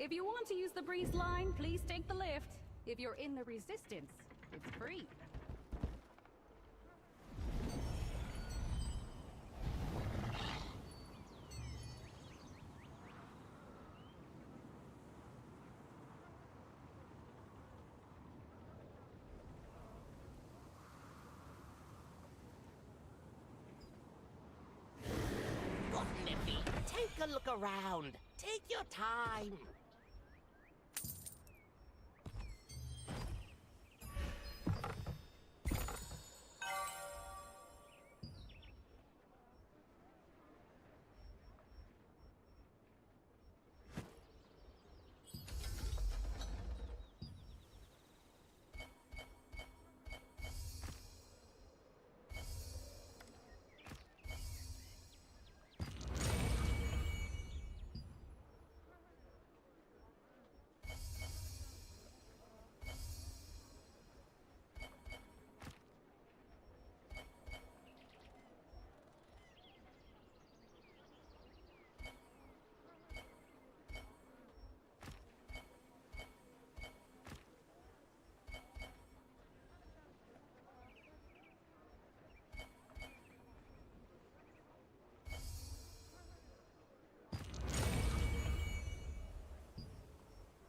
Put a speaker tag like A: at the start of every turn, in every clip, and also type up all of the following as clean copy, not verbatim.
A: If you want to use the breeze line, please take the lift. If you're in the resistance, it's free.
B: Take a look around. Take your time.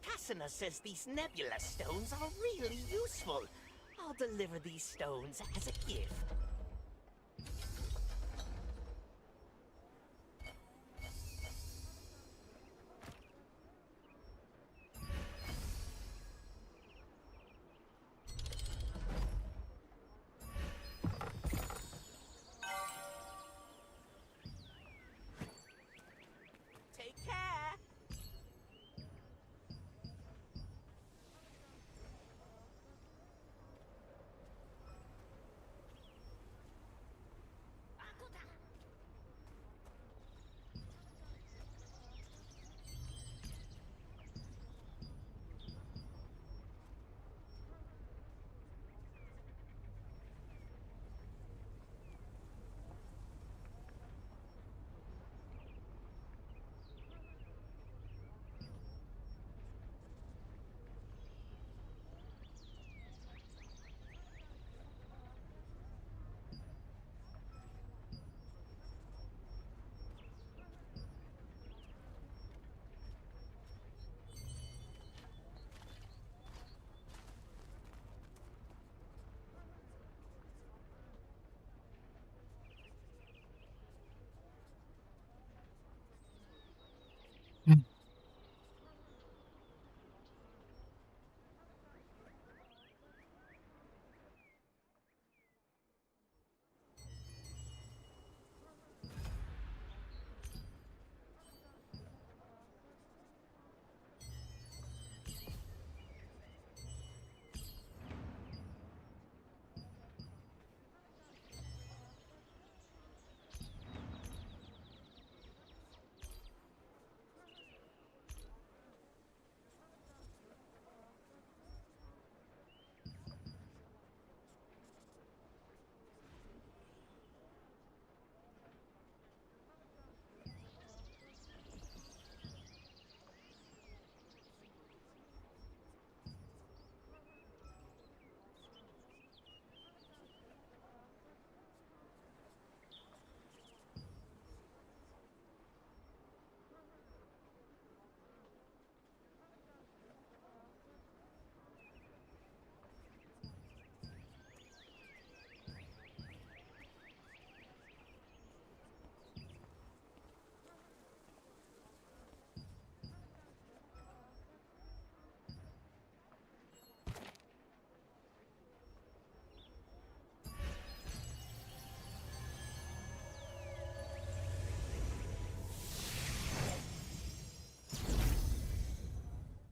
B: Cassina says these nebula stones are really useful. I'll deliver these stones as a gift. Take care.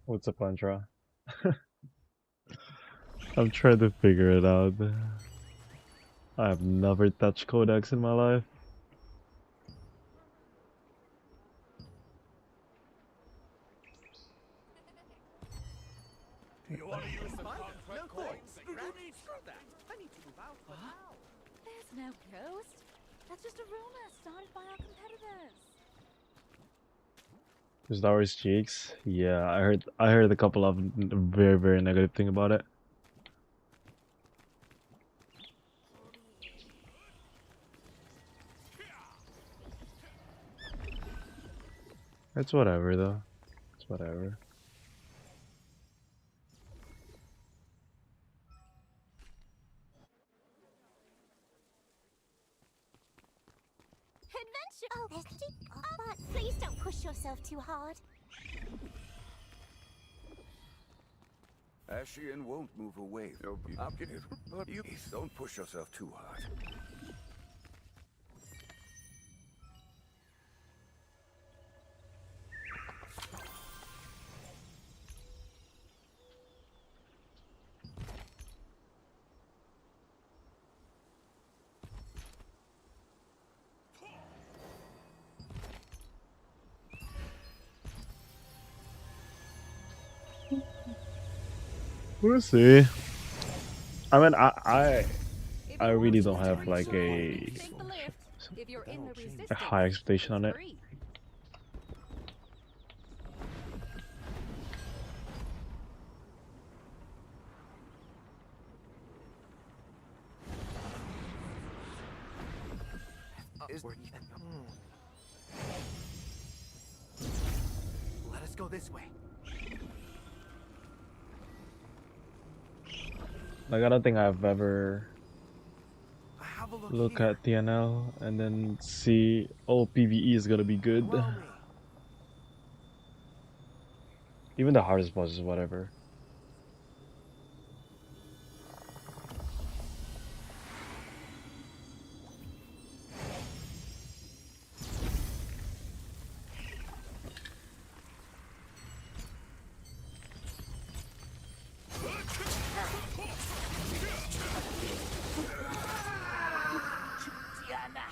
C: What's up, Andra? I'm trying to figure it out. I have never touched codex in my life.
D: You want to use the contract coins? Screw that. I need to move out.
A: There's no ghost. That's just a rumor started by our competitors.
C: Star Wars GX. Yeah, I heard a couple of very very negative thing about it. It's whatever though. It's whatever.
E: Adventure! Oh, but please don't push yourself too hard.
F: Ashian won't move away. I'll get it. But you don't push yourself too hard.
C: We'll see. I mean,
A: If
C: I
A: you
C: really
A: want
C: don't
A: to
C: have
A: join
C: like
A: the line,
C: a
A: please take the lift. If you're in the resistance,
C: high expectation on
A: it's
C: it.
A: free.
D: Let us go this way.
C: Like I don't think I've ever
D: Have a look,
C: look
D: here.
C: at TNL and then see, oh, PvE is gonna be good.
D: Follow me.
C: Even the hardest bosses, whatever.
B: Diana.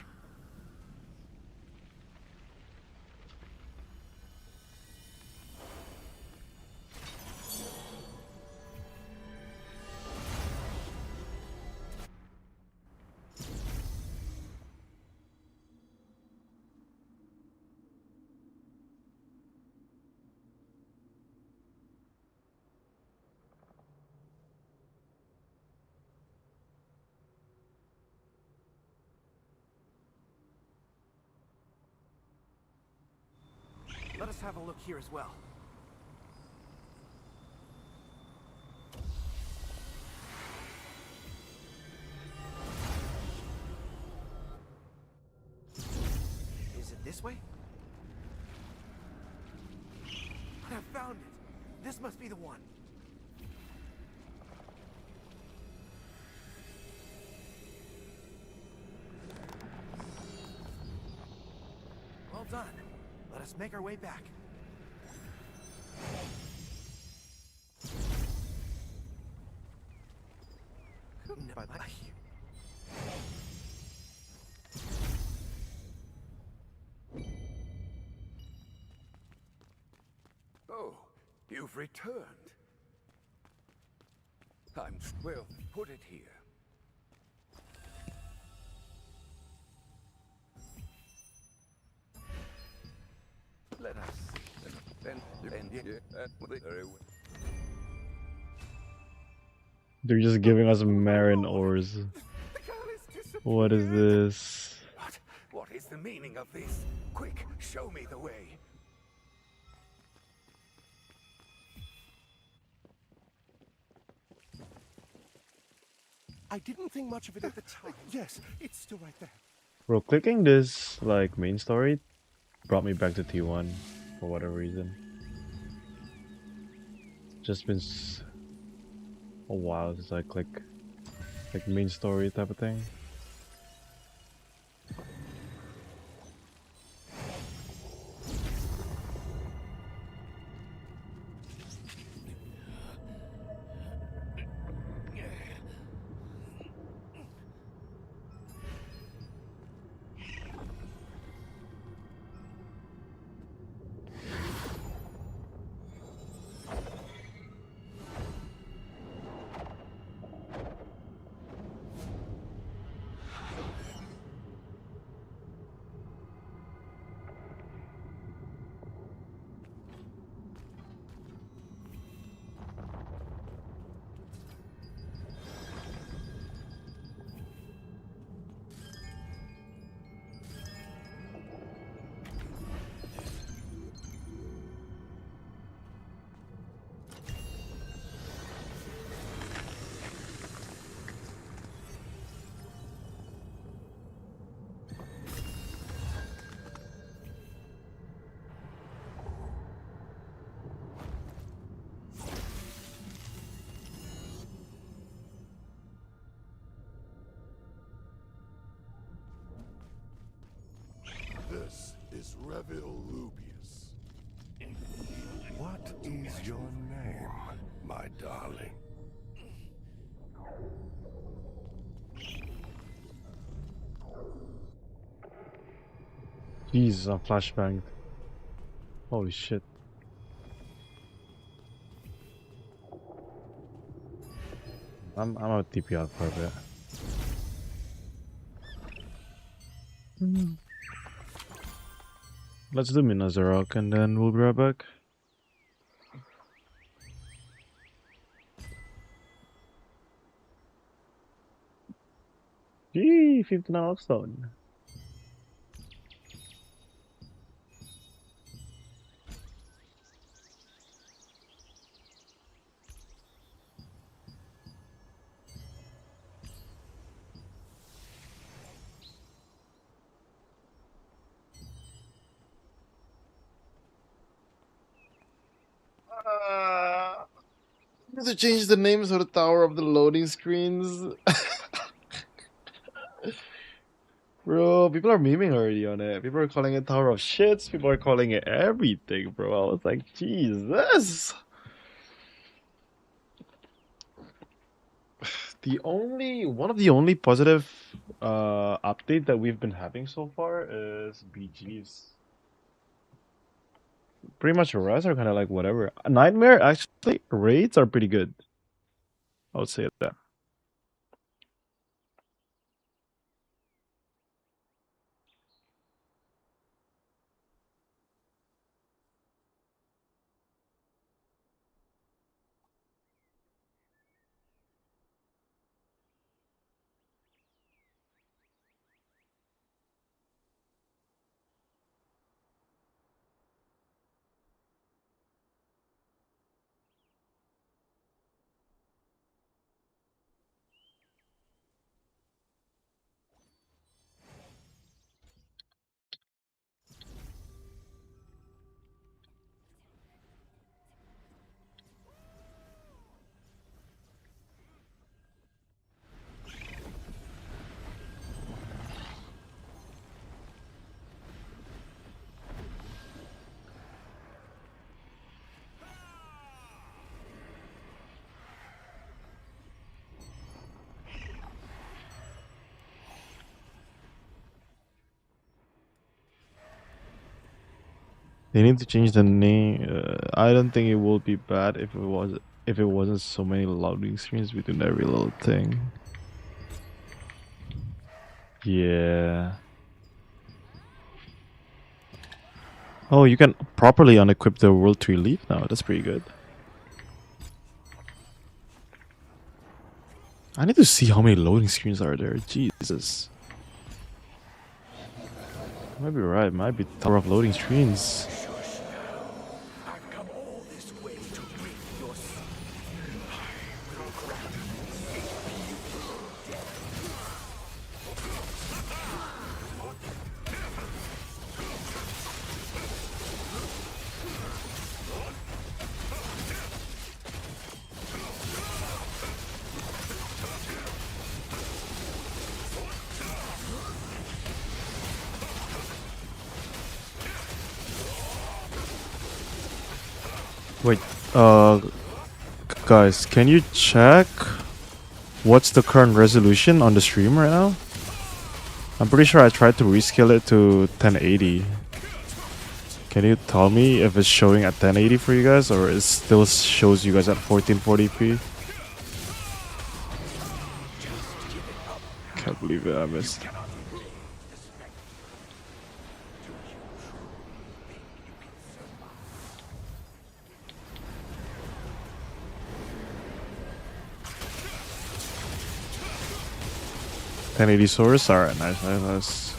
D: Let us have a look here as well. Is it this way? I have found it. This must be the one. Well done. Let us make our way back.
F: Oh, you've returned. Well, put it here. Let us then
C: They're just giving us Marin ores.
F: The girl is
C: What is this?
F: What is the meaning of this? Quick, show me the way.
D: I didn't think much of it at the time. Yes, it's still right there.
C: Bro, clicking this like main story brought me back to T1 for whatever reason. Just been a while since I click like main story type of thing.
F: Lubius. What is your name, my darling?
C: Jesus, I'm flashbanged. Holy shit. I'm out TP out for a bit. Let's do Minazarok and then we'll be right back. Gee, 15 Stone. Need to change the names of the tower of the loading screens. Bro, people are memeing already on it. People are calling it Tower of Shits. People are calling it everything, bro. I was like, Jesus. One of the only positive update that we've been having so far is BGs. Pretty much the rest are kind of like whatever. Nightmare, actually, raids are pretty good. I would say that. They need to change the name. I don't think it will be bad if it wasn't so many loading screens between every little thing. Yeah. Oh, you can properly unequip the World Tree Leaf now. That's pretty good. I need to see how many loading screens are there. Jesus. I might be right. Might be Tower of Loading Screens.
F: I've come all this way to rid your son. I will grant
C: Wait, guys, can you check what's the current resolution on the stream right now? I'm pretty sure I tried to rescale it to 1080. Can you tell me if it's showing at 1080 for you guys or it still shows you guys at 1440p? Can't believe it, I missed. 1080 source? Alright, nice.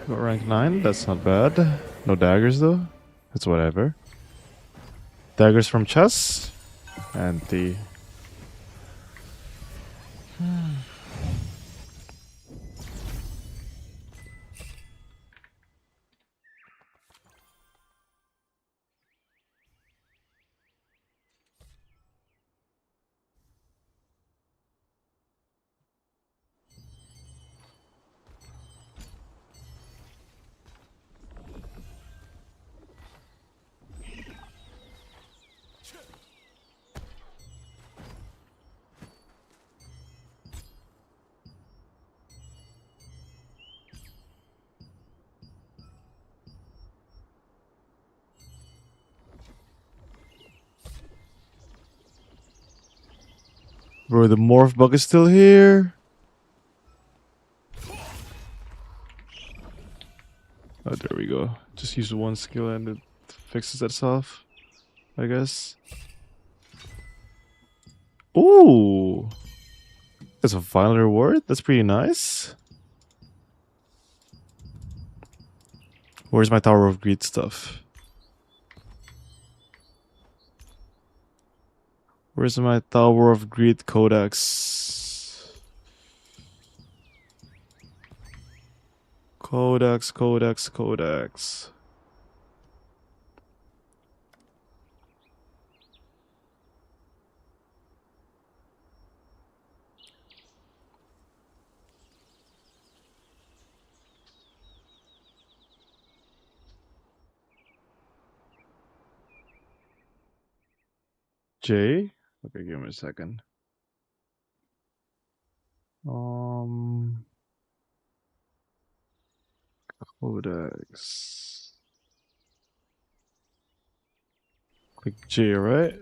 C: Got rank 9, that's not bad. No daggers though. That's whatever. Daggers from chess. Anti. Bro, the morph bug is still here. Oh, there we go. Just use one skill and it fixes itself, I guess. Ooh! That's a final reward? That's pretty nice. Where's my Tower of Greed stuff? Where's my Tower of Greed Codex? Codex. J? Okay, give me a second. Codex. Click J, right?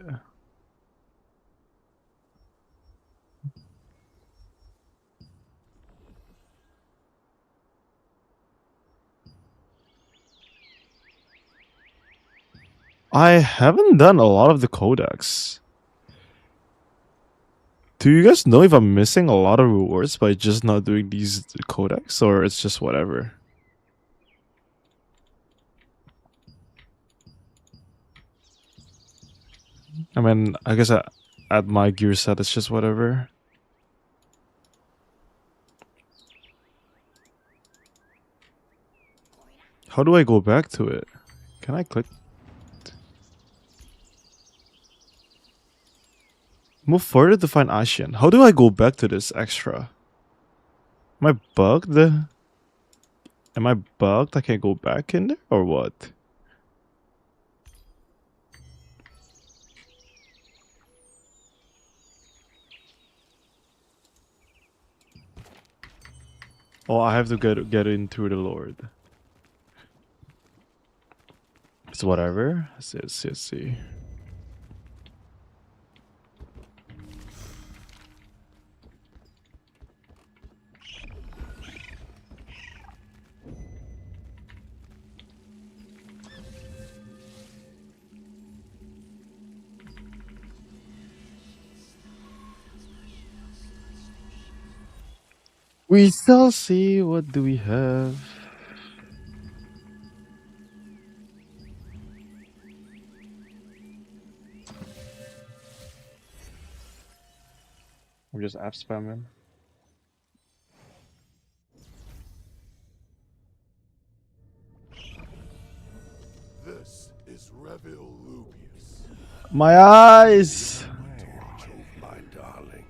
C: I haven't done a lot of the codex. Do you guys know if I'm missing a lot of rewards by just not doing these codex, or it's just whatever? I mean, I guess at my gear set, it's just whatever. How do I go back to it? Can I click? Move further to find Ashen. How do I go back to this extra? Am I bugged? Am I bugged? I can't go back in there, or what? Oh, I have to get in through the Lord. It's whatever. Let's see. We shall see. What do we have? We're just app spamming.
F: This is Revil Lupius.
C: My eyes!
F: My darling.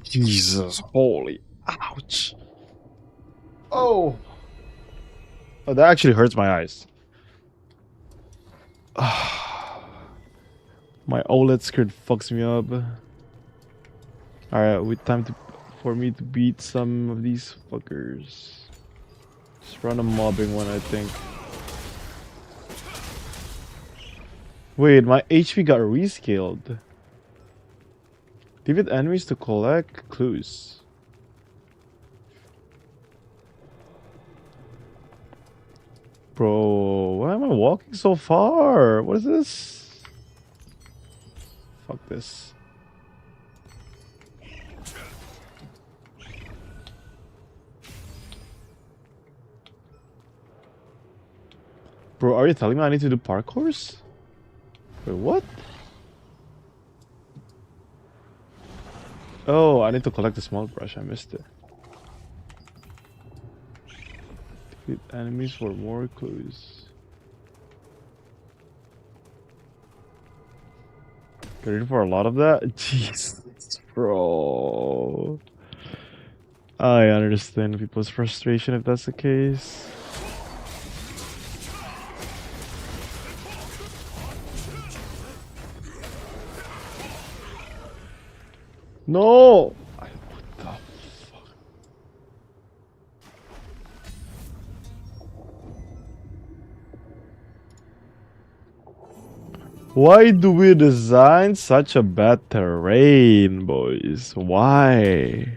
C: Jesus, holy ouch. Oh, that actually hurts my eyes. My OLED screen fucks me up. Alright, with time for me to beat some of these fuckers. Just run a mobbing one, I think. Wait, my HP got rescaled. Defeat enemies to collect clues. Bro, why am I walking so far? What is this? Fuck this. Bro, are you telling me I need to do parkours? Wait, what? Oh, I need to collect the small brush. I missed it. Defeat enemies for more clues. Get ready for a lot of that? Jeez, bro. I understand people's frustration if that's the case. No! What the fuck? Why do we design such a bad terrain, boys? Why?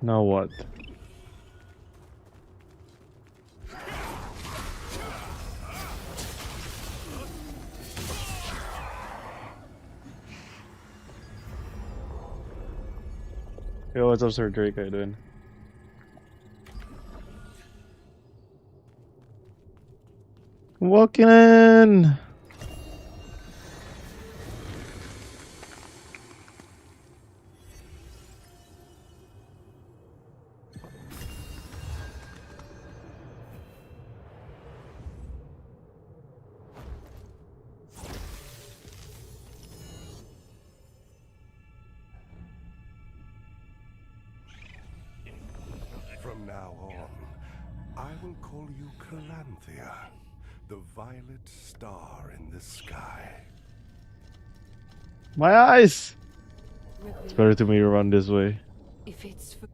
C: Now what? Yo, what's up, Sir Drake? How you doing? Walking in.
F: From now on, I will call you Calanthea, the violet star in the sky.
C: My eyes! It's better to me to run this way.
A: If it's for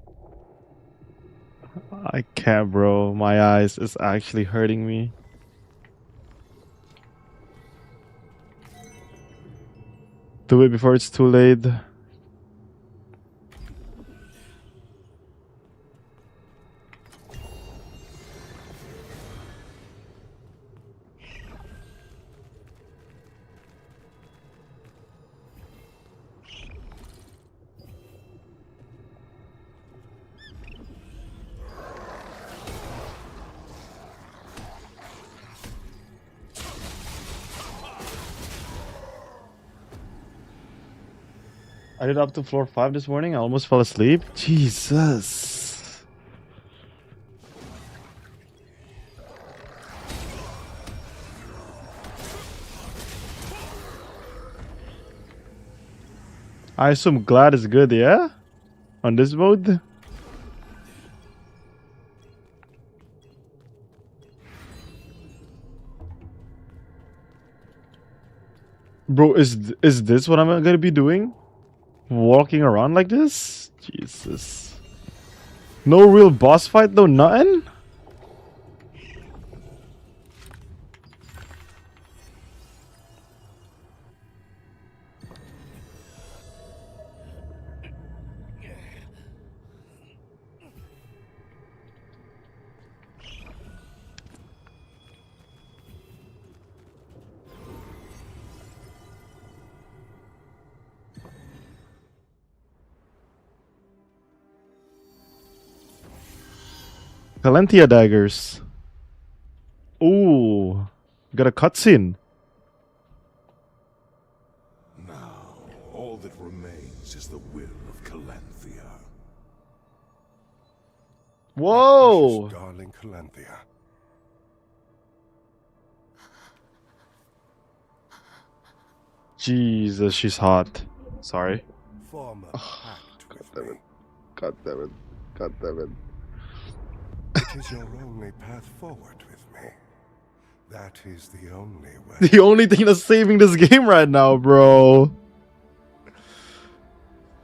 C: I can't, bro. My eyes is actually hurting me. Do it before it's too late. I did up to floor 5 this morning. I almost fell asleep. Jesus. I assume Glad is good, yeah? On this mode? Bro, is this what I'm gonna be doing? Walking around like this? Jesus. No real boss fight though, nothing? Calanthea daggers. Ooh. Got a cutscene.
F: Now, all that remains is the will of Calanthea.
C: Whoa!
F: Precious darling Calanthea.
C: Jesus, she's hot. Sorry.
F: Form a pact with
C: damn it.
F: me.
C: God damn it. God damn it.
F: It is your only path forward with me. That is the only way.
C: The only thing that's saving this game right now, bro.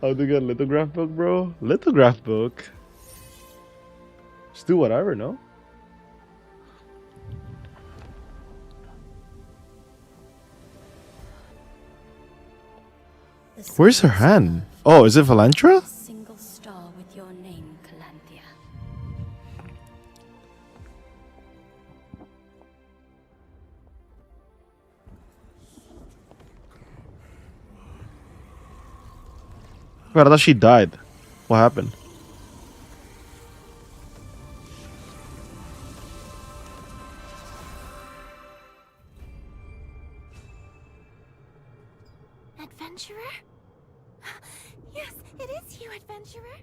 C: How do you get a lithograph book, bro? Lithograph book? Just do whatever, no? Where's her hand? Oh, is it Valantra?
G: Single star with your name, Calanthea.
C: God, I thought she died. What happened?
E: Adventurer? Yes, it is you, adventurer.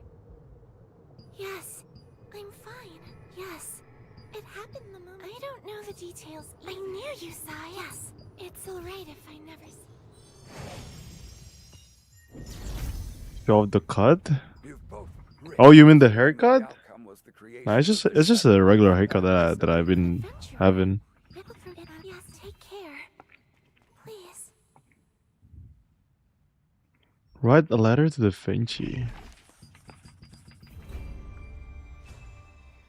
E: Yes, I'm fine. Yes, it happened the moment. I don't know the details. I knew you saw it. Yes, it's alright if I never see.
C: Show off the cut?
F: You've both great.
C: Oh, you mean the
F: The
C: haircut?
F: outcome was the creation
C: Nah, it's
F: of
C: just
F: this
C: a regular
F: set.
C: haircut that I've been
E: Adventurer?
C: having.
E: Yes, take care. Please.
C: Write a letter to the Finchi.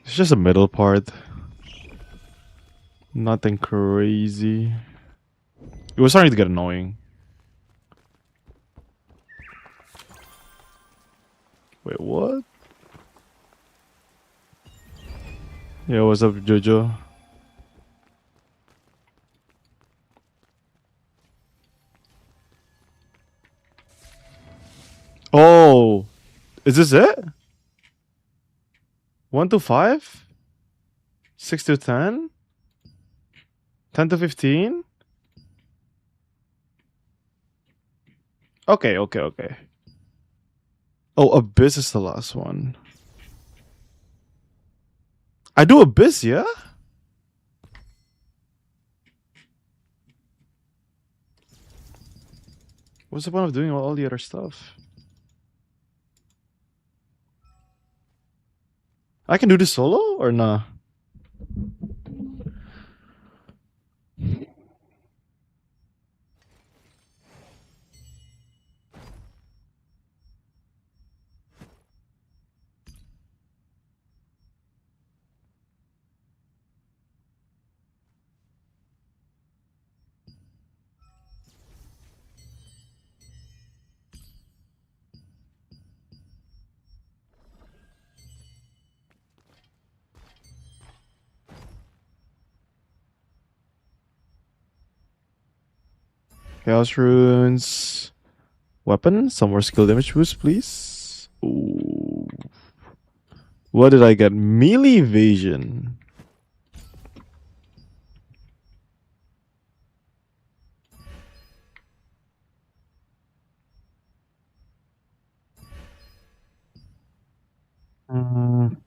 C: It's just a middle part. Nothing crazy. It was starting to get annoying. Wait, what? Yeah, what's up, Jojo? Oh, is this it? 1 to 5? 6 to 10? 10 to 15? Okay, okay, okay. Oh, Abyss is the last one. I do Abyss, yeah? What's the point of doing all the other stuff? I can do this solo or nah? Chaos runes. Weapon. Some more skill damage boost, please. Ooh. What did I get? Melee evasion. Mm.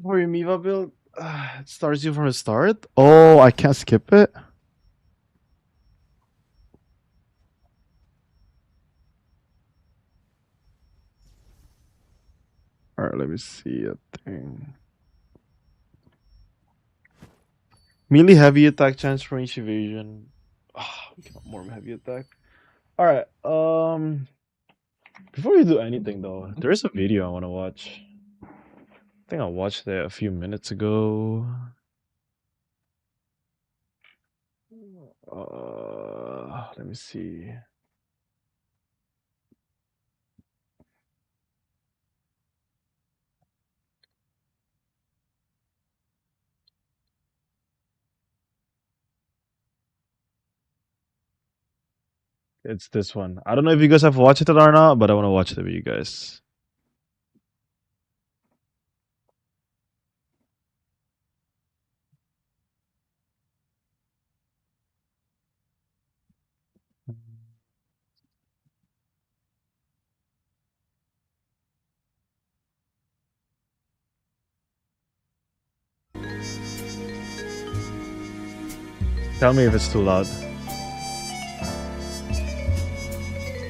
C: For your Miva build, it starts you from the start. Oh, I can't skip it. All right, let me see a thing. Melee heavy attack chance for each evasion. We got more heavy attack. All right. Before we do anything though, there is a video I want to watch. I think I watched it a few minutes ago. Let me see. It's this one. I don't know if you guys have watched it or not, but I want to watch it with you guys. Tell me if it's too loud.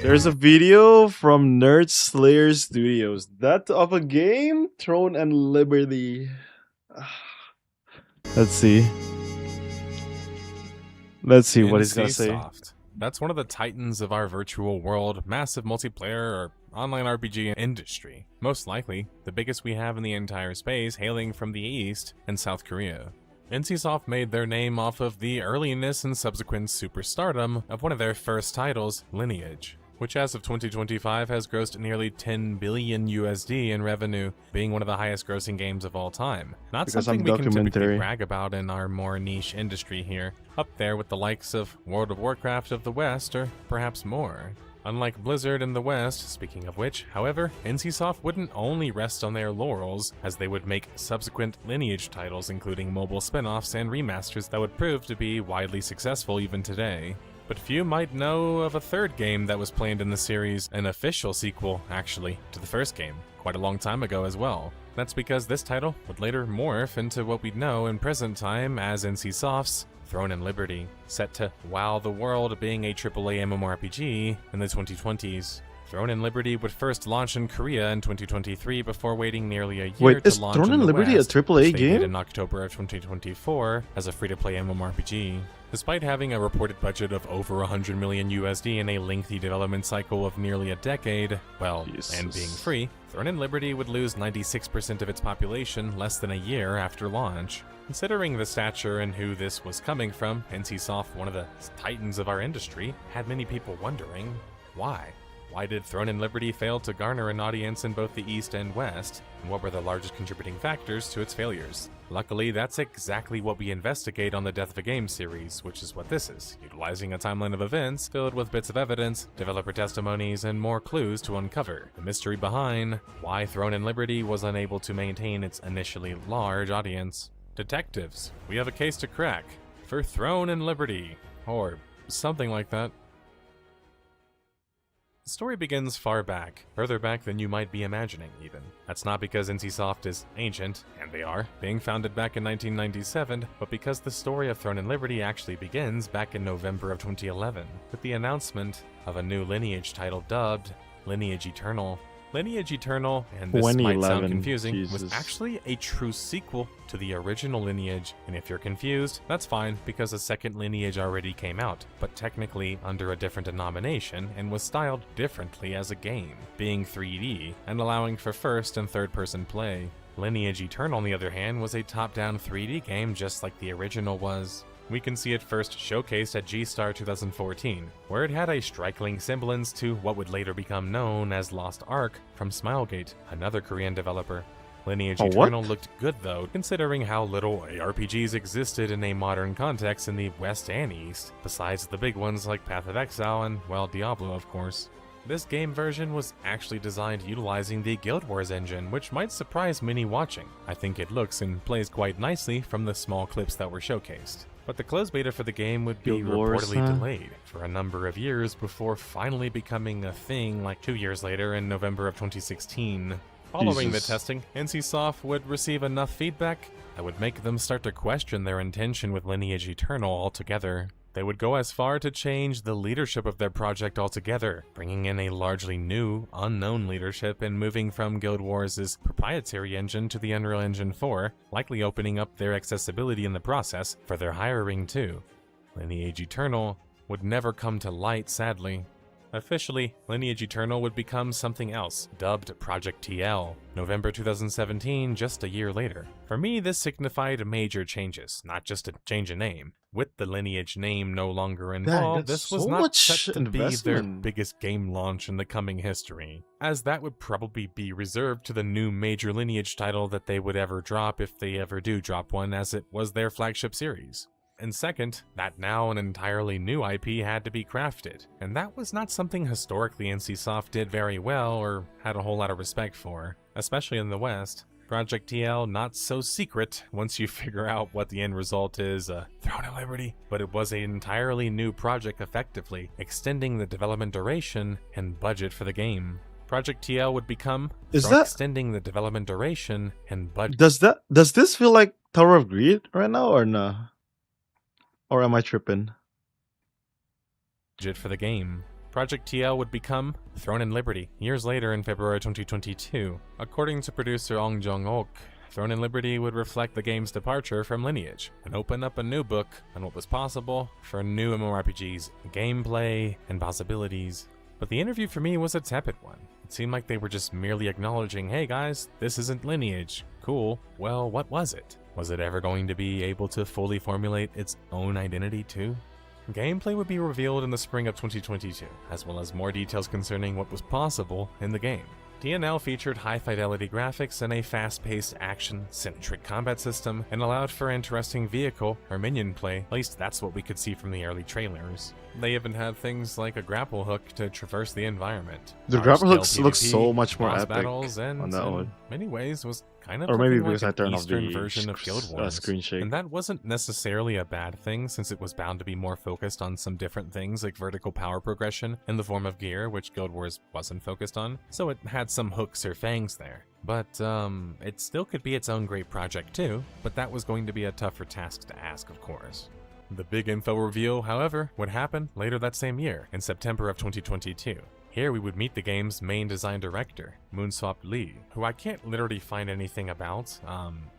C: There's a video from Nerd Slayer Studios. That of a game? Throne and Liberty. Let's see. Let's see what he's gonna say.
G: NCSoft. That's one of the titans of our virtual world, massive multiplayer or online RPG industry. Most likely, the biggest we have in the entire space, hailing from the East and South Korea. NCSoft made their name off of the earliness and subsequent superstardom of one of their first titles, Lineage, which as of 2025 has grossed nearly 10 billion USD in revenue, being one of the highest grossing games of all time. Not
C: Because
G: something
C: I'm
G: we can typically
C: documentary.
G: brag about in our more niche industry here, up there with the likes of World of Warcraft of the West, or perhaps more. Unlike Blizzard in the West, speaking of which, however, NCSoft wouldn't only rest on their laurels, as they would make subsequent Lineage titles including mobile spin-offs and remasters that would prove to be widely successful even today. But few might know of a third game that was planned in the series, an official sequel, actually, to the first game, quite a long time ago as well. That's because this title would later morph into what we'd know in present time as NCSoft's Throne and Liberty, set to wow the world being a AAA MMORPG in the 2020s. Throne and Liberty would first launch in Korea in 2023 before waiting nearly a year
C: Wait,
G: to
C: is
G: launch
C: Throne
G: in
C: and
G: the
C: Liberty a
G: West,
C: AAA
G: which they did
C: game?
G: in October of 2024 as a free-to-play MMORPG. Despite having a reported budget of over 100 million USD and a lengthy development cycle of nearly a decade, well, and being free, Throne and Liberty would lose 96% of its population less than a year after launch. Considering the stature and who this was coming from, NCSoft, one of the titans of our industry, had many people wondering, why? Why did Throne and Liberty fail to garner an audience in both the East and West, and what were the largest contributing factors to its failures? Luckily, that's exactly what we investigate on the Death of a Game series, which is what this is, utilizing a timeline of events filled with bits of evidence, developer testimonies, and more clues to uncover the mystery behind why Throne and Liberty was unable to maintain its initially large audience. Detectives, we have a case to crack for Throne and Liberty, or something like that. The story begins far back, further back than you might be imagining even. That's not because NCSoft is ancient, and they are, being founded back in 1997, but because the story of Throne and Liberty actually begins back in November of 2011, with the announcement of a new Lineage title dubbed Lineage Eternal. Lineage Eternal, and this might sound
C: 2011,
G: confusing,
C: Jesus.
G: was actually a true sequel to the original Lineage, and if you're confused, that's fine, because a second Lineage already came out, but technically under a different denomination, and was styled differently as a game, being 3D, and allowing for first and third person play. Lineage Eternal, on the other hand, was a top-down 3D game just like the original was. We can see it first showcased at G-Star 2014, where it had a striking semblance to what would later become known as Lost Ark from Smilegate, another Korean developer. Lineage Eternal looked good though, considering how little ARPGs existed in a modern context in the West and East, besides the big ones like Path of Exile and, well, Diablo of course. This game version was actually designed utilizing the Guild Wars engine, which might surprise many watching. I think it looks and plays quite nicely from the small clips that were showcased. But the closed beta for the game would be
C: Guild Wars,
G: reportedly delayed for a number of years before finally becoming a thing like 2 years later in November of 2016. Following the testing, NCSoft would receive enough feedback that would make them start to question their intention with Lineage Eternal altogether. They would go as far to change the leadership of their project altogether, bringing in a largely new, unknown leadership and moving from Guild Wars' proprietary engine to the Unreal Engine 4, likely opening up their accessibility in the process for their hiring too. Lineage Eternal would never come to light, sadly. Officially, Lineage Eternal would become something else, dubbed Project TL, November 2017, just a year later. For me, this signified major changes, not just a change of name. With the Lineage name no longer involved,
C: that's
G: this was
C: so
G: not
C: much
G: set to be their
C: investment.
G: biggest game launch in the coming history, as that would probably be reserved to the new major Lineage title that they would ever drop if they ever do drop one, as it was their flagship series. And second, that now an entirely new IP had to be crafted, and that was not something historically NCSoft did very well or had a whole lot of respect for, especially in the West. Project TL not so secret once you figure out what the end result is, Throne of Liberty, but it was an entirely new project effectively, extending the development duration and budget for the game. Project TL would become extending the development duration and budget.
C: Does this feel like Tower of Greed right now or no? Or am I tripping?
G: budget for the game. Project TL would become Throne and Liberty years later in February 2022. According to producer Ong Jong-ok, Throne and Liberty would reflect the game's departure from Lineage and open up a new book on what was possible for new MMORPGs, gameplay, and possibilities. But the interview for me was a tepid one. It seemed like they were just merely acknowledging, hey guys, this isn't Lineage. Cool. Well, what was it? Was it ever going to be able to fully formulate its own identity too? Gameplay would be revealed in the spring of 2022, as well as more details concerning what was possible in the game. TNL featured high-fidelity graphics and a fast-paced, action-centric combat system, and allowed for interesting vehicle or minion play. At least that's what we could see from the early trailers. They even had things like a grapple hook to traverse the environment.
C: The grapple hooks
G: Large-scale
C: look
G: PvP,
C: so much more
G: boss
C: epic
G: battles, and
C: on that
G: in
C: one.
G: many ways was kind of
C: Or maybe
G: looking
C: because I
G: like
C: turned
G: an
C: off
G: Eastern
C: the
G: version of Guild Wars.
C: screen shake.
G: And that wasn't necessarily a bad thing, since it was bound to be more focused on some different things like vertical power progression in the form of gear, which Guild Wars wasn't focused on, so it had some hooks or fangs there. But it still could be its own great project too, but that was going to be a tougher task to ask, of course. The big info reveal, however, would happen later that same year, in September of 2022. Here we would meet the game's main design director, Moonswap Lee, who I can't literally find anything about,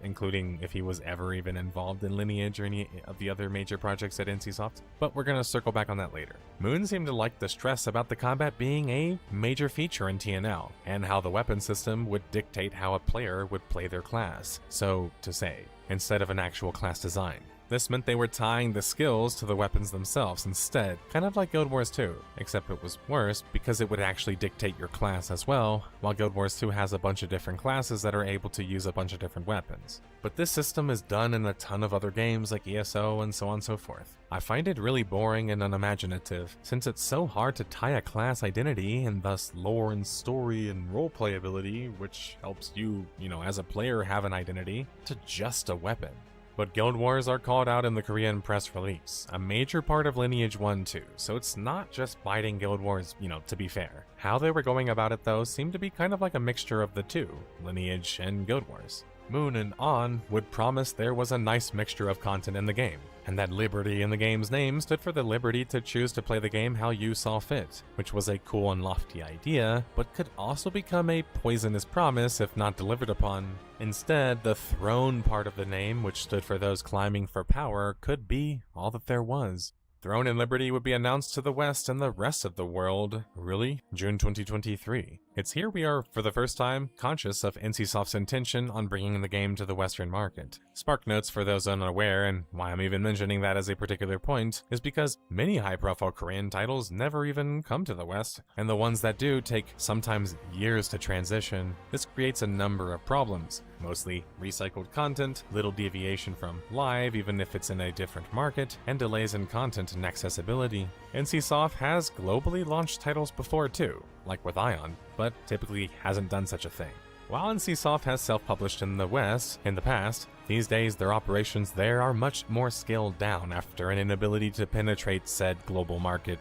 G: including if he was ever even involved in Lineage or any of the other major projects at NCSoft, but we're gonna circle back on that later. Moon seemed to like the stress about the combat being a major feature in TNL, and how the weapon system would dictate how a player would play their class, so to say, instead of an actual class design. This meant they were tying the skills to the weapons themselves instead, kind of like Guild Wars 2, except it was worse because it would actually dictate your class as well, while Guild Wars 2 has a bunch of different classes that are able to use a bunch of different weapons. But this system is done in a ton of other games like ESO and so on and so forth. I find it really boring and unimaginative, since it's so hard to tie a class identity and thus lore and story and roleplay ability, which helps you, as a player have an identity, to just a weapon. But Guild Wars are called out in the Korean press release, a major part of Lineage 1-2, so it's not just biting Guild Wars, to be fair. How they were going about it though seemed to be kind of like a mixture of the two, Lineage and Guild Wars. Moon and On would promise there was a nice mixture of content in the game, and that Liberty in the game's name stood for the liberty to choose to play the game how you saw fit, which was a cool and lofty idea, but could also become a poisonous promise if not delivered upon. Instead, the throne part of the name, which stood for those climbing for power, could be all that there was. Throne and Liberty would be announced to the West and the rest of the world, really, June 2023. It's here we are, for the first time, conscious of NCSoft's intention on bringing the game to the Western market. Spark notes for those unaware, and why I'm even mentioning that as a particular point, is because many high-profile Korean titles never even come to the West, and the ones that do take sometimes years to transition. This creates a number of problems. Mostly recycled content, little deviation from live even if it's in a different market, and delays in content and accessibility. NCSoft has globally launched titles before too, like with Ion, but typically hasn't done such a thing. While NCSoft has self-published in the West in the past, these days their operations there are much more scaled down after an inability to penetrate said global market.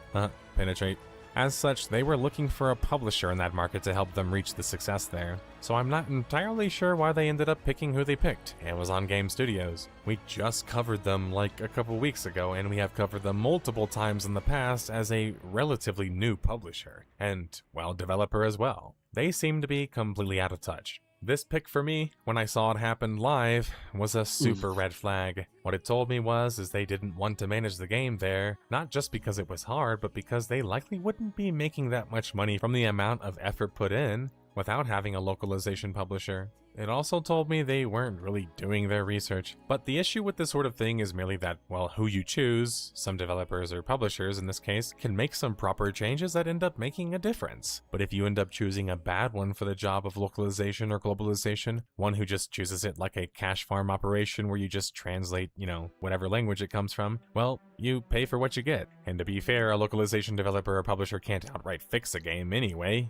G: As such, they were looking for a publisher in that market to help them reach the success there. So I'm not entirely sure why they ended up picking who they picked, Amazon Game Studios. We just covered them like a couple weeks ago, and we have covered them multiple times in the past as a relatively new publisher, and, well, developer as well. They seem to be completely out of touch. This pick for me, when I saw it happen live, was a super red flag. What it told me is they didn't want to manage the game there, not just because it was hard, but because they likely wouldn't be making that much money from the amount of effort put in without having a localization publisher. It also told me they weren't really doing their research. But the issue with this sort of thing is merely that, well, who you choose, some developers or publishers in this case, can make some proper changes that end up making a difference. But if you end up choosing a bad one for the job of localization or globalization, one who just chooses it like a cash farm operation where you just translate, whatever language it comes from, well, you pay for what you get. And to be fair, a localization developer or publisher can't outright fix a game anyway.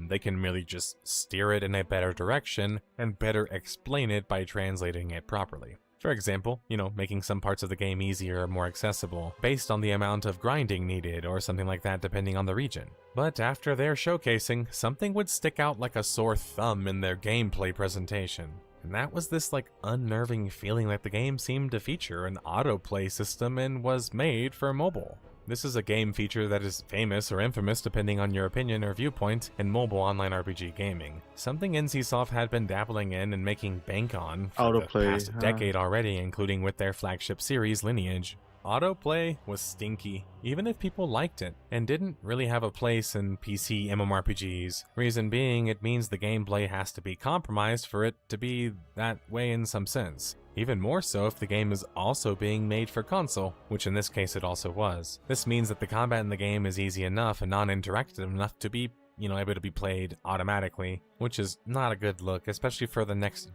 G: They can merely just steer it in a better direction and better explain it by translating it properly. For example, making some parts of the game easier or more accessible, based on the amount of grinding needed or something like that depending on the region. But after their showcasing, something would stick out like a sore thumb in their gameplay presentation. And that was this like unnerving feeling that the game seemed to feature an autoplay system and was made for mobile. This is a game feature that is famous or infamous depending on your opinion or viewpoint in mobile online RPG gaming. Something NCSoft had been dabbling in and making bank on for the past decade already, including with their flagship series Lineage. Autoplay was stinky, even if people liked it, and didn't really have a place in PC MMORPGs. Reason being, it means the gameplay has to be compromised for it to be that way in some sense. Even more so if the game is also being made for console, which in this case it also was. This means that the combat in the game is easy enough and non-interactive enough to be, able to be played automatically, which is not a good look, especially for the next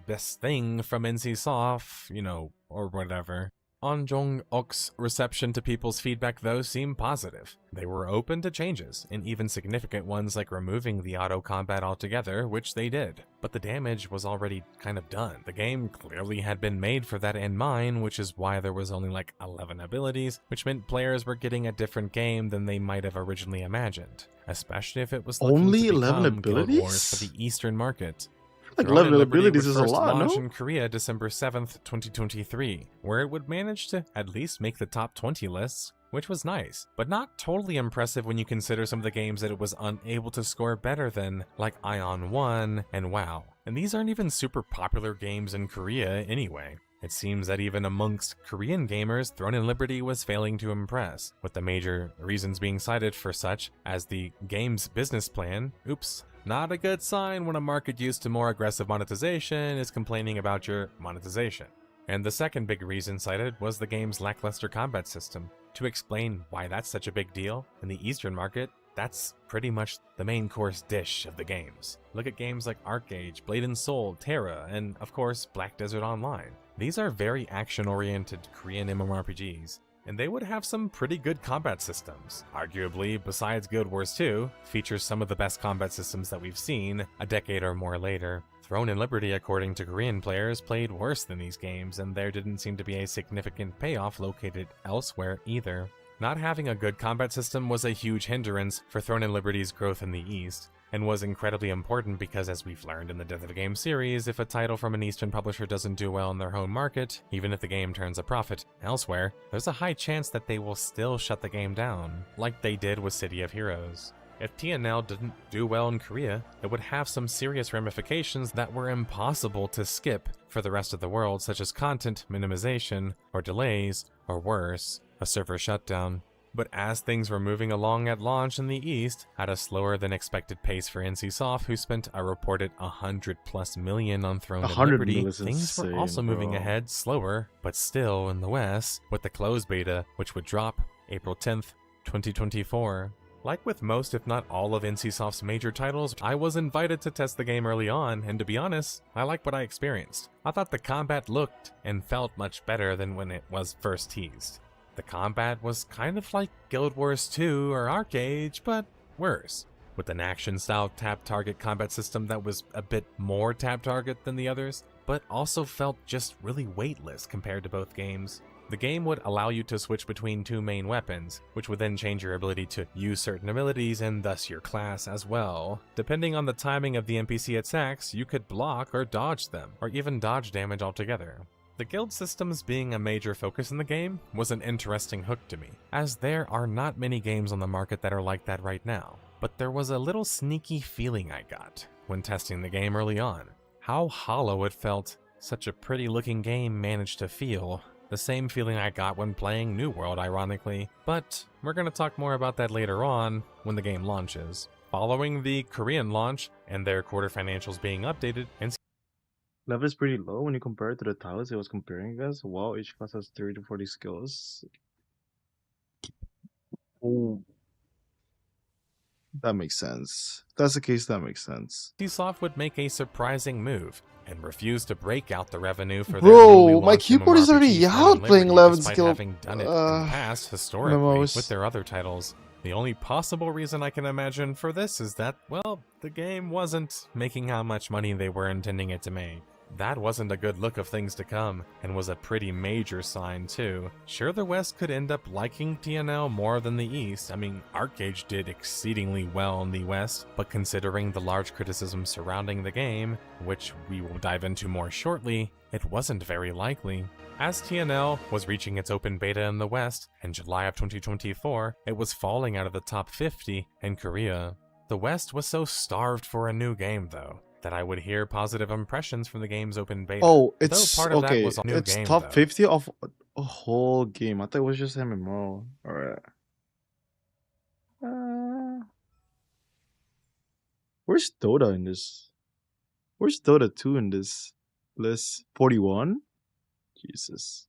G: best thing from NCSoft, or whatever. On Jong-uk's reception to people's feedback though seemed positive. They were open to changes, and even significant ones like removing the auto combat altogether, which they did. But the damage was already kind of done. The game clearly had been made for that in mind, which is why there was only like 11 abilities, which meant players were getting a different game than they might have originally imagined. Especially if it was
C: only
G: to
C: 11
G: become
C: abilities
G: Guild Wars for the Eastern market.
C: Like
G: Throne
C: 11
G: and Liberty
C: abilities
G: would
C: is a
G: first
C: lot,
G: launch
C: no?
G: in Korea December 7th, 2023, where it would manage to at least make the top 20 lists, which was nice, but not totally impressive when you consider some of the games that it was unable to score better than, like Ion 1 and WoW. And these aren't even super popular games in Korea anyway. It seems that even amongst Korean gamers, Throne and Liberty was failing to impress, with the major reasons being cited for such as the game's business plan. Oops. Not a good sign when a market used to more aggressive monetization is complaining about your monetization. And the second big reason cited was the game's lackluster combat system. To explain why that's such a big deal, in the Eastern market, that's pretty much the main course dish of the games. Look at games like Arcade, Blade and Soul, Terra, and of course Black Desert Online. These are very action-oriented Korean MMORPGs, and they would have some pretty good combat systems. Arguably, besides Guild Wars 2, features some of the best combat systems that we've seen a decade or more later. Throne and Liberty, according to Korean players, played worse than these games, and there didn't seem to be a significant payoff located elsewhere either. Not having a good combat system was a huge hindrance for Throne and Liberty's growth in the East, and was incredibly important because, as we've learned in the Death of a Game series, if a title from an Eastern publisher doesn't do well in their home market, even if the game turns a profit elsewhere, there's a high chance that they will still shut the game down, like they did with City of Heroes. If TNL didn't do well in Korea, it would have some serious ramifications that were impossible to skip for the rest of the world, such as content minimization, or delays, or worse, a server shutdown. But as things were moving along at launch in the East, at a slower than expected pace for NCSoft, who spent a reported $100+ million on Throne and Liberty, things were also moving ahead slower, but still in the West, with the closed beta, which would drop April 10th, 2024. Like with most, if not all, of NCSoft's major titles, I was invited to test the game early on, and to be honest, I liked what I experienced. I thought the combat looked and felt much better than when it was first teased. The combat was kind of like Guild Wars 2 or Arcade, but worse, with an action-style tap-target combat system that was a bit more tap-target than the others, but also felt just really weightless compared to both games. The game would allow you to switch between two main weapons, which would then change your ability to use certain abilities and thus your class as well. Depending on the timing of the NPC attacks, you could block or dodge them, or even dodge damage altogether. The guild systems being a major focus in the game was an interesting hook to me, as there are not many games on the market that are like that right now. But there was a little sneaky feeling I got when testing the game early on. How hollow it felt such a pretty looking game managed to feel. The same feeling I got when playing New World, ironically. But we're going to talk more about that later on when the game launches. Following the Korean launch and their quarter financials being updated,
C: Level is pretty low when you compare it to the titles it was comparing against. Wow, each class has 30 to 40 skills. Oh, that makes sense. If that's the case, that makes sense.
G: NCSoft would make a surprising move and refuse to break out the revenue for their
C: Bro, my keyboard is already out playing 11 skill.
G: Having done it in the past historically with their other titles. The only possible reason I can imagine for this is that, well, the game wasn't making how much money they were intending it to make. That wasn't a good look of things to come, and was a pretty major sign too. Sure, the West could end up liking TNL more than the East. I mean, ArcAge did exceedingly well in the West, but considering the large criticism surrounding the game, which we will dive into more shortly, it wasn't very likely. As TNL was reaching its open beta in the West, in July of 2024, it was falling out of the top 50 in Korea. The West was so starved for a new game, though, that I would hear positive impressions from the game's open beta.
C: Oh, it's
G: Though part of
C: okay.
G: that was a new
C: It's
G: game,
C: top
G: though.
C: 50 of a whole game. I thought it was just MMO. Alright. Where's Dota in this? Where's Dota 2 in this list? 41? Jesus.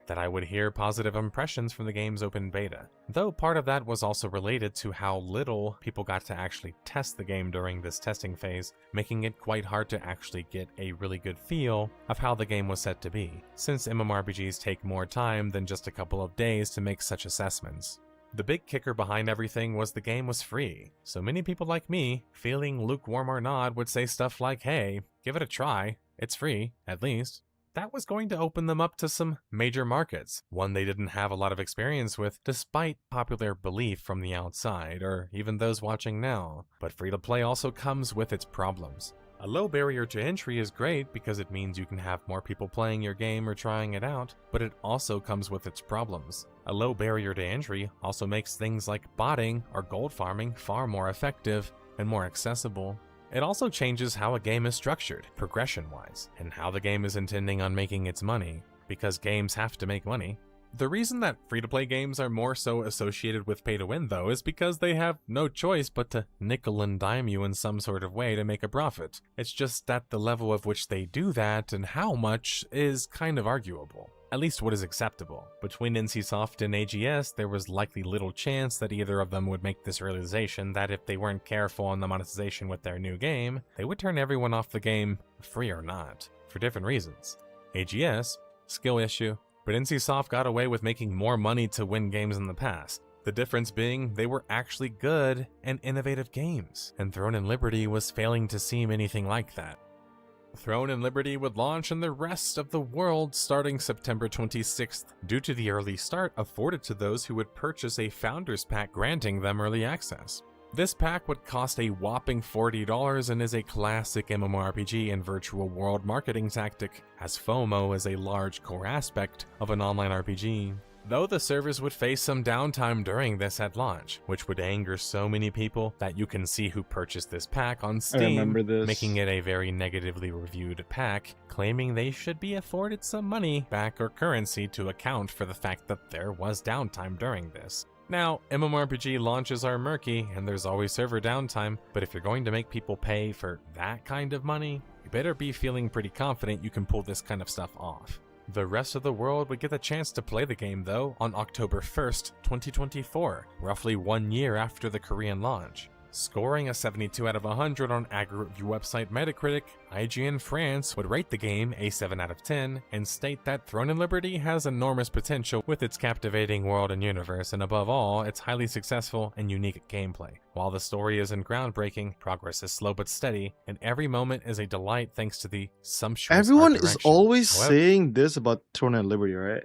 G: That I would hear positive impressions from the game's open beta. Though part of that was also related to how little people got to actually test the game during this testing phase, making it quite hard to actually get a really good feel of how the game was set to be, since MMORPGs take more time than just a couple of days to make such assessments. The big kicker behind everything was the game was free, so many people like me, feeling lukewarm or not, would say stuff like, hey, give it a try, it's free, at least. That was going to open them up to some major markets, one they didn't have a lot of experience with despite popular belief from the outside, or even those watching now. But free-to-play also comes with its problems. A low barrier to entry is great because it means you can have more people playing your game or trying it out, but it also comes with its problems. A low barrier to entry also makes things like botting or gold farming far more effective and more accessible. It also changes how a game is structured, progression-wise, and how the game is intending on making its money, because games have to make money. The reason that free-to-play games are more so associated with pay-to-win, though, is because they have no choice but to nickel and dime you in some sort of way to make a profit. It's just that the level of which they do that and how much is kind of arguable. At least what is acceptable. Between NCSoft and AGS, there was likely little chance that either of them would make this realization that if they weren't careful on the monetization with their new game, they would turn everyone off the game, free or not, for different reasons. AGS, skill issue, but NCSoft got away with making more money to win games in the past. The difference being they were actually good and innovative games, and Throne and Liberty was failing to seem anything like that. Throne and Liberty would launch in the rest of the world starting September 26th, due to the early start afforded to those who would purchase a Founders Pack granting them early access. This pack would cost a whopping $40 and is a classic MMORPG and virtual world marketing tactic, as FOMO is a large core aspect of an online RPG. Though the servers would face some downtime during this at launch, which would anger so many people that you can see who purchased this pack on Steam, making it a very negatively reviewed pack, claiming they should be afforded some money back or currency to account for the fact that there was downtime during this. Now, MMORPG launches are murky and there's always server downtime, but if you're going to make people pay for that kind of money, you better be feeling pretty confident you can pull this kind of stuff off. The rest of the world would get the chance to play the game, though, on October 1st, 2024, roughly 1 year after the Korean launch. Scoring a 72 out of 100 on aggregate review website Metacritic, IGN France would rate the game a 7 out of 10 and state that Throne and Liberty has enormous potential with its captivating world and universe, and above all, its highly successful and unique gameplay. While the story isn't groundbreaking, progress is slow but steady, and every moment is a delight thanks to the sumptuous
C: Everyone
G: art
C: is
G: direction.
C: always
G: However,
C: saying this about Throne and Liberty, right?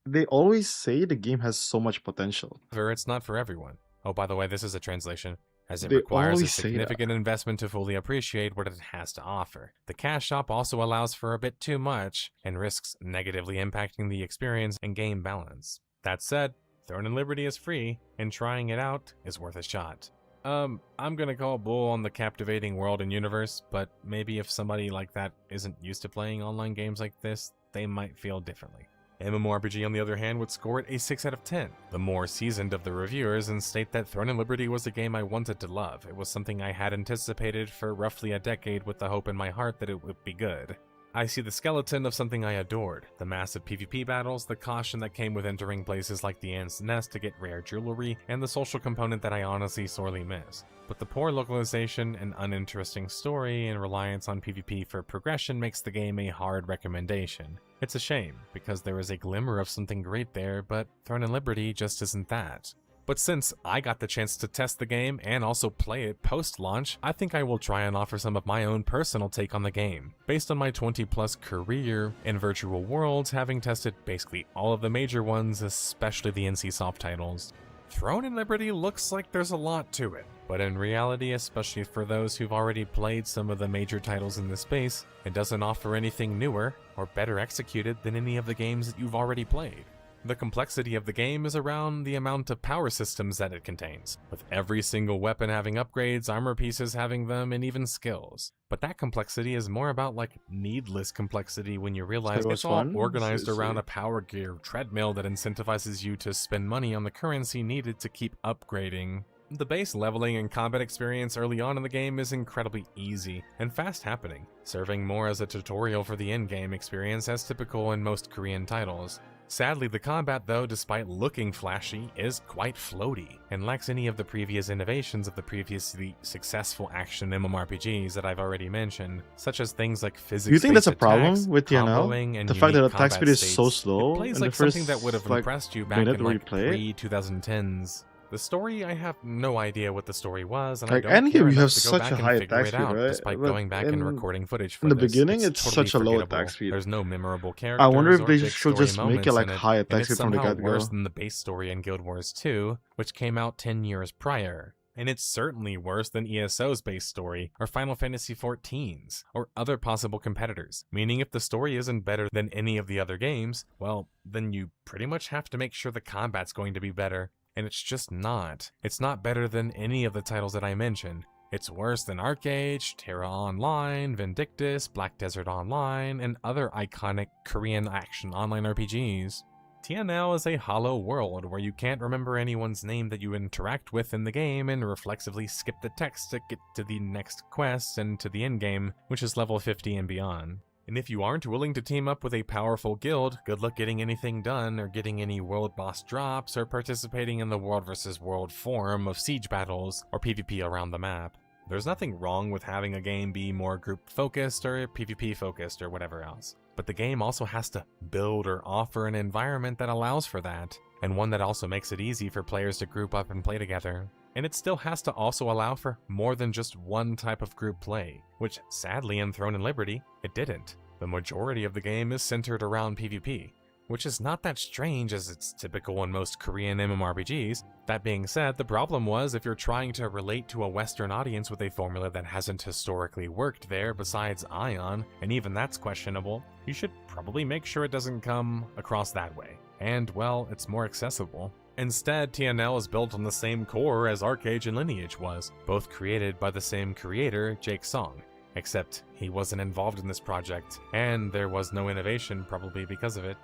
C: They always say the game has so much potential.
G: it's not for everyone. Oh, by the way, this is a translation, as it
C: They
G: requires a
C: always say that.
G: significant investment to fully appreciate what it has to offer. The cash shop also allows for a bit too much, and risks negatively impacting the experience and game balance. That said, Throne and Liberty is free, and trying it out is worth a shot. I'm gonna call bull on the captivating world and universe, but maybe if somebody like that isn't used to playing online games like this, they might feel differently. MMORPG, on the other hand, would score it a 6 out of 10, the more seasoned of the reviewers, and state that Throne and Liberty was a game I wanted to love. It was something I had anticipated for roughly a decade with the hope in my heart that it would be good. I see the skeleton of something I adored, the massive PvP battles, the caution that came with entering places like the Ant's Nest to get rare jewelry, and the social component that I honestly sorely miss. But the poor localization and uninteresting story and reliance on PvP for progression makes the game a hard recommendation. It's a shame, because there is a glimmer of something great there, but Throne and Liberty just isn't that. But since I got the chance to test the game and also play it post-launch, I think I will try and offer some of my own personal take on the game, based on my 20+ career in virtual worlds, having tested basically all of the major ones, especially the NCSoft titles. Throne and Liberty looks like there's a lot to it, but in reality, especially for those who've already played some of the major titles in this space, it doesn't offer anything newer or better executed than any of the games that you've already played. The complexity of the game is around the amount of power systems that it contains, with every single weapon having upgrades, armor pieces having them, and even skills. But that complexity is more about like needless complexity when you realize it's all organized around a power gear treadmill that incentivizes you to spend money on the currency needed to keep upgrading. The base leveling and combat experience early on in the game is incredibly easy and fast happening, serving more as a tutorial for the endgame experience as typical in most Korean titles. Sadly, the combat, though, despite looking flashy, is quite floaty, and lacks any of the previous innovations of the previously successful action MMORPGs that I've already mentioned, such as things like physics-based
C: Do you think that's a problem
G: attacks,
C: with
G: comboing,
C: TNL?
G: and
C: The fact that
G: unique
C: attack speed is
G: combat
C: so
G: states.
C: slow
G: It plays
C: in
G: like
C: the first,
G: something that would have impressed you back
C: minute
G: in
C: where you
G: like
C: play it?
G: pre-2010s. The story, I have no idea what the story was, and
C: Like,
G: I don't care
C: Endgame, you
G: enough
C: have
G: to go
C: such
G: back
C: a
G: and
C: high
G: figure
C: attack
G: it
C: speed,
G: out,
C: right?
G: despite
C: But
G: going back and recording footage for
C: in the
G: this.
C: beginning, it's
G: totally
C: such a low
G: forgettable.
C: attack speed.
G: There's no memorable characters.
C: I wonder if
G: or
C: they
G: big
C: should
G: story
C: just make it
G: moments
C: like
G: in
C: high
G: and
C: attack
G: it's
C: speed from the
G: somehow
C: get-go.
G: worse than the base story in Guild Wars 2, which came out 10 years prior. And it's certainly worse than ESO's base story, or Final Fantasy XIV's, or other possible competitors. Meaning if the story isn't better than any of the other games, well, then you pretty much have to make sure the combat's going to be better. And it's just not. It's not better than any of the titles that I mentioned. It's worse than ArcAge, Terra Online, Vindictus, Black Desert Online, and other iconic Korean action online RPGs. TNL is a hollow world where you can't remember anyone's name that you interact with in the game and reflexively skip the text to get to the next quest and to the endgame, which is level 50 and beyond. And if you aren't willing to team up with a powerful guild, good luck getting anything done or getting any world boss drops or participating in the world versus world form of siege battles or PvP around the map. There's nothing wrong with having a game be more group focused or PvP focused or whatever else, but the game also has to build or offer an environment that allows for that, and one that also makes it easy for players to group up and play together. And it still has to also allow for more than just one type of group play, which sadly in Throne and Liberty, it didn't. The majority of the game is centered around PvP, which is not that strange as it's typical in most Korean MMORPGs. That being said, the problem was if you're trying to relate to a Western audience with a formula that hasn't historically worked there besides Ion, and even that's questionable, you should probably make sure it doesn't come across that way. And, well, it's more accessible. Instead, TNL is built on the same core as ArcAge and Lineage was, both created by the same creator, Jake Song. Except he wasn't involved in this project, and there was no innovation probably because of it.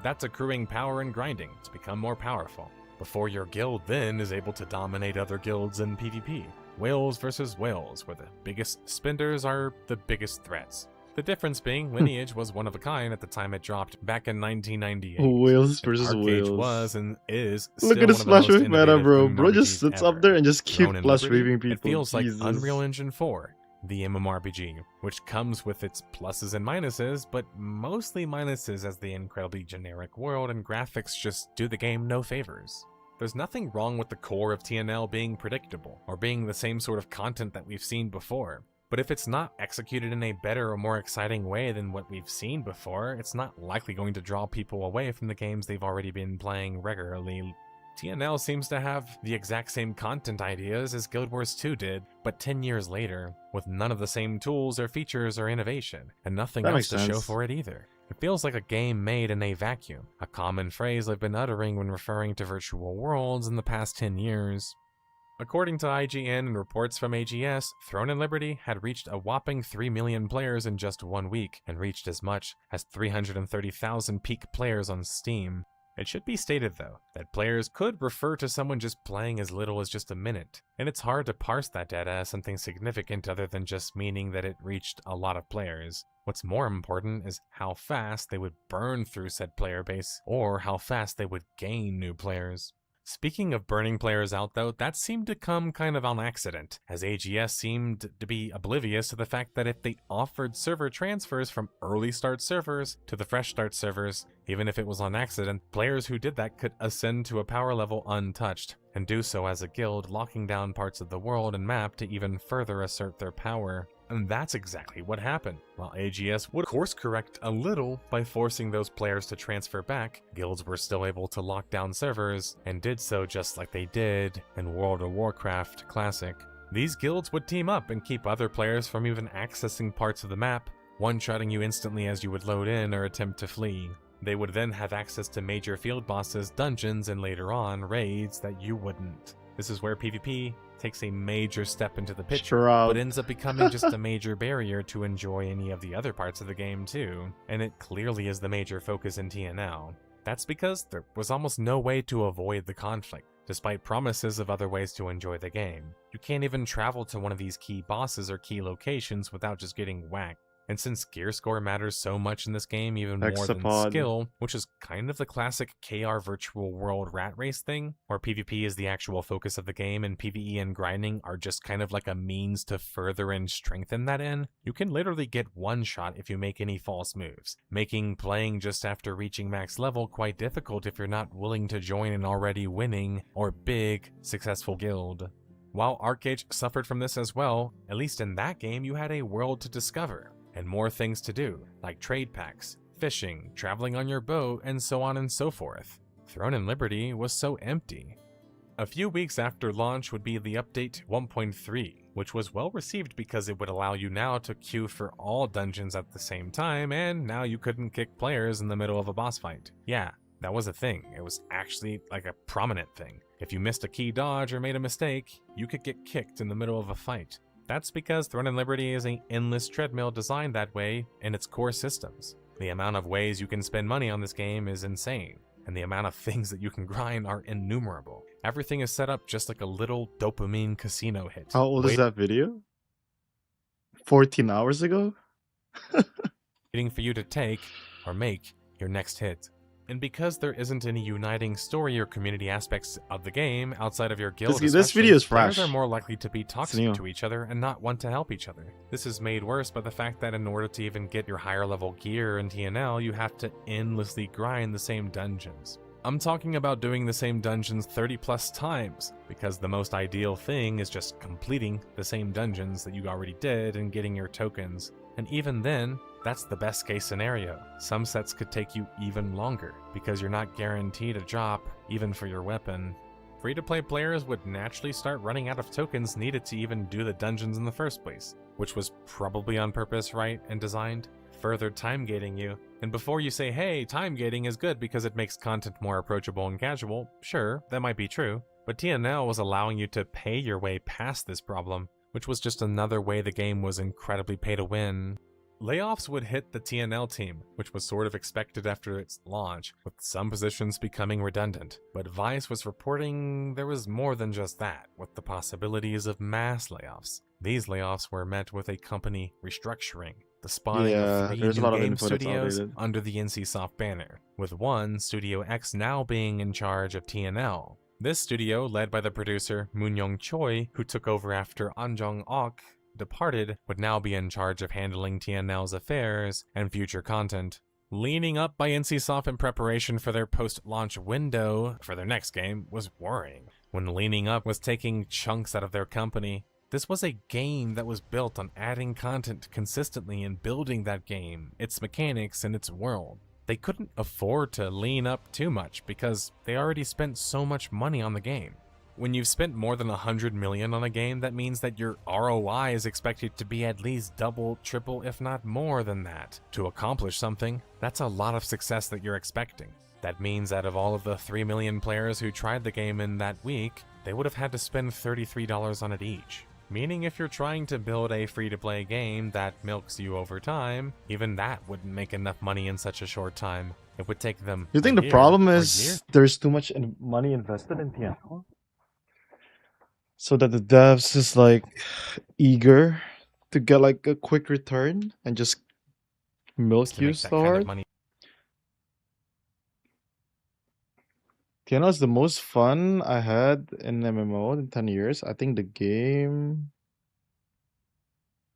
G: That's accruing power and grinding to become more powerful, before your guild then is able to dominate other guilds in PvP. Whales versus whales, where the biggest spenders are the biggest threats. The difference being, Lineage was one of a kind at the time it dropped back in 1998.
C: Whales versus
G: ArcAge
C: whales.
G: was and is
C: Look
G: still
C: at this
G: one of
C: Flash
G: the most
C: Wave meta,
G: innovative
C: bro. Bro just
G: MMORPGs
C: sits
G: ever.
C: up there and just keep
G: Throne and
C: Flash
G: Liberty,
C: waving people.
G: It feels
C: Jesus.
G: like Unreal Engine 4, the MMORPG, which comes with its pluses and minuses, but mostly minuses as the incredibly generic world and graphics just do the game no favors. There's nothing wrong with the core of TNL being predictable, or being the same sort of content that we've seen before. But if it's not executed in a better or more exciting way than what we've seen before, it's not likely going to draw people away from the games they've already been playing regularly. TNL seems to have the exact same content ideas as Guild Wars 2 did, but 10 years later, with none of the same tools or features or innovation, and nothing
C: That
G: else
C: makes
G: to show
C: sense.
G: for it either. It feels like a game made in a vacuum, a common phrase I've been uttering when referring to virtual worlds in the past 10 years. According to IGN and reports from AGS, Throne and Liberty had reached a whopping 3 million players in just 1 week, and reached as much as 330,000 peak players on Steam. It should be stated though, that players could refer to someone just playing as little as just a minute, and it's hard to parse that data as something significant other than just meaning that it reached a lot of players. What's more important is how fast they would burn through said player base, or how fast they would gain new players. Speaking of burning players out though, that seemed to come kind of on accident, as AGS seemed to be oblivious to the fact that if they offered server transfers from early start servers to the fresh start servers, even if it was on accident, players who did that could ascend to a power level untouched, and do so as a guild, locking down parts of the world and map to even further assert their power. And that's exactly what happened. While AGS would course correct a little by forcing those players to transfer back, guilds were still able to lock down servers, and did so just like they did in World of Warcraft Classic. These guilds would team up and keep other players from even accessing parts of the map, one-shotting you instantly as you would load in or attempt to flee. They would then have access to major field bosses, dungeons, and later on, raids that you wouldn't. This is where PvP takes a major step into the picture, but ends up becoming just a major barrier to enjoy any of the other parts of the game too, and it clearly is the major focus in TNL. That's because there was almost no way to avoid the conflict, despite promises of other ways to enjoy the game. You can't even travel to one of these key bosses or key locations without just getting whacked. And since gear score matters so much in this game, even more than skill, which is kind of the classic KR virtual world rat race thing, where PvP is the actual focus of the game and PvE and grinding are just kind of like a means to further and strengthen that end, you can literally get one shot if you make any false moves, making playing just after reaching max level quite difficult if you're not willing to join an already winning or big successful guild. While Arcade suffered from this as well, at least in that game you had a world to discover, and more things to do, like trade packs, fishing, traveling on your boat, and so on and so forth. Throne and Liberty was so empty. A few weeks after launch would be the update 1.3, which was well received because it would allow you now to queue for all dungeons at the same time, and now you couldn't kick players in the middle of a boss fight. Yeah, that was a thing. It was actually like a prominent thing. If you missed a key dodge or made a mistake, you could get kicked in the middle of a fight. That's because Throne and Liberty is an endless treadmill designed that way in its core systems. The amount of ways you can spend money on this game is insane, and the amount of things that you can grind are innumerable. Everything is set up just like a little dopamine casino hit.
C: How old is that video? 14 hours ago?
G: Waiting for you to take or make your next hit. And because there isn't any uniting story or community aspects of the game outside of your guild,
C: this video is fresh.
G: Players are more likely to be toxic to each other and not want to help each other. This is made worse by the fact that in order to even get your higher level gear in TNL, you have to endlessly grind the same dungeons. I'm talking about doing the same dungeons 30 plus times, because the most ideal thing is just completing the same dungeons that you already did and getting your tokens. And even then, that's the best case scenario. Some sets could take you even longer, because you're not guaranteed a drop, even for your weapon. Free-to-play players would naturally start running out of tokens needed to even do the dungeons in the first place, which was probably on purpose, right, and designed? Further time gating you. And before you say, hey, time gating is good because it makes content more approachable and casual, sure, that might be true, but TNL was allowing you to pay your way past this problem, which was just another way the game was incredibly pay to win. Layoffs would hit the TNL team, which was sort of expected after its launch, with some positions becoming redundant. But Vice was reporting there was more than just that, with the possibilities of mass layoffs. These layoffs were met with a company restructuring, the spawning of 3 new game studios under the NCSoft banner, with one, Studio X, now being in charge of TNL. This studio, led by the producer Moon-young Choi, who took over after An Jong-ok departed, would now be in charge of handling TNL's affairs and future content. Leaning up by NCSoft in preparation for their post-launch window for their next game was worrying, when Leaning Up was taking chunks out of their company. This was a game that was built on adding content consistently and building that game, its mechanics, and its world. They couldn't afford to lean up too much because they already spent so much money on the game. When you've spent more than $100 million on a game, that means that your ROI is expected to be at least double, triple, if not more than that. To accomplish something, that's a lot of success that you're expecting. That means out of all of the 3 million players who tried the game in that week, they would have had to spend $33 on it each. Meaning if you're trying to build a free-to-play game that milks you over time, even that wouldn't make enough money in such a short time. It would take them
C: You think the problem is there's too much money invested in TNL? So that the devs is like eager to get like a quick return and just milk you so hard? TNL is the most fun I had in MMO in 10 years. I think the game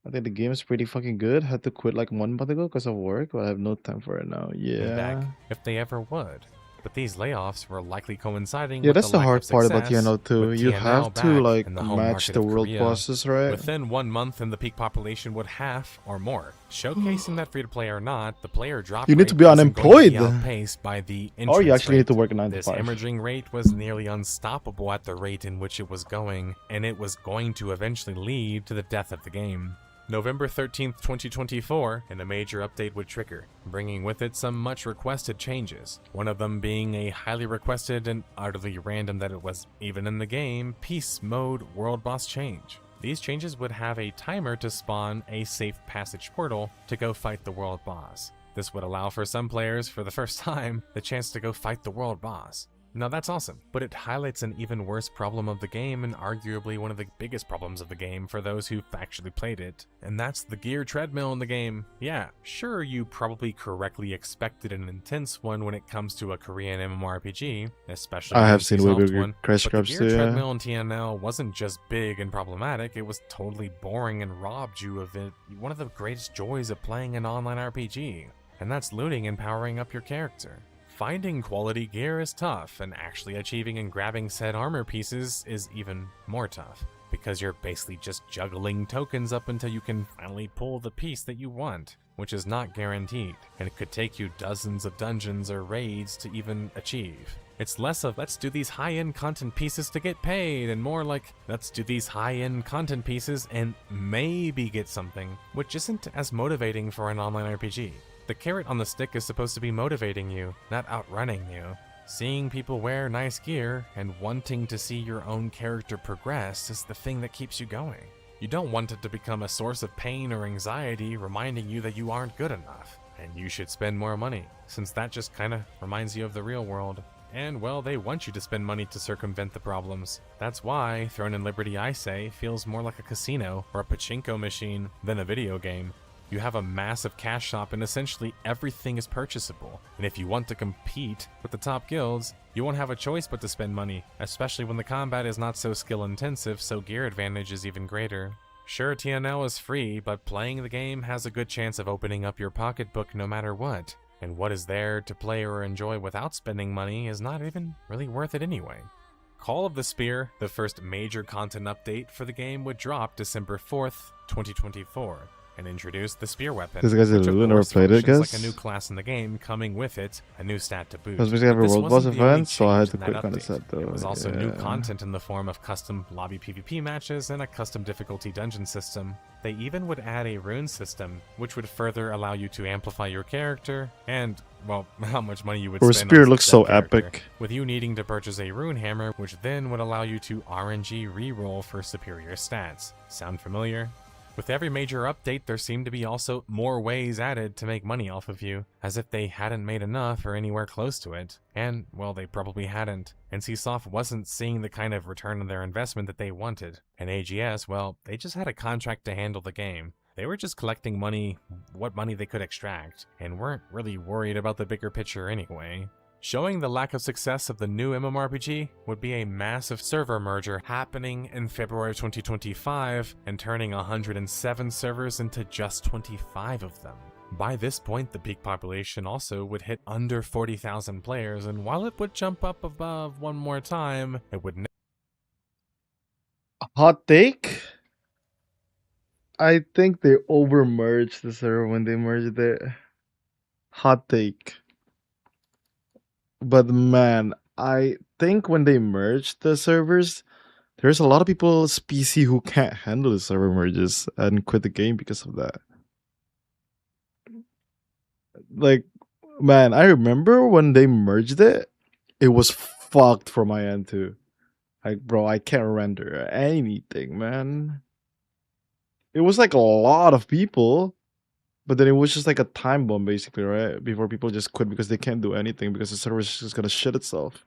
C: is pretty fucking good. Had to quit like 1 month ago because of work, but I have no time for it now.
G: Back
C: Yeah.
G: if they ever would. But these layoffs were likely coinciding
C: Yeah,
G: with
C: that's
G: the
C: the
G: lack
C: hard
G: of
C: part about
G: success
C: TNL too.
G: with
C: You
G: TNL
C: have to
G: back
C: like
G: in the home
C: match
G: market
C: the
G: of
C: world
G: Korea.
C: bosses, right?
G: Within 1 month, and the peak population would half or more, showcasing that free-to-play or not, the player drop
C: You need
G: rate
C: to be
G: isn't going to be
C: unemployed.
G: outpaced by the
C: Or you
G: entrance
C: actually need to
G: rate.
C: work a 9 to
G: This
C: 5.
G: hemorrhaging rate was nearly unstoppable at the rate in which it was going, and it was going to eventually lead to the death of the game. November 13th, 2024, and a major update would trigger, bringing with it some much requested changes. One of them being a highly requested and utterly random that it was even in the game, Peace Mode World Boss change. These changes would have a timer to spawn a safe passage portal to go fight the world boss. This would allow for some players, for the first time, the chance to go fight the world boss. Now that's awesome, but it highlights an even worse problem of the game and arguably one of the biggest problems of the game for those who've actually played it, and that's the gear treadmill in the game. Yeah, sure, you probably correctly expected an intense one when it comes to a Korean MMORPG, especially
C: I
G: an
C: have seen way
G: NCSoft
C: bigger
G: one,
C: crash
G: but the
C: scrubs
G: gear
C: too, yeah.
G: treadmill in TNL wasn't just big and problematic, it was totally boring and robbed you of it, one of the greatest joys of playing an online RPG, and that's looting and powering up your character. Finding quality gear is tough, and actually achieving and grabbing said armor pieces is even more tough, because you're basically just juggling tokens up until you can finally pull the piece that you want, which is not guaranteed, and it could take you dozens of dungeons or raids to even achieve. It's less of, let's do these high-end content pieces to get paid, and more like, let's do these high-end content pieces and maybe get something, which isn't as motivating for an online RPG. The carrot on the stick is supposed to be motivating you, not outrunning you. Seeing people wear nice gear and wanting to see your own character progress is the thing that keeps you going. You don't want it to become a source of pain or anxiety reminding you that you aren't good enough, and you should spend more money, since that just kinda reminds you of the real world. And, well, they want you to spend money to circumvent the problems. That's why Throne and Liberty, I say, feels more like a casino or a pachinko machine than a video game. You have a massive cash shop and essentially everything is purchasable. And if you want to compete with the top guilds, you won't have a choice but to spend money, especially when the combat is not so skill intensive, so gear advantage is even greater. Sure, TNL is free, but playing the game has a good chance of opening up your pocketbook no matter what. And what is there to play or enjoy without spending money is not even really worth it anyway. Call of the Spear, the first major content update for the game, would drop December 4th, 2024. And introduce the spear weapon,
C: This guy's a
G: which of
C: Lulu, never
G: course
C: played it,
G: functions
C: guess?
G: like a new class in the game, coming with it a new stat to boot.
C: I was basically having
G: But this
C: world boss
G: wasn't the only
C: event, so I had
G: change
C: to
G: in that
C: quit on the
G: update.
C: set though.
G: It was also new
C: Yeah.
G: content in the form of custom lobby PvP matches and a custom difficulty dungeon system. They even would add a rune system, which would further allow you to amplify your character and, well, how much money you would
C: Or
G: spend
C: spear
G: on
C: looks
G: said
C: so
G: character,
C: epic.
G: with you needing to purchase a rune hammer, which then would allow you to RNG reroll for superior stats. Sound familiar? With every major update, there seemed to be also more ways added to make money off of you, as if they hadn't made enough or anywhere close to it. And, well, they probably hadn't. NCSoft wasn't seeing the kind of return on their investment that they wanted. And AGS, well, they just had a contract to handle the game. They were just collecting money, what money they could extract, and weren't really worried about the bigger picture anyway. Showing the lack of success of the new MMORPG would be a massive server merger happening in February of 2025 and turning 107 servers into just 25 of them. By this point, the peak population also would hit under 40,000 players, and while it would jump up above one more time, it would
C: Hot take? I think they over merged the server when they merged it. Hot take. But man, I think when they merged the servers, there's a lot of people's PC who can't handle the server merges and quit the game because of that. Like, man, I remember when they merged it, it was fucked for my end too. Like, bro, I can't render anything, man. It was like a lot of people. But then it was just like a time bomb, basically, right? Before people just quit because they can't do anything because the server is just gonna shit itself.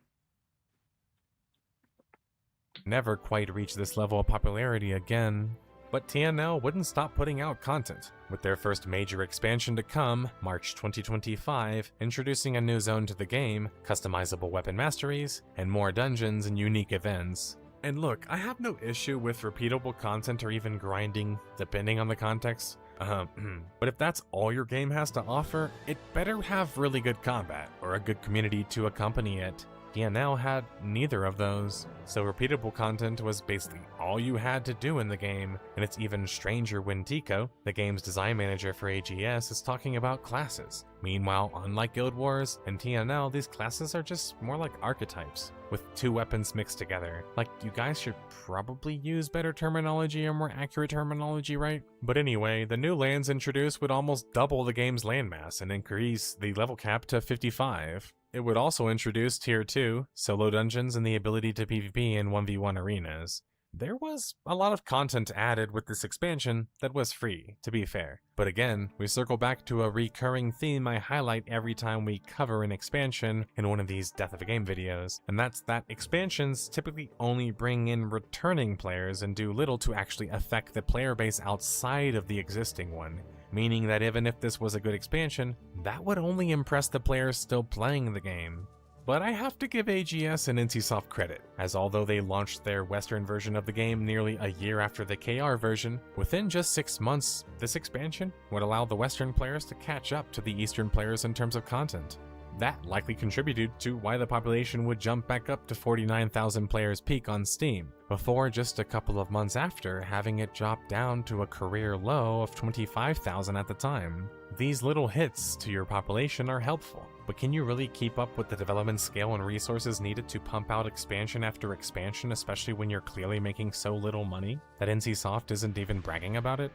G: never quite reach this level of popularity again. But TNL wouldn't stop putting out content, with their first major expansion to come, March 2025, introducing a new zone to the game, customizable weapon masteries, and more dungeons and unique events. And look, I have no issue with repeatable content or even grinding, depending on the context. But if that's all your game has to offer, it better have really good combat, or a good community to accompany it. TNL had neither of those, so repeatable content was basically all you had to do in the game, and it's even stranger when Tico, the game's design manager for AGS, is talking about classes. Meanwhile, unlike Guild Wars and TNL, these classes are just more like archetypes, with two weapons mixed together. Like, you guys should probably use better terminology or more accurate terminology, right? But anyway, the new lands introduced would almost double the game's landmass and increase the level cap to 55. It would also introduce Tier 2, solo dungeons, and the ability to PvP in 1v1 arenas. There was a lot of content added with this expansion that was free, to be fair. But again, we circle back to a recurring theme I highlight every time we cover an expansion in one of these Death of a Game videos, and that's that expansions typically only bring in returning players and do little to actually affect the player base outside of the existing one. Meaning that even if this was a good expansion, that would only impress the players still playing the game. But I have to give AGS and NCSoft credit, as although they launched their Western version of the game nearly a year after the KR version, within just 6 months, this expansion would allow the Western players to catch up to the Eastern players in terms of content. That likely contributed to why the population would jump back up to 49,000 players peak on Steam, before just a couple of months after having it drop down to a career low of 25,000 at the time. These little hits to your population are helpful, but can you really keep up with the development scale and resources needed to pump out expansion after expansion, especially when you're clearly making so little money that NCSoft isn't even bragging about it?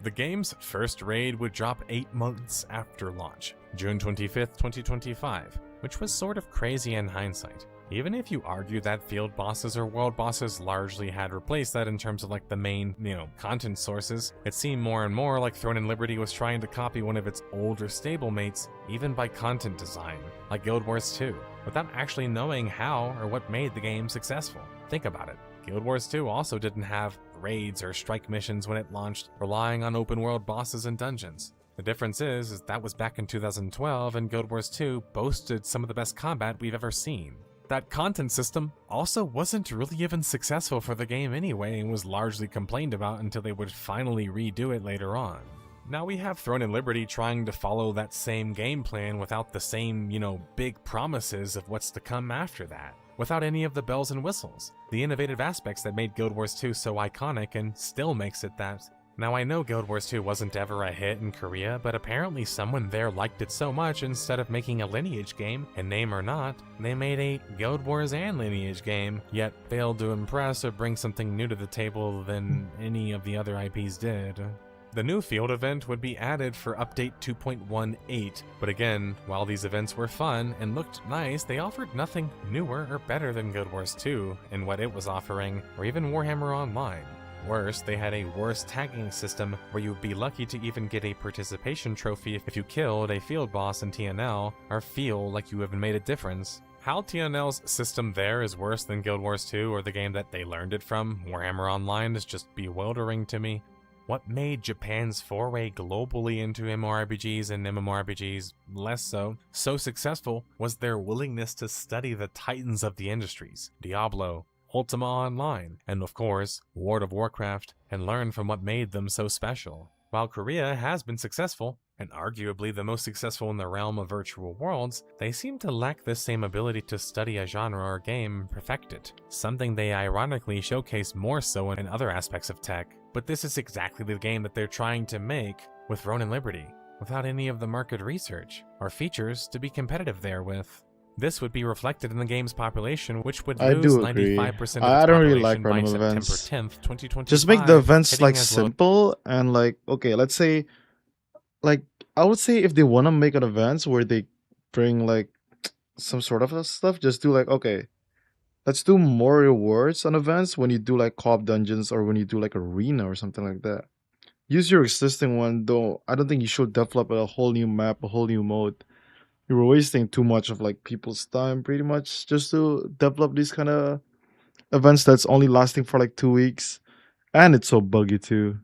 G: The game's first raid would drop 8 months after launch, June 25th, 2025, which was sort of crazy in hindsight. Even if you argue that field bosses or world bosses largely had replaced that in terms of like the main, content sources, it seemed more and more like Throne and Liberty was trying to copy one of its older stablemates, even by content design, like Guild Wars 2, without actually knowing how or what made the game successful. Think about it. Guild Wars 2 also didn't have raids or strike missions when it launched, relying on open world bosses and dungeons. The difference is that was back in 2012, and Guild Wars 2 boasted some of the best combat we've ever seen. That content system also wasn't really even successful for the game anyway, and was largely complained about until they would finally redo it later on. Now we have Throne and Liberty trying to follow that same game plan without the same, big promises of what's to come after that. Without any of the bells and whistles, the innovative aspects that made Guild Wars 2 so iconic and still makes it that. Now I know Guild Wars 2 wasn't ever a hit in Korea, but apparently someone there liked it so much instead of making a Lineage game, and name or not, they made a Guild Wars and Lineage game, yet failed to impress or bring something new to the table than any of the other IPs did. The new field event would be added for update 2.18, but again, while these events were fun and looked nice, they offered nothing newer or better than Guild Wars 2 in what it was offering, or even Warhammer Online. Worse, they had a worse tagging system where you'd be lucky to even get a participation trophy if you killed a field boss in TNL, or feel like you have made a difference. How TNL's system there is worse than Guild Wars 2 or the game that they learned it from, Warhammer Online, is just bewildering to me. What made Japan's foray globally into MMORPGs and MMORPGs less so successful was their willingness to study the titans of the industries, Diablo, Ultima Online, and of course, World of Warcraft, and learn from what made them so special. While Korea has been successful, and arguably the most successful in the realm of virtual worlds, they seem to lack the same ability to study a genre or game and perfect it, something they ironically showcase more so in other aspects of tech. But this is exactly the game that they're trying to make with Throne and Liberty, without any of the market research or features to be competitive there with. This would be reflected in the game's population, which would lose 95% of its
C: I don't really like
G: population by
C: random
G: September
C: events.
G: 10th, 2025.
C: Just make the events
G: hitting
C: like
G: as low
C: simple and like, okay, let's say, like, I would say if they want to make an event where they bring like some sort of stuff, just do like, okay, let's do more rewards on events when you do like co-op dungeons or when you do like arena or something like that. Use your existing one, though. I don't think you should develop a whole new map, a whole new mode. You're wasting too much of like people's time pretty much just to develop these kind of events that's only lasting for like 2 weeks, and it's so buggy too.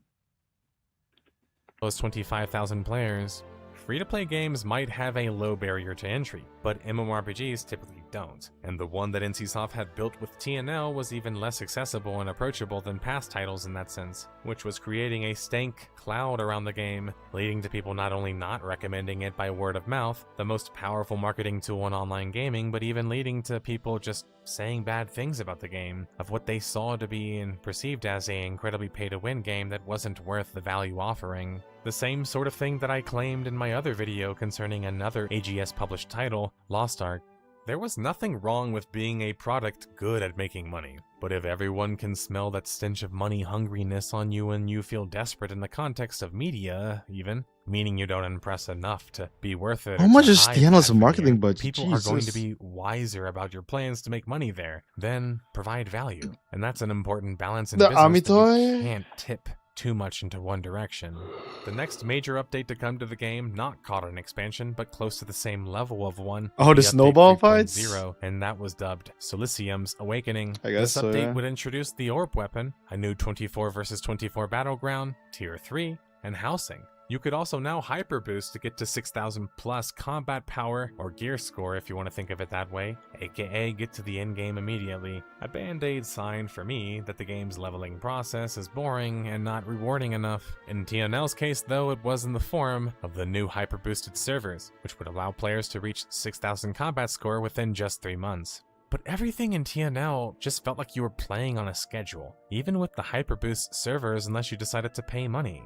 G: those 25,000 players. Free-to-play games might have a low barrier to entry, but MMORPGs typically don't, and the one that NCSoft had built with TNL was even less accessible and approachable than past titles in that sense, which was creating a stank cloud around the game, leading to people not only not recommending it by word of mouth, the most powerful marketing tool in online gaming, but even leading to people just saying bad things about the game, of what they saw to be and perceived as a incredibly pay-to-win game that wasn't worth the value offering. The same sort of thing that I claimed in my other video concerning another AGS published title, Lost Ark. There was nothing wrong with being a product good at making money, but if everyone can smell that stench of money hungriness on you and you feel desperate in the context of media, even, meaning you don't impress enough to be worth it.
C: How much is TNL's marketing budget?
G: People are going to be wiser about your plans to make money there, then provide value. And that's an important balance in
C: The
G: business that
C: Amitoy?
G: you can't tip too much into one direction. The next major update to come to the game, not caught an expansion, but close to the same level of one.
C: Oh, the
G: update
C: snowball fights?
G: 3.0, and that was dubbed Silicium's Awakening.
C: I guess
G: This
C: so,
G: update
C: yeah.
G: would introduce the Orb weapon, a new 24 vs 24 battleground, tier 3, and housing. You could also now hyper boost to get to 6,000 plus combat power, or gear score if you want to think of it that way, aka get to the end game immediately. A band-aid sign for me that the game's leveling process is boring and not rewarding enough. In TNL's case though, it was in the form of the new hyper boosted servers, which would allow players to reach 6,000 combat score within just 3 months. But everything in TNL just felt like you were playing on a schedule, even with the hyper boost servers unless you decided to pay money.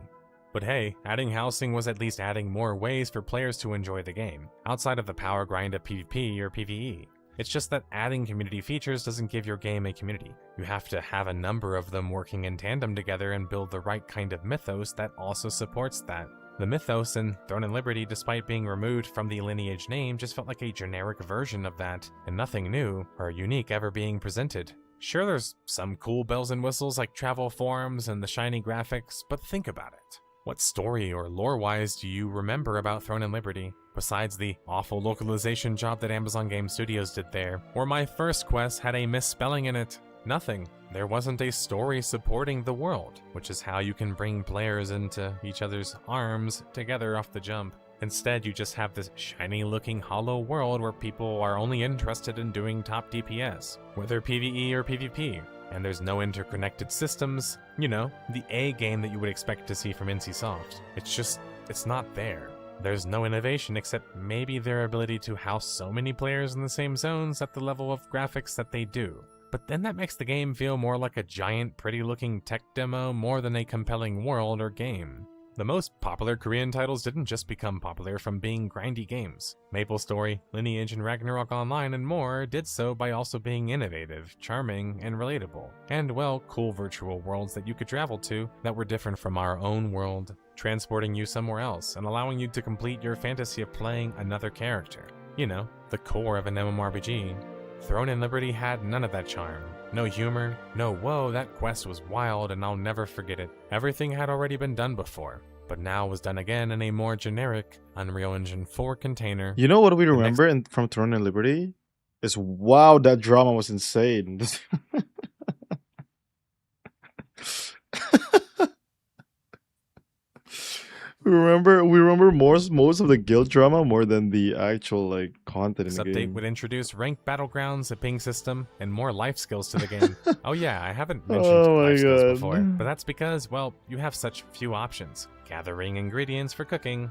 G: But hey, adding housing was at least adding more ways for players to enjoy the game, outside of the power grind of PvP or PvE. It's just that adding community features doesn't give your game a community. You have to have a number of them working in tandem together and build the right kind of mythos that also supports that. The mythos in Throne and Liberty, despite being removed from the lineage name, just felt like a generic version of that, and nothing new or unique ever being presented. Sure, there's some cool bells and whistles like travel forums and the shiny graphics, but think about it. What story or lore-wise do you remember about Throne and Liberty, besides the awful localization job that Amazon Game Studios did there, or my first quest had a misspelling in it? Nothing. There wasn't a story supporting the world, which is how you can bring players into each other's arms together off the jump. Instead, you just have this shiny-looking hollow world where people are only interested in doing top DPS, whether PvE or PvP. And there's no interconnected systems, you know, the A game that you would expect to see from NCSoft. It's not there. There's no innovation except maybe their ability to house so many players in the same zones at the level of graphics that they do. But then that makes the game feel more like a giant, pretty-looking tech demo more than a compelling world or game. The most popular Korean titles didn't just become popular from being grindy games. MapleStory, Lineage, and Ragnarok Online and more did so by also being innovative, charming, and relatable. And, well, cool virtual worlds that you could travel to that were different from our own world, transporting you somewhere else and allowing you to complete your fantasy of playing another character. You know, the core of an MMORPG. Throne and Liberty had none of that charm. No humor, no whoa, that quest was wild and I'll never forget it. Everything had already been done before, but now was done again in a more generic Unreal Engine 4 container.
C: You know what we remember from Throne and Liberty? Is wow, that drama was insane. We remember most of the guild drama more than the actual like content in
G: This
C: the
G: update
C: game.
G: would introduce ranked battlegrounds, a ping system, and more life skills to the game. Oh yeah, I haven't mentioned
C: Oh my
G: life skills
C: God.
G: before, but that's because, well, you have such few options. Gathering ingredients for cooking,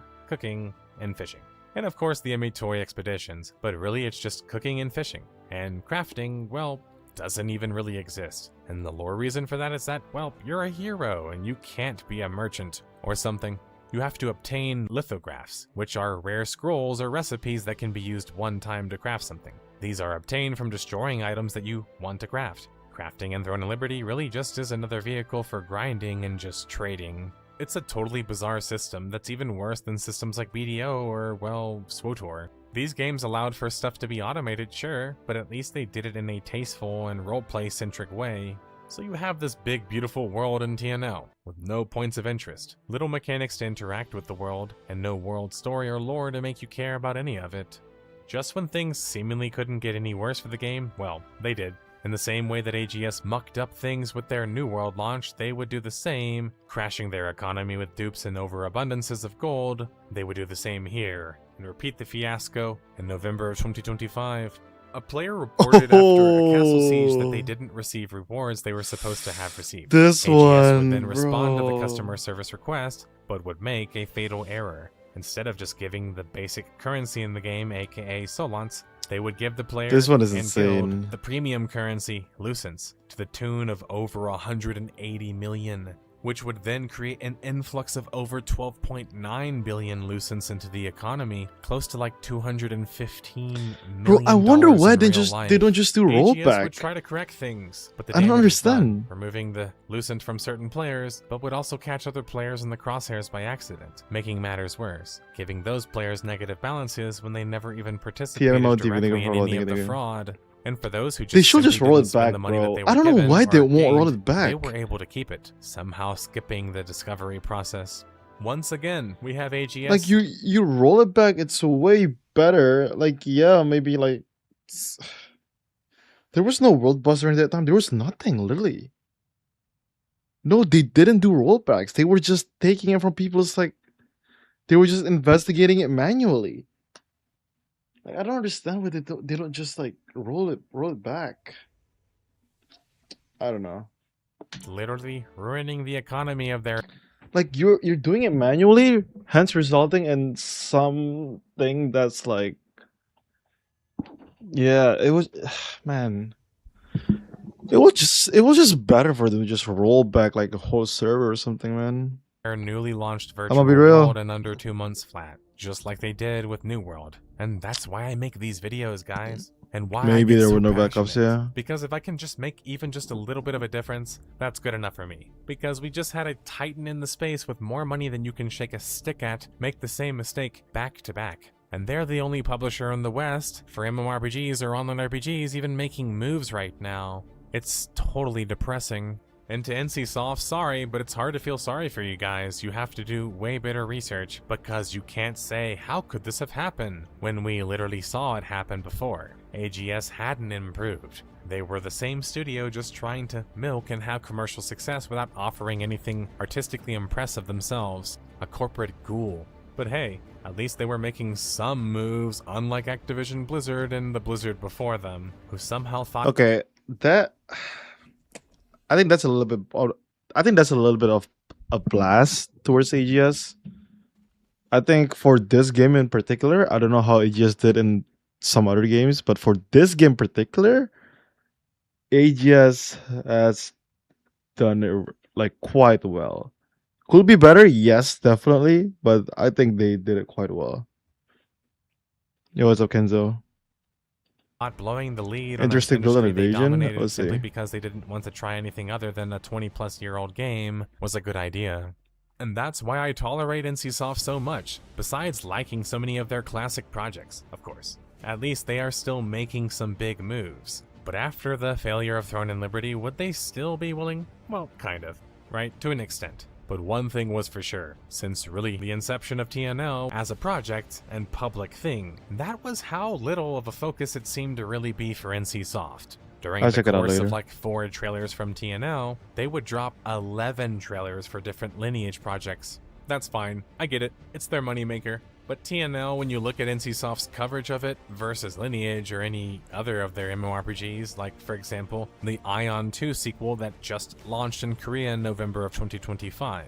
G: and fishing. And of course the Amitoy expeditions, but really it's just cooking and fishing. And crafting, well, doesn't even really exist. And the lore reason for that is that, well, you're a hero and you can't be a merchant or something. You have to obtain lithographs, which are rare scrolls or recipes that can be used one time to craft something. These are obtained from destroying items that you want to craft. Crafting in Throne and Liberty really just is another vehicle for grinding and just trading. It's a totally bizarre system that's even worse than systems like BDO or, well, SWTOR. These games allowed for stuff to be automated, sure, but at least they did it in a tasteful and roleplay-centric way. So you have this big, beautiful world in TNL, with no points of interest, little mechanics to interact with the world, and no world story or lore to make you care about any of it. Just when things seemingly couldn't get any worse for the game, well, they did. In the same way that AGS mucked up things with their New World launch, they would do the same, crashing their economy with dupes and overabundances of gold. They would do the same here, and repeat the fiasco in November of 2025. A player reported after a castle siege that they didn't receive rewards they were supposed to have received.
C: This
G: AGS
C: one,
G: would then respond to the
C: bro.
G: customer service request, but would make a fatal error. Instead of just giving the basic currency in the game, aka Solants, they would give the player
C: This one is
G: and
C: insane.
G: guild the premium currency, Lucents, to the tune of over 180 million, which would then create an influx of over 12.9 billion Lucents into the economy, close to like 215 million.
C: Bro, I wonder why
G: in
C: they
G: real life.
C: don't just do
G: AGS would
C: rollback.
G: try to correct things, but the
C: I don't
G: damage is done,
C: understand.
G: removing the Lucent from certain players, but would also catch other players in the crosshairs by accident, making matters worse, giving those players negative balances when they never even participated
C: TMO
G: directly in any of the
C: again.
G: fraud. And for those who just
C: They should just
G: simply
C: roll
G: didn't
C: it
G: spend
C: back,
G: the money that
C: bro.
G: they
C: I
G: were
C: don't know
G: given
C: why they
G: or
C: won't roll
G: gained,
C: it back.
G: They were able to keep it, somehow skipping the discovery process. Once again, we have AGS.
C: Like you roll it back, it's way better. Like yeah, maybe like there was no world buzz during that time. There was nothing, literally. No, they didn't do rollbacks. They were just taking it from people's like they were just investigating it manually. Like, I don't understand why they don't just like roll it back. I don't know.
G: literally ruining the economy of their
C: Like you're doing it manually, hence resulting in something that's like yeah, it was man. It was just better for them to just roll back like a whole server or something, man.
G: newly launched
C: I'ma
G: virtual
C: be real.
G: world in under 2 months flat, just like they did with New World. And that's why I make these videos, guys. And why I
C: Maybe
G: get
C: there
G: so
C: were no backups,
G: passionate.
C: yeah.
G: Because if I can just make even just a little bit of a difference, that's good enough for me. Because we just had a titan in the space with more money than you can shake a stick at make the same mistake back to back. And they're the only publisher in the West for MMORPGs or online RPGs even making moves right now. It's totally depressing. And to NCSoft, sorry, but it's hard to feel sorry for you guys. You have to do way better research because you can't say, how could this have happened? When we literally saw it happen before. AGS hadn't improved. They were the same studio just trying to milk and have commercial success without offering anything artistically impressive themselves. A corporate ghoul. But hey, at least they were making some moves, unlike Activision Blizzard and the Blizzard before them, who somehow thought
C: Okay, that I think that's a little bit. I think that's a little bit of a blast towards AGS. I think for this game in particular, I don't know how AGS did in some other games, but for this game in particular, AGS has done it like quite well. Could be better, yes, definitely, but I think they did it quite well. Yo, what's up, Kenzo?
G: not blowing the lead
C: Interesting
G: on a
C: build and
G: industry they
C: evasion?
G: dominated
C: Let's
G: simply
C: see.
G: because they didn't want to try anything other than a 20-plus-year-old game was a good idea. And that's why I tolerate NCSoft so much, besides liking so many of their classic projects, of course. At least they are still making some big moves. But after the failure of Throne and Liberty, would they still be willing? Well, kind of, right? To an extent. But one thing was for sure, since really the inception of TNL as a project and public thing, that was how little of a focus it seemed to really be for NCSoft. During
C: I'll
G: the
C: check it out
G: course
C: later.
G: of like 4 trailers from TNL, they would drop 11 trailers for different Lineage projects. That's fine, I get it, it's their moneymaker. But TNL, when you look at NCSoft's coverage of it versus Lineage or any other of their MMORPGs, like for example, the Ion 2 sequel that just launched in Korea in November of 2025.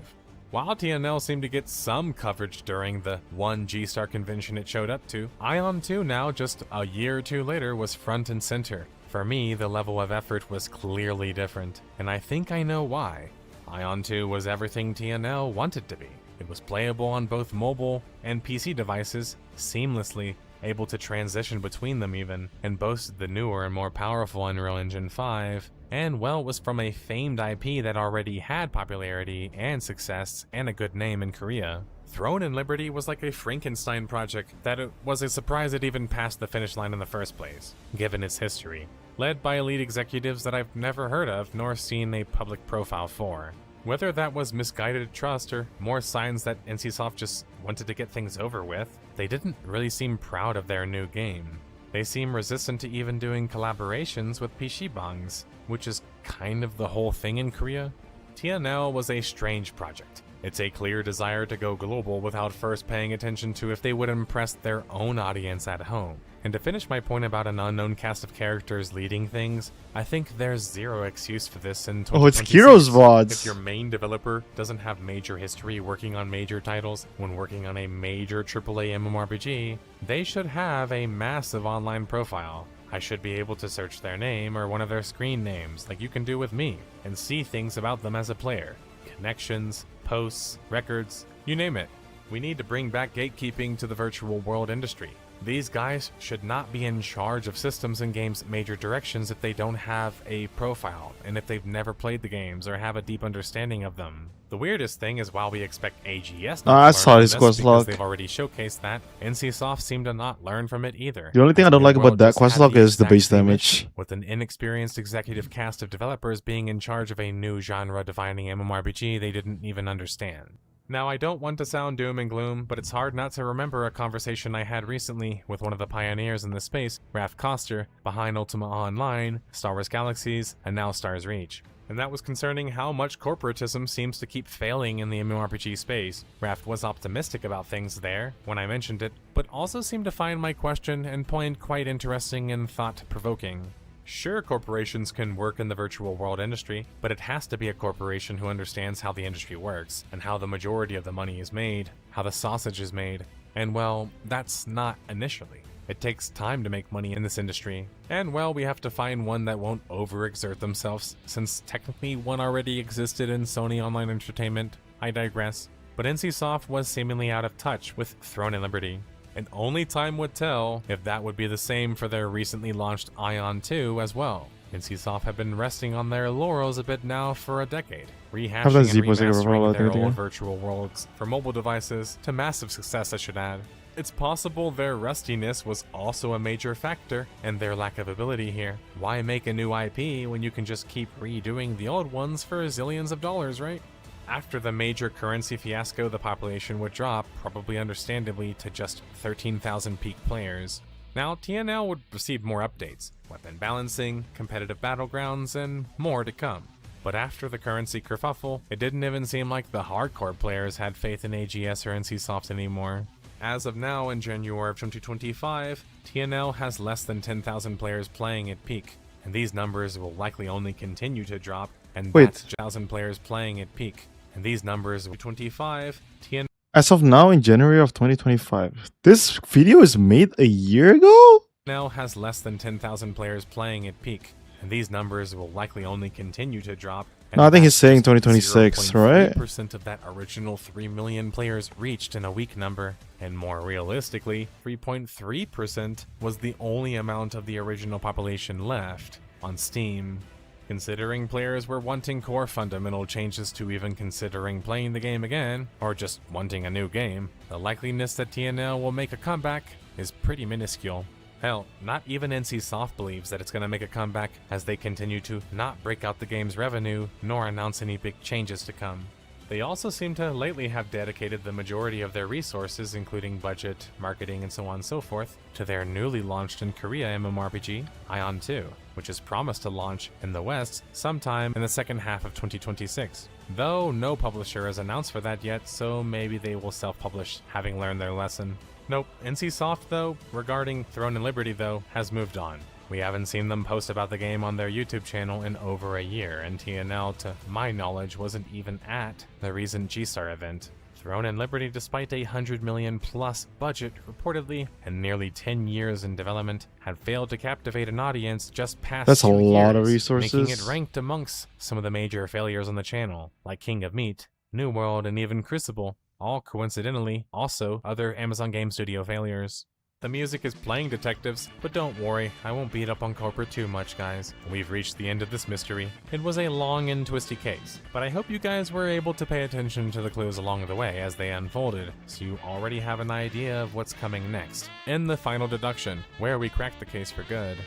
G: While TNL seemed to get some coverage during the one G-Star convention it showed up to, Ion 2 now, just a year or 2 later, was front and center. For me, the level of effort was clearly different, and I think I know why. Ion 2 was everything TNL wanted to be. It was playable on both mobile and PC devices, seamlessly, able to transition between them even, and boasted the newer and more powerful Unreal Engine 5, and well, it was from a famed IP that already had popularity and success and a good name in Korea. Throne and Liberty was like a Frankenstein project that it was a surprise it even passed the finish line in the first place, given its history. Led by elite executives that I've never heard of nor seen a public profile for. Whether that was misguided trust or more signs that NCSoft just wanted to get things over with, they didn't really seem proud of their new game. They seem resistant to even doing collaborations with PCbangs, which is kind of the whole thing in Korea. TNL was a strange project. It's a clear desire to go global without first paying attention to if they would impress their own audience at home. And to finish my point about an unknown cast of characters leading things, I think there's zero excuse for this in 2026.
C: Oh, it's Kiro's VODs.
G: If your main developer doesn't have major history working on major titles when working on a major AAA MMORPG, they should have a massive online profile. I should be able to search their name or one of their screen names like you can do with me and see things about them as a player. Connections, posts, records, you name it. We need to bring back gatekeeping to the virtual world industry. These guys should not be in charge of systems and games' major directions if they don't have a profile, and if they've never played the games or have a deep understanding of them. The weirdest thing is while we expect AGS
C: I
G: not to
C: saw
G: learn
C: his
G: from
C: quest
G: this
C: log.
G: because they've already showcased that, NCSoft seem to not learn from it either.
C: The only thing I don't like about that quest log is the base damage.
G: With an inexperienced executive cast of developers being in charge of a new genre-defining MMORPG they didn't even understand. Now, I don't want to sound doom and gloom, but it's hard not to remember a conversation I had recently with one of the pioneers in the space, Raph Koster, behind Ultima Online, Star Wars Galaxies, and now Stars Reach. And that was concerning how much corporatism seems to keep failing in the MMORPG space. Raph was optimistic about things there when I mentioned it, but also seemed to find my question and point quite interesting and thought-provoking. Sure, corporations can work in the virtual world industry, but it has to be a corporation who understands how the industry works, and how the majority of the money is made, how the sausage is made, and well, that's not initially. It takes time to make money in this industry, and well, we have to find one that won't overexert themselves, since technically one already existed in Sony Online Entertainment. I digress. But NCSoft was seemingly out of touch with Throne and Liberty. And only time would tell if that would be the same for their recently launched Ion 2 as well. NCSoft have been resting on their laurels a bit now for a decade, rehashing and remastering their old virtual worlds for mobile devices to massive success, I should add. It's possible their rustiness was also a major factor in their lack of ability here. Why make a new IP when you can just keep redoing the old ones for zillions of dollars, right? After the major currency fiasco, the population would drop, probably understandably, to just 13,000 peak players. Now, TNL would receive more updates, weapon balancing, competitive battlegrounds, and more to come. But after the currency kerfuffle, it didn't even seem like the hardcore players had faith in AGS or NCSoft anymore. As of now, in January of 2025, TNL has less than 10,000 players playing at peak, and these numbers will likely only continue to drop, and that's 1,000 players playing at peak. And these numbers will 25, TNL
C: As of now, in January of 2025. This video is made a year ago?
G: now has less than 10,000 players playing at peak, and these numbers will likely only continue to drop.
C: No, I think he's saying 2026, right?
G: 0.3% of that original 3 million players reached in a weak number, and more realistically, 3.3% was the only amount of the original population left on Steam. Considering players were wanting core fundamental changes to even considering playing the game again, or just wanting a new game, the likeliness that TNL will make a comeback is pretty minuscule. Hell, not even NCSoft believes that it's going to make a comeback as they continue to not break out the game's revenue, nor announce any big changes to come. They also seem to lately have dedicated the majority of their resources, including budget, marketing, and so on and so forth, to their newly launched in Korea MMORPG, Ion 2, which is promised to launch in the West sometime in the second half of 2026. Though no publisher has announced for that yet, so maybe they will self-publish, having learned their lesson. Nope, NCSoft though, regarding Throne and Liberty though, has moved on. We haven't seen them post about the game on their YouTube channel in over a year, and TNL, to my knowledge, wasn't even at the recent G-Star event. Throne and Liberty, despite a $100 million plus budget reportedly and nearly 10 years in development, had failed to captivate an audience just past 2 years.
C: That's a lot of resources.
G: Making it ranked amongst some of the major failures on the channel, like King of Meat, New World, and even Crucible, all coincidentally also other Amazon Game Studio failures. The music is playing detectives, but don't worry, I won't beat up on corporate too much, guys. We've reached the end of this mystery. It was a long and twisty case, but I hope you guys were able to pay attention to the clues along the way as they unfolded, so you already have an idea of what's coming next. In the final deduction, where we crack the case for good.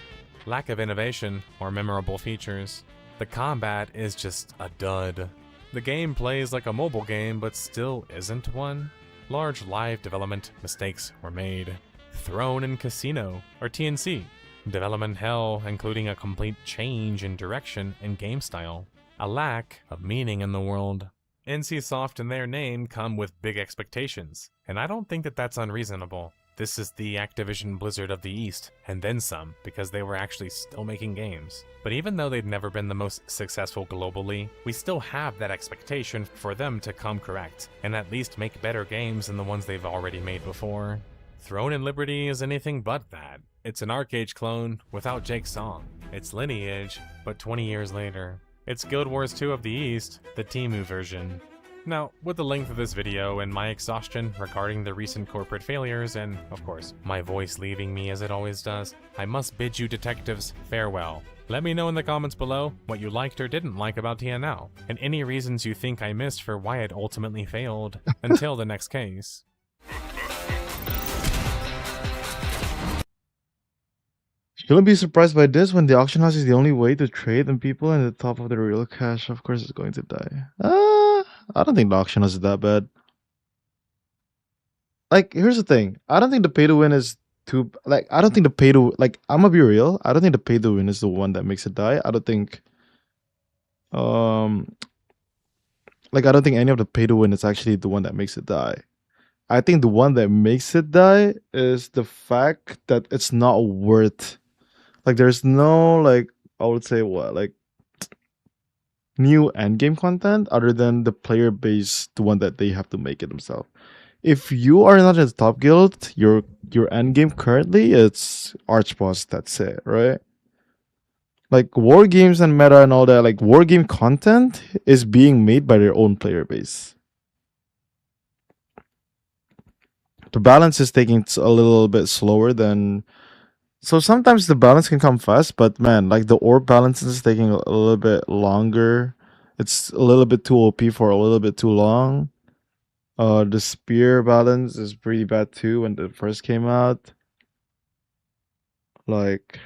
G: Lack of innovation or memorable features. The combat is just a dud. The game plays like a mobile game, but still isn't one. Large live development mistakes were made. Throne and Casino, or TNC. Development hell, including a complete change in direction and game style. A lack of meaning in the world. NCSoft and their name come with big expectations, and I don't think that that's unreasonable. This is the Activision Blizzard of the East, and then some, because they were actually still making games. But even though they've never been the most successful globally, we still have that expectation for them to come correct, and at least make better games than the ones they've already made before. Throne and Liberty is anything but that. It's an Arcade clone without Jake's song. It's Lineage, but 20 years later. It's Guild Wars 2 of the East, the Temu version. Now, with the length of this video and my exhaustion regarding the recent corporate failures and, of course, my voice leaving me as it always does, I must bid you detectives farewell. Let me know in the comments below what you liked or didn't like about TNL, and any reasons you think I missed for why it ultimately failed. Until the next case.
C: Shouldn't be surprised by this when the auction house is the only way to trade and people and the top of the real cash, of course, is going to die. I don't think the auction house is that bad. Like, here's the thing. I don't think the pay to win is too... Like, I don't think the pay to... Like, I'm gonna be real. I don't think the pay to win is the one that makes it die. I don't think... Like, I don't think any of the pay to win is actually the one that makes it die. I think the one that makes it die is the fact that it's not worth... Like, there's no, like, I would say what, like, new endgame content other than the player base, the one that they have to make it themselves. If you are not in the top guild, your endgame currently, it's Archboss, that's it, right? Like, war games and meta and all that, like, war game content is being made by their own player base. The balance is taking a little bit slower than... So sometimes the balance can come fast, but man, like the orb balance is taking a little bit longer. It's a little bit too OP for a little bit too long. The spear balance is pretty bad too when it first came out. Like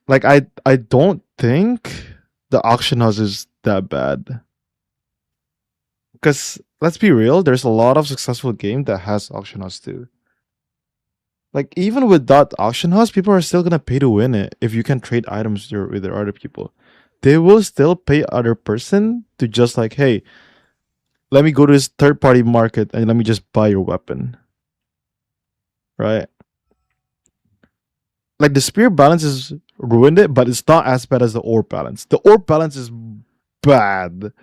C: I don't think the auction house is that bad. Because let's be real, there's a lot of successful game that has auction house too. Like even without auction house, people are still gonna pay to win it if you can trade items with their other people. They will still pay other person to just like, hey, let me go to this third party market and let me just buy your weapon. Right? Like the spear balance is ruined it, but it's not as bad as the orb balance. The orb balance is bad.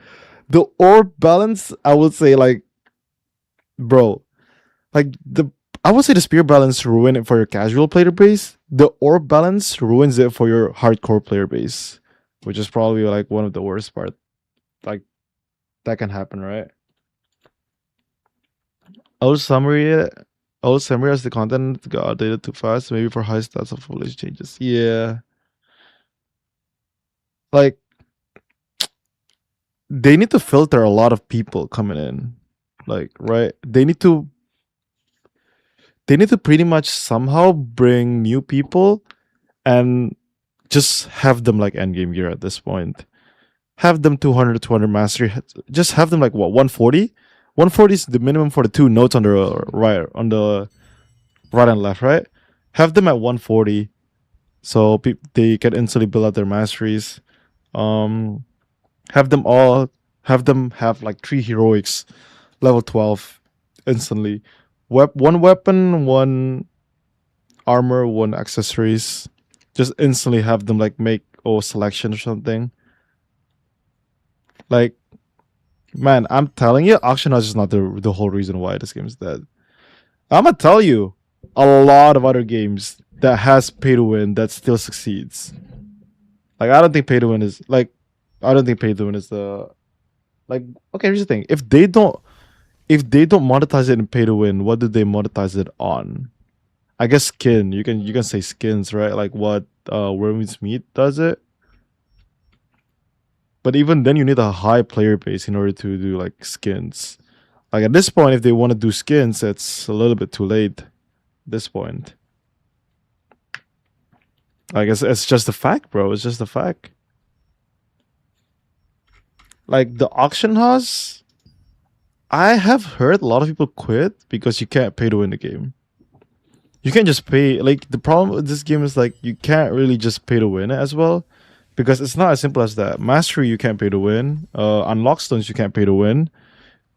C: The orb balance, I would say, like, bro, like I would say the spear balance ruin it for your casual player base. The orb balance ruins it for your hardcore player base, which is probably like one of the worst part. Like that can happen, right? Old summary as the content got outdated too fast, maybe for high stats of foolish changes. Yeah, like. They need to filter a lot of people coming in, like, right? They need to pretty much somehow bring new people and just have them like endgame gear at this point. Have them 200 mastery. Just have them like what, 140? 140 is the minimum for the two notes on the right and left, right? Have them at 140 so they can instantly build out their masteries. Have them have like 3 heroics, level 12, instantly. One weapon, 1 armor, 1 accessories. Just instantly have them like make a selection or something. Like, man, I'm telling you, auction house is not the whole reason why this game is dead. I'm gonna tell you a lot of other games that has pay to win that still succeeds. Like, I don't think pay to win is like. I don't think pay to win is the like. Okay, here's the thing: if they don't monetize it in pay to win, what do they monetize it on? I guess skin. You can say skins, right? Like what Worm's Meat does it. But even then, you need a high player base in order to do like skins. Like at this point, if they want to do skins, it's a little bit too late. At this point, I guess it's just a fact, bro. It's just a fact. Like the auction house, I have heard a lot of people quit because you can't pay to win the game. You can't just pay. Like, the problem with this game is like you can't really just pay to win it as well, because it's not as simple as that. Mastery you can't pay to win. Unlock stones you can't pay to win.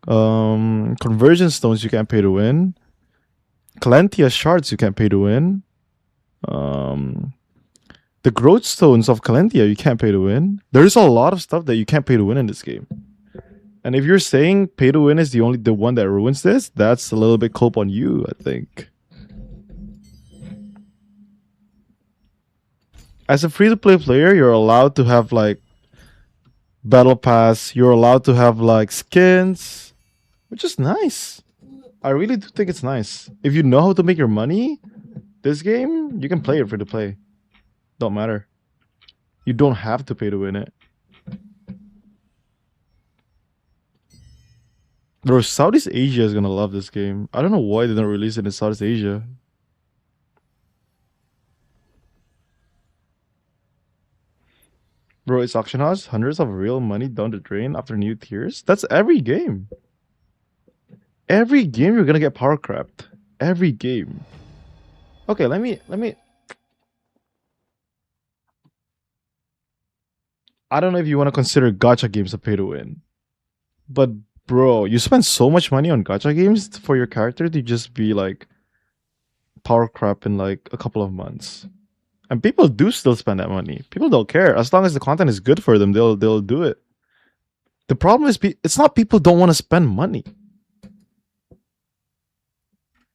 C: Conversion stones you can't pay to win. Calantia shards you can't pay to win. The growth stones of Calantia you can't pay to win. There's a lot of stuff that you can't pay to win in this game. And if you're saying pay to win is the one that ruins this, that's a little bit cope on you, I think. As a free-to-play player, you're allowed to have like battle pass. You're allowed to have like skins, which is nice. I really do think it's nice. If you know how to make your money, this game, you can play it free to play. Don't matter. You don't have to pay to win it. Bro, Southeast Asia is gonna love this game. I don't know why they don't release it in Southeast Asia. Bro, it's auction house. Hundreds of real money down the drain after new tiers. That's every game. Every game you're gonna get power crept. Every game. Okay, let me. I don't know if you want to consider gacha games a pay to win, but bro, you spend so much money on gacha games for your character to just be like power crap in like a couple of months. And people do still spend that money. People don't care. As long as the content is good for them, they'll do it. The problem is it's not people don't want to spend money.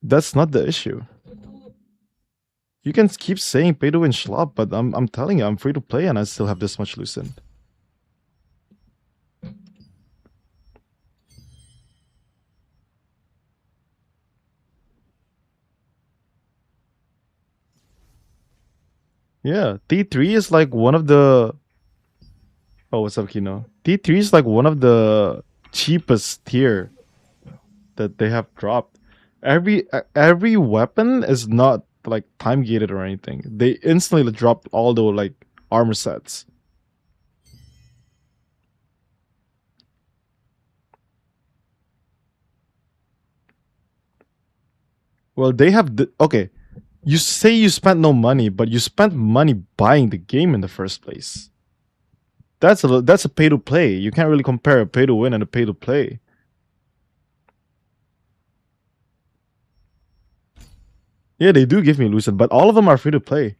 C: That's not the issue. You can keep saying pay to win schlop, but I'm telling you, I'm free to play and I still have this much loosened. Yeah, T3 is like one of the... Oh, what's up, Kino? T3 is like one of the cheapest tier that they have dropped. Every weapon is not like time gated or anything. They instantly drop all the like armor sets. Well, they have okay. You say you spent no money, but you spent money buying the game in the first place. That's a pay to play. You can't really compare a pay to win and a pay to play. Yeah, they do give me Lucid, but all of them are free to play.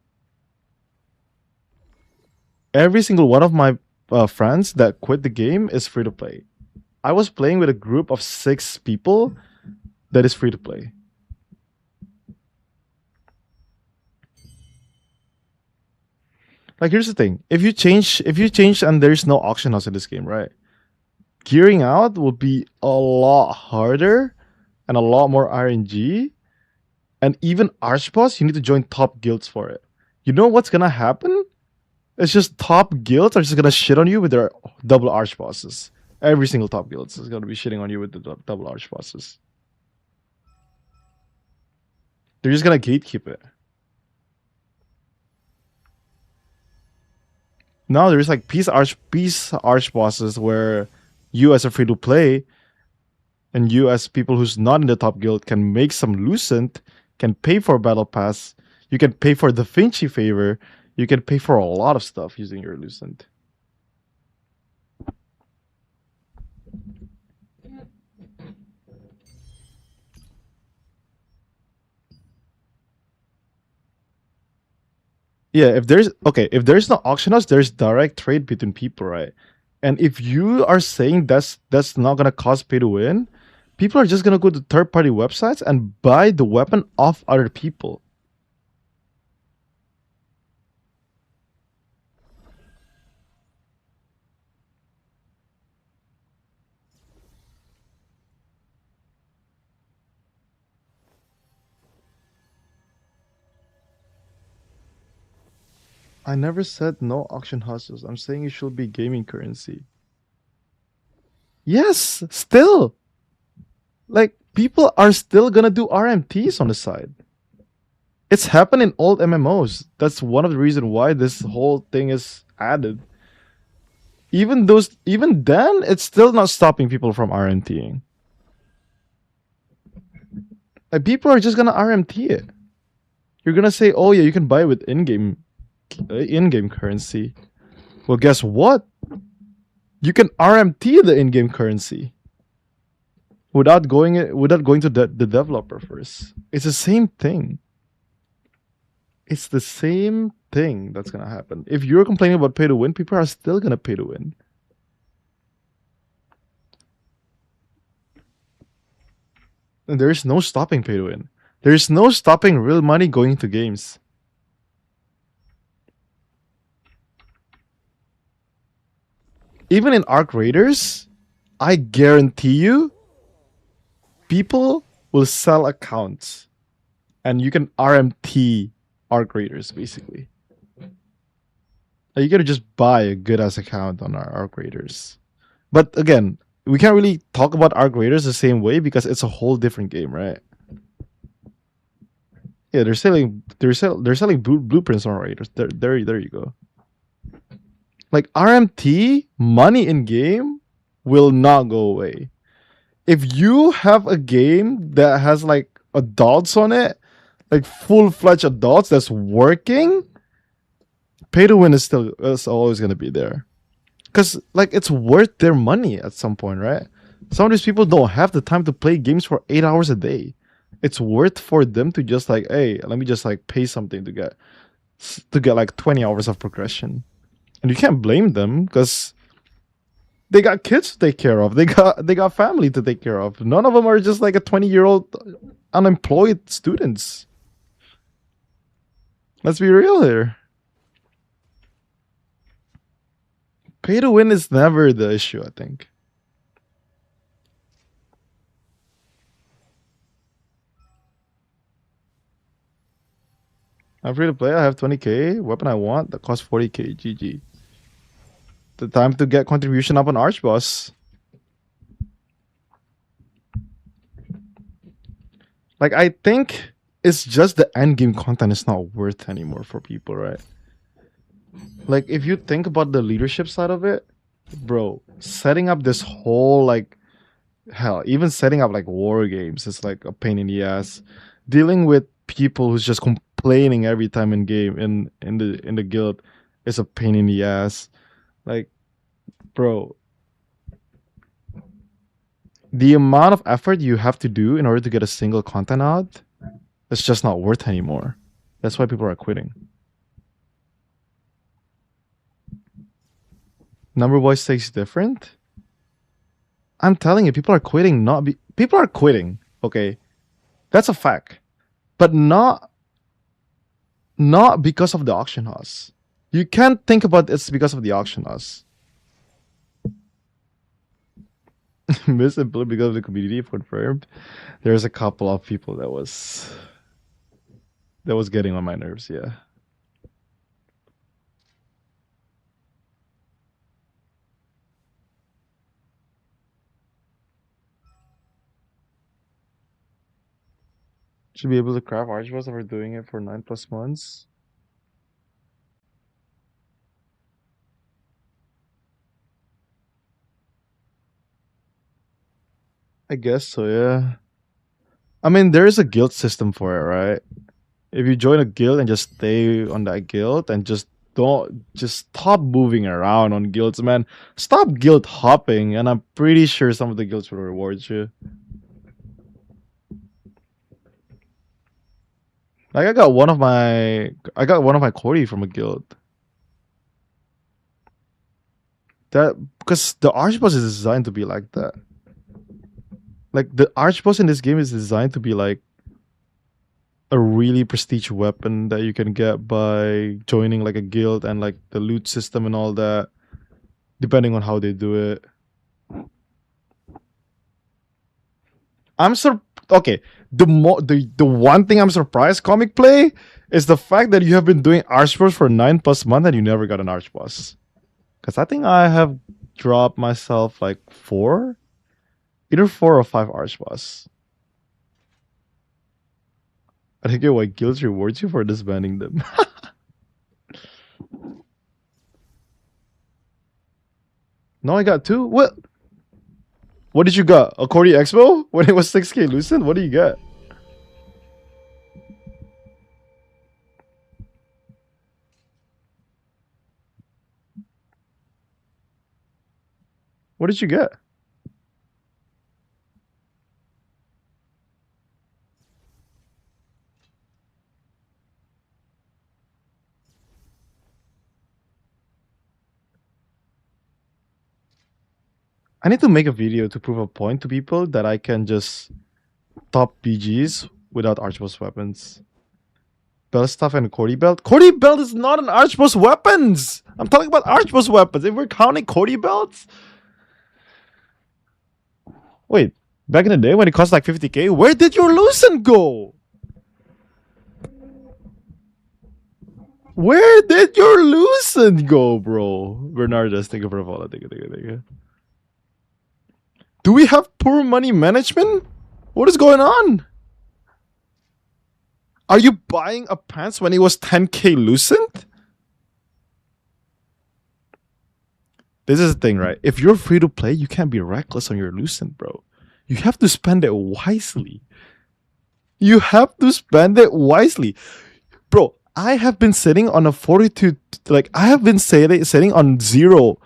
C: Every single one of my friends that quit the game is free to play. I was playing with a group of 6 people that is free to play. Like, here's the thing. If you change and there's no auction house in this game, right? Gearing out will be a lot harder and a lot more RNG. And even Archboss, you need to join top guilds for it. You know what's gonna happen? It's just top guilds are just gonna shit on you with their double Archbosses. Every single top guild is gonna be shitting on you with the double Archbosses. They're just gonna gatekeep it. Now there's like peace arch bosses where you as a free to play and you as people who's not in the top guild can make some Lucent, can pay for battle pass, you can pay for the Vinci favor, you can pay for a lot of stuff using your Lucent. Yeah, if there's no auction house, there's direct trade between people, right? And if you are saying that's not gonna cost pay to win, people are just gonna go to third-party websites and buy the weapon off other people. I never said no auction houses. I'm saying it should be gaming currency. Yes, still. Like, people are still gonna do RMTs on the side. It's happened in old MMOs. That's one of the reasons why this whole thing is added. Even then, it's still not stopping people from RMTing. Like, people are just gonna RMT it. You're gonna say, oh yeah, you can buy it with in-game currency. Well, guess what? You can RMT the in-game currency without going to the developer first. It's the same thing. It's the same thing that's gonna happen. If you're complaining about pay to win, people are still gonna pay to win. And there is no stopping pay to win. There is no stopping real money going into games. Even in Arc Raiders, I guarantee you, people will sell accounts. And you can RMT Arc Raiders, basically. Like, you gotta just buy a good-ass account on our Arc Raiders. But again, we can't really talk about Arc Raiders the same way because it's a whole different game, right? Yeah, they're selling blueprints on Raiders. There you go. Like, RMT money in game will not go away. If you have a game that has like adults on it, like full-fledged adults that's working, pay to win is always gonna be there. Because like, it's worth their money at some point, right? Some of these people don't have the time to play games for 8 hours a day. It's worth for them to just like, hey, let me just like pay something to get like 20 hours of progression. And you can't blame them because they got kids to take care of. They got family to take care of. None of them are just like a 20-year-old unemployed students. Let's be real here. Pay to win is never the issue, I think. I'm free to play. I have 20k. Weapon I want that costs 40k. GG. The time to get contribution up on Archboss. Like, I think it's just the end game content is not worth anymore for people, right? Like, if you think about the leadership side of it, bro, setting up this whole like, hell, even setting up like war games is like a pain in the ass. Dealing with people who's just complaining every time in game in the guild is a pain in the ass. Like, bro, the amount of effort you have to do in order to get a single content out, it's just not worth anymore. That's why people are quitting. Number wise stakes different. I'm telling you, people are quitting. People are quitting. Okay, that's a fact, but not because of the auction house. You can't think about it's because of the auction house. Miss and Blue because of the community confirmed. There's a couple of people that was getting on my nerves. Yeah. Should be able to craft archboss after doing it for 9+ months. I guess so, yeah. I mean, there is a guild system for it, right? If you join a guild and just stay on that guild and just stop moving around on guilds, man. Stop guild hopping, and I'm pretty sure some of the guilds will reward you. Like, I got one of my Cody from a guild. That because the archboss is designed to be like that. Like, the archboss in this game is designed to be like a really prestige weapon that you can get by joining like a guild and like the loot system and all that, depending on how they do it. Okay, the one thing I'm surprised, Comic Play, is the fact that you have been doing archboss for 9+ months and you never got an archboss. Because I think I have dropped myself like 4, either 4 or 5 archboss. I think why guilds rewards you for disbanding them. No, I got 2. What did you got? A Cordy Expo? When it was 6k Lucent? What do you get? What did you get? I need to make a video to prove a point to people that I can just top BGs without Archboss weapons. Belt stuff and Cody belt. Cody belt is not an Archboss weapons. I'm talking about Archboss weapons. If we're counting Cody belts. Wait, back in the day when it cost like 50k, where did your Lucent go? Where did your Lucent go, bro? Bernardes, thank you for the follow. Thank you. Do we have poor money management? What is going on? Are you buying a pants when it was 10k Lucent? This is the thing, right? If you're free to play, you can't be reckless on your Lucent, bro. You have to spend it wisely. You have to spend it wisely. Bro, I have been sitting on a 42, like, I have been sitting on 0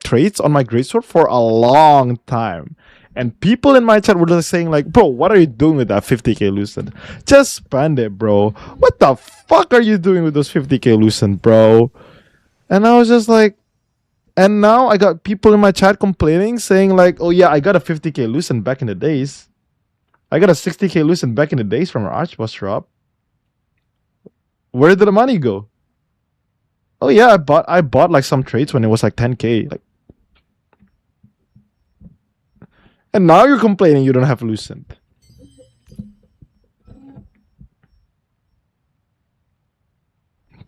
C: traits on my greatsword for a long time. And people in my chat were just saying like, bro, what are you doing with that 50k Lucent? Just spend it, bro. What the fuck are you doing with those 50k Lucent, bro? And I was just like, and now I got people in my chat complaining, saying like, oh yeah, I got a 50k Lucent back in the days. I got a 60k Lucent back in the days from our Archboss shop. Where did the money go? Oh yeah, I bought like some traits when it was like 10k. Like, and now you're complaining you don't have Lucent.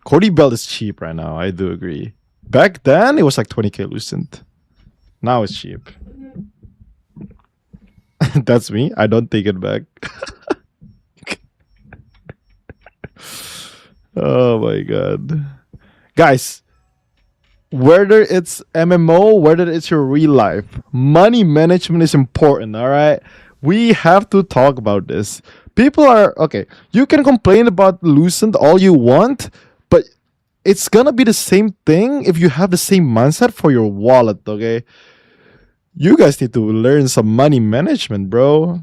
C: Cody belt is cheap right now, I do agree. Back then, it was like 20k Lucent. Now it's cheap. That's me. I don't take it back. Oh my god. Guys, whether it's MMO, whether it's your real life, money management is important, alright? We have to talk about this. People are... Okay, you can complain about Lucent all you want, but it's gonna be the same thing if you have the same mindset for your wallet, okay? You guys need to learn some money management, bro.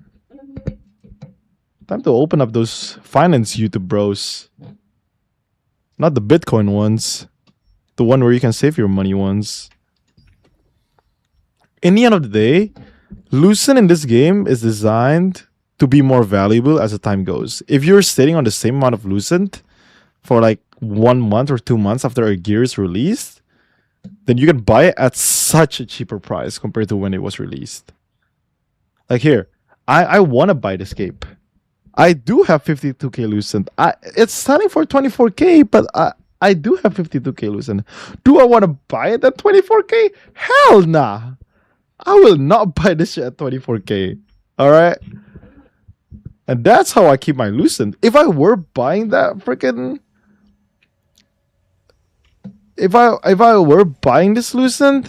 C: Time to open up those finance YouTube bros. Not the Bitcoin ones. The one where you can save your money ones. In the end of the day, Lucent in this game is designed to be more valuable as the time goes. If you're sitting on the same amount of Lucent for like 1 month or 2 months after a gear is released, then you can buy it at such a cheaper price compared to when it was released. Like here, I want to buy this cape. I do have 52k Lucent. It's selling for 24k, but I do have 52k Lucent. Do I want to buy it at 24k? Hell nah. I will not buy this shit at 24k. Alright? And that's how I keep my Lucent. If I were buying that freaking... If I were buying this Lucent,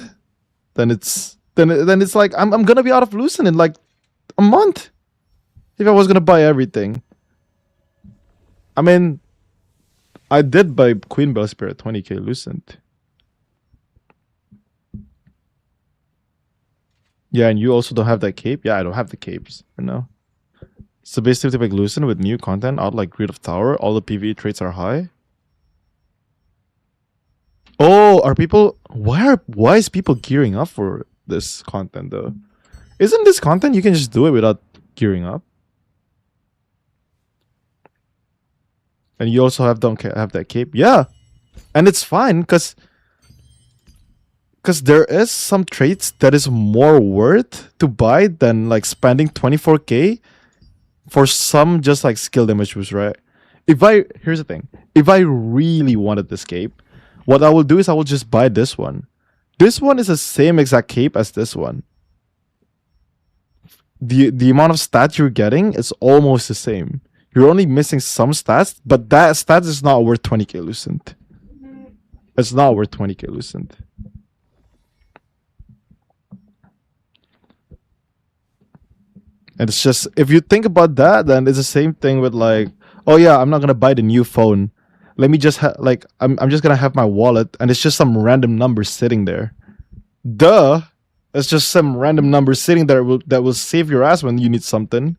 C: then it's like I'm gonna be out of Lucent in like a month. If I was gonna buy everything. I mean, I did buy Queen Bellspear at 20k Lucent. Yeah, and you also don't have that cape? Yeah, I don't have the capes, you know. So basically, like Lucent with new content out like Greed of Tower, all the PvE traits are high. Oh, are people... Why is people gearing up for this content though? Isn't this content you can just do it without gearing up? And you also don't have that cape? Yeah. And it's fine because there is some traits that is more worth to buy than like spending 24k for some just like skill damage boost, right? Here's the thing. If I really wanted this cape, what I will do is I will just buy this one. This one is the same exact cape as this one. The amount of stats you're getting is almost the same. You're only missing some stats, but that stats is not worth 20k Lucent. It's not worth 20k Lucent. And it's just, if you think about that, then it's the same thing with like, oh yeah, I'm not gonna buy the new phone. Let me just I'm just gonna have my wallet, and it's just some random number sitting there. Duh. It's just some random number sitting there that will save your ass when you need something.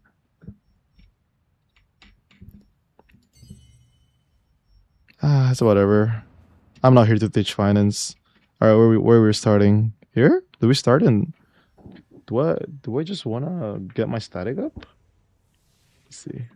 C: It's whatever. I'm not here to teach finance. All right, where we're starting here? Do we start in? Do I just wanna get my static up? Let's see.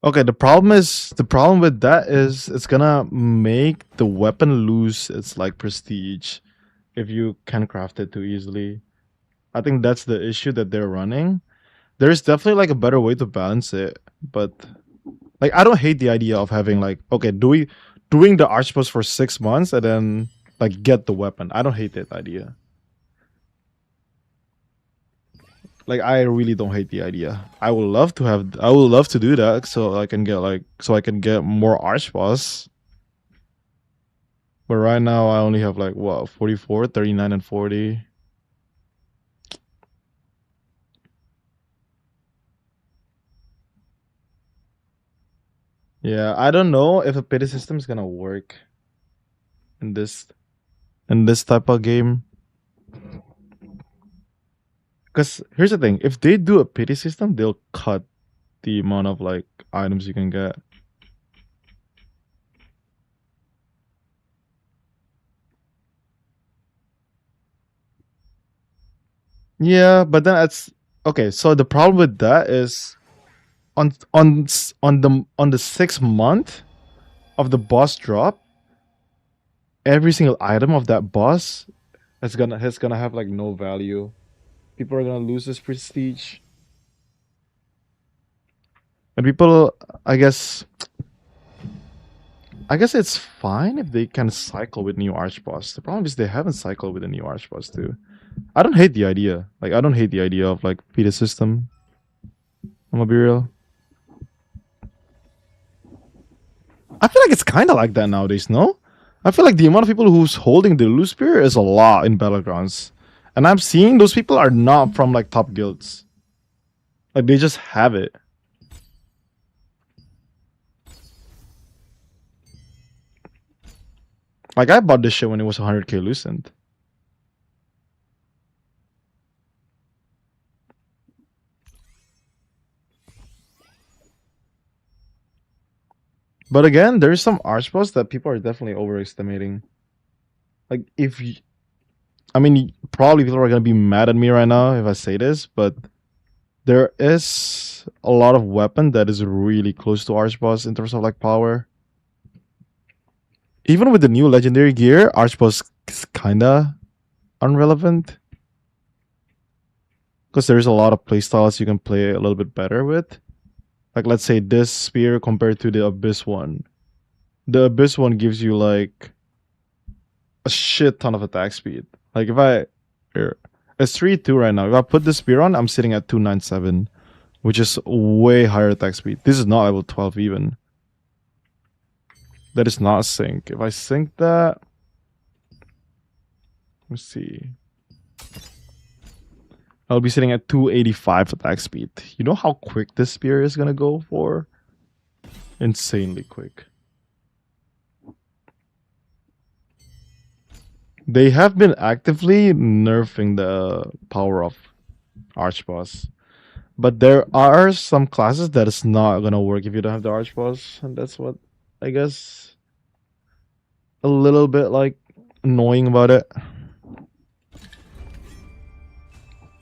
C: Okay, the problem with that is it's gonna make the weapon lose its like prestige if you can craft it too easily. I think that's the issue that they're running. There's definitely like a better way to balance it, but like I don't hate the idea of having like okay, doing the arch post for 6 months and then like get the weapon. I don't hate that idea. Like I really don't hate the idea. I would love to do that so I can get more arch boss. But right now I only have like what 44, 39 and 40. Yeah, I don't know if a pity system is gonna work in this type of game. Because here's the thing, if they do a pity system, they'll cut the amount of like items you can get. Yeah, but then it's okay. So the problem with that is on the 6th month of the boss drop, every single item of that boss is gonna have like no value. People are gonna lose this prestige. And people, I guess it's fine if they can cycle with new arch boss. The problem is they haven't cycled with a new arch boss too. I don't hate the idea. Like I don't hate the idea of like Peter system. I'm gonna be real. I feel like it's kind of like that nowadays, no? I feel like the amount of people who's holding the loose spear is a lot in Battlegrounds. And I'm seeing those people are not from like top guilds. Like they just have it. Like I bought this shit when it was 100k loosened. But again, there's some arch boss that people are definitely overestimating. Like if you, I mean, probably people are gonna be mad at me right now if I say this, but there is a lot of weapon that is really close to arch boss in terms of like power. Even with the new legendary gear, arch boss is kinda irrelevant. Because there's a lot of playstyles you can play a little bit better with. Like let's say this spear compared to the Abyss one. The Abyss one gives you like a shit ton of attack speed. Like if I here, it's 3-2 right now. If I put the spear on, I'm sitting at 297, which is way higher attack speed. This is not level 12 even. That is not sync. If I sync that, let's see. I'll be sitting at 285 attack speed. You know how quick this spear is gonna go for? Insanely quick. They have been actively nerfing the power of Arch Boss. But there are some classes that is not gonna work if you don't have the Arch Boss. And that's what, I guess, a little bit like annoying about it.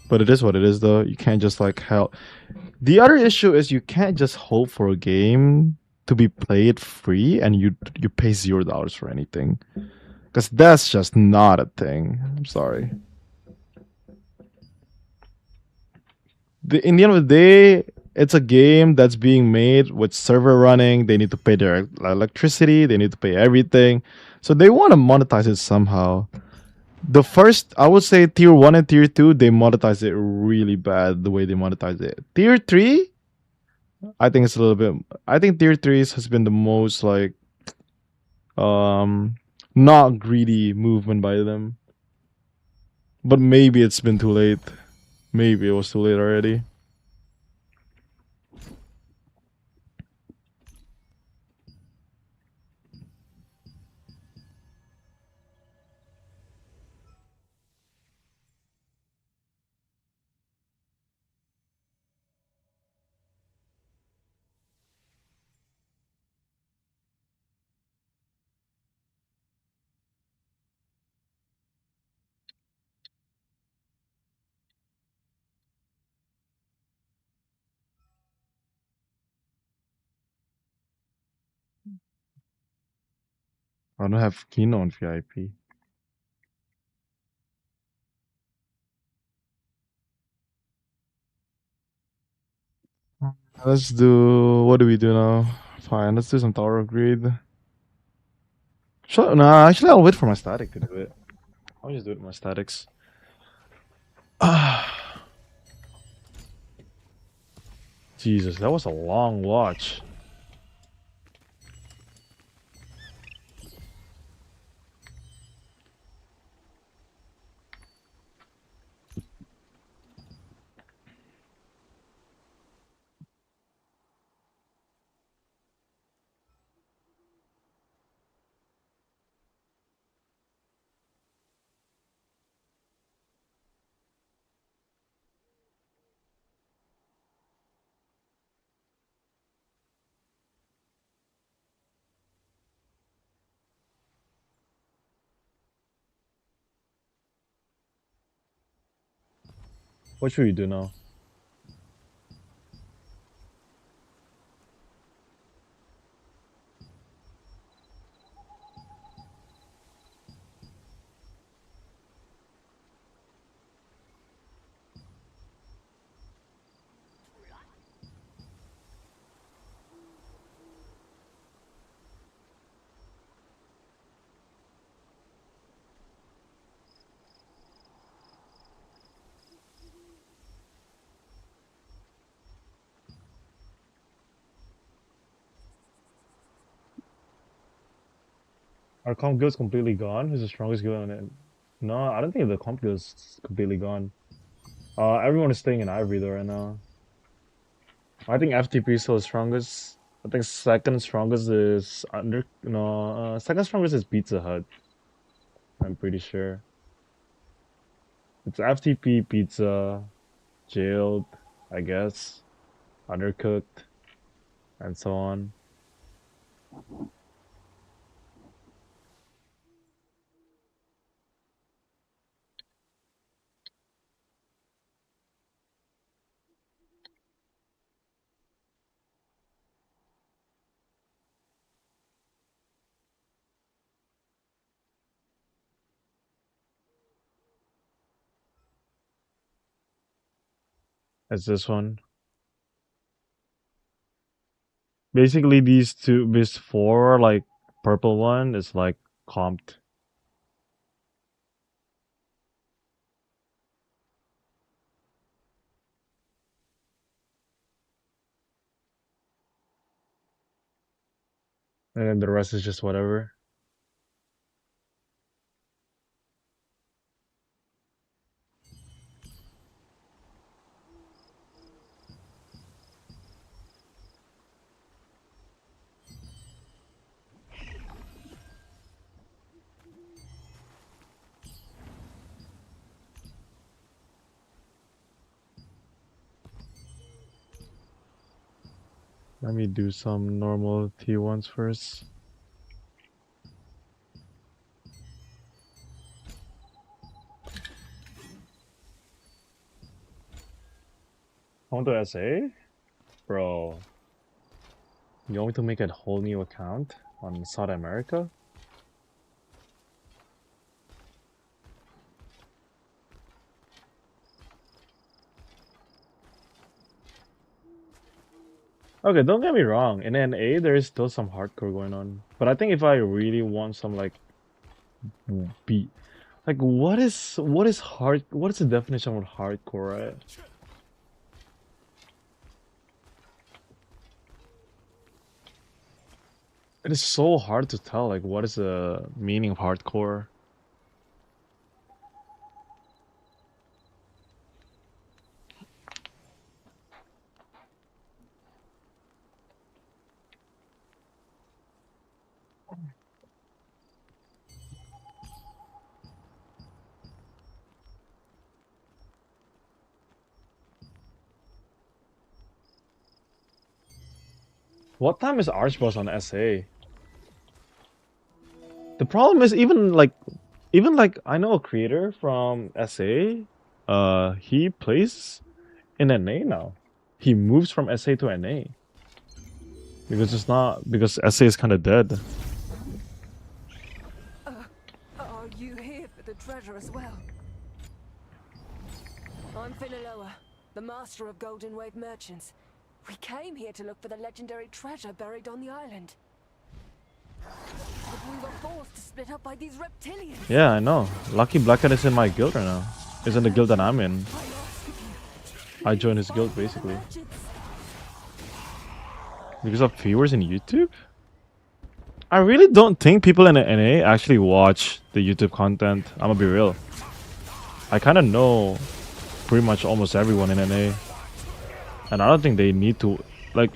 C: But it is what it is, though. You can't just like help. The other issue is you can't just hope for a game to be played free and you pay $0 for anything, because that's just not a thing. I'm sorry. In the end of the day, it's a game that's being made with server running. They need to pay their electricity. They need to pay everything. So they want to monetize it somehow. The first, I would say tier 1 and tier 2, they monetize it really bad the way they monetize it. Tier 3, I think it's a little bit. I think tier 3 has been the most like not greedy movement by them. But maybe it's been too late. Maybe it was too late already. I don't have Kino on VIP. Let's do. What do we do now? Fine, let's do some tower upgrade. Sure, nah, actually, I'll wait for my static to do it. I'll just do it with my statics. Jesus, that was a long watch. What should we do now? Our comp guild's completely gone. Who's the strongest guild on it? No, I don't think the comp guild's completely gone. Everyone is staying in Ivory though right now. I think FTP is still the strongest. I think second strongest is second strongest is Pizza Hut. I'm pretty sure. It's FTP, Pizza, Jailed, I guess, Undercooked, and so on. It's this one. Basically, these four, like purple one, is like comped. And then the rest is just whatever. Let me do some normal T1s first. I want to SA? Bro. You want me to make a whole new account on South America? Okay, don't get me wrong. In NA, there is still some hardcore going on. But I think if I really want some like beat, Like, what is hard? What is the definition of hardcore, right? It is so hard to tell. Like, what is the meaning of hardcore? What time is Archboss on SA? The problem is even like I know a creator from SA. He plays in NA now. He moves from SA to NA because it's not because SA is kind of dead.
H: Are you here for the treasure as well? I'm Finaloa, the master of Golden Wave merchants. We came here to look for the legendary treasure buried on the island. But we were forced to split up by these reptilians.
C: Yeah, I know. Lucky Blackhead is in my guild right now. Is in the guild that I'm in. I joined his guild basically. Because of viewers in YouTube? I really don't think people in the NA actually watch the YouTube content. I'm gonna be real. I kind of know pretty much almost everyone in NA. And I don't think they need to, like,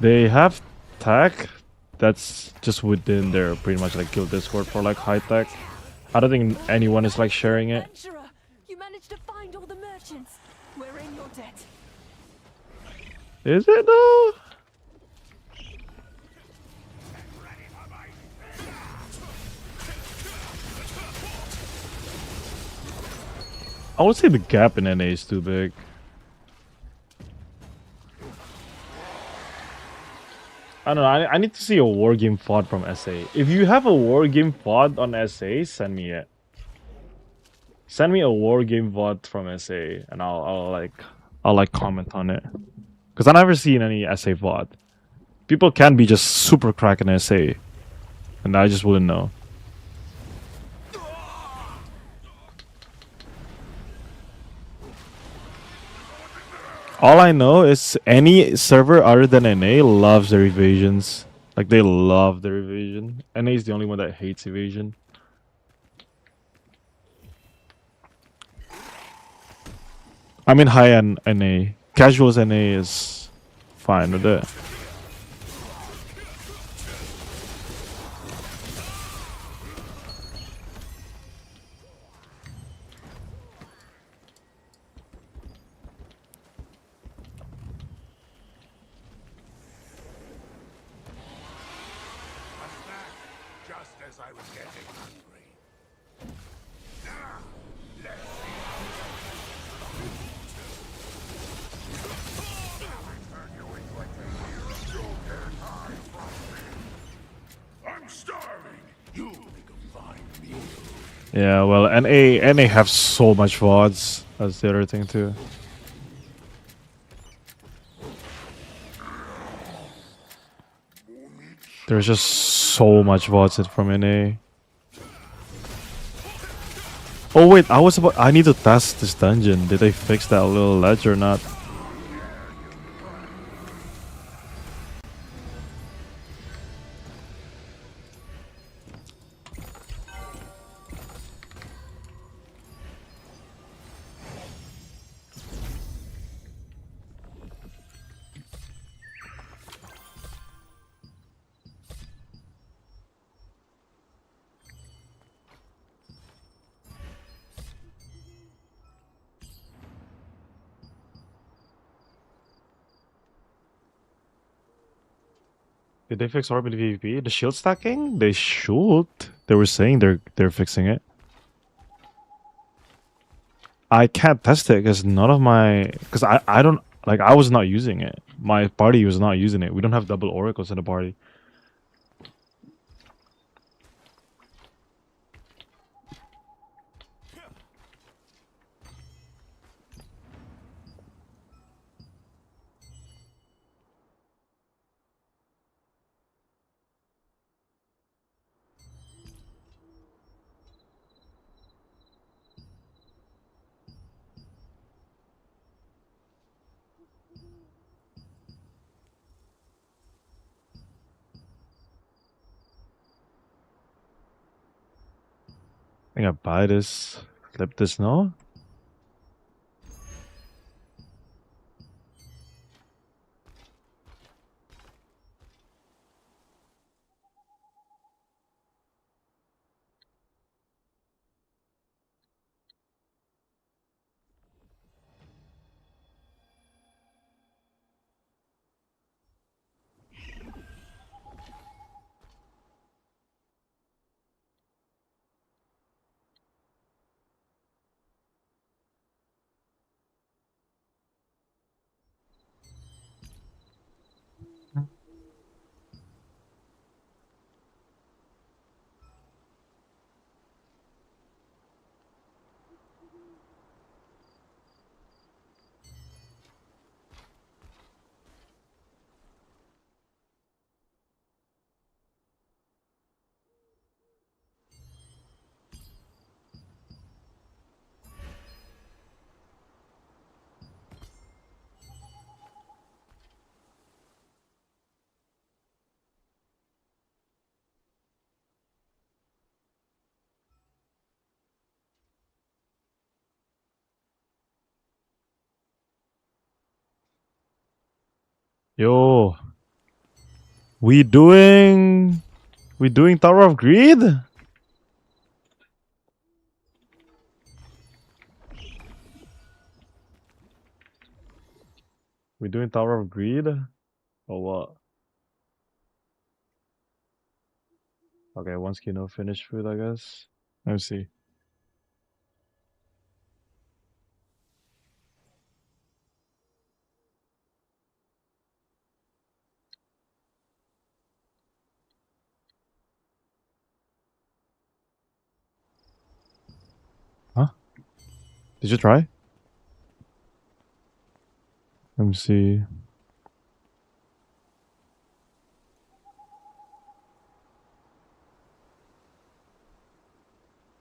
C: they have tech that's just within their pretty much like guild Discord for like high tech. I don't think anyone is like sharing it.
H: Adventurer, you managed to find all the merchants. We're in your debt.
C: Is it though? I would say the gap in NA is too big. I don't know, I need to see a war game VOD from SA. If you have a war game VOD on SA, send me it. Send me a war game VOD from SA and I'll like comment on it. Cause I never seen any SA VOD. People can be just super crack in SA. And I just wouldn't know. All I know is any server other than NA loves their evasions. Like, they love their evasion. NA is the only one that hates evasion. I mean high-end NA. Casuals NA is fine with it.
F: Just as I was getting hungry. I'm starving. You make a fine meal.
C: Yeah, well, NA have so much VODs. That's the other thing too. There's just so much VODs from NA. Oh wait, I need to test this dungeon. Did they fix that little ledge or not? Did they fix Orbit PvP? The shield stacking? They should. They were saying they're fixing it. I can't test it because none of my I don't like I was not using it. My party was not using it. We don't have double oracles in the party. think I buy this. Flip this now. Yo, we doing Tower of Greed? We doing Tower of Greed? Or what? Okay, once Kino finished food, I guess. Let me see. Huh? Did you try? Let me see.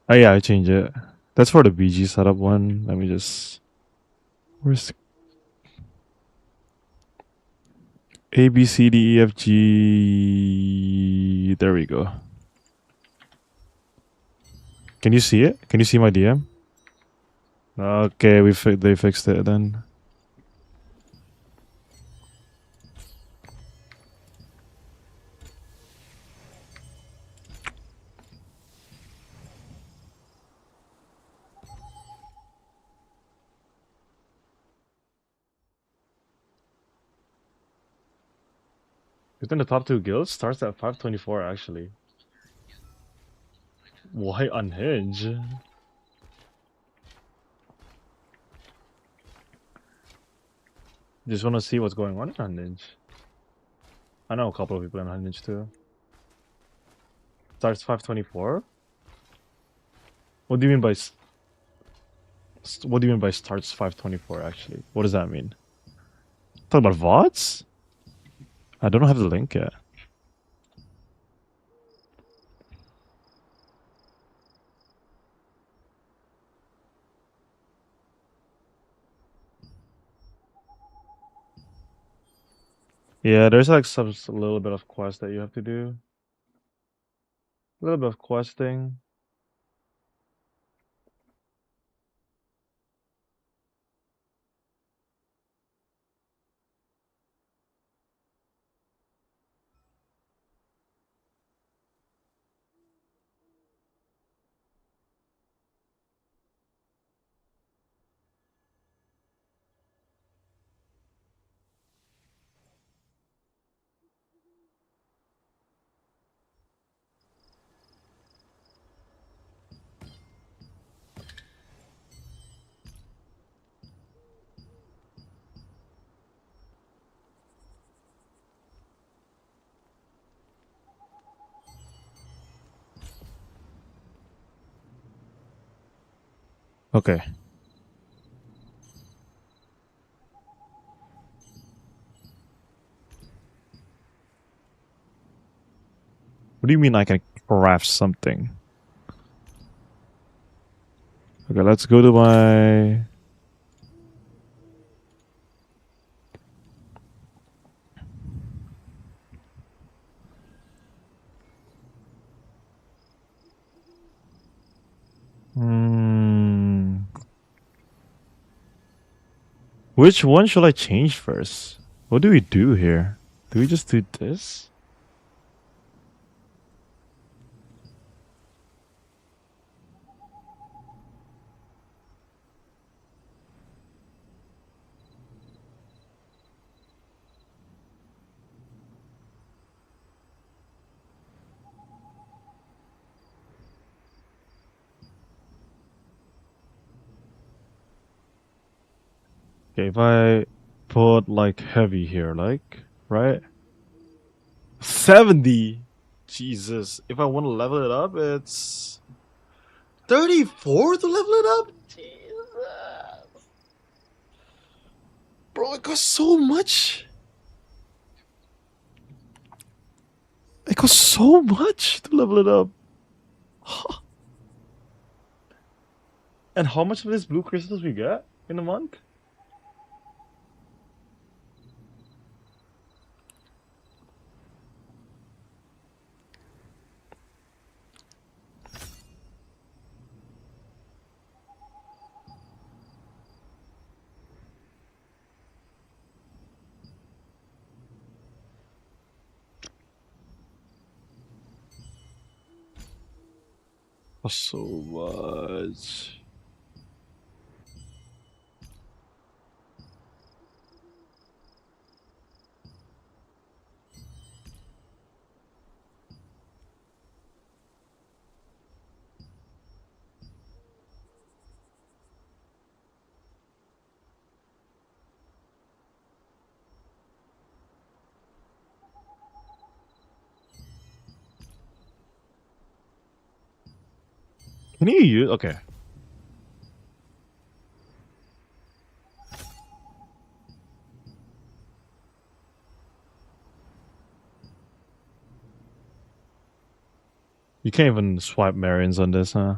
C: Oh yeah, I changed it. That's for the BG setup one. Let me just... Where's... A, B, C, D, E, F, G... There we go. Can you see it? Can you see my DM? Okay, they fixed it then. Within the top 2 guilds starts at 524 actually. Why unhinge? Just want to see what's going on in Unhinge. I know a couple of people in Unhinge too. Starts 524? What do you mean by what do you mean by starts 524 actually? What does that mean? Talk about VODs? I don't have the link yet. Yeah, there's like a little bit of quest that you have to do. A little bit of questing. Okay. What do you mean I can craft something? Okay, let's go to my... Which one should I change first? What do we do here? Do we just do this? Okay, if I put like heavy here, like, right? 70! Jesus. If I want to level it up, it's 34 to level it up? Jesus. Bro, it costs so much. It costs so much to level it up. And how much of these blue crystals we get in a month? So much. Can you use... Okay. You can't even swipe Marions on this, huh?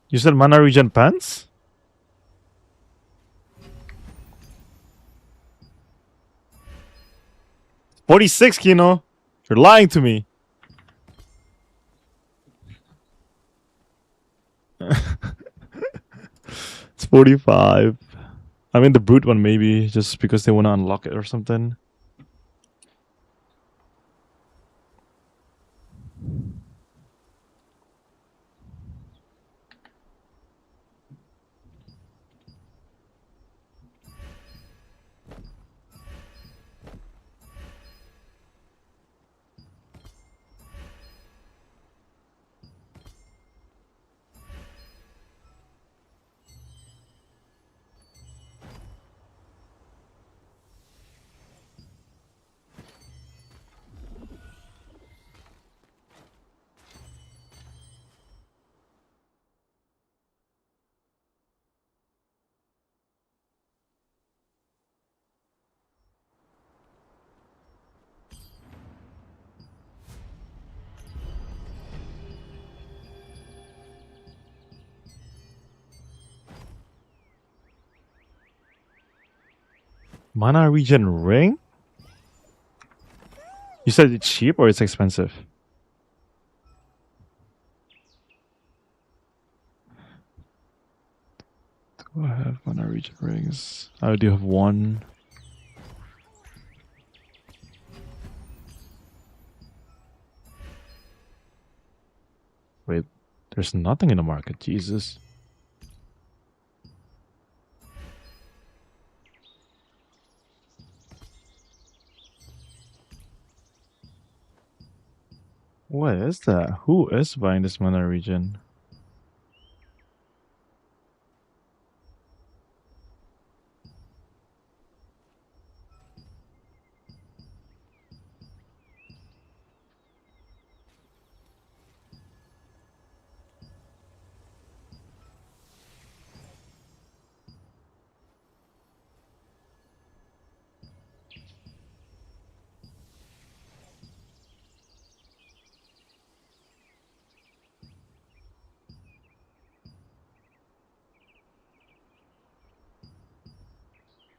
C: You said mana regen pants? $46, Kino. You're lying to me. It's 45. I mean the brute one maybe, just because they want to unlock it or something. Mana regen ring? You said it's cheap or it's expensive? Do I have mana regen rings? I do have one. Wait, there's nothing in the market. Jesus. What is that? Who is buying this mana region?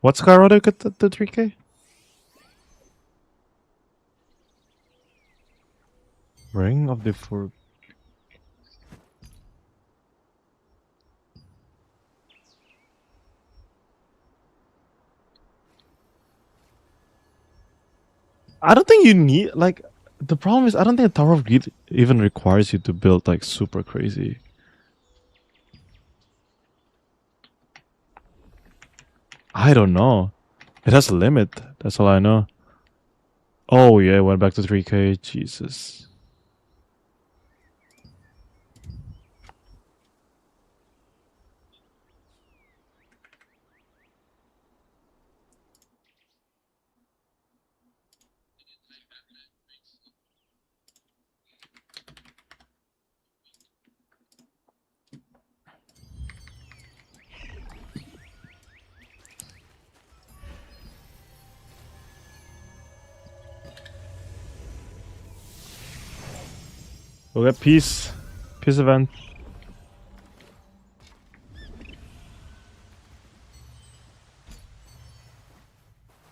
C: What's Skyrotic at the 3K? Ring of the Four. I don't think you need, like, the problem is I don't think Tower of Greed even requires you to build like super crazy. I don't know. It has a limit. That's all I know. Oh yeah, it went back to 3K. Jesus. We'll get peace. Peace event.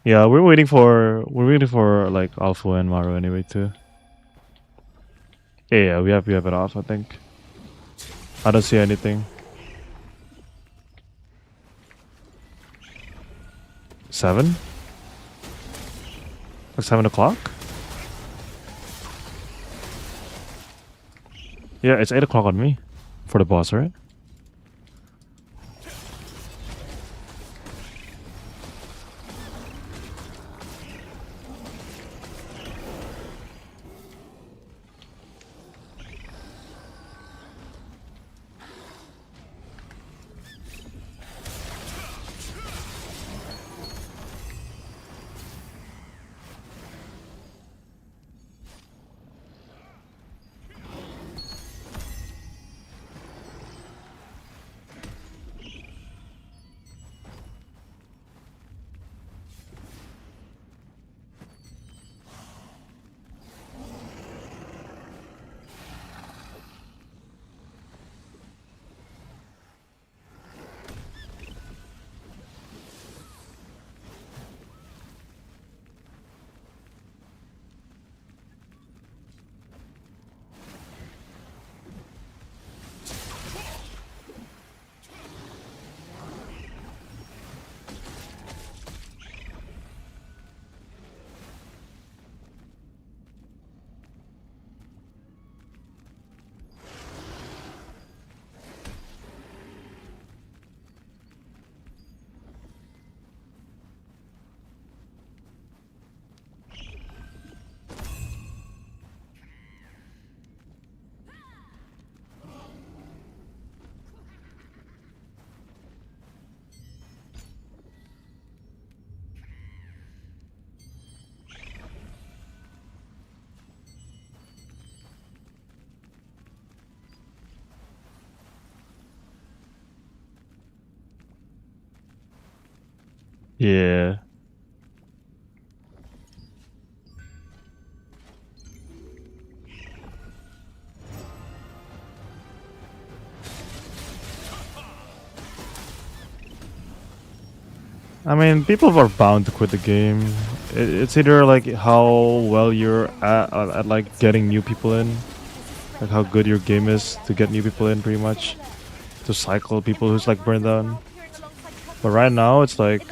C: Yeah, we're waiting for like Alpha and Maru anyway too. Yeah, we have it off, I think. I don't see anything. 7? Like 7 o'clock? Yeah, it's 8 o'clock on me. For the boss, right? Yeah. I mean, people are bound to quit the game. It's either like how well you're at like getting new people in, like how good your game is to get new people in, pretty much, to cycle people who's like burned down. But right now, it's like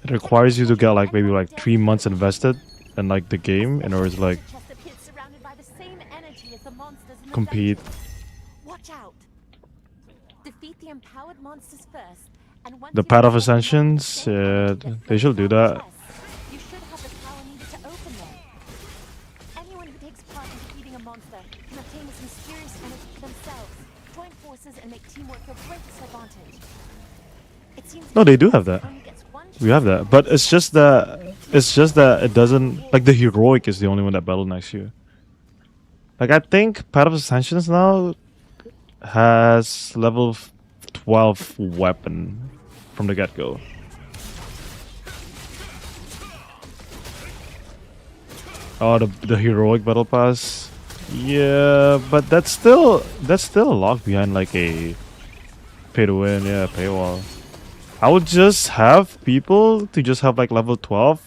C: it requires you to get like maybe like 3 months invested in like the game in order to like compete.
E: Watch out. Defeat the empowered monsters first, and once
C: The
E: you've
C: Path of
E: defeated them,
C: Ascensions,
E: stay
C: yeah,
E: on until
C: they should do
E: close down
C: that.
E: chests. You should have the power needed to open them. Anyone who takes part in defeating a monster can obtain this mysterious energy for themselves. Join forces and make teamwork your greatest advantage. It seems
C: No, they do have that.
E: only gets one
C: We have that, but it's just that it doesn't, like, the heroic is the only one that battle next year. Like, I think Path of Ascensions now has level 12 weapon from the get-go. Oh, the heroic battle pass. Yeah, but that's still locked behind like a pay to win, yeah, paywall. I would just have people to just have like level 12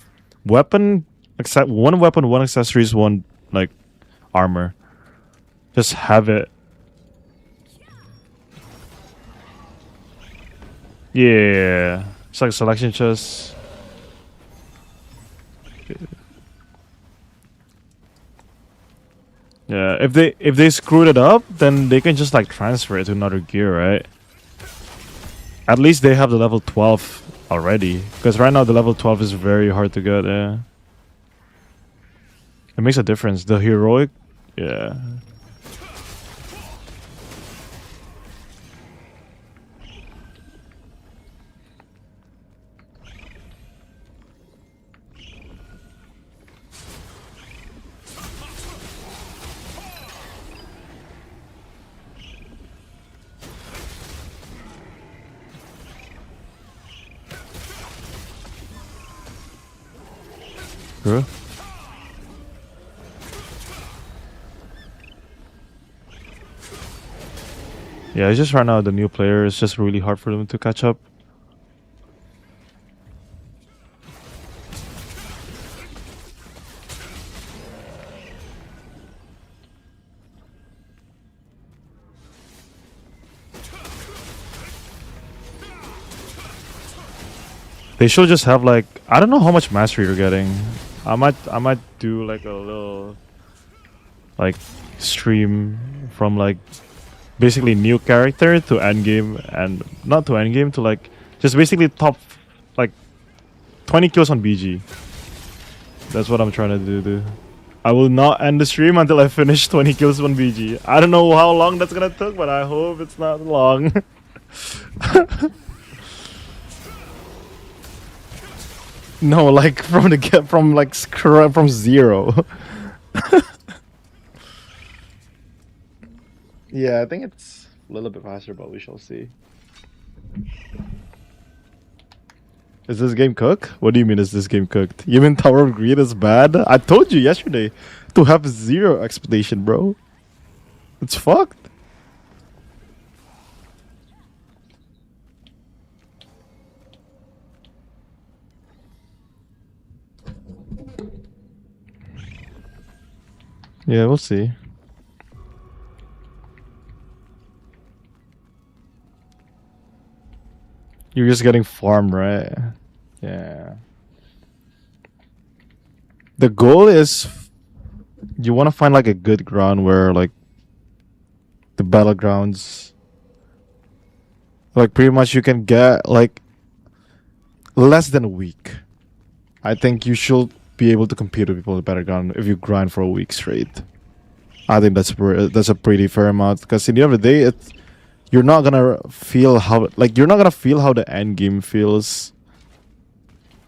C: weapon, except one weapon, one accessories, one like armor. Just have it. Yeah, it's like selection chest. Yeah, if they screwed it up, then they can just like transfer it to another gear, right? At least they have the level 12 already, because right now the level 12 is very hard to get. Yeah, it makes a difference. The heroic, yeah. Sure. Yeah, it's just right now the new player. It's just really hard for them to catch up. They should just have like, I don't know how much mastery you're getting. I might do like a little like stream from like basically new character to end game, and not to end game, to like just basically top like 20 kills on BG. That's what I'm trying to do. I will not end the stream until I finish 20 kills on BG. I don't know how long that's gonna take, but I hope it's not long. No, like from the get from zero. Yeah, I think it's a little bit faster, but we shall see. Is this game cooked? What do you mean is this game cooked? You mean Tower of Greed is bad? I told you yesterday to have zero expectation, bro. It's fucked. Yeah, we'll see. You're just getting farmed, right? Yeah. The goal is you want to find like a good ground where like the battlegrounds, like pretty much you can get like less than a week. I think you should be able to compete with people in the battleground if you grind for a week straight. I think that's a pretty fair amount, because in the end of the day, you're not gonna feel how the end game feels.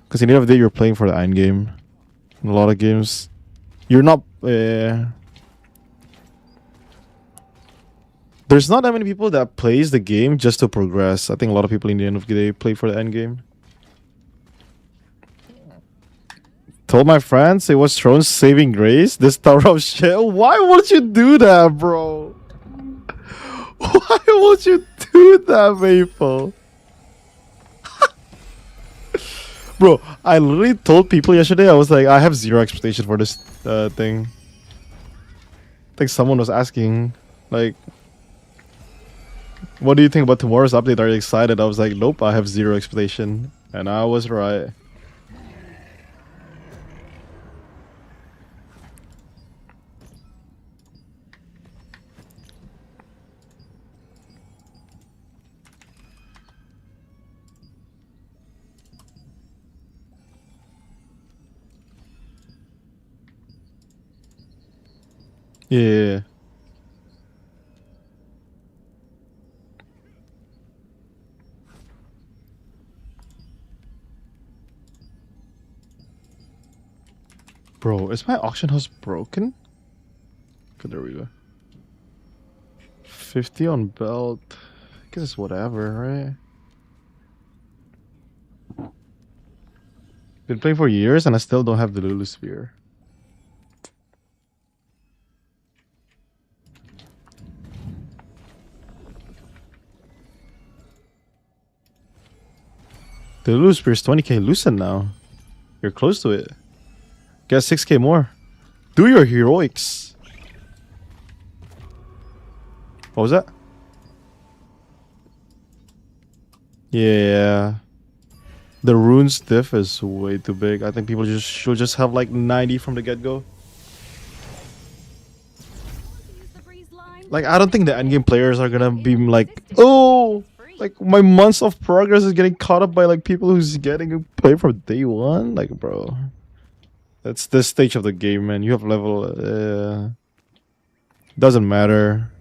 C: Because in the end of the day, you're playing for the end game. In a lot of games, you're not. There's not that many people that plays the game just to progress. I think a lot of people in the end of the day play for the end game. Told my friends it was Throne's saving grace. This Tower of shit. Why would you do that, bro? Why would you do that, Maple? Bro, I literally told people yesterday, I was like, I have zero expectation for this thing. I think someone was asking, like, what do you think about tomorrow's update? Are you excited? I was like, nope, I have zero expectation. And I was right. Yeah. Bro, is my auction house broken? Okay, there we go. 50 on belt. I guess it's whatever, right? Been playing for years and I still don't have the Lulu Sphere. The Lulu Sphere is 20k loosened now. You're close to it. Get 6k more. Do your heroics. What was that? Yeah. The runes diff is way too big. I think people should just have like 90 from the get-go. Like, I don't think the endgame players are gonna be like, oh, like my months of progress is getting caught up by like people who's getting to play from day one. Like, bro, that's this stage of the game, man. You have level. Doesn't matter.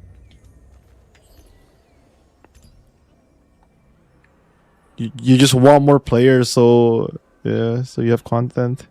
C: You just want more players, so yeah, so you have content.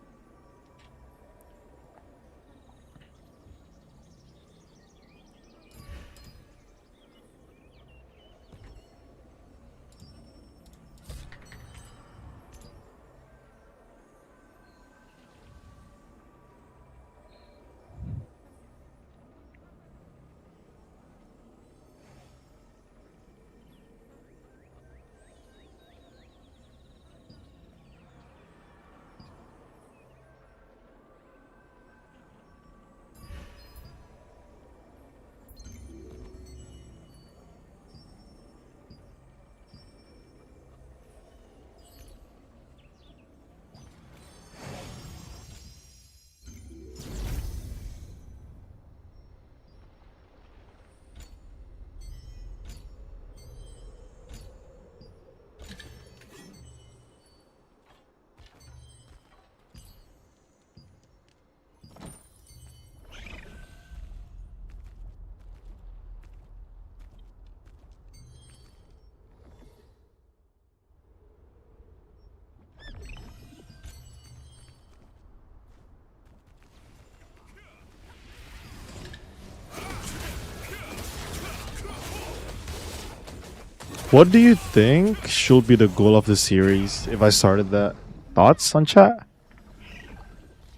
C: What do you think should be the goal of the series if I started that? Thoughts on chat?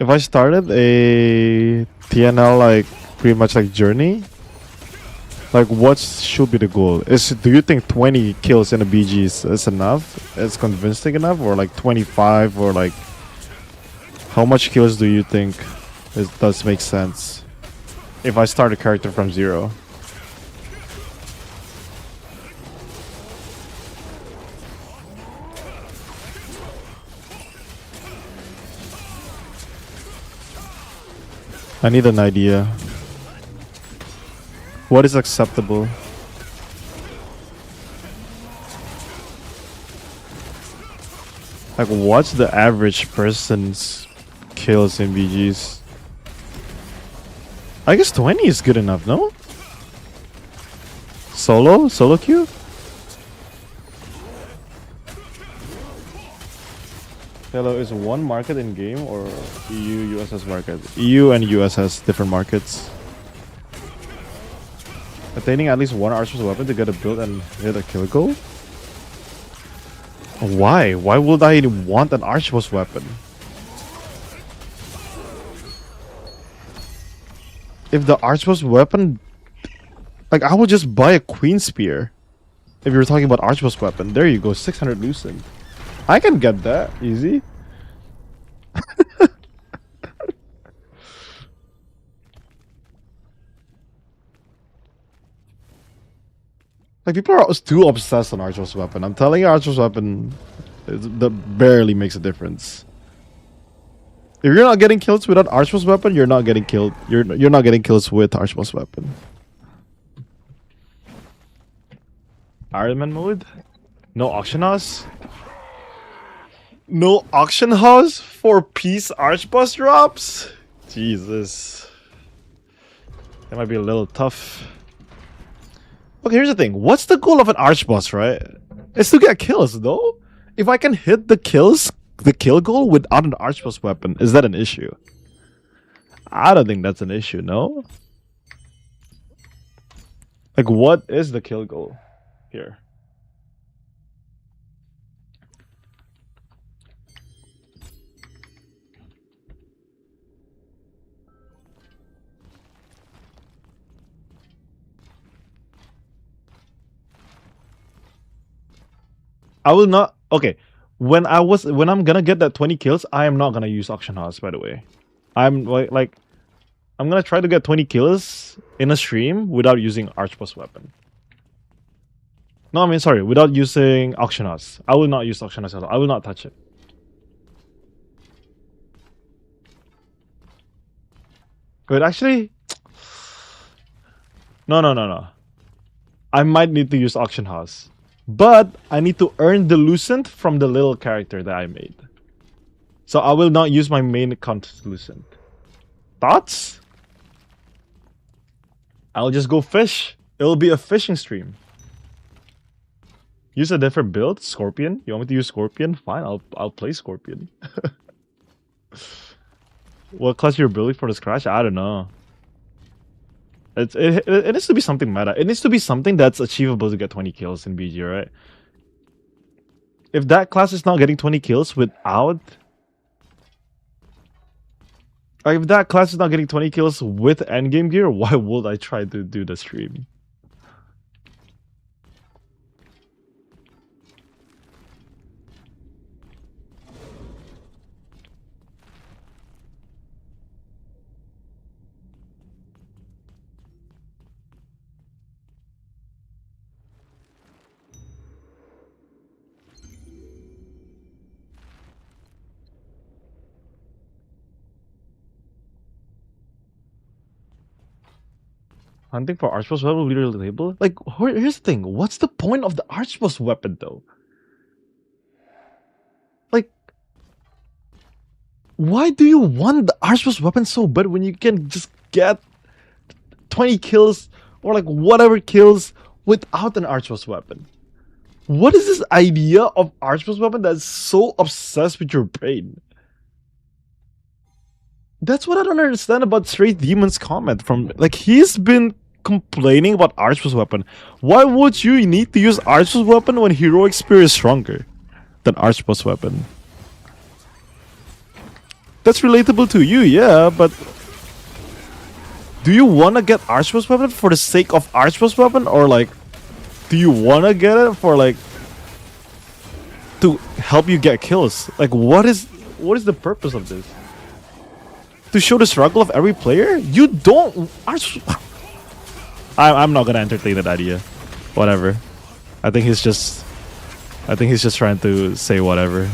C: If I started a TNL like pretty much like journey, like what should be the goal? Do you think 20 kills in a BG is enough? It's convincing enough, or like 25, or like how much kills do you think does make sense if I start a character from zero? I need an idea. What is acceptable? Like, what's the average person's kills in BGs? I guess 20 is good enough, no? Solo queue? Hello, is one market in game or EU, USS market? EU and US has different markets. Attaining at least one archer's weapon to get a build and hit a kill goal? Why? Why would I want an archer's weapon? If the archer's weapon... Like, I would just buy a queen spear. If you're talking about archer's weapon. There you go, 600 loosened. I can get that easy. Like, people are too obsessed on Archer's weapon. I'm telling you, Archer's weapon that barely makes a difference. If you're not getting kills without Archer's weapon, you're not getting killed. You're not getting kills with Archer's weapon. Iron Man mode? No auction house? No auction house for peace archboss drops? Jesus. That might be a little tough. Okay, here's the thing. What's the goal of an arch boss, right? It's to get kills, though. If I can hit the kill goal without an arch boss weapon, is that an issue? I don't think that's an issue, no? Like, what is the kill goal here? I will not. Okay, when I'm gonna get that 20 kills, I am not gonna use auction house. By the way, I'm like I'm gonna try to get 20 kills in a stream without using arch boss weapon. No, I mean sorry, without using auction house. I will not use auction house at all. I will not touch it. Wait, actually, no. I might need to use auction house. But I need to earn the Lucent from the little character that I made. So I will not use my main account Lucent. Thoughts? I'll just go fish. It'll be a fishing stream. Use a different build? Scorpion? You want me to use Scorpion? Fine, I'll play Scorpion. What class you're building for this crash? I don't know. It needs to be something meta. It needs to be something that's achievable to get 20 kills in BG, right? If that class is not getting 20 kills without... Like, if that class is not getting 20 kills with endgame gear, why would I try to do the stream? Hunting for archboss weapon will be relatable. Like, here's the thing. What's the point of the archboss weapon, though? Like, why do you want the archboss weapon so bad when you can just get 20 kills or like whatever kills without an archboss weapon? What is this idea of archboss weapon that's so obsessed with your brain? That's what I don't understand about Straight Demon's comment from, like, he's been complaining about archboss weapon. Why would you need to use archboss weapon when heroic spear is stronger than archboss weapon? That's relatable to you, yeah, but do you want to get archboss weapon for the sake of archboss weapon, or like do you want to get it for like to help you get kills? Like, what is the purpose of this? To show the struggle of every player? You don't... I'm not gonna entertain that idea. Whatever. I think he's just trying to say whatever.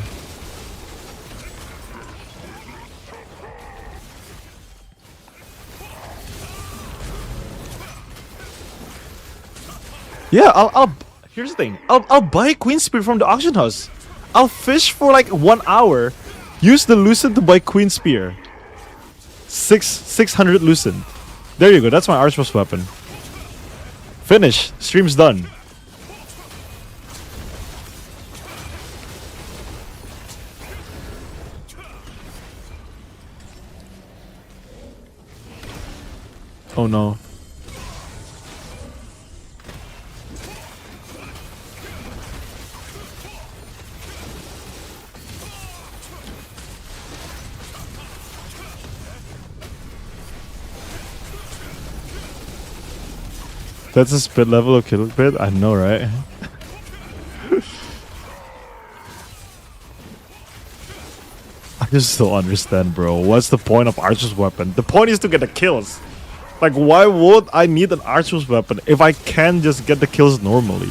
C: Yeah, I'll here's the thing. I'll buy Queen Spear from the auction house. I'll fish for like 1 hour. Use the Lucent to buy Queen Spear. 600 Lucent. There you go. That's my archboss weapon. Finish. Stream's done. Oh no. That's a spit level of kill bit? I know, right? I just don't understand, bro. What's the point of archer's weapon? The point is to get the kills. Like, why would I need an archer's weapon if I can just get the kills normally?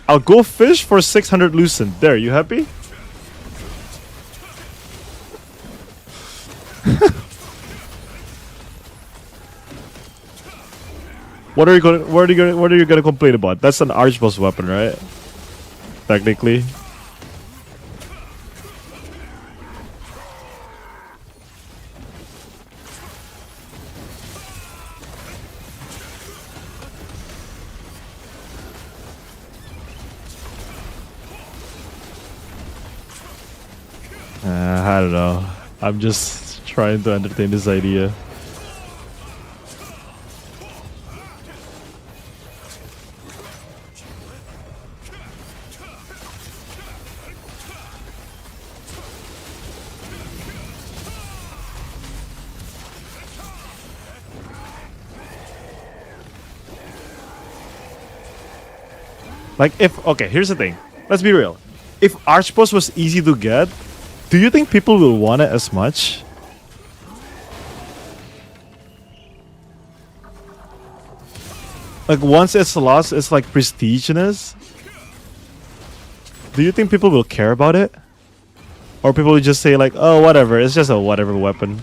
C: I'll go fish for 600 Lucent. There, you happy? What are you gonna complain about? That's an archboss weapon, right? Technically. I don't know. I'm just trying to entertain this idea. Like okay, here's the thing. Let's be real. If Archboss was easy to get, do you think people will want it as much? Like once it's lost, it's like prestiginess. Do you think people will care about it? Or people will just say like, oh, whatever, it's just a whatever weapon.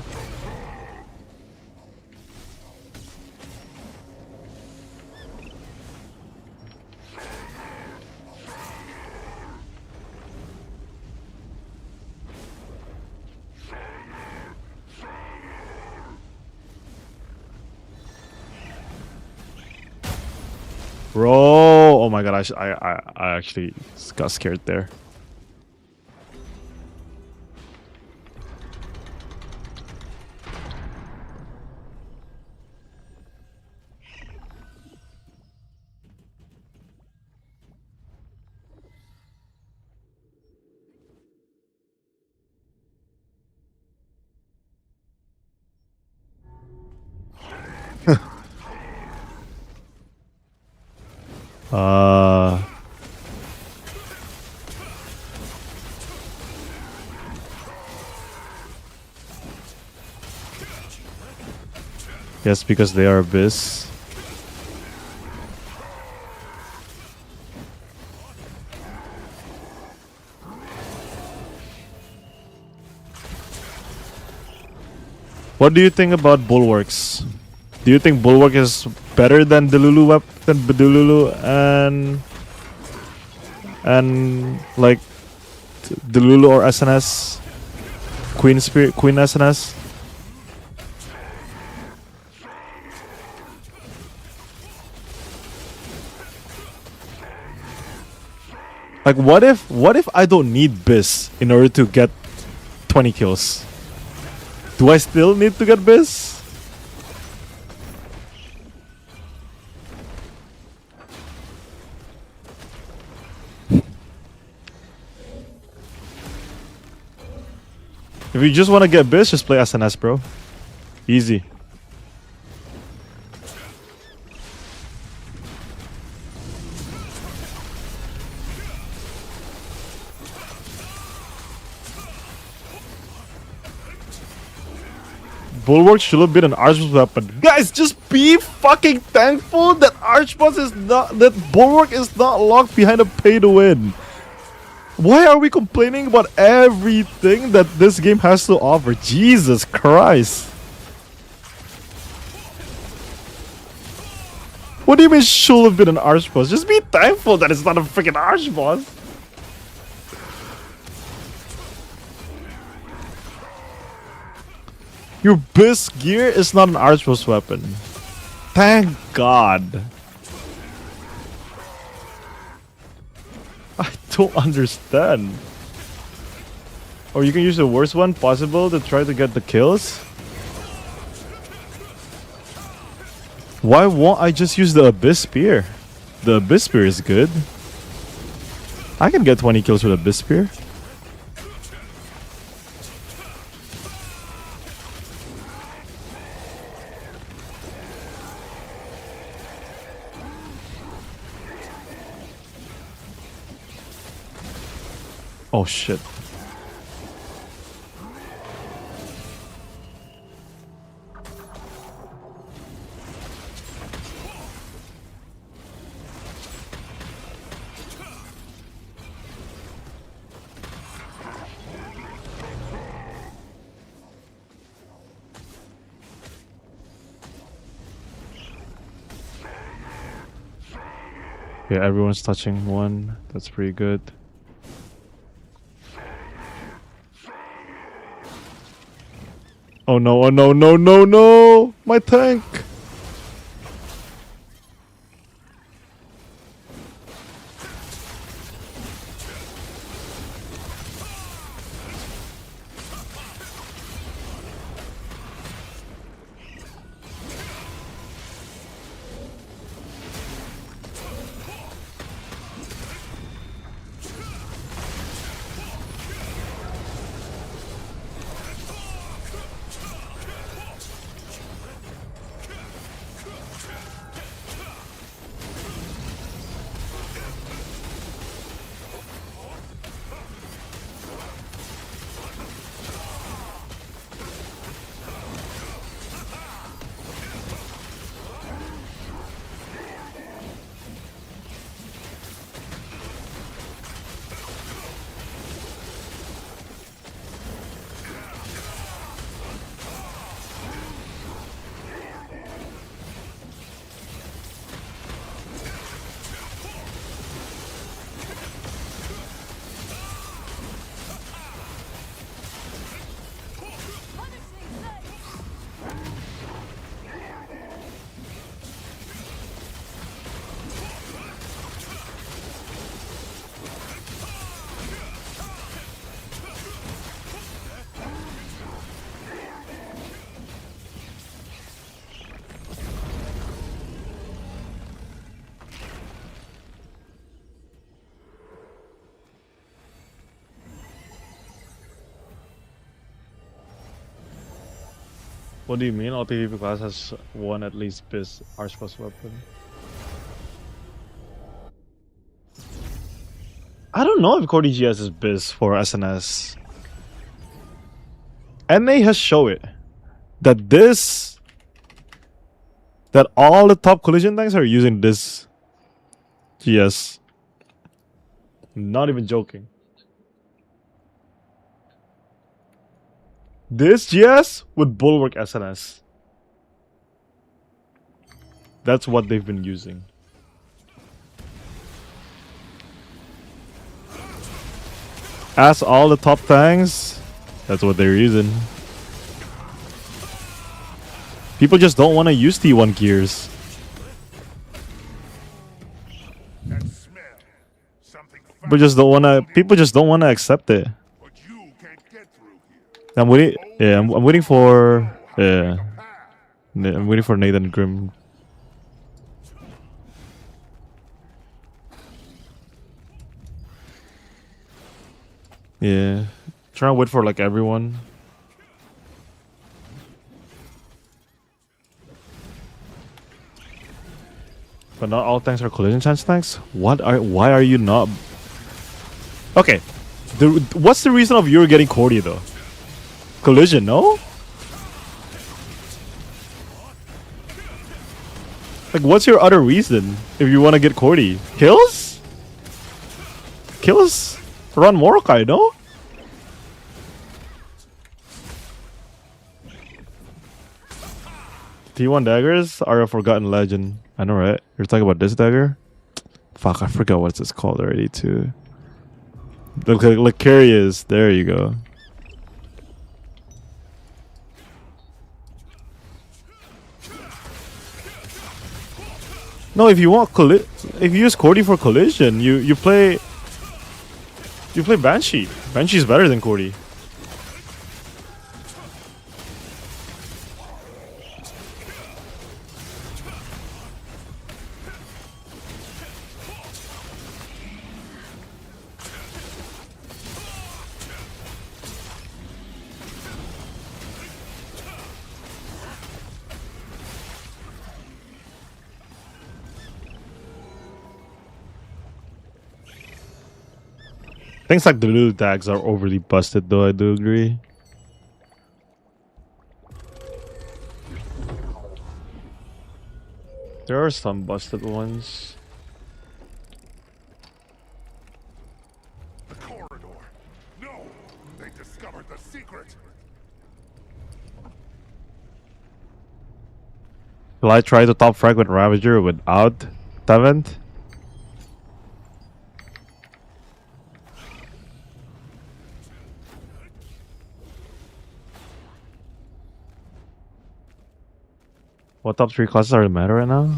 C: Bro, oh my god, I actually got scared there. Yes, because they are Abyss. What do you think about Bulwarks? Do you think Bulwark is better than Delulu and like Delulu or SNS? Queen SNS? Like what if I don't need Biz in order to get 20 kills? Do I still need to get Biz? If you just want to get Biz, just play SNS, bro. Easy. Bulwark should have been an Archboss weapon. Guys, just be fucking thankful that Bulwark is not locked behind a pay to win. Why are we complaining about everything that this game has to offer? Jesus Christ. What do you mean should have been an Archboss? Just be thankful that it's not a freaking Archboss. Your Biz gear is not an Archboss weapon. Thank God. I don't understand. Or you can use the worst one possible to try to get the kills? Why won't I just use the Abyss Spear? The Abyss Spear is good. I can get 20 kills with Abyss Spear. Oh shit. Yeah, everyone's touching one. That's pretty good. Oh no, oh no, no, no, no! My tank! What do you mean? All PvP class has one at least biz Arch plus weapon. I don't know if Cordy GS is biz for SNS. NA has shown it that all the top collision tanks are using this GS. Not even joking. This GS would bulwark SNS. That's what they've been using. As all the top tanks, that's what they're using. People just don't want to use T1 gears.
F: That smell. Something
C: People just don't want to. People just don't want to accept it.
F: but you can't get through here.
C: I'm waiting. Yeah, I'm waiting for. Yeah, I'm waiting for Nathan Grimm. Yeah, trying to wait for like everyone. But not all tanks are collision chance tanks. Why are you not? Okay, what's the reason of you getting Cordy though? Collision, no? Like, what's your other reason if you want to get Cordy? Kills? Kills? Run Morokai, no? T1 daggers are a forgotten legend. I know, right? You're talking about this dagger? Fuck, I forgot what it's called already, too. Look, Lucarius. There you go. No, if you want if you use Cordy for collision, you play Banshee. Banshee's better than Cordy. Things like the little tags are overly busted, though. I do agree. There are some busted ones.
F: The corridor. No, they discovered the secret.
C: Will I try to top frag with Ravager without Tavent? What top 3 classes are the meta right now?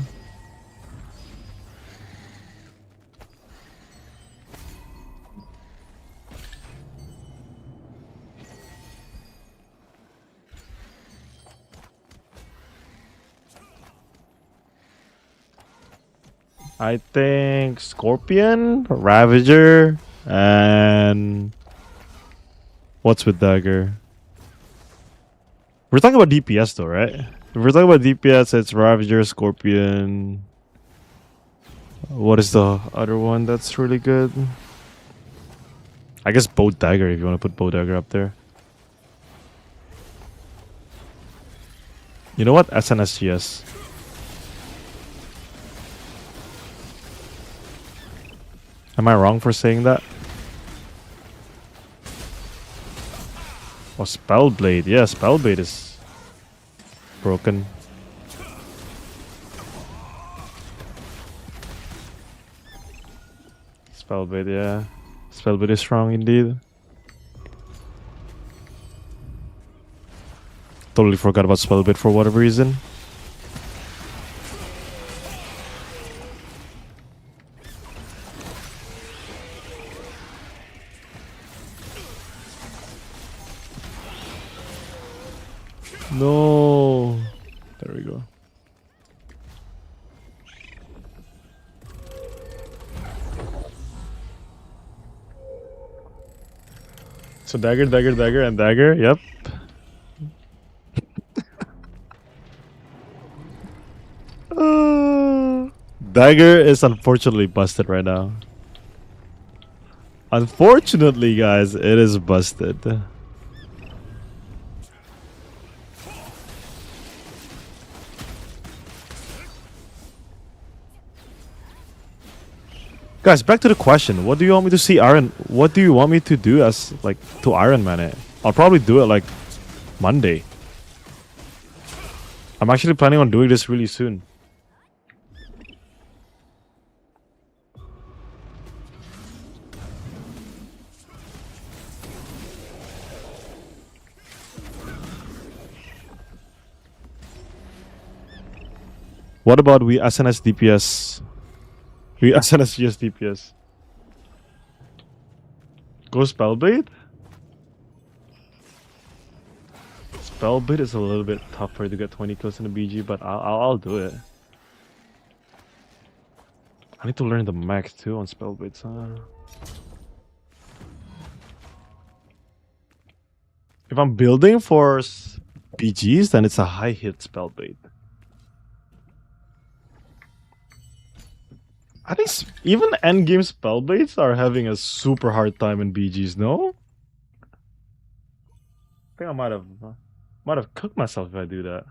C: I think Scorpion, Ravager, and what's with Dagger? We're talking about DPS though, right? If we're talking about DPS, it's Ravager, Scorpion. What is the other one that's really good? I guess Bow Dagger if you want to put Bow Dagger up there. You know what? SNSGS. Am I wrong for saying that? Oh, Spellblade. Yeah, Spellblade is broken. Spellblade, yeah. Spellblade is strong indeed. Totally forgot about Spellblade for whatever reason. No. There we go. So dagger, dagger, dagger, and dagger. Yep. Dagger is unfortunately busted right now. Unfortunately, guys, it is busted. Guys, back to the question. What do you want me to see Iron? What do you want me to do as like to Iron Man it? I'll probably do it like Monday. I'm actually planning on doing this really soon. What about we SNS DPS? We SNS GS DPS. Go Spellblade? Spellblade is a little bit tougher to get 20 kills in the BG, but I'll do it. I need to learn the max too on Spellblades, huh? If I'm building for BGs, then it's a high hit Spellblade. I think even endgame Spellblades are having a super hard time in BGs, no? I think I might have cooked myself if I do that.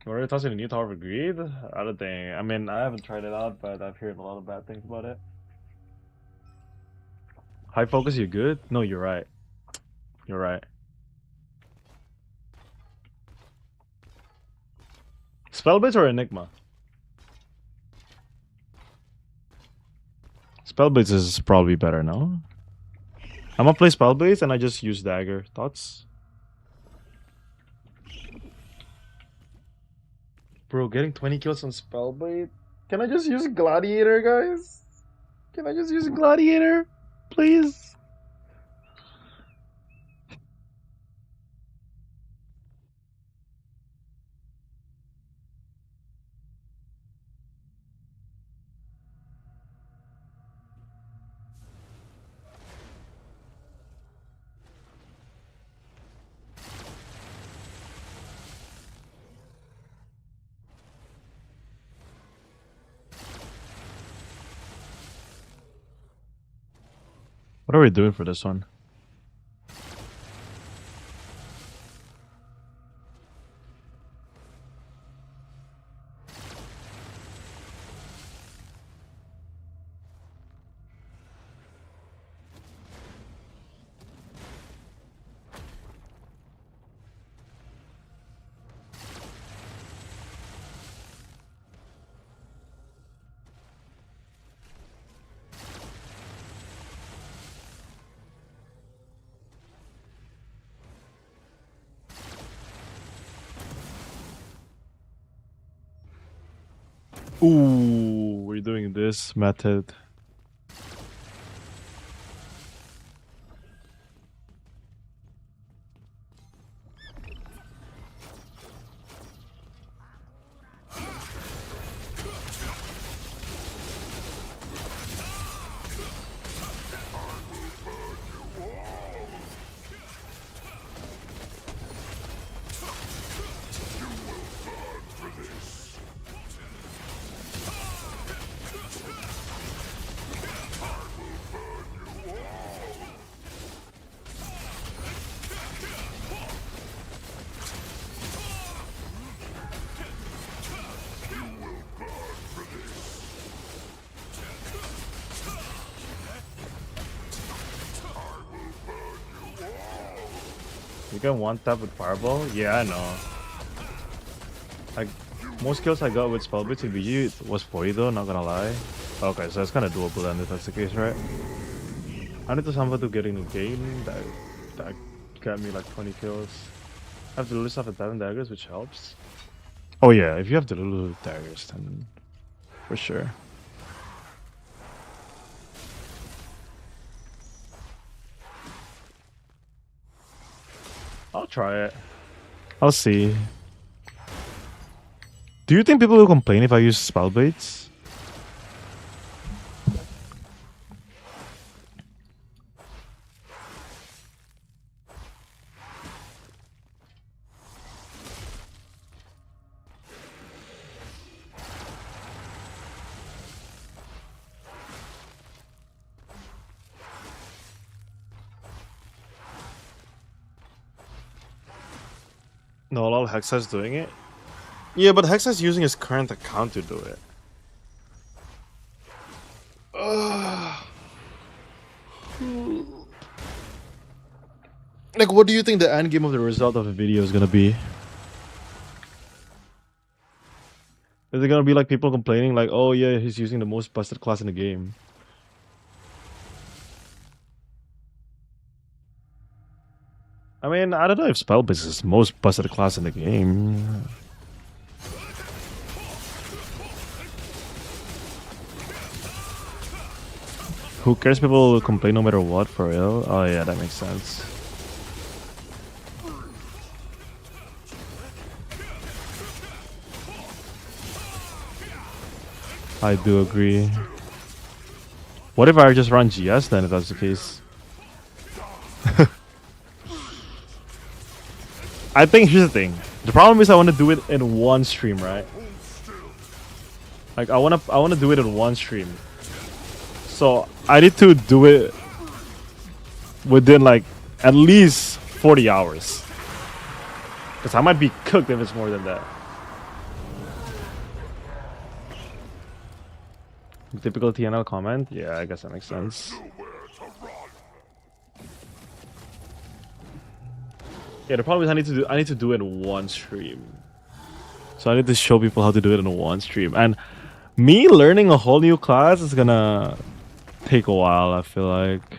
C: Already tossing a new Tower of Greed? I don't think. I mean, I haven't tried it out, but I've heard a lot of bad things about it. High focus, you good? No, you're right. You're right. Spellblades or Enigma? Spellblades is probably better now. I'm gonna play Spellblades and I just use Dagger. Thoughts? Bro, getting 20 kills on Spellblade? Can I just use Gladiator, guys? Can I just use Gladiator? Please? What are we doing for this one? Ooh, we're doing this method. You can one tap with Fireball? Yeah, I know. Most kills I got with Spellblades in BG was 40 though, not gonna lie. Okay, so it's kind of doable then if that's the case, right? I need to somehow to getting a game that got me like 20 kills. I have to lose off at 7 daggers, which helps. Oh yeah, if you have the Lulu daggers, then for sure. I'll try it. I'll see. Do you think people will complain if I use Spellblades? No, a lot of Hexa's doing it. Yeah, but Hexa's using his current account to do it. Like, what do you think the end game of the result of the video is gonna be? Is it gonna be like people complaining like, oh yeah, he's using the most busted class in the game? I mean, I don't know if Spellbase is the most busted class in the game. Who cares? People will complain no matter what, for real? Oh yeah, that makes sense. I do agree. What if I just run GS then, if that's the case? I think here's the thing. The problem is I want to do it in one stream, right? Like I wanna do it in one stream. So I need to do it within like at least 40 hours. Because I might be cooked if it's more than that. Typical TNL comment? Yeah, I guess that makes sense. Yeah, the problem is I need to do it in one stream. So I need to show people how to do it in one stream. And me learning a whole new class is gonna take a while, I feel like.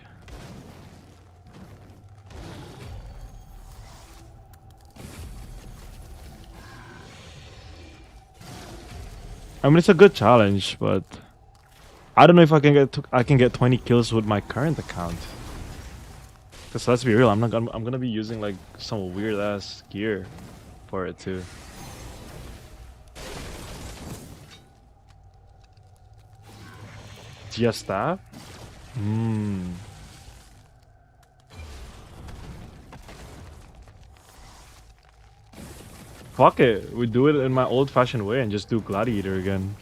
C: I mean, it's a good challenge, but I don't know if I can get 20 kills with my current account. Cause let's be real, I'm gonna be using like some weird ass gear for it too. GS staff? Fuck it, we do it in my old-fashioned way and just do Gladiator again.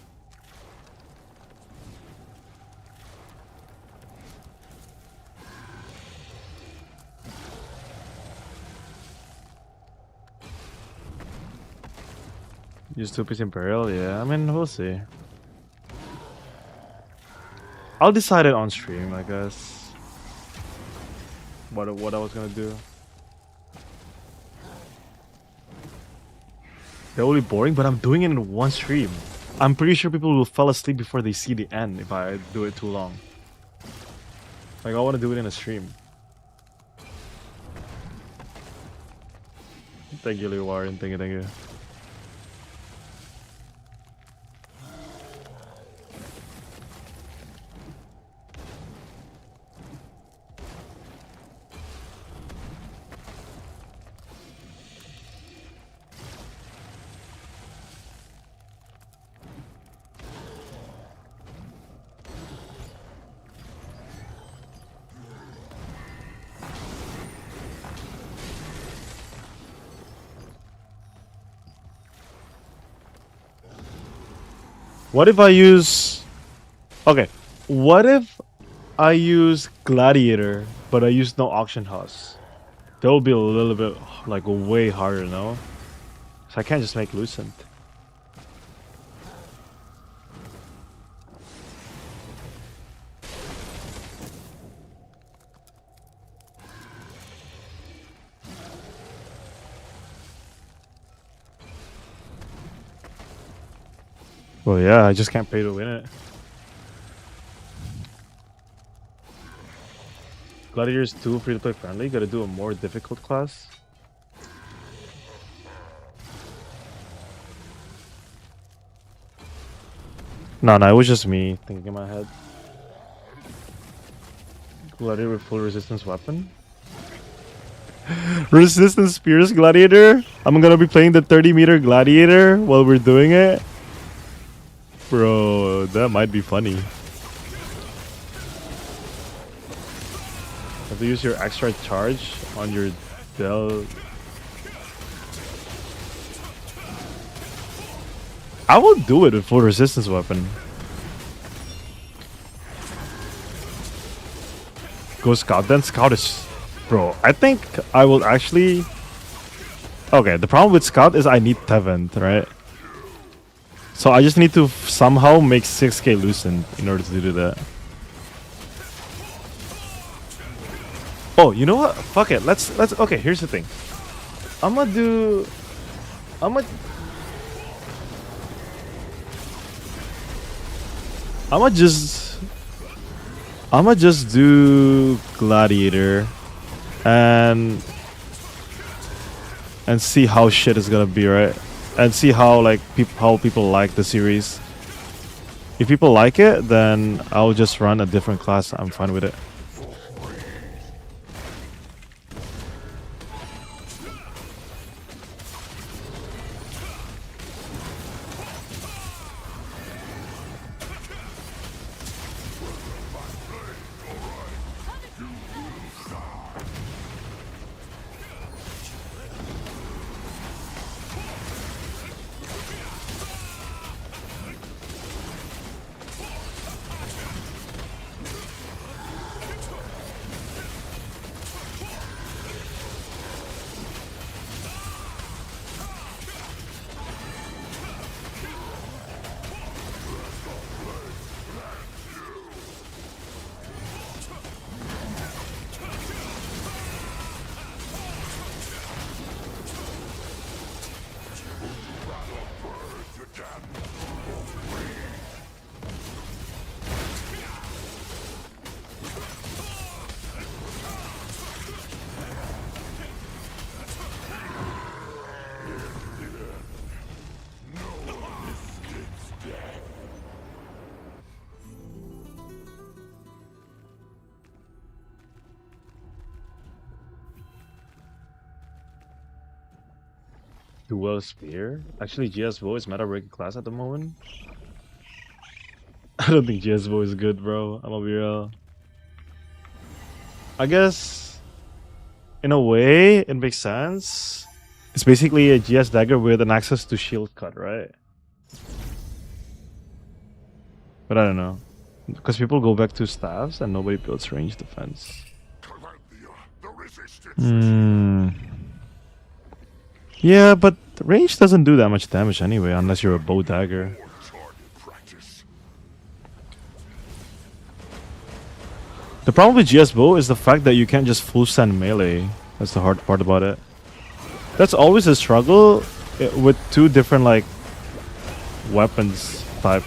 C: Use 2-piece Imperial? Yeah, I mean, we'll see. I'll decide it on stream, I guess. What I was gonna do. That will be boring, but I'm doing it in one stream. I'm pretty sure people will fall asleep before they see the end if I do it too long. Like, I want to do it in a stream. Thank you, Liu Warren. Thank you. What if I use... Okay, what if I use Gladiator, but I use no auction house? That will be a little bit, like, way harder, no? So I can't just make Lucent. Well, yeah, I just can't pay to win it. Gladiator is too free-to-play friendly. Gotta do a more difficult class. No, it was just me thinking in my head. Gladiator with full resistance weapon. Resistance Spears Gladiator? I'm gonna be playing the 30-meter Gladiator while we're doing it. Bro, that might be funny. Have to use your extra charge on your Del. I will do it with full resistance weapon. Go scout, then scout is... Bro, I think I will actually Okay, the problem with Scout is I need Tevent, right? So I just need to somehow make 6k loosened in order to do that. Oh, you know what? Fuck it. Let's okay, here's the thing. I'ma just do Gladiator and see how shit is gonna be, right? And see how like how people like the series. If people like it, then I'll just run a different class. I'm fine with it. Dual Spear? Actually, GS is meta breaking class at the moment. I don't think GS is good, bro. I'm gonna be real. I guess, in a way, it makes sense. It's basically a GS dagger with an access to shield cut, right? But I don't know. Because people go back to staffs and nobody builds range defense. Yeah, but range doesn't do that much damage anyway, unless you're a bow dagger. The problem with GS bow is the fact that you can't just full send melee. That's the hard part about it. That's always a struggle with two different like weapons type.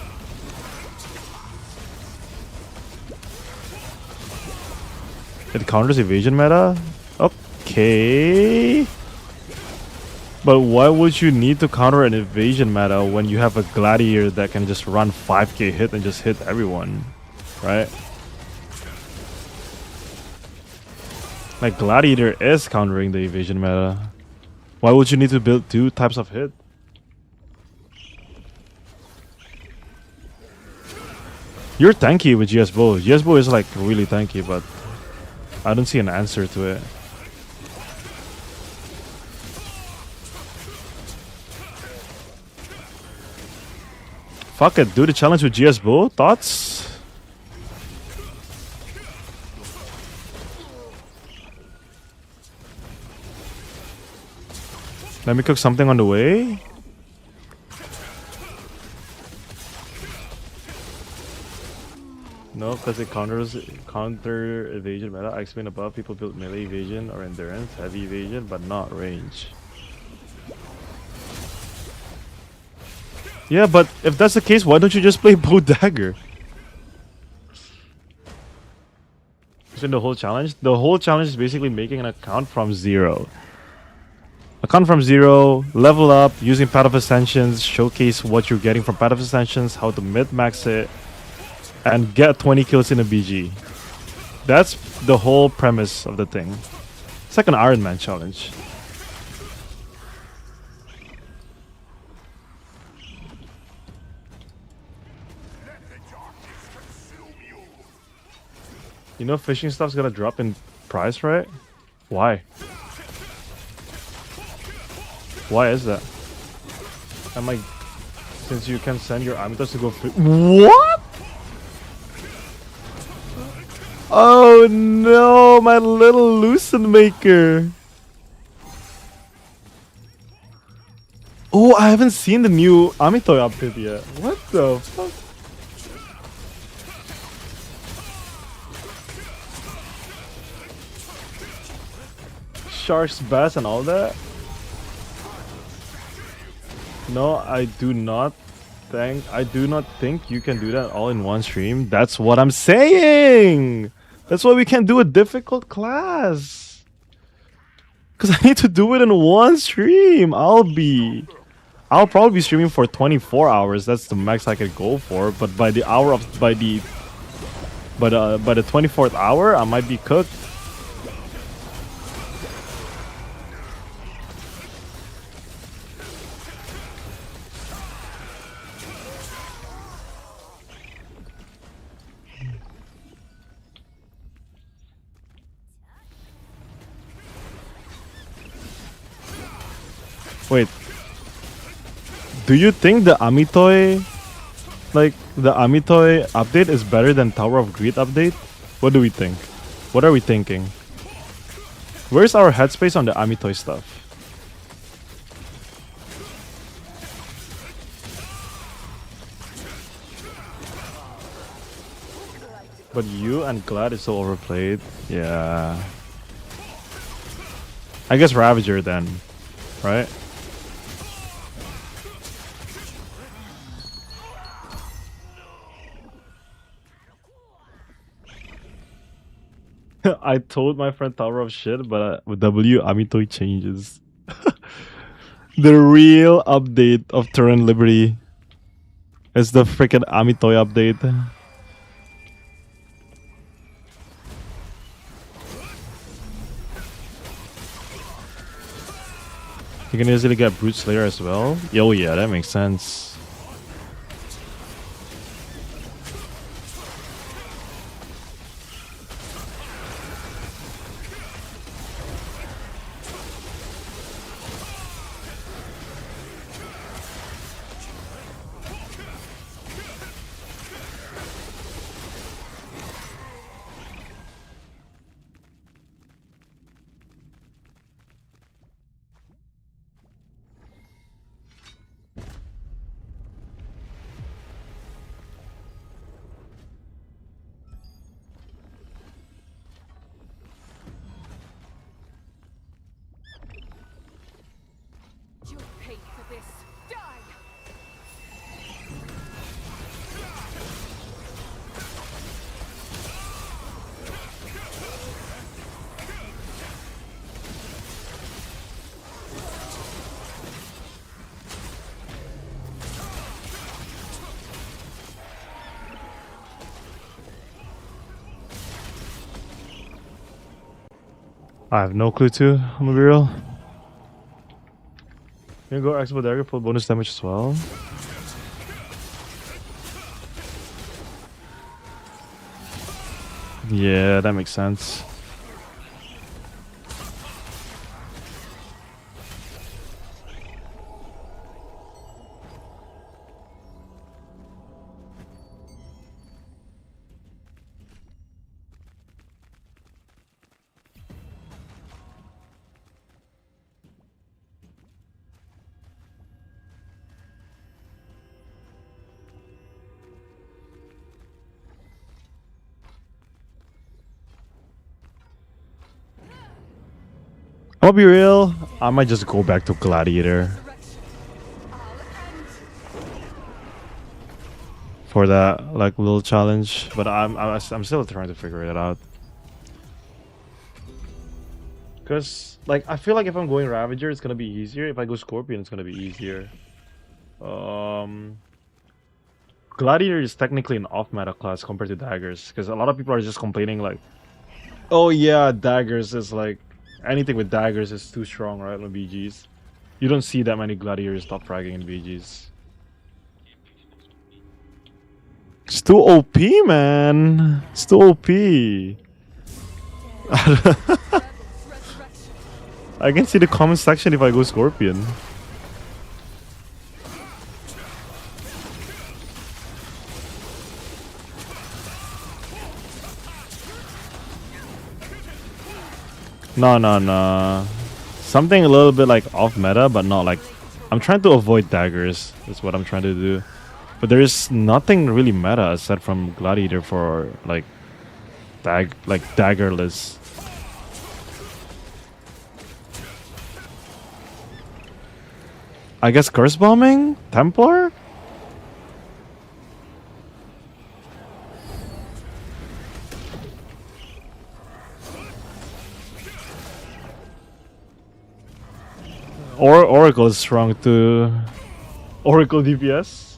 C: It counters evasion meta? Okay. But why would you need to counter an evasion meta when you have a Gladiator that can just run 5k hit and just hit everyone? Right? Like Gladiator is countering the evasion meta. Why would you need to build two types of hit? You're tanky with GS Bow. GS Bow is like really tanky, but I don't see an answer to it. Fuck it, do the challenge with GS Bow. Thoughts? Let me cook something on the way. No, because it counter evasion meta. I explained above, people build melee evasion or endurance, heavy evasion, but not range. Yeah, but if that's the case, why don't you just play bow dagger? Isn't the whole challenge? The whole challenge is basically making an account from zero. Account from zero, level up, using Path of Ascensions, showcase what you're getting from Path of Ascensions, how to mid-max it, and get 20 kills in a BG. That's the whole premise of the thing. It's like an Iron Man challenge. You know fishing stuff's gonna drop in price, right? Why? Why is that? I'm like, since you can send your amethyst to go what? Oh no, my little Lucent Maker. Oh, I haven't seen the new Amitoy update yet. What the fuck? Shark's Bass and all that? No, I do not think you can do that all in one stream. That's what I'm saying. That's why we can't do a difficult class. Cause I need to do it in one stream. I'll probably be streaming for 24 hours. That's the max I could go for. But by the 24th hour, I might be cooked. Wait. Do you think the Amitoy update is better than Tower of Greed update? What do we think? What are we thinking? Where's our headspace on the Amitoy stuff? But you and Glad is so overplayed. Yeah. I guess Ravager then, right? I told my friend Tower of shit, but with W, Amitoy changes. The real update of Terran Liberty is the freaking Amitoy update. You can easily get Brute Slayer as well. Oh yeah, that makes sense.
A: You'll pay for this. Die!
C: I have no clue too, I'm gonna be real. You go Expo Dagger for bonus damage as well. Yeah, that makes sense. I'll be real, I might just go back to Gladiator for that like little challenge, but I'm still trying to figure it out. Cause like I feel like if I'm going Ravager, it's gonna be easier. If I go Scorpion, it's gonna be easier. Gladiator is technically an off-meta class compared to Daggers, because a lot of people are just complaining like, oh yeah, Daggers is like anything with Daggers is too strong, right? On BGs, you don't see that many Gladiators top fragging in BGs. It's too OP, man. It's too OP. I can see the comment section if I go Scorpion. No. Something a little bit like off meta, but not like I'm trying to avoid daggers. That's what I'm trying to do. But there is nothing really meta aside from Gladiator for like daggerless. I guess curse bombing? Templar? Or Oracle is strong too. Oracle DPS?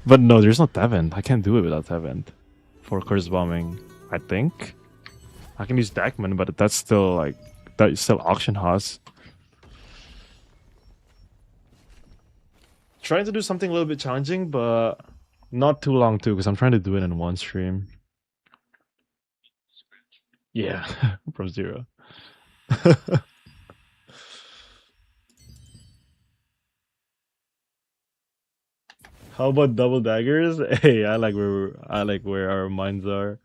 C: But no, there's no Tevent. I can't do it without Tevent. For curse bombing, I think. I can use Dagman, but that's still like that's still auction house. Trying to do something a little bit challenging, but not too long too, because I'm trying to do it in one stream. Yeah, from zero. How about double daggers? Hey, I like where our minds are.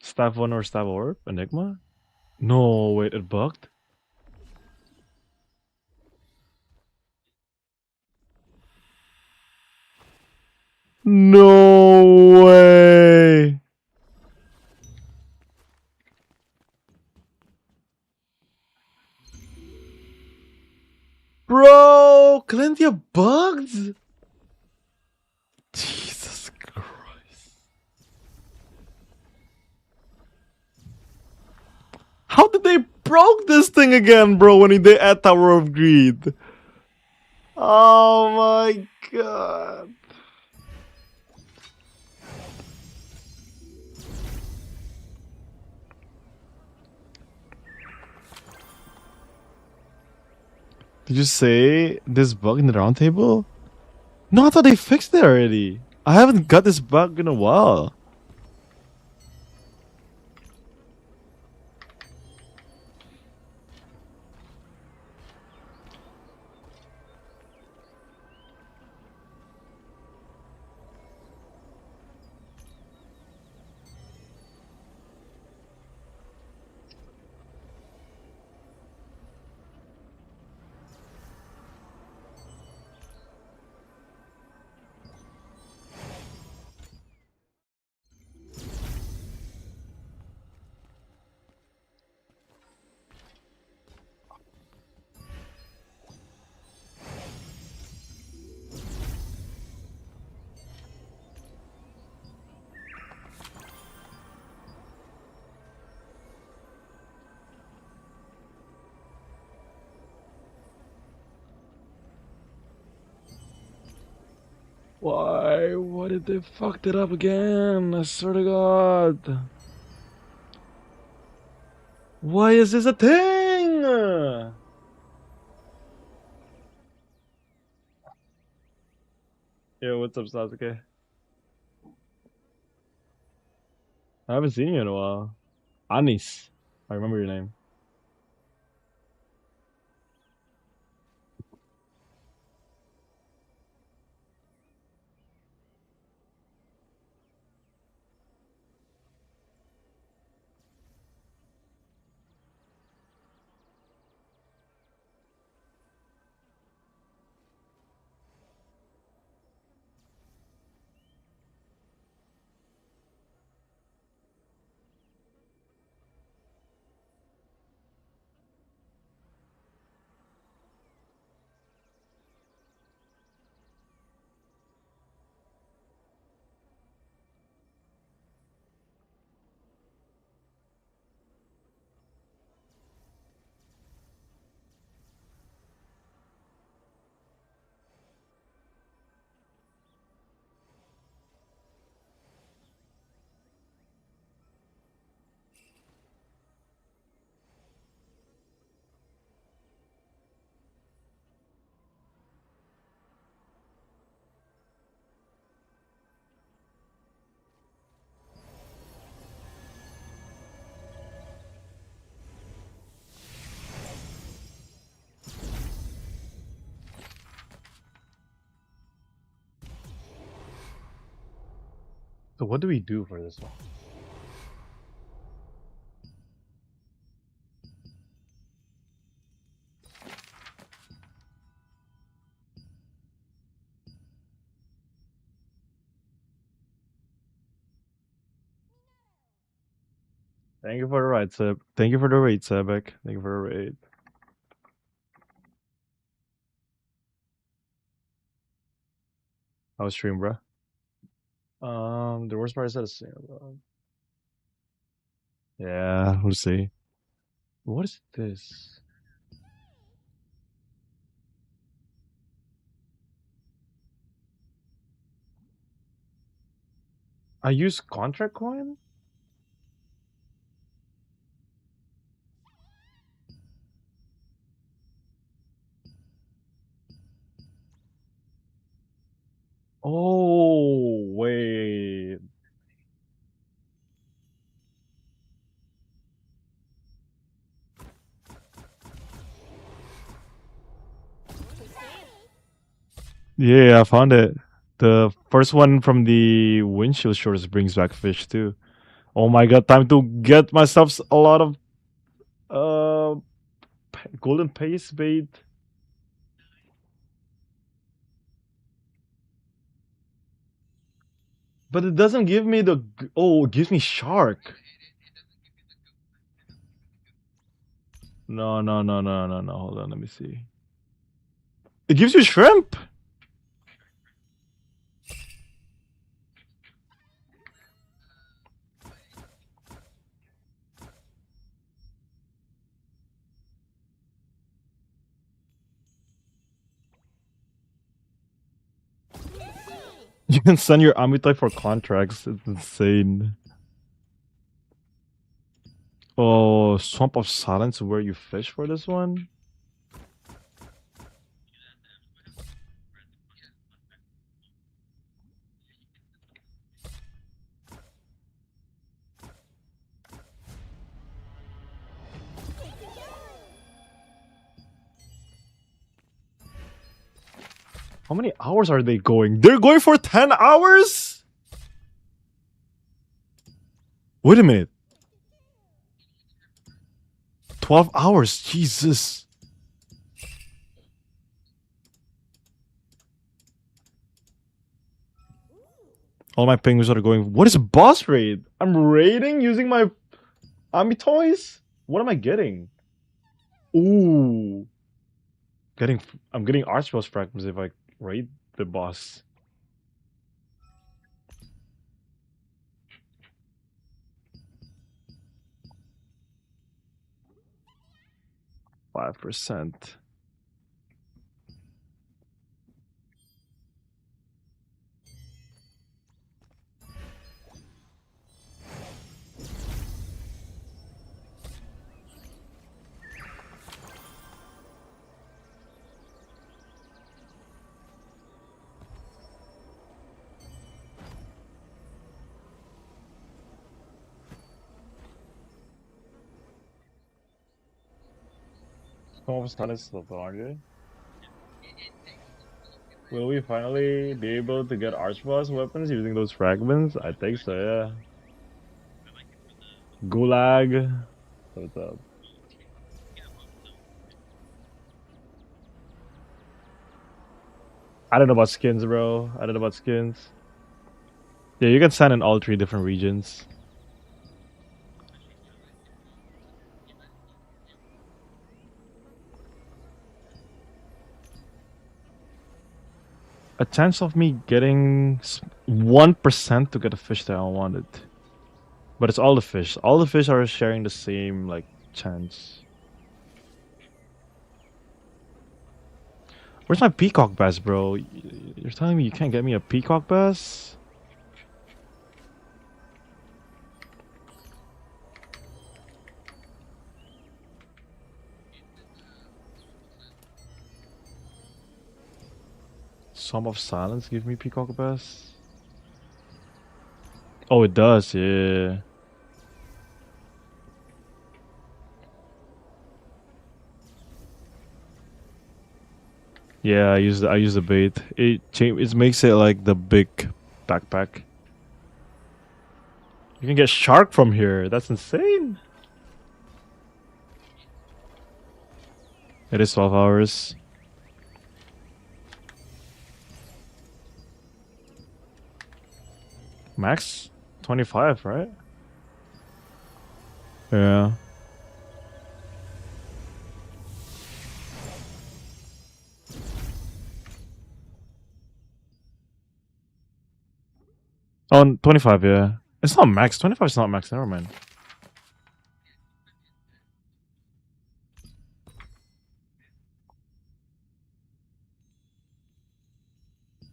C: Staff 1 or Staff Orb? Enigma? No, wait, it bugged? No way! Bro! Calentia bugged? Jesus Christ. How did they broke this thing again, bro, when they add Tower of Greed? Oh my god. Did you say this bug in the round table? No, I thought they fixed it already. I haven't got this bug in a while. Why? Why did they fuck it up again? I swear to God. Why is this a thing? Yo, what's up, Sasuke? I haven't seen you in a while. Anis. I remember your name. So what do we do for this one? Thank you for the raid, Seb. Thank you for the raid, Sebek. Thank you for the raid. How was stream, bro? The worst part is that it's yeah, we'll see. What is this? I use contract coin? Oh, wait. Yeah, I found it. The first one from the windshield shorts brings back fish too. Oh my god, time to get myself a lot of golden paste bait. But it doesn't give me the oh, it gives me shark. No, no, no, no, no, no. Hold on, let me see. It gives you shrimp. You can send your Amitai for contracts. It's insane. Oh, Swamp of Silence, where you fish for this one? How many hours are they going? They're going for 10 hours? Wait a minute. 12 hours, Jesus. All my penguins are going. What is boss raid? I'm raiding using my Ami toys? What am I getting? Ooh. I'm getting Archboss fragments if I raid the boss. %. Almost done is still aren't Will we finally be able to get Archboss weapons using those fragments? I think so, yeah. Gulag. What's up? I don't know about skins, bro. I don't know about skins. Yeah, you can send in all 3 different regions. A chance of me getting 1% to get a fish that I wanted. But it's all the fish. All the fish are sharing the same, like, chance. Where's my peacock bass, bro? You're telling me you can't get me a peacock bass? Song of Silence give me peacock bass? Oh, it does, yeah. Yeah, I use the bait. It makes it like the big backpack. You can get shark from here. That's insane. It is 12 hours. Max 25, right? Yeah. Oh, 25, yeah. It's not max. 25 is not max. Never mind.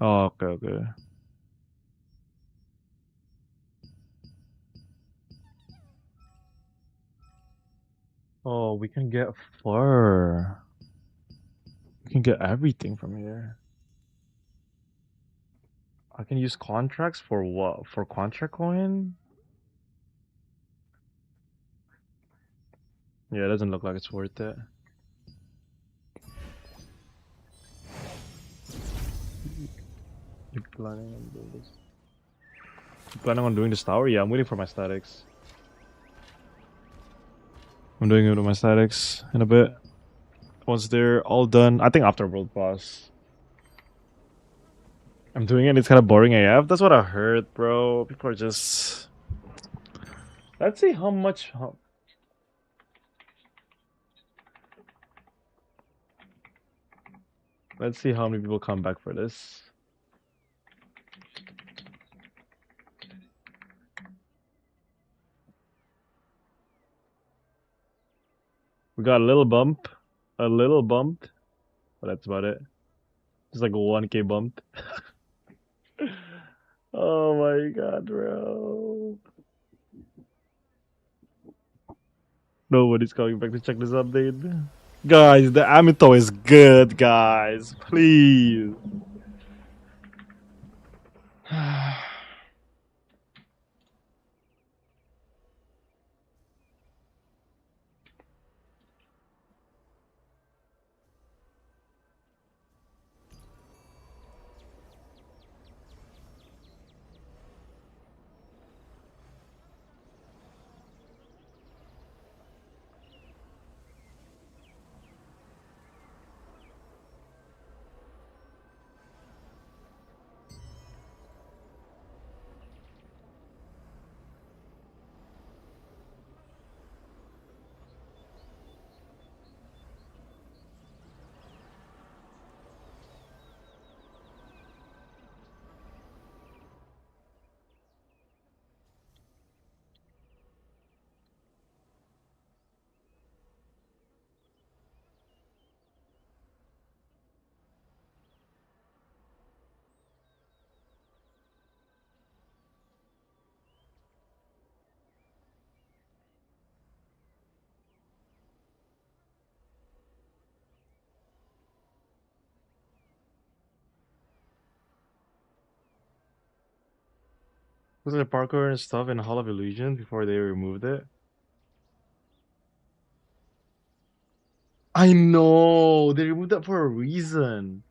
C: Oh, okay, okay. Oh, we can get fur. We can get everything from here. I can use contracts for what? For contract coin? Yeah, it doesn't look like it's worth it. You planning on doing this? You planning on doing this tower? Yeah, I'm waiting for my statics. I'm doing it with my statics in a bit. Once they're all done, I think after World Boss. I'm doing it, it's kind of boring AF. That's what I heard, bro. People are just... Let's see how much... Let's see how many people come back for this. We got a little bump. A little bump. But that's about it. Just like a 1k bump. Oh my god, bro. Nobody's coming back to check this update. Guys, the Amito is good, guys. Please. Was there parkour and stuff in Hall of Illusion before they removed it? I know! They removed that for a reason.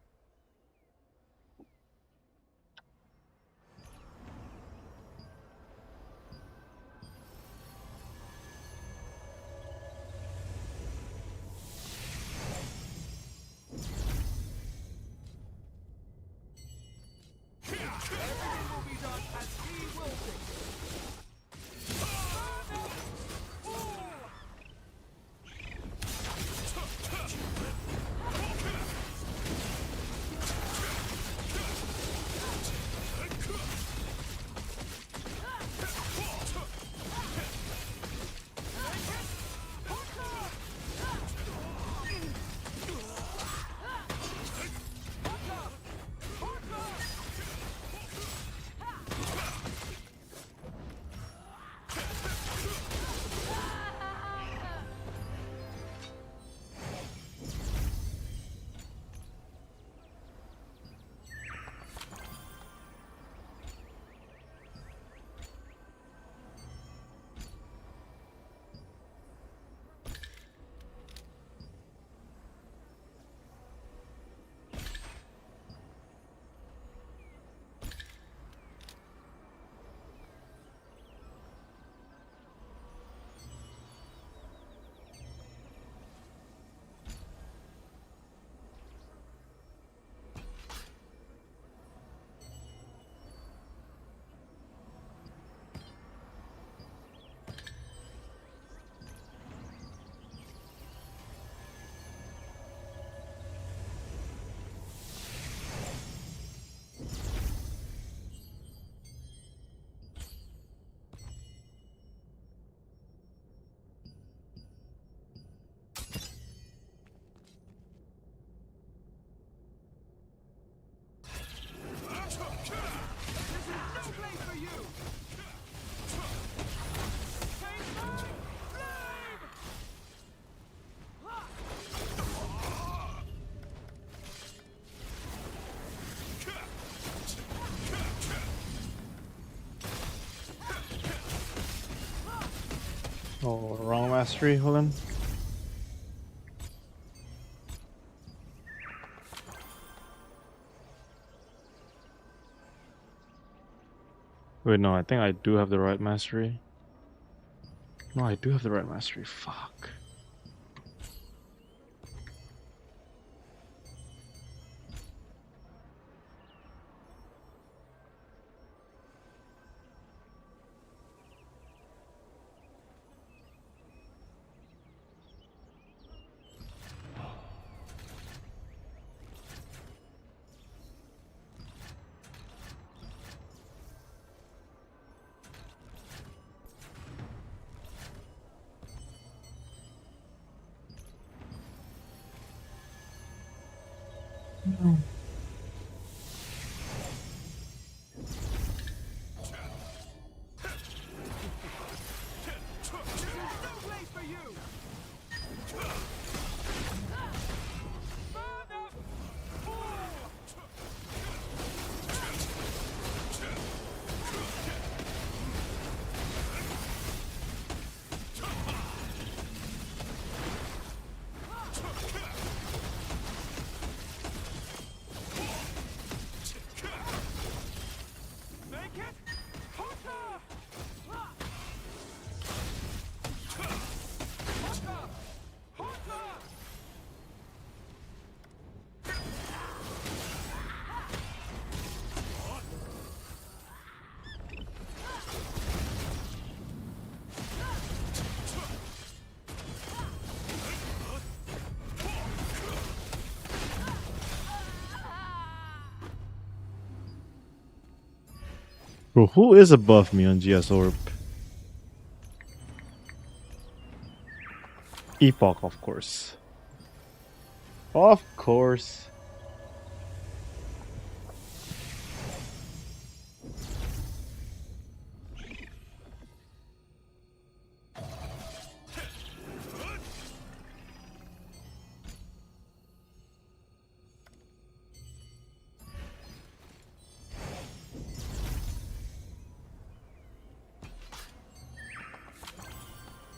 C: Oh, wrong mastery, hold on. Wait, no, I think I do have the right mastery. No, I do have the right mastery, fuck. Bro, who is above me on GS Orb? Epoch, of course. Of course.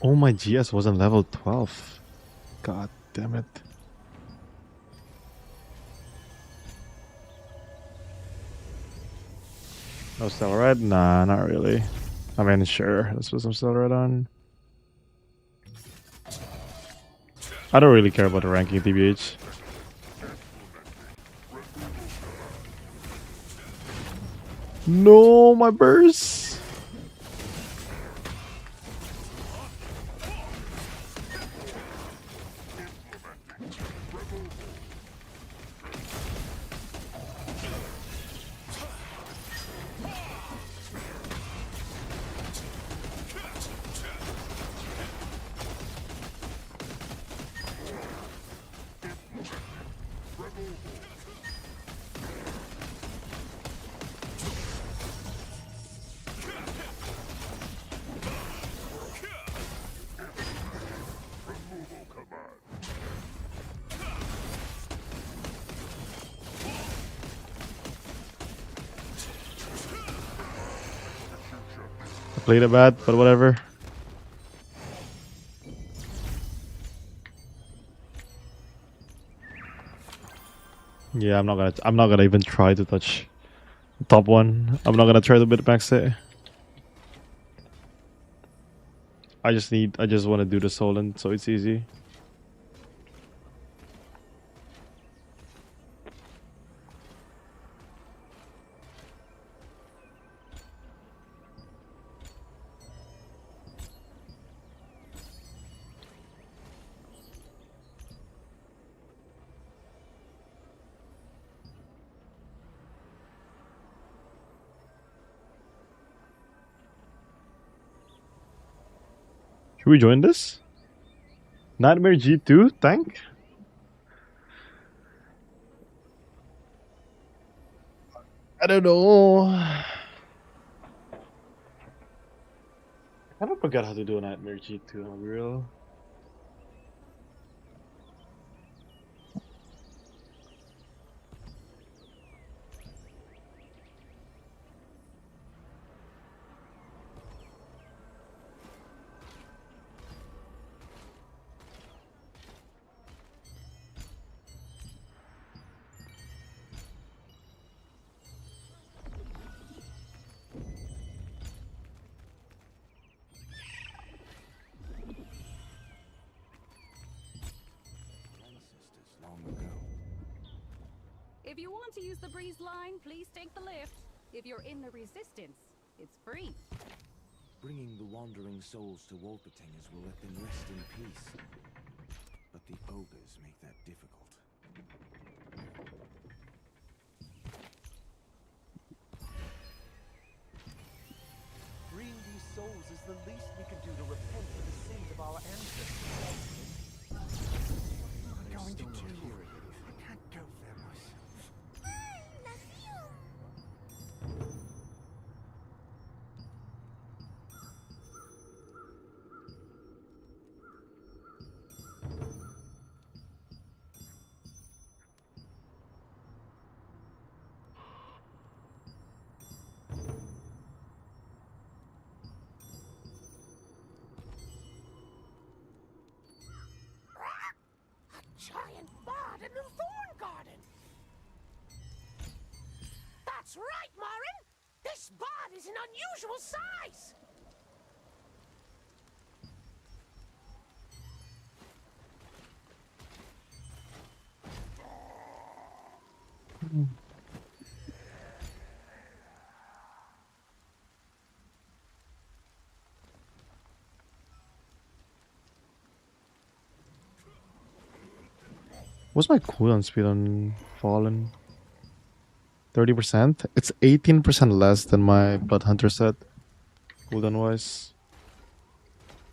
C: Oh, my GS wasn't level 12. God damn it. No Stellar Red? Nah, not really. I mean, sure, let's put some Stellar Red on. I don't really care about the ranking, TBH. No, my burst! Played it bad, but whatever. Yeah, I'm not gonna even try to touch the top one. I'm not gonna try to bitmax it. I just wanna do the Solent so it's easy. Should we join this? Nightmare G2 tank? I don't know. I kind of forgot how to do a Nightmare G2, I'll be real.
A: If you want to use the breeze line, please take the lift. If you're in the resistance, it's free.
I: Bringing the wandering souls to Wolpertingers will let them rest in peace. But the ogres make that difficult.
D: Freeing these souls is the least we can do to repent for the sins of our ancestors.
F: What am I going to do? I can't go there myself.
B: A giant bard in the Thorn Garden! That's right, Marin! This bard is an unusual size!
C: What's my cooldown speed on Fallen? 30%? It's 18% less than my Blood Hunter set. Cooldown wise.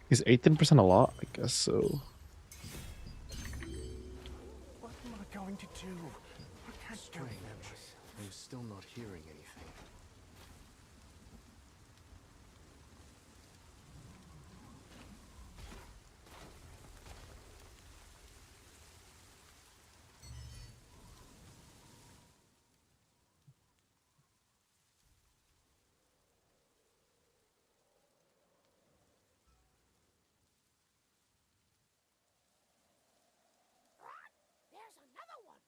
C: Is 18% a lot? I guess so.
F: What am I going to do? I can't go there myself.
I: I'm still not hearing anything.
B: There's another one!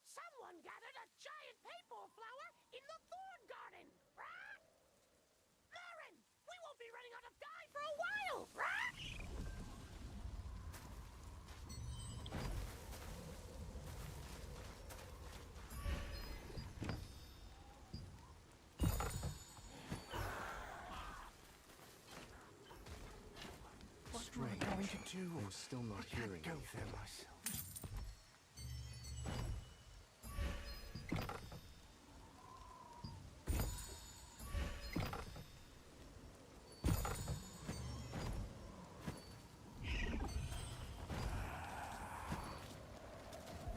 B: Someone gathered a giant paper flower in the Thorn Garden! Marin! We won't be running out of dye for a while!
F: What am I going to do?
I: I'm still not
F: I
I: hearing
F: can't go
I: anything.
F: there myself.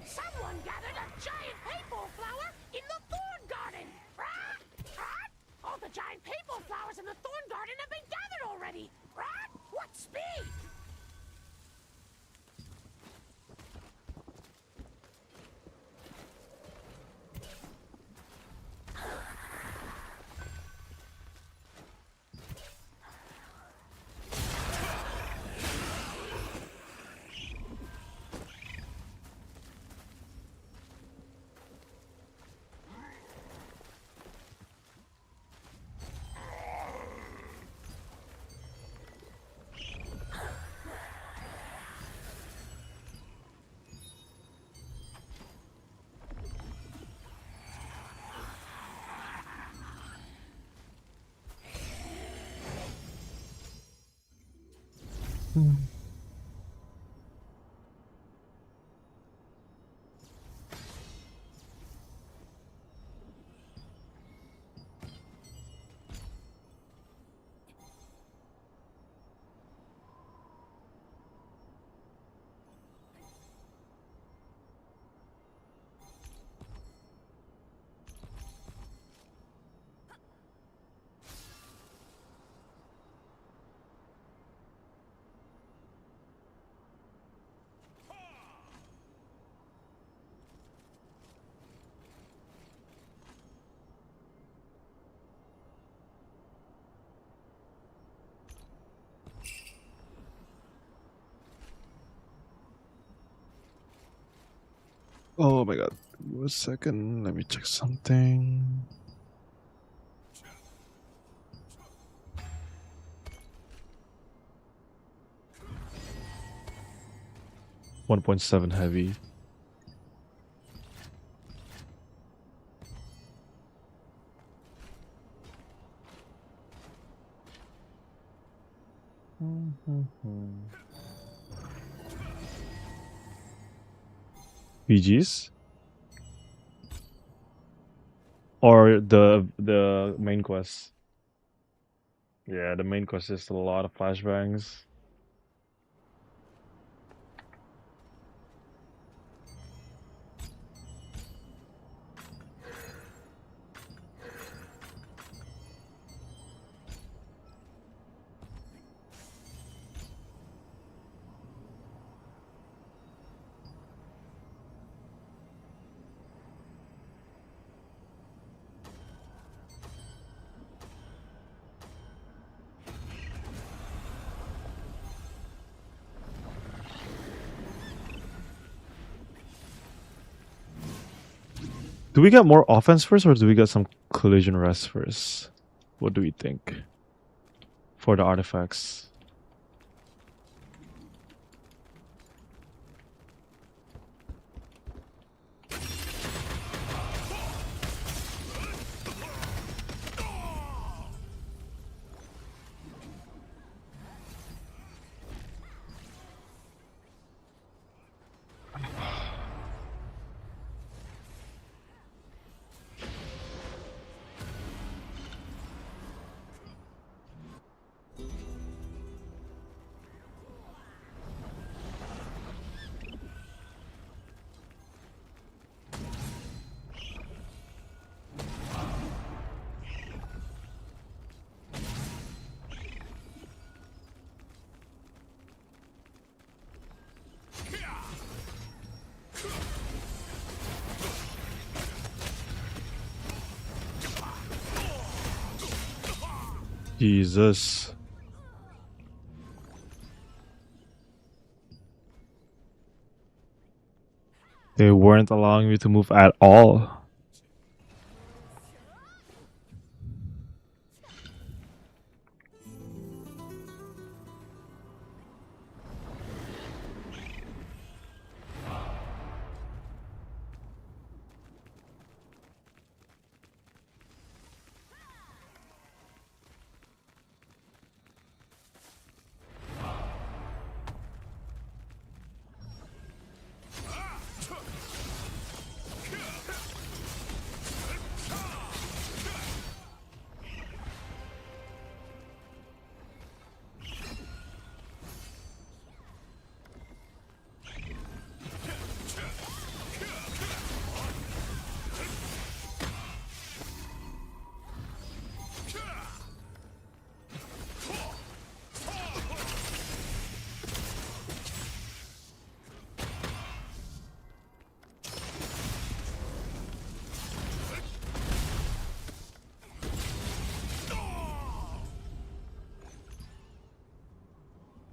B: Someone gathered a giant paper flower in the Thorn Garden! All the giant paper flowers in the Thorn Garden have been gathered already! What speed!
C: Oh my god. Give me a second. Let me check something. .7 heavy. BGs? Or the main quest? Yeah, the main quest is a lot of flashbangs. Do we get more offense first, or do we get some collision rest first? What do we think for the artifacts? Jesus. They weren't allowing me to move at all.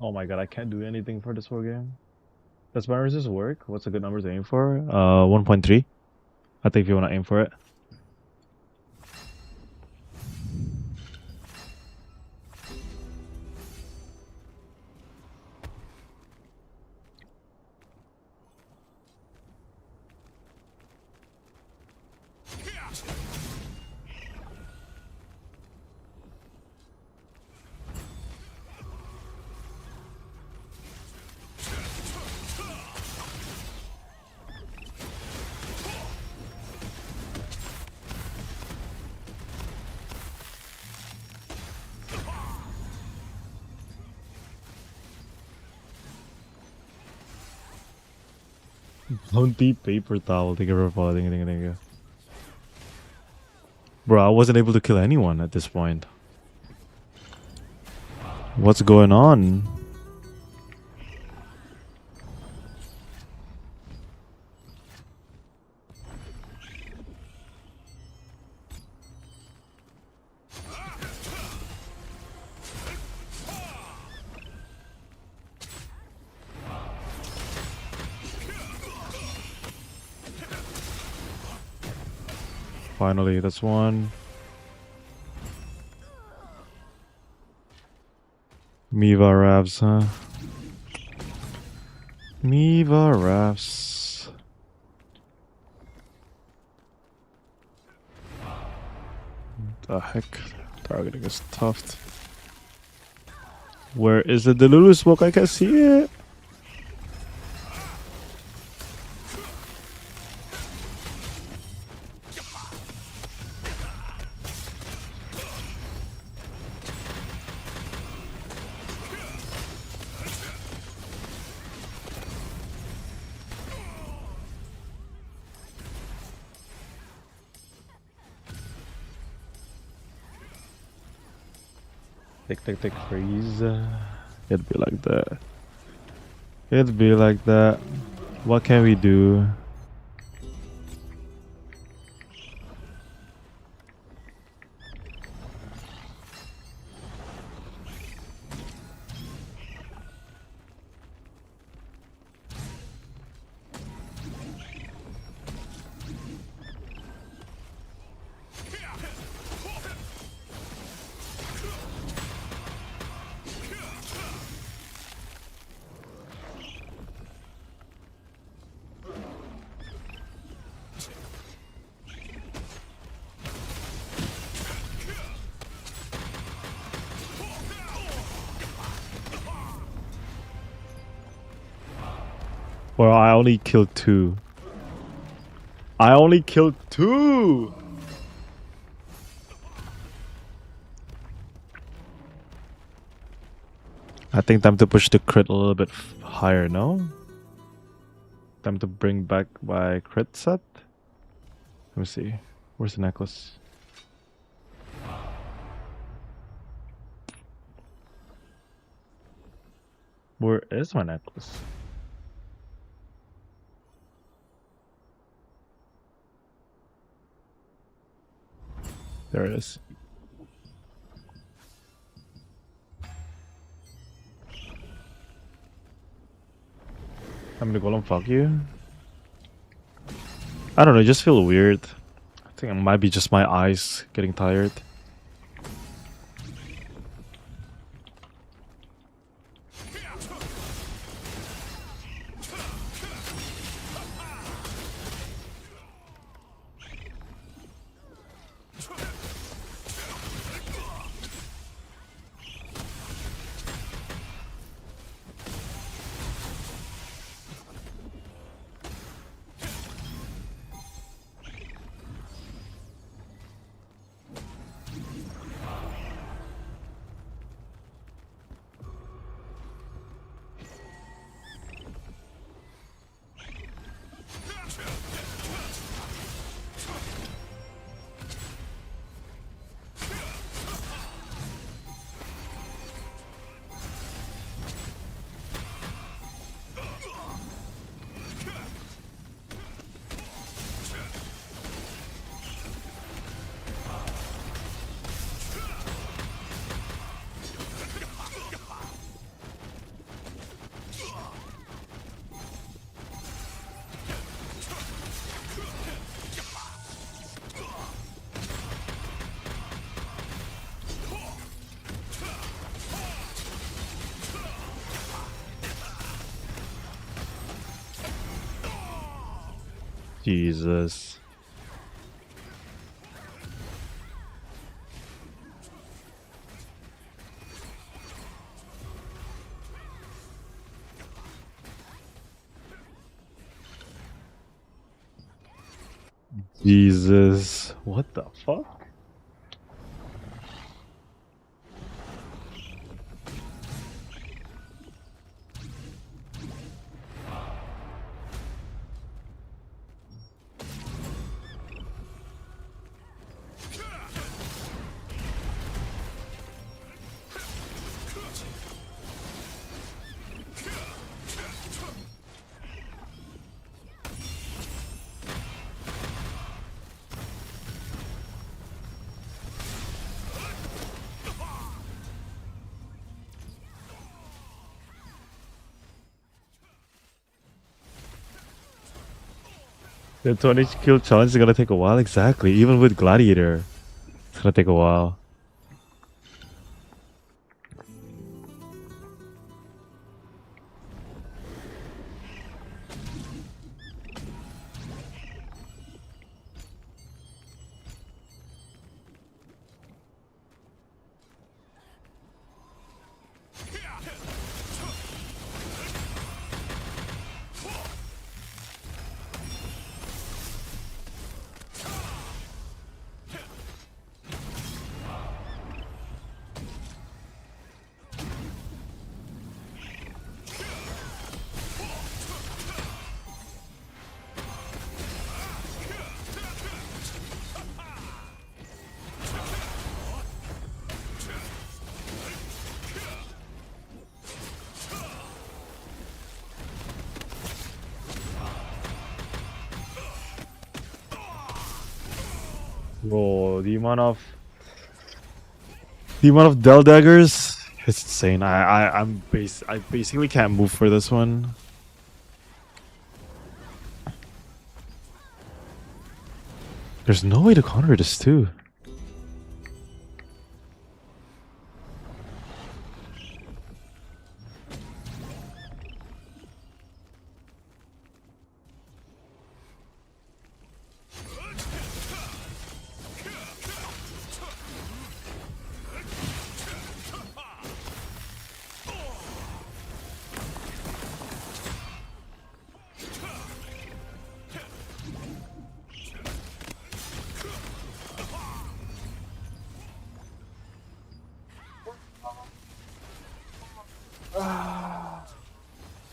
C: Oh my god, I can't do anything for this whole game. Does my resist work? What's a good number to aim for? 1.3. I think if you want to aim for it. Bounty paper towel. Thank you for following. Thank you. Bro, I wasn't able to kill anyone at this point. What's going on? Finally, that's one. Miva Ravs, huh? Miva Ravs. What the heck? Targeting is tough. Where is the Delulu smoke? I can see it. Tick, freeze. It'd be like that. It'd be like that. What can we do? Well, I only killed 2. I only killed 2! I think time to push the crit a little bit higher, no? Time to bring back my crit set? Let me see. Where's the necklace? Where is my necklace? There it is. I'm gonna golem fuck you. I don't know, it just feel weird. I think it might be just my eyes getting tired. Jesus. Jesus. What the fuck? The 20 kill challenge is gonna take a while, exactly. Even with Gladiator, it's gonna take a while. Bro, the amount of Del daggers, it's insane. I basically can't move for this one. There's no way to counter this too.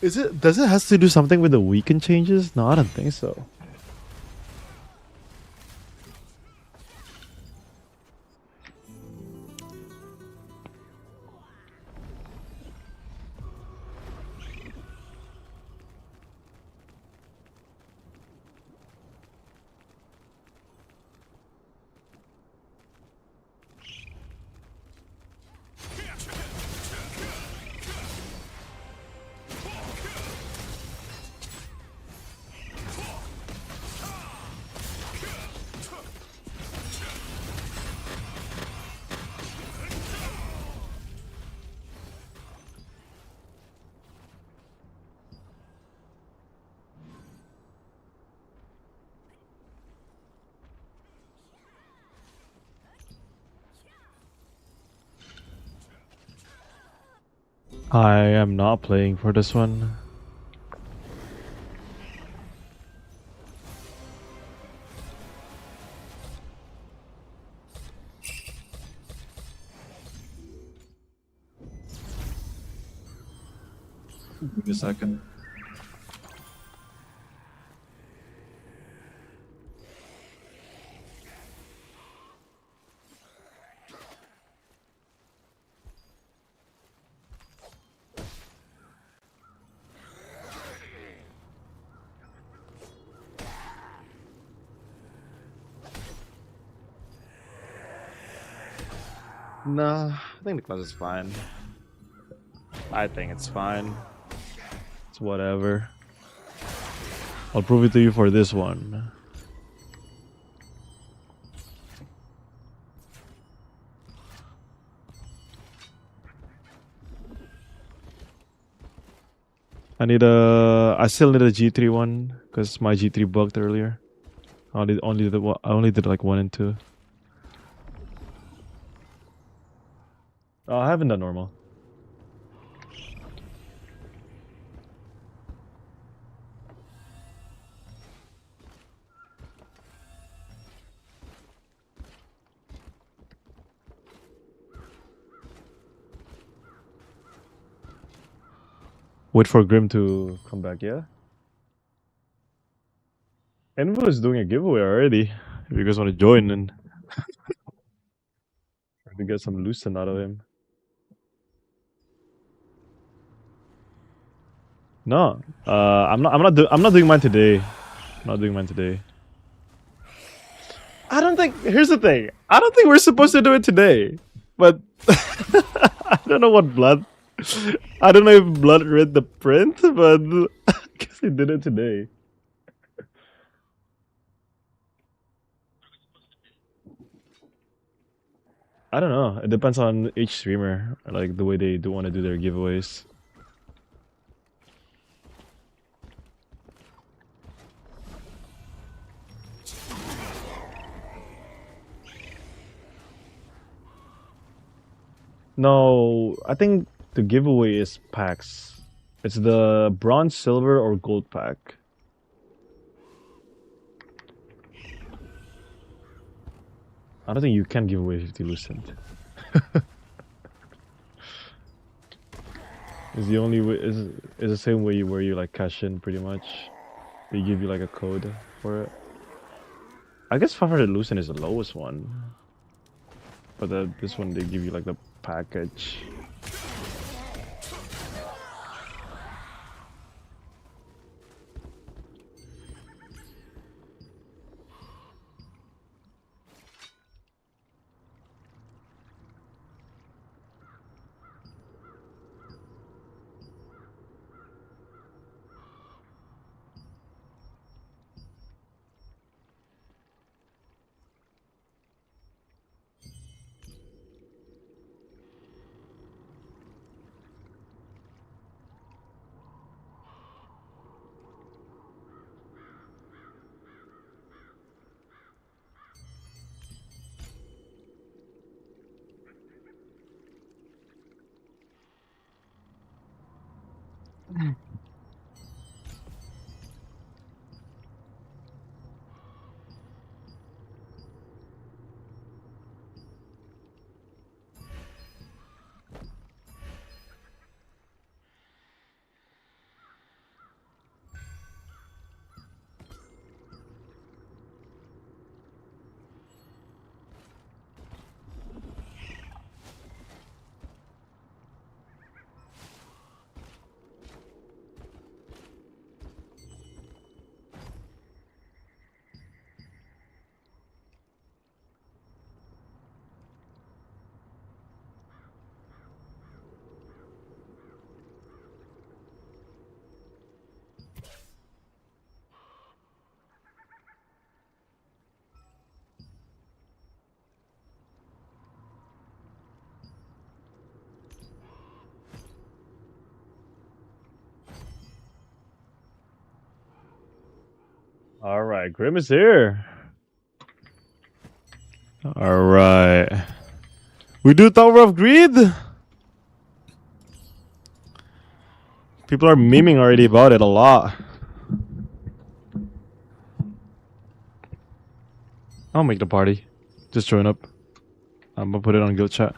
C: Does it has to do something with the weekend changes? No, I don't think so. I am not playing for this one. Give me a second. Nah, I think the class is fine. I think it's fine. It's whatever. I'll prove it to you for this one. I still need a G3 one because my G3 bugged earlier. I only did like 1 and 2. Oh, I haven't done normal. Wait for Grim to come back, yeah? Envo is doing a giveaway already. If you guys want to join and to get some loosen out of him. No, I'm not doing mine today. I'm not doing mine today. I don't think. Here's the thing. I don't think we're supposed to do it today. But I don't know what blood. I don't know if blood read the print, but I guess he did it today. I don't know. It depends on each streamer, like the way they do want to do their giveaways. No, I think the giveaway is packs. It's the bronze, silver, or gold pack. I don't think you can give away 50 lucent. It's the only way. Is the same way where you like cash in pretty much. They give you like a code for it. I guess 500 lucent is the lowest one, but this one they give you like the package. All right, Grim is here. All right, we do Tower of Greed. People are memeing already about it a lot. I'll make the party. Just join up. I'm gonna put it on guild chat.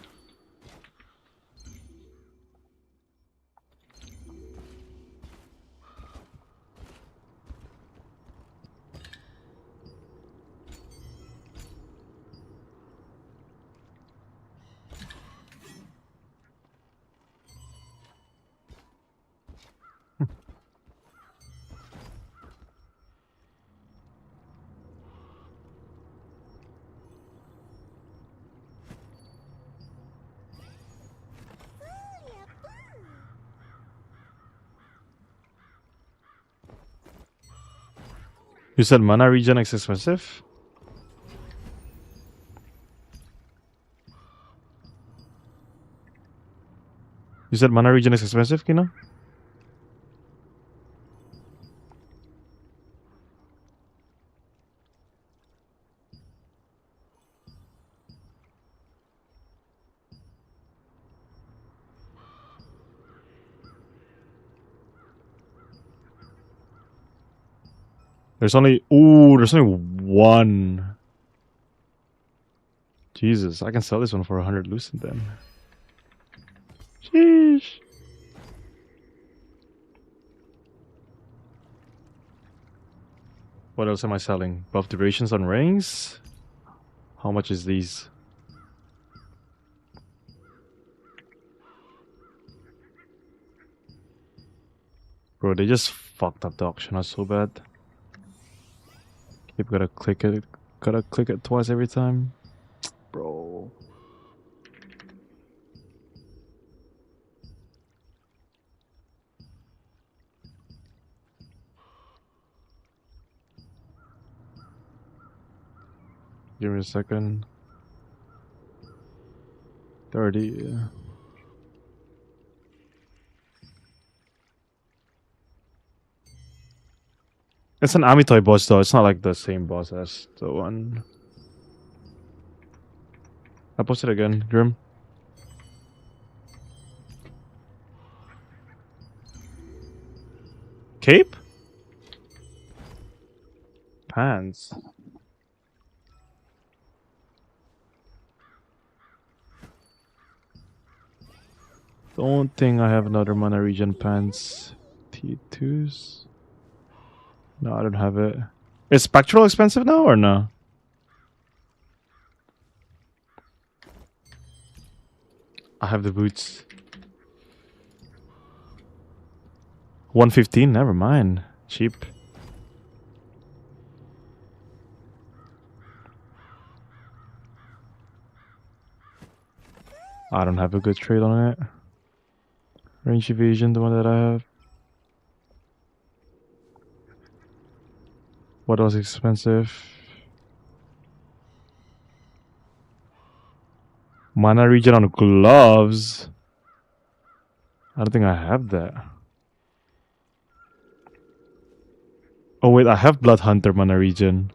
C: You said mana regen is expensive? You said mana regen is expensive, Kino? There's only one. Jesus, I can sell this one for 100 lucid then. Sheesh. What else am I selling? Buff durations on rings? How much is these? Bro, they just fucked up the auction out so bad. Keep gotta click it twice every time. Bro. Give me a second. 30. It's an Amitoy boss though, it's not like the same boss as the one. I posted again, Grim. Cape? Pants. Don't think I have another mana regen pants. T2s? No, I don't have it. Is Spectral expensive now or no? I have the boots. 115, never mind. Cheap. I don't have a good trade on it. Range evasion, the one that I have. What was expensive? Mana regen on gloves. I don't think I have that. Oh wait, I have Blood Hunter mana regen.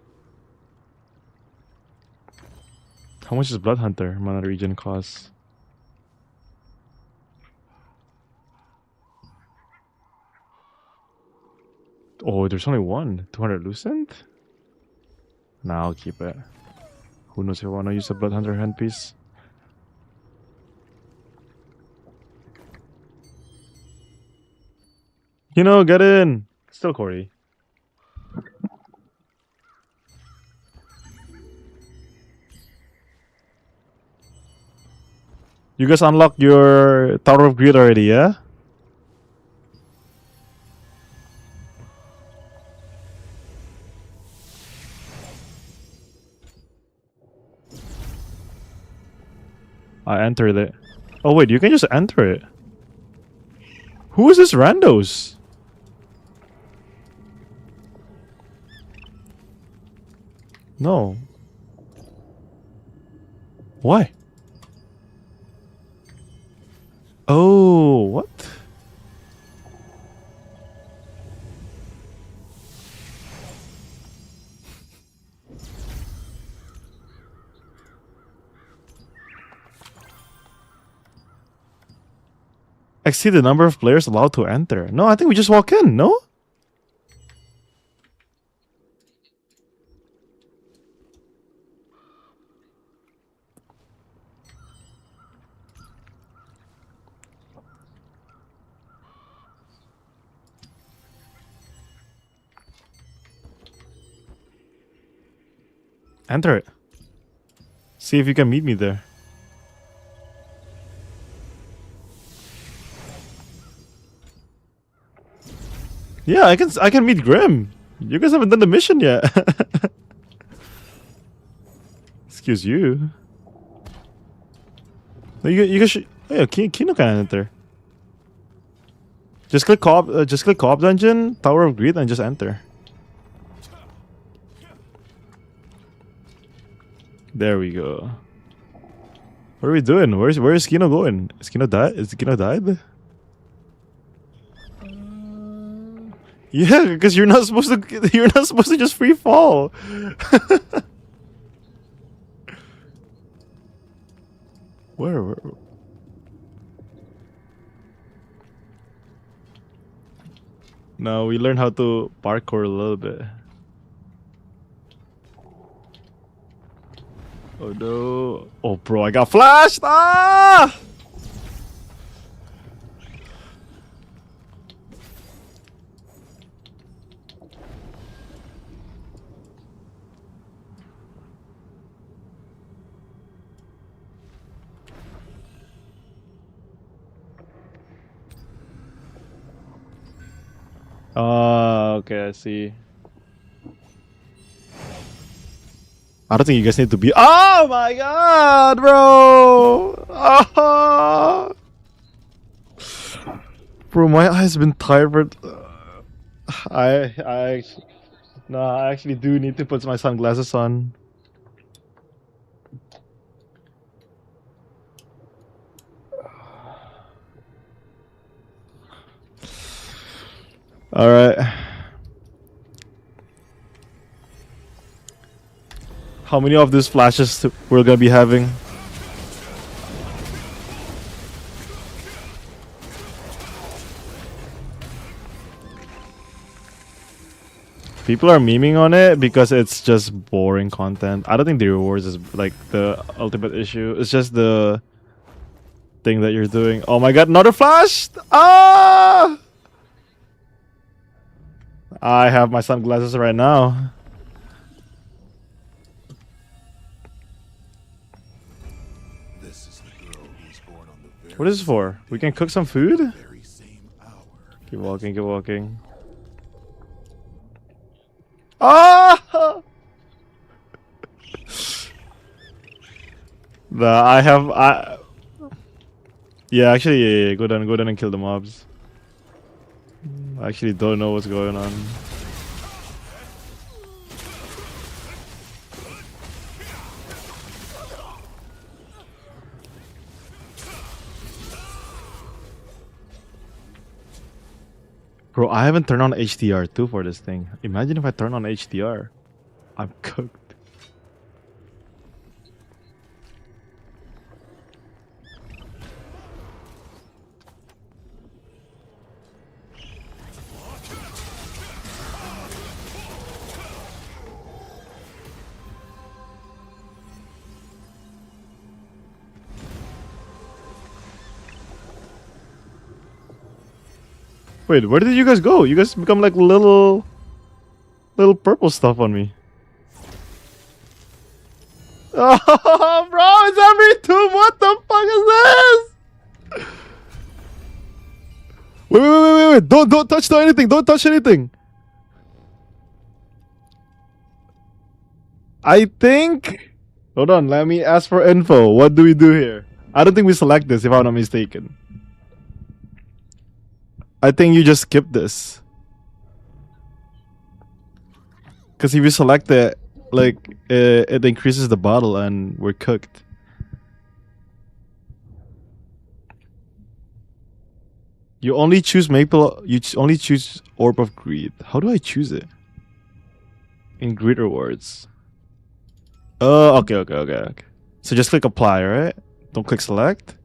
C: How much is Blood Hunter mana regen cost? Oh, there's only one. 200 loosened? Nah, I'll keep it. Who knows if I want to use a Blood Hunter handpiece? You know, get in! Still Corey. You guys unlocked your Tower of Greed already, yeah? I entered it. Oh wait, you can just enter it. Who is this randos? No. Why? Oh, what? Exceed the number of players allowed to enter. No, I think we just walk in, no? Enter it. See if you can meet me there. Yeah, I can meet Grim. You guys haven't done the mission yet. Excuse you. No, you guys should. Oh yeah, Kino can enter. Just click co-op dungeon, Tower of Greed, and just enter. There we go. What are we doing? Where is Kino going? Is Kino died? Is Kino died? Yeah, because you're not supposed to just free fall. Where? No, we learned how to parkour a little bit. Oh no. Oh bro, I got flashed! Ah! Okay, I see. I don't think you guys need to be. Oh my god, bro! Ah! Bro, my eyes been tired. I actually do need to put my sunglasses on. All right. How many of these flashes we're gonna be having? People are memeing on it because it's just boring content. I don't think the rewards is like the ultimate issue. It's just the thing that you're doing. Oh my god, another flash! Ah! I have my sunglasses right now. What is this for? We can cook some food? Keep walking, keep walking. Ah! Yeah, actually, yeah, go down and kill the mobs. I actually don't know what's going on. Bro, I haven't turned on HDR too for this thing. Imagine if I turn on HDR. I'm cooked. Wait, where did you guys go? You guys become like little purple stuff on me. Oh, bro, it's every two. What the fuck is this? Wait. Don't touch anything. Don't touch anything. I think. Hold on. Let me ask for info. What do we do here? I don't think we select this, if I'm not mistaken. I think you just skip this. Because if you select it, like, it increases the bottle and we're cooked. You only choose maple. You only choose Orb of Greed. How do I choose it? In Greed rewards. Oh, okay. So just click apply, right? Don't click select.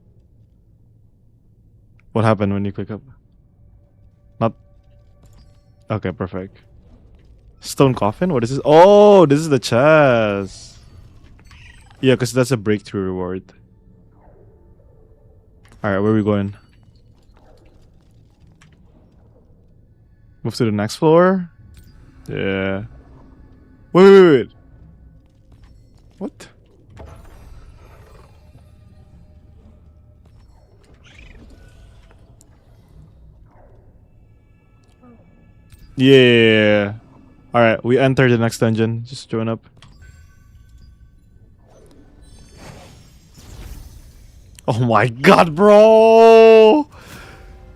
C: What happened when you click up? Not. Okay, perfect. Stone coffin? What is this? Oh, this is the chest. Yeah, because that's a breakthrough reward. Alright, where are we going? Move to the next floor? Yeah. Wait. What? Yeah. Alright, we enter the next dungeon. Just join up. Oh my god, bro!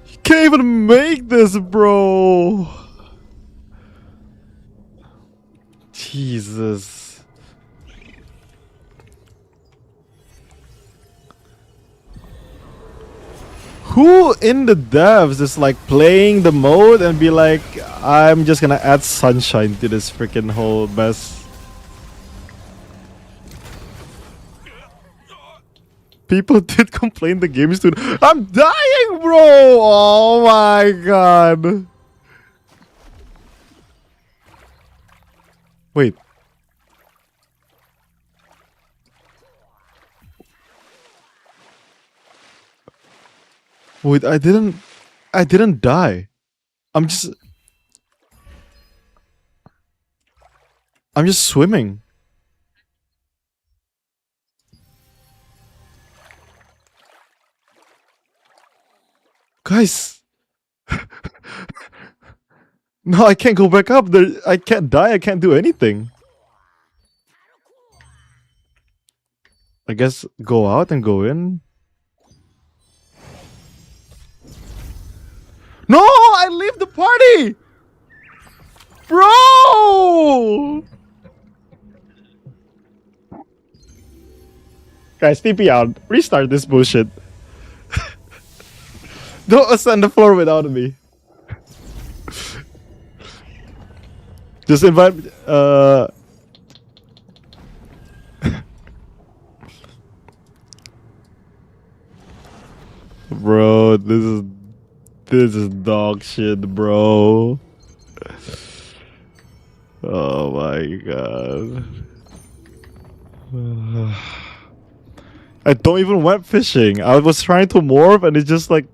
C: You can't even make this, bro! Jesus. Who in the devs is like playing the mode and be like, I'm just gonna add sunshine to this freaking whole mess? People did complain the game is too. I'm dying, bro! Oh my god. Wait. Wait, I didn't die. I'm just swimming. Guys. No, I can't go back up. I can't die. I can't do anything. I guess go out and go in. No, I leave the party! Bro! Guys, TP out. Restart this bullshit. Don't ascend the floor without me. Just invite Bro, this is dog shit, bro. Oh my god. I don't even went fishing. I was trying to morph and it's just like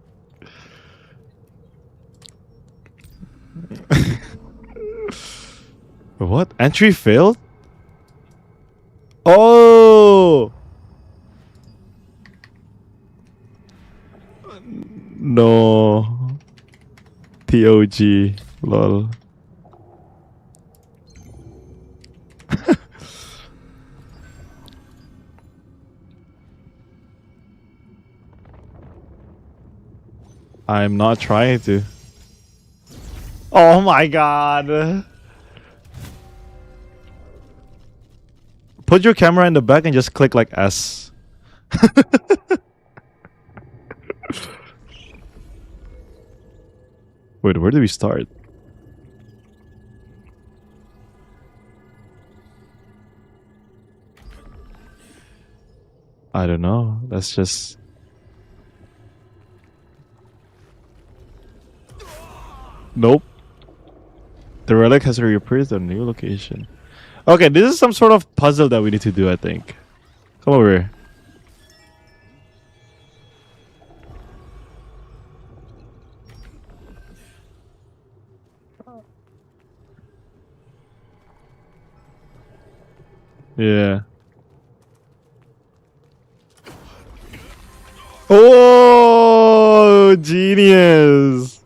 C: what? Entry failed? Oh! No. TOG. Lol. I'm not trying to. Oh my god. Put your camera in the back and just click like S. Wait, where do we start? I don't know. Let's just... Nope. The relic has reappeared at a new location. Okay, this is some sort of puzzle that we need to do, I think. Come over here. Yeah. Oh, genius!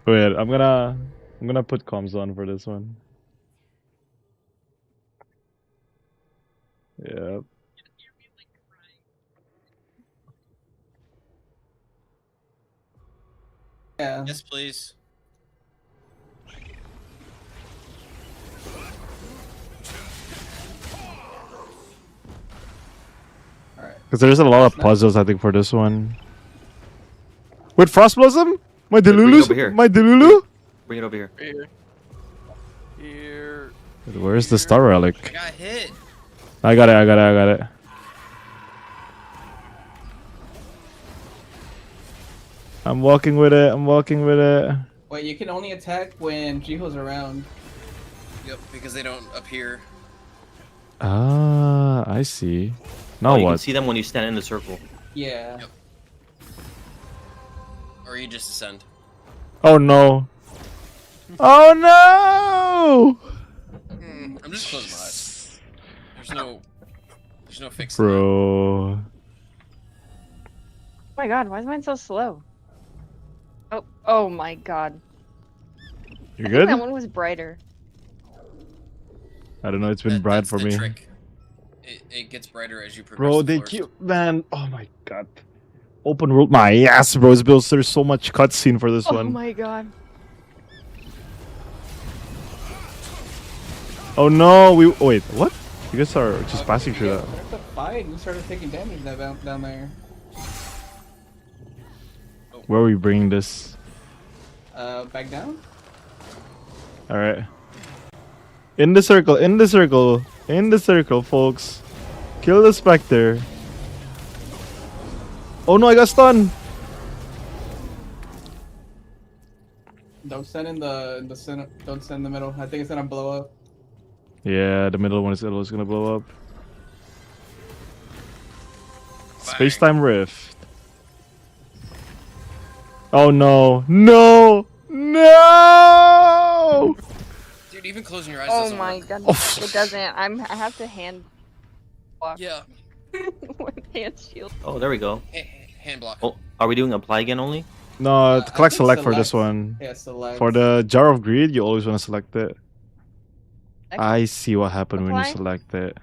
C: Wait, I'm gonna put comms on for this one. Yep.
J: Yeah.
K: Yes, please.
J: Alright.
C: Because there's a lot of puzzles, I think, for this one. Wait, Frost Blossom? My
L: Bring it
C: Delulu?
L: over here.
C: My Delulu?
L: Bring it over here.
K: Here.
C: Where's the Star Relic?
K: I got hit.
C: I got it. I'm walking with it.
J: Wait, you can only attack when Jiho's around.
K: Yep, because they don't appear.
C: Ah, I see. Now
L: You can
C: what?
L: see them when you stand in the circle.
J: Yeah.
K: Yep. Or you just ascend.
C: Oh no. Oh no!
K: I'm just closing my eyes. There's no fix.
C: Bro.
M: Oh my god, why is mine so slow? Oh my god.
C: You're
M: I
C: good?
M: think that one was brighter.
C: I don't know, it's been bright for me.
K: Trick. It gets brighter as you progress.
C: Bro,
K: the
C: they
K: floors.
C: keep, man. Oh my god. Open world, my ass, bro. There's so much cutscene for this
M: Oh
C: one.
M: my god.
C: Oh no, wait, what? You guys are just passing through that.
J: There's a fight. We started taking damage down there.
C: Where are we bringing this?
J: Back down?
C: Alright. In the circle, folks. Kill the Spectre. Oh no, I got stunned!
J: Don't stand in the center. Don't stand in the middle. I think it's gonna blow up.
C: Yeah, the middle one is gonna blow up. Space-time rift. Oh no. No! No!
K: Dude, even closing your eyes
M: Oh
K: doesn't
M: my
K: work.
M: god. It doesn't. I have to hand block
K: Yeah.
M: with hand shield.
L: Oh, there we go.
K: Hand block.
L: Oh, are we doing apply again only?
C: No,
J: I
C: collect
J: think
C: select for this one.
J: Yeah, select.
C: For the Jar of Greed, you always want to select it.
M: Okay.
C: I see what happened when you
M: Apply?
C: select it.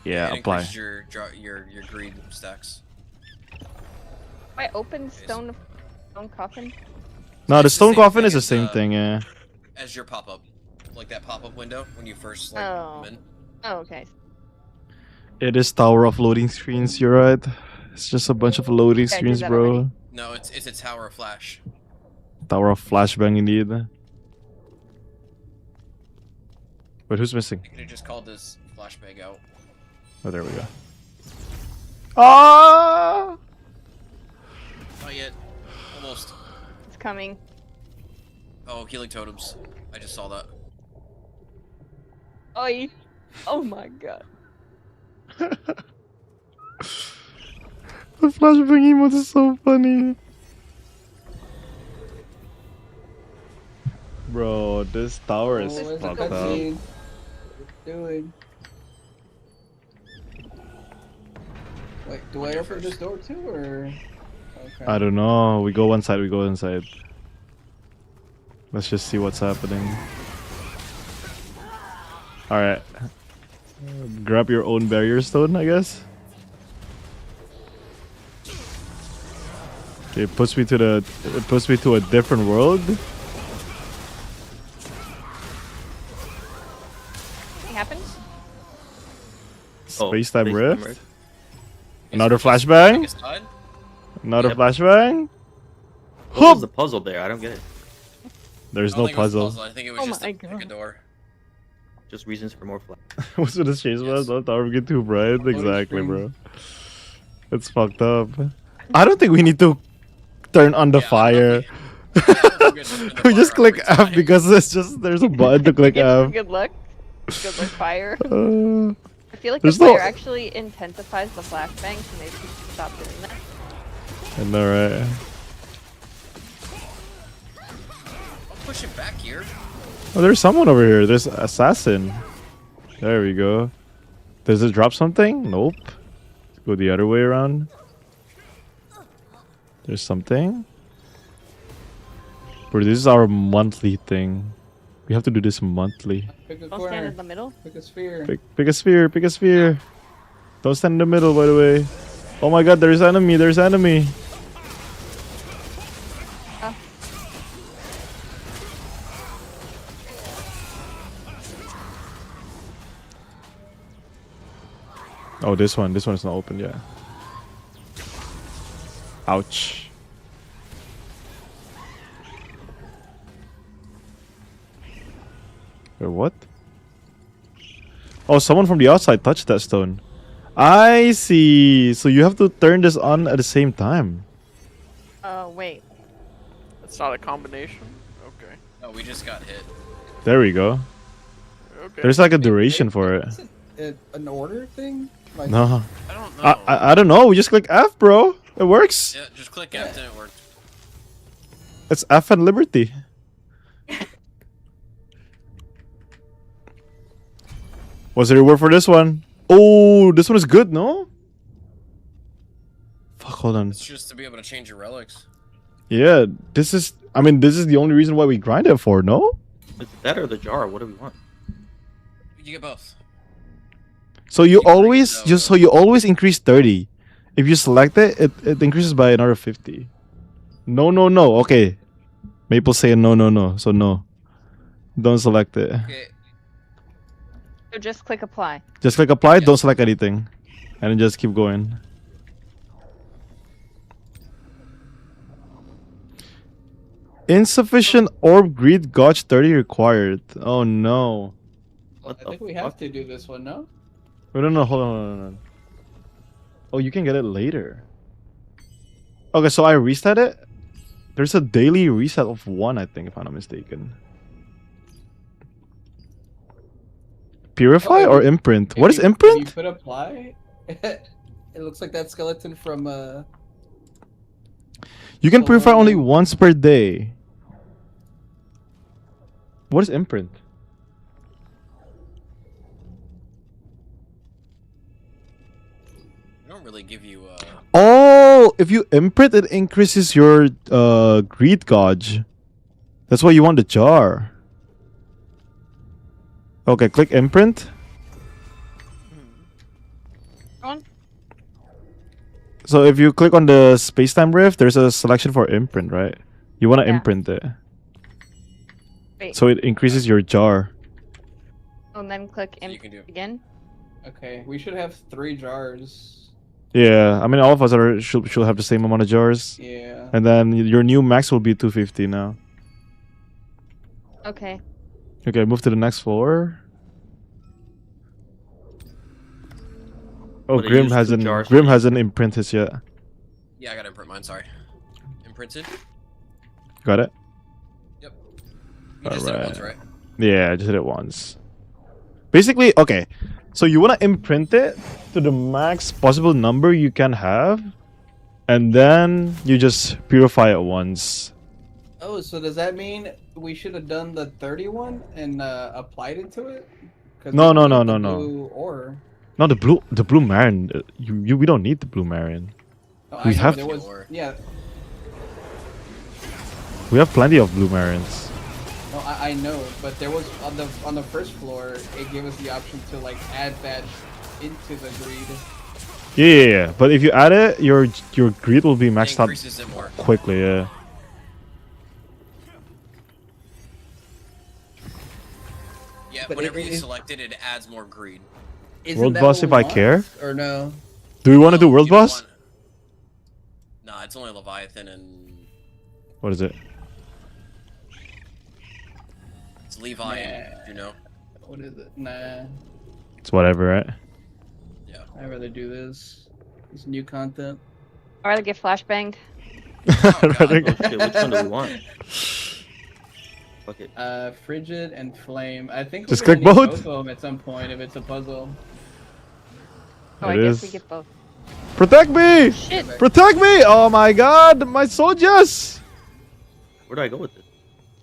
C: Yeah,
K: It
C: apply.
K: increases your greed stacks.
M: I open stone coffin.
C: No, the
K: It's the
C: stone
K: same
C: coffin
K: thing
C: is the
K: as,
C: same thing, yeah.
K: As your pop-up. Like that pop-up window when you first
M: Oh.
K: come in.
M: Oh, okay.
C: It is Tower of Loading Screens, you're right. It's just a bunch of loading
M: Okay, I did
C: screens,
M: that
C: bro.
M: already.
K: No, it's a tower of flash.
C: Tower of Flashbang, indeed. Wait, who's missing?
K: You could have just called this flashbang out.
C: Oh, there we go. Ah!
K: Not yet. Almost.
M: It's coming.
K: Oh, healing totems. I just saw that.
M: Oi. Oh my god.
C: The flashbang emote is so funny. Bro, this tower is
J: where's the
C: fucked up.
J: cutscene? What are you doing? Wait, do I open this door too, or? Okay.
C: I don't know. We go inside. Let's just see what's happening. Alright. Grab your own barrier stone, I guess. Okay, it puts me to a different world.
M: What happened?
C: Space-time rift.
L: rift.
C: Another flashbang.
K: Biggest tide?
C: Another
L: Yep.
C: flashbang.
L: What was the puzzle there? I don't get it.
C: There's
K: I don't
C: no
K: think it was a
C: puzzle.
K: I think it was
M: Oh
K: just
M: my
K: a, like a
M: God.
K: door.
L: Just reasons for more flash.
C: What's with this chase was? Don't tower get too bright. Exactly, bro. It's fucked up. I don't think we need to turn on the fire. We just click F because it's just there's a button to click F.
M: Good luck. Good luck, fire. I feel like the
C: There's no-
M: fire actually intensifies the flashbang, so maybe we should stop doing that.
C: I know, right?
K: I'll push it back here.
C: Oh, there's someone over here. There's assassin. There we go. Does it drop something? Nope. Let's go the other way around. There's something. Bro, this is our monthly thing. We have to do this monthly.
J: Pick a
M: I'll
J: corner.
M: stand in the middle.
J: Pick a sphere.
C: Pick a sphere, pick a sphere. Don't stand in the middle, by the way. Oh my god, there's enemy, there's enemy. Oh, this one is not open yet. Ouch. Wait, what? Oh, someone from the outside touched that stone. I see. So you have to turn this on at the same time.
M: Wait.
N: It's not a combination? Okay.
K: No, we just got hit.
C: There we go.
N: Okay.
C: There's like a duration for it.
J: Is it an order thing? Like,
C: No.
K: I don't know.
C: I don't know. We just click F, bro. It works.
K: Yeah, just click F and it worked.
C: It's F and Liberty. What's the reward for this one? Oh, this one is good, no? Fuck, hold on.
K: It's just to be able to change your relics.
C: Yeah, this is... I mean, this is the only reason why we grind it for, no?
L: It's that or the jar. What do we want?
K: You get both.
C: So you always... So you always increase 30. If you select it, it increases by another 50. No, no, no. Okay. Maple saying no, no, no. So no. Don't select it.
K: Okay.
M: So just click apply.
C: Just click apply, don't select anything. And then just keep going. Insufficient orb greed gauge 30 required. Oh no.
J: I think we have to do this one, no?
C: Wait, no, hold on. Oh, you can get it later. Okay, so I reset it. There's a daily reset of 1, I think, if I'm not mistaken. Purify or imprint? What is
J: If
C: imprint?
J: you put apply, it looks like that skeleton from
C: You can purify only once per day. What is imprint?
K: They don't really give you
C: Oh, if you imprint, it increases your greed gauge. That's why you want the jar. Okay, click imprint.
M: On.
C: So if you click on the space-time rift, there's a selection for imprint, right? You want to imprint it.
M: Wait.
C: So it increases your jar.
M: And then click imprint again.
J: Okay, we should have 3 jars.
C: Yeah, I mean all of us should have the same amount of jars.
J: Yeah.
C: And then your new max will be 250 now.
M: Okay.
C: Okay, move to the next floor. Oh,
L: But it
C: Grim
L: used 2
C: hasn't
L: jars
C: Grim hasn't imprinted his yet.
K: Yeah, I gotta imprint mine, sorry. Imprinted?
C: Got it?
K: Yep. You just did it once, right?
C: Yeah, I just did it once. Basically, okay. So you want to imprint it to the max possible number you can have. And then you just purify it once.
J: Oh, so does that mean we should have done the 31 and applied it to it?
C: No.
J: Or
C: No, the blue Marin. We don't need the blue Marin.
J: oh,
C: We have
J: yeah.
C: We have plenty of blue Marins.
J: No, I know, but there was on the first floor. It gave us the option to like add that into the greed.
C: Yeah. But if you add it, your greed will be maxed out
K: increases it more.
C: quickly. Yeah.
K: Yeah,
J: But
K: whenever you
J: it-
K: select it, it adds more greed.
J: Isn't
C: World
J: that
C: boss
J: what
C: if
J: we
C: I
J: want,
C: care?
J: or no?
C: Do we want to do world
K: You don't
C: boss?
K: want- Nah, it's only Leviathan and
C: What is it?
K: it's Levi, and, you know.
J: What is it? Nah,
C: It's whatever, right?
J: I'd rather do this. This new content.
M: I'd rather get flashbanged.
L: Oh shit, which one do we want? Fuck it.
J: Frigid and Flame. I think
C: Just
J: we're gonna
C: click
J: need
C: both?
J: both of them at some point if it's a puzzle.
M: Oh, I
C: It
M: guess we
C: is.
M: get both.
C: Protect me!
M: Shit.
C: Protect me! Oh my god, my soldiers!
L: Where do I go with this?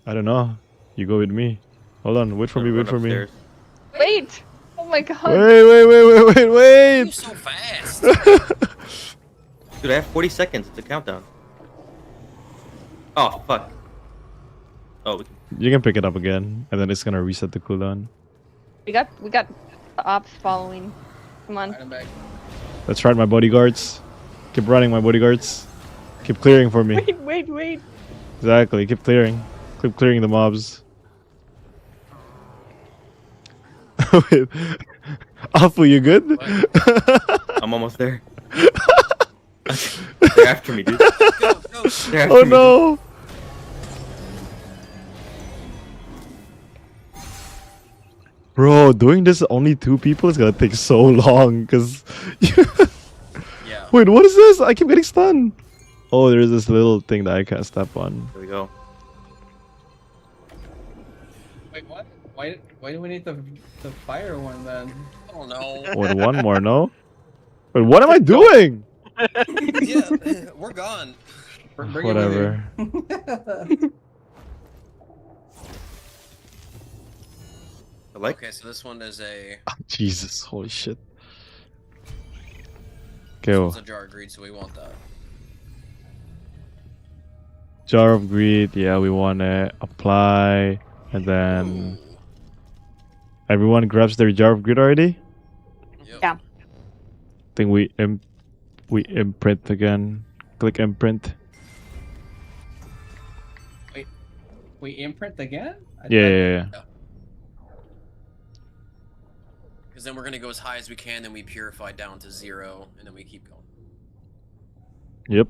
C: I don't know. You go with me. Hold on, wait for me, wait for me.
M: Wait! Oh my god.
C: Wait!
K: You so fast.
L: Dude, I have 40 seconds. It's a countdown. Oh, fuck. Oh,
C: You can pick it up again, and then it's gonna reset the cooldown.
M: We got the ops following. Come on.
J: I'm back.
C: That's right, my bodyguards. Keep running, my bodyguards. Keep clearing for me.
M: Wait.
C: Exactly, keep clearing. Keep clearing the mobs. Wait. Alpha, you good?
L: I'm almost there. They're after me, dude.
K: Go.
L: They're after
C: Oh
L: me,
C: no! Bro, doing this only 2 people is gonna take so long, cause...
K: Yeah.
C: Wait, what is this? I keep getting stunned. Oh, there's this little thing that I can't step on.
L: There we go.
J: Wait, what? Why do we need the fire one then?
K: Oh no.
C: Wait, one more, no? Wait, what am I doing?
K: Yeah, we're gone.
J: Bring it with
C: Whatever.
J: you.
K: Okay, so this one is a.
C: Jesus, holy shit.
K: This
C: Okay,
K: one's a jar of greed, so we want that.
C: Jar of Greed, yeah, we want to apply, and then everyone grabs their Jar of Greed already.
K: Yep.
M: Yeah.
C: Think we imprint again. Click imprint.
J: Wait, we imprint again?
C: Yeah.
K: Because then we're gonna go as high as we can, then we purify down to 0, and then we keep going.
C: Yep.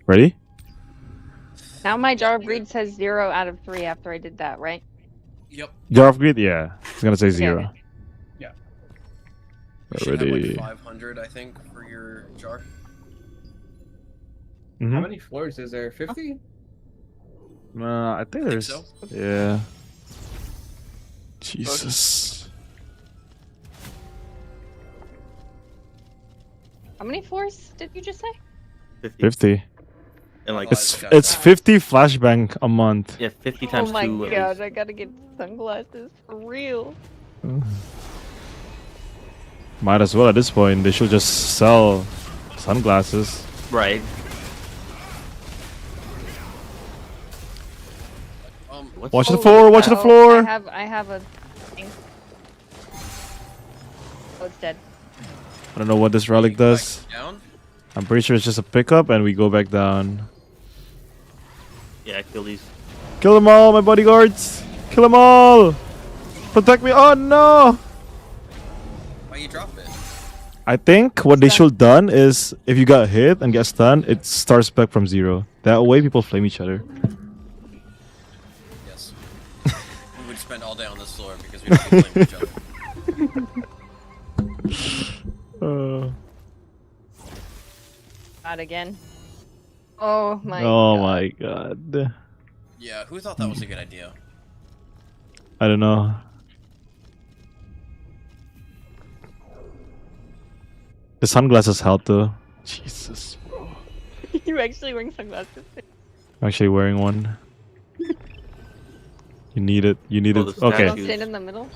C: Ready?
M: Now my jar of greed says 0 out of 3 after I did that, right?
K: Yep.
C: Jar of Greed, yeah. It's gonna say
M: Okay,
C: 0.
M: okay.
J: Yeah.
K: You should have
C: Ready?
K: like 500, I think, for your jar.
C: Mhm.
J: How many floors is there? 50?
C: I think there's.
K: so.
C: Yeah. Jesus.
M: How many floors did you just say?
C: 50.
L: And like
C: It's 50 flashbang a month.
L: yeah, 50 times
M: Oh my
L: 2.
M: god, I gotta get sunglasses for real.
C: Might as well at this point. They should just sell sunglasses.
L: Right.
C: Watch the floor, watch the floor!
M: I have a thing. Oh, it's dead.
C: I don't know what this relic does.
K: Down?
C: I'm pretty sure it's just a pickup and we go back down.
L: Yeah, kill these.
C: Kill them all, my bodyguards! Kill them all! Protect me! Oh no!
K: Why you drop it?
C: I think what they should done is if you got hit and get stunned, it starts back from 0. That way people flame each other.
K: Yes. We would spend all day on this floor because we don't keep playing each other.
M: Not again. Oh my
C: Oh
M: god.
C: my god.
K: Yeah, who thought that was a good idea?
C: I don't know. The sunglasses help though. Jesus, bro.
M: You actually wearing sunglasses?
C: I'm actually wearing one. You need it. You need
L: Oh,
C: it.
L: the
C: Okay.
M: Don't stand in the middle.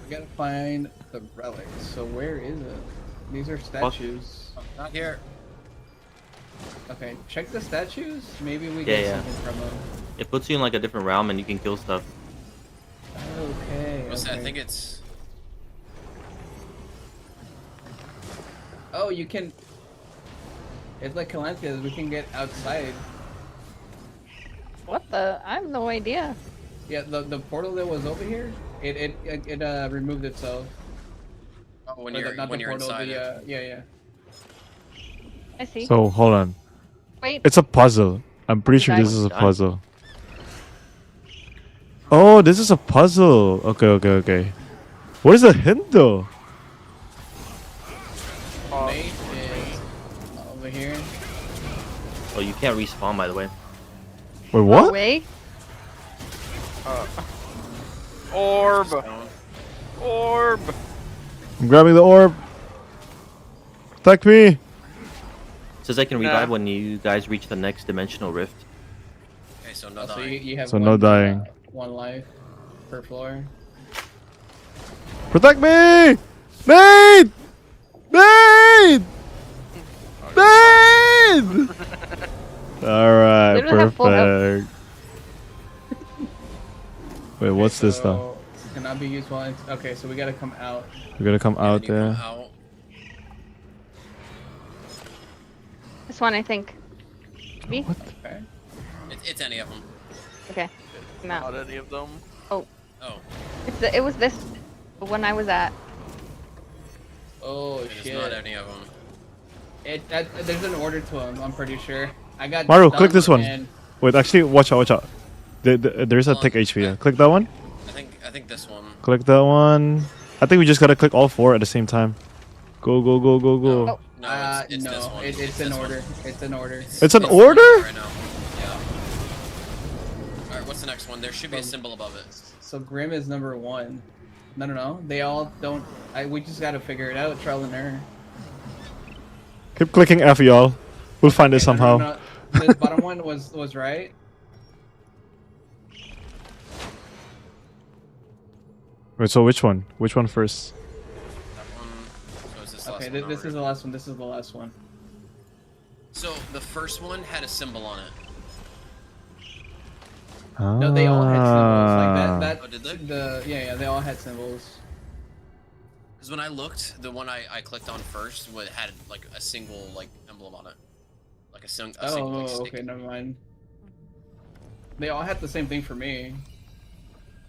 J: We gotta find the relics. So where is it? These are statues.
K: Not here.
J: Okay, check the statues. Maybe we
L: Yeah,
J: get
L: yeah.
J: something from them.
L: It puts you in like a different realm and you can kill stuff.
J: Okay.
K: What's that? I
J: okay.
K: think it's.
J: Oh, you can. It's like Calanthia's. We can get outside.
M: What the? I have no idea.
J: Yeah, the portal that was over here, it removed itself.
K: Oh, when
J: Or
K: you're
J: not
K: when
J: the
K: you're
J: portal,
K: inside
J: the,
K: it.
J: yeah.
M: I see.
C: So hold on.
M: Wait.
C: It's a puzzle. I'm pretty sure
M: Done.
C: this is a puzzle. Oh, this is a puzzle. Okay. What is the hint though?
J: Mate is over here.
L: Oh, you can't respawn, by the way.
C: Wait, what?
M: No way.
N: Orb. Orb.
C: I'm grabbing the orb. Protect me!
L: Says I can revive when you guys reach the next dimensional rift.
K: Okay, so no
J: So
K: dying.
J: you have
C: So
J: one,
C: no dying.
J: 1 life per floor.
C: Protect me! Nate! Nate! Nate! Alright,
M: Literally have full health.
C: perfect. Wait, what's this though?
J: So, cannot be used while it's... Okay, so we gotta come out.
C: We gotta come out
K: Then you
C: there.
K: come out.
M: This one, I think. Me?
J: Okay.
K: It's any of them.
M: Okay. I'm out.
N: Not any of them.
K: Oh.
M: It was this one I was at.
J: Oh
K: It's
J: shit.
K: not any of them.
J: There's an order to them, I'm pretty sure. I got
C: Maru,
J: stunned
C: click this one.
J: and-
C: Wait, actually, watch out, watch out. There's a tick HP. Yeah. Click that one.
K: I think this one.
C: Click that one. I think we just gotta click all 4 at the same time. Go, go, go, go, go.
K: No, it's this
J: no,
K: one.
J: it's an order. It's an order.
C: It's an order?
K: Right now. Yeah. Alright, what's the next one? There should be a symbol above it.
J: So Grim is number 1. No. They all don't. We just gotta figure it out. Trial and error.
C: Keep clicking F, y'all. We'll find it
J: Okay,
C: somehow.
J: no. This bottom one was right.
C: Wait, so which one? Which one first?
K: That one. So is this
J: Okay,
K: last one
J: this
K: over?
J: is the last one. This is the last one.
K: So the first one had a symbol on it.
J: No, they all had symbols. Like
C: Ah.
J: that.
K: Oh, did they?
J: Yeah, they all had symbols.
K: Because when I looked, the one I clicked on first had like a single like emblem on it, like a single like, stick.
J: Okay, never mind. They all had the same thing for me.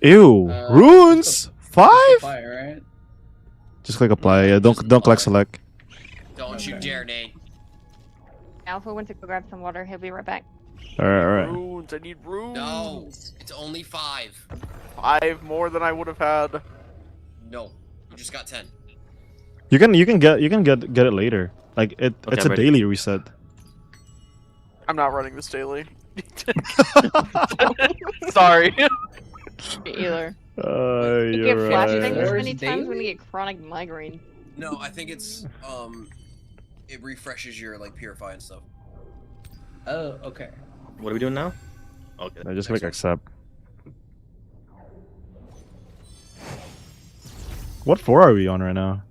C: Ew. Runes? 5?
J: Apply, right?
C: Just click apply. Yeah, don't click select.
K: Don't you dare, Nate.
M: Alpha went to go grab some water. He'll be right back.
C: Alright.
N: Runes. I need runes.
K: No, it's only 5.
N: 5 more than I would have had.
K: No, you just got 10.
C: You can get it later. Like it's
L: Okay,
C: a
L: ready.
C: daily reset.
N: I'm not running this daily. Sorry.
M: Me either.
C: You're
M: You get flashbang
C: right.
M: this many
J: Yours
M: times when
J: daily?
M: you get chronic migraine.
K: No, I think it's it refreshes your like purify and stuff.
J: Oh, okay.
L: What are we doing now? Okay.
C: I just click accept. What floor are we on right now?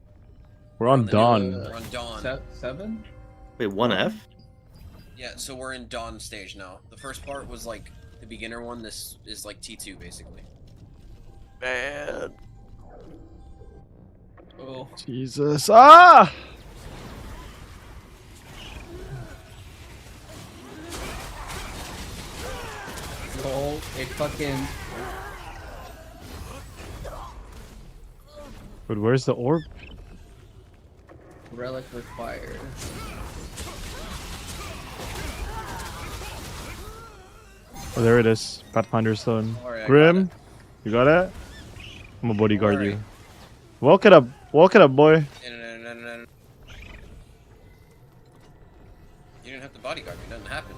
C: We're on dawn.
K: We're on dawn.
J: 7?
L: Wait, 1F?
K: Yeah, so we're in dawn stage now. The first part was like the beginner one. This is like T2 basically.
N: Man.
J: Oh.
C: Jesus. Ah!
J: Lol, it fucking...
C: But where's the orb?
J: Relic required.
C: Oh, there it is. Pathfinder Stone.
K: Alright, I
C: Grim, you got it? I'm a bodyguard you. Walk it up, boy.
K: No. You didn't have to bodyguard me. It doesn't happen.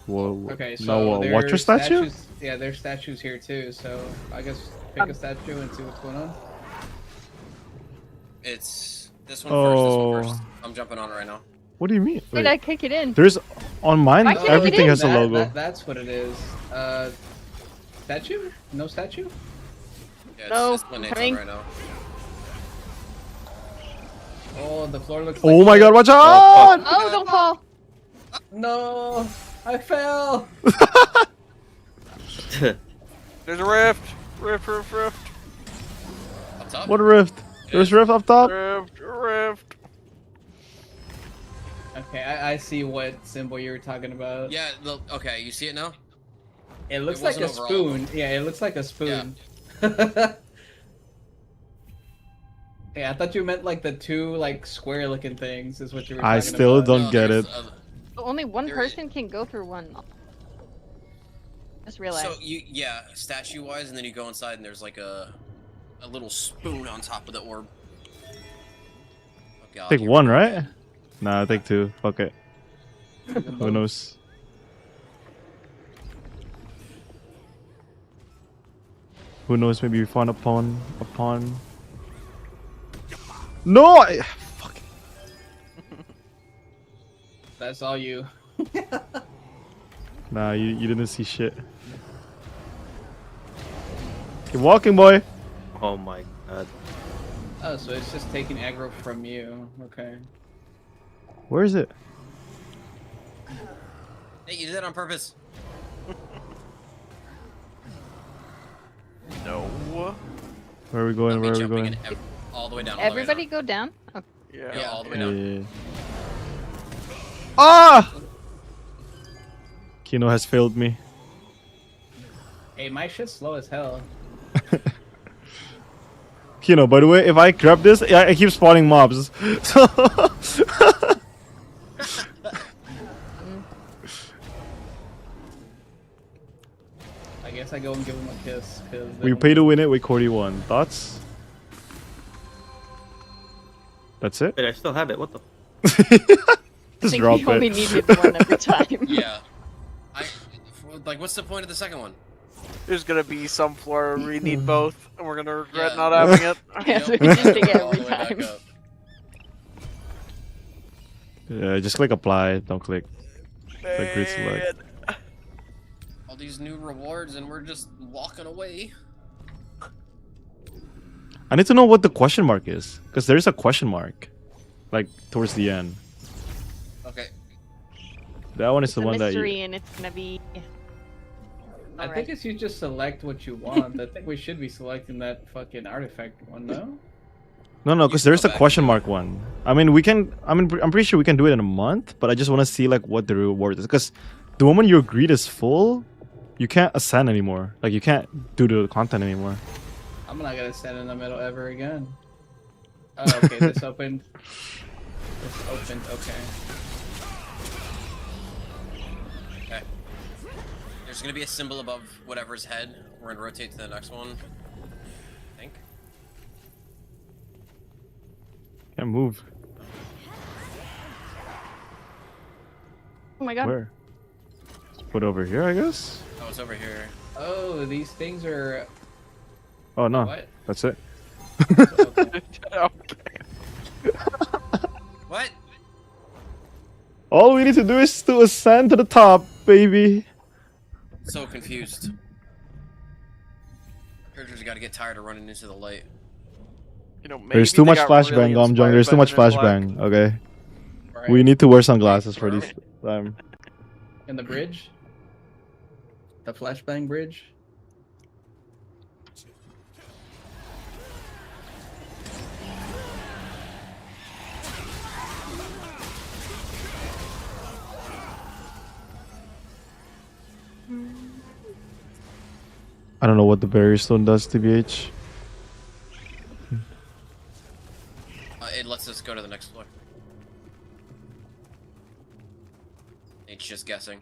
C: Whoa.
J: Okay, so
C: Now what?
J: there's
C: Watch your statue?
J: statues- Yeah, there's statues here too, so I guess pick a statue and see what's going on.
K: It's this one first. This one first.
C: Oh.
K: I'm jumping on it right now.
C: What do you mean?
M: Did I kick it in?
C: There's on mine.
M: Why can't I
C: Everything
M: get
C: has a
J: That-
C: logo.
J: that's what it is. Statue? No statue?
K: Yeah, it's
M: No,
K: just my name's on
M: coming.
K: right now.
J: Oh, the floor looks.
C: Oh
J: like
C: my
J: shit.
C: god! Watch out!
M: Oh, don't fall!
J: No, I fell.
N: There's a rift. Rift.
K: Up top.
C: What rift? There's rift up top.
N: Rift.
J: Okay, I see what symbol you were talking about.
K: Yeah. Okay, you see it now?
J: It looks
K: It
J: like a
K: wasn't overall.
J: spoon. Yeah, it looks like a spoon. Yeah, I thought you meant like the two like square looking things is what you were talking
C: I
J: about.
C: still don't
K: No,
C: get
K: there's
C: it.
M: Only one
K: There
M: person can go through one. Just realized.
K: So yeah, statue wise, and then you go inside and there's like a little spoon on top of the orb. Okay,
C: Take one, right? Nah, take 2. Fuck it. Who knows? Who knows? Maybe we found a pawn. No! Fuck
J: That's all you.
C: Nah, you didn't see shit. Keep walking, boy.
L: Oh my god.
J: Oh, so it's just taking aggro from you. Okay.
C: Where is it?
K: Hey, you did that on purpose.
N: No.
C: Where are we going? Where are we
K: Jumping
C: going?
K: in all the way down.
M: Everybody go down? Okay.
K: Yeah, all the way down.
C: Yeah. Ah! Kino has failed me.
J: Hey, my shit's slow as hell.
C: Kino, by the way, if I grab this, I keep spawning mobs. So
J: I guess I go and give him a kiss. Cause
C: we pay to win it with Cordy 1. Thoughts? That's it?
L: Wait, I still have it. What the?
C: Just
M: think
C: drop
M: we only
C: it.
M: needed one every time.
K: Yeah. Like, what's the point of the second one?
N: There's gonna be some floor where we need both, and we're gonna regret
K: Yeah.
N: not having it.
M: Yes, we just think
K: All the
M: every
K: way back
M: time.
K: up.
C: Yeah, just click apply. Don't click. Click grid select.
K: All these new rewards, and we're just walking away.
C: I need to know what the question mark is, because there is a question mark, like towards the end.
K: Okay.
C: That one is
M: It's
C: the
M: a
C: one that
M: mystery,
C: you.
M: and it's gonna be.
J: I think it's you just select what you want. I think we should be selecting that fucking artifact one, no?
C: No, because there's a question mark one. I mean, we can. I mean, I'm pretty sure we can do it in a month, but I just want to see like what the reward is, because the moment your greed is full, you can't ascend anymore. Like you can't do the content anymore.
J: I'm not gonna stand in the middle ever again. Oh, okay, this opened. This opened, okay.
K: Okay. There's gonna be a symbol above whatever's head. We're gonna rotate to the next one. I think.
C: Can't move.
M: Oh my god.
C: Where? Just put it over here, I guess.
K: Oh, it's over here.
J: Oh, these things are.
C: Oh no,
J: What?
C: that's it.
K: What?
C: All we need to do is to ascend to the top, baby.
K: So confused. Characters gotta get tired of running into the light.
N: You know, maybe
C: There's too
N: they
C: much
N: got really
C: flashbang, Gomjong.
N: inspired
C: There's
N: by
C: too much
N: Men in Black.
C: flashbang. Okay.
J: Right.
C: We need to wear sunglasses for this time.
J: In the bridge? The flashbang bridge?
C: I don't know what the barrier stone does, TBH.
K: It lets us go to the next floor. It's just guessing.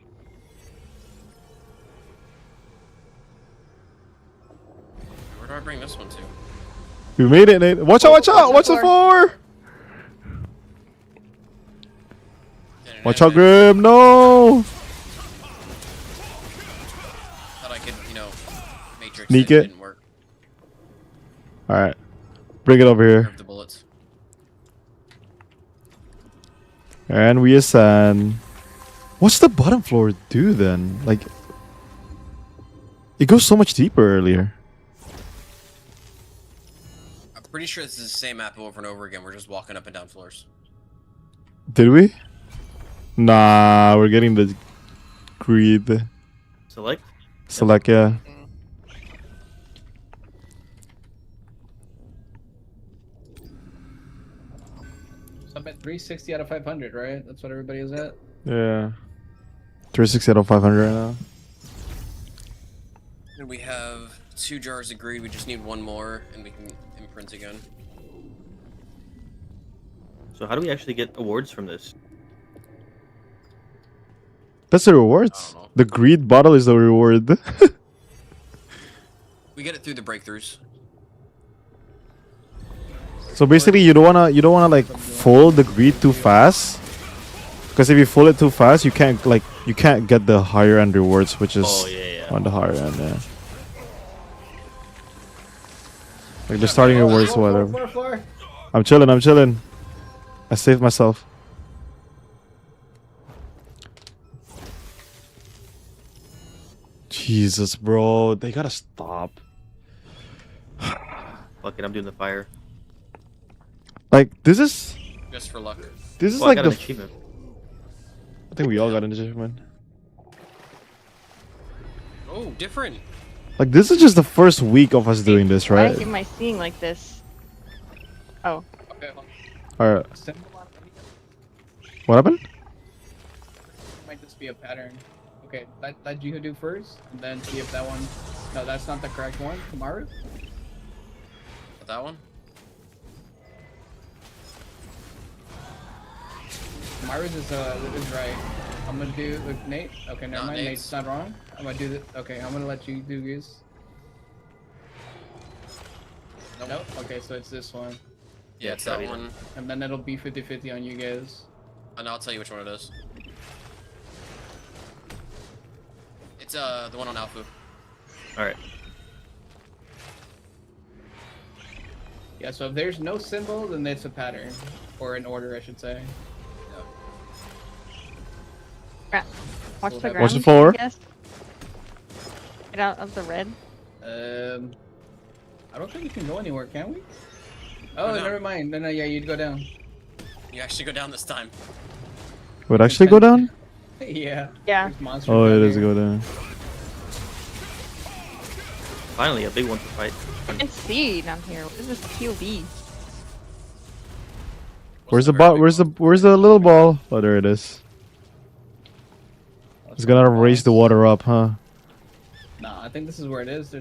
K: Where do I bring this one to?
C: We made it, Nate. Watch out, watch out! Watch the floor! Watch out, Grim! No!
K: Thought I could, you know, matrix
C: Sneak
K: it.
C: it.
K: Didn't work.
C: Alright. Bring it over here.
K: Curve the bullets.
C: And we ascend. What's the bottom floor do then? Like, it goes so much deeper earlier.
K: I'm pretty sure this is the same map over and over again. We're just walking up and down floors.
C: Did we? Nah, we're getting the greed.
L: Select?
C: Select, yeah.
J: So I'm at 360 out of 500, right? That's what everybody is at?
C: Yeah. 360 out of 500 right now.
K: And we have 2 jars of greed. We just need 1 more, and we can imprint again.
L: So how do we actually get awards from this?
C: That's the rewards. The greed bottle is the reward.
K: We get it through the breakthroughs.
C: So basically, you don't wanna like fold the greed too fast, because if you fold it too fast, you can't get the higher end rewards, which is on the higher end. Yeah. Like the starting rewards, or whatever.
J: Floor.
C: I'm chilling. I saved myself. Jesus, bro. They gotta stop.
L: Fuck it, I'm doing the fire.
C: Like, this is...
K: Just for luck.
C: This is
L: Well,
C: like
L: I got
C: the...
L: an achievement.
C: I think we all got an achievement.
K: Oh, different.
C: Like, this is just the first week of us doing this,
M: Why
C: right?
M: am I seeing like this? Oh.
J: Okay.
C: Alright. What happened?
J: Might just be a pattern. Okay, let you do first, and then see if that one. No, that's not the correct one. Kamaru.
K: That one?
J: Kamaru's is right. I'm gonna do with Nate. Okay, never mind. Nate's not wrong. I'm gonna do this. Okay, I'm gonna let you do this. Nope. Okay, so it's this one.
K: Yeah, it's that one.
J: And then it'll be 50-50 on you guys.
K: And I'll tell you which one it is. It's the one on Alpha.
L: Alright.
J: Yeah, so if there's no symbol, then it's a pattern. Or an order, I should say.
M: Watch the ground.
C: Watch the floor.
M: I guess. Get out of the red.
J: I don't think we can go anywhere, can we? Oh, never mind. No, yeah, you'd go down.
K: You actually go down this time.
C: Would actually go down?
J: Yeah.
M: Yeah.
C: Oh, it does go down.
L: Finally, a big one to fight.
M: I can see down here. What is this POV?
C: Where's the ball? Where's the little ball? Oh, there it is. It's gonna raise the water up, huh?
J: Nah, I think this is where it is.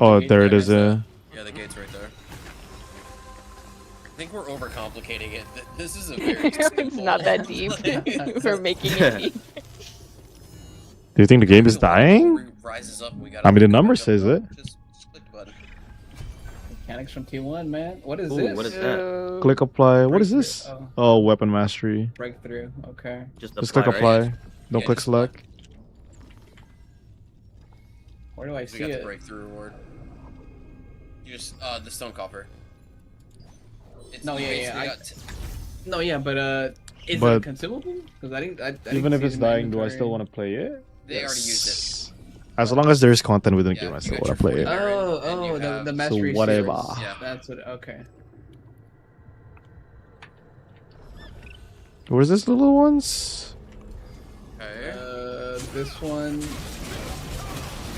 C: Oh, there it is.
K: Yeah, the gate's right there. I think we're overcomplicating it. This is a very
M: It's not that deep. We're making it deep.
C: Do you think the game is dying?
K: Rises up, we
C: I mean, the number says it.
K: Just click the button.
J: Mechanics from T1, man. What is
L: Ooh,
J: this?
L: what is that?
C: Click apply. What is this? Oh, weapon mastery.
J: Breakthrough. Okay.
C: Just click apply. Don't click select.
J: Where do I see
K: We got
J: it?
K: the breakthrough reward. You just the stone copper. It's
J: No,
K: you
J: yeah,
K: basically
J: yeah.
K: got
J: No, yeah, but is
C: But-
J: it consumable? Because I didn't
C: Even if
J: see it
C: it's
J: in my
C: dying, do I
J: inventory.
C: still want to play it?
K: They already used
C: As long as there's content within the
K: Yeah,
C: game, I
K: you
C: still
K: got
C: want to
K: your
C: play it.
K: 40
J: Oh, the mastery
C: So whatever.
J: series.
K: Yeah.
J: That's what. Okay.
C: Where's this little ones?
K: Okay.
J: This one.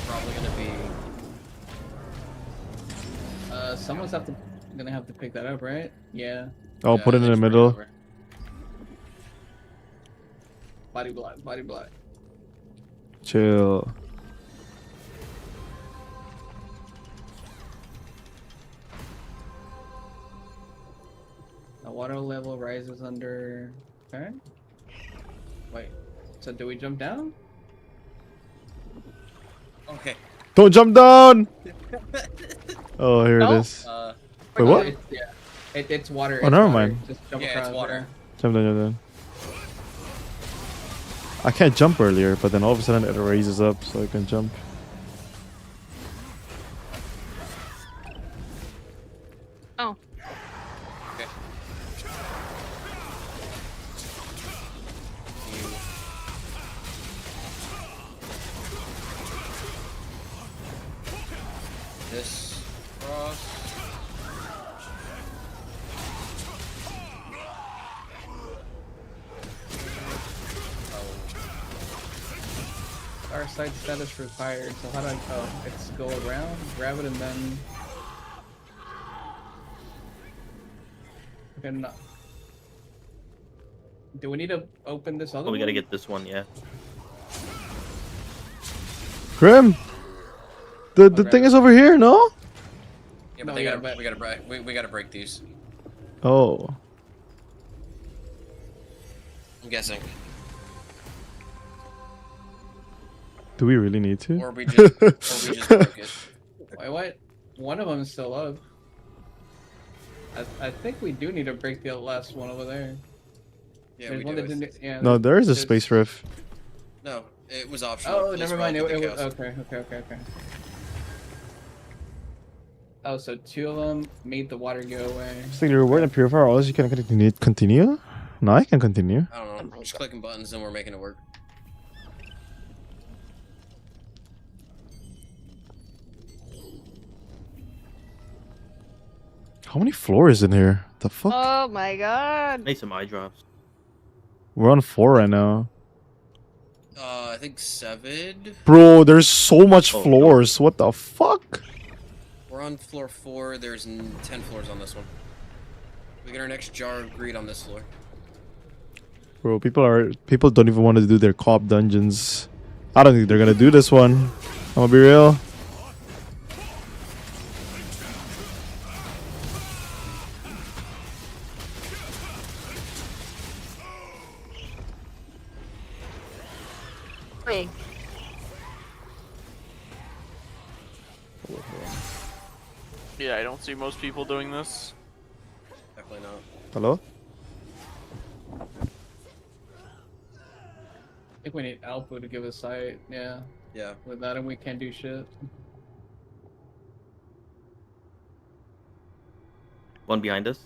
K: Probably gonna be.
J: Someone's gonna have to pick that up, right? Yeah.
C: I'll put it in the middle.
J: Body block. Body block.
C: Chill.
J: The water level rises under. Okay. Wait. So do we jump down?
K: Okay.
C: Don't jump down! Oh, here
J: No?
C: it is. Wait, what?
J: It's water.
C: Oh,
J: it's
C: never
J: water.
C: mind.
J: Just jump
K: Yeah,
J: across
K: it's water.
J: there.
C: Jump down, jump down. I can't jump earlier, but then all of a sudden it raises up so I can jump.
M: Oh.
K: Okay. This cross.
J: Our side status required. So how do I? Oh, it's go around, grab it, and then. Okay, no. Do we need to open this other
L: Oh, we gotta
J: one?
L: get this one, yeah.
C: Grim! The thing is over here, no?
K: Yeah, but
J: No, yeah,
K: we gotta break these.
C: Oh.
K: I'm guessing.
C: Do we really need to?
K: Or we just broke it.
J: Wait, what? One of them is still up. I think we do need to break the last one over there.
K: Yeah,
J: There's
K: we
J: one
K: do.
J: that didn't- yeah,
C: No, there is a
J: there's-
C: space rift.
K: No, it was optional.
J: Oh,
K: It was
J: never mind. It
K: relative
J: was
K: to chaos.
J: okay. Oh, so two of them made the water go away.
C: Just like the reward and purifier, all you can continue? No, I can continue.
K: I don't know. I'm just clicking buttons and we're making it work.
C: How many floors in here? The fuck?
M: Oh my god.
L: Make some eye drops.
C: We're on 4 right now.
K: I think 7.
C: Bro, there's so much floors. What the fuck?
K: We're on floor 4. There's 10 floors on this one. We get our next jar of greed on this floor.
C: Bro, people don't even want to do their co-op dungeons. I don't think they're gonna do this one. I'm gonna be real.
M: Wait.
N: Yeah, I don't see most people doing this.
K: Definitely not.
C: Hello?
J: I think we need Alpha to give us sight. Yeah.
K: Yeah.
J: Without him, we can't do shit.
L: One behind us.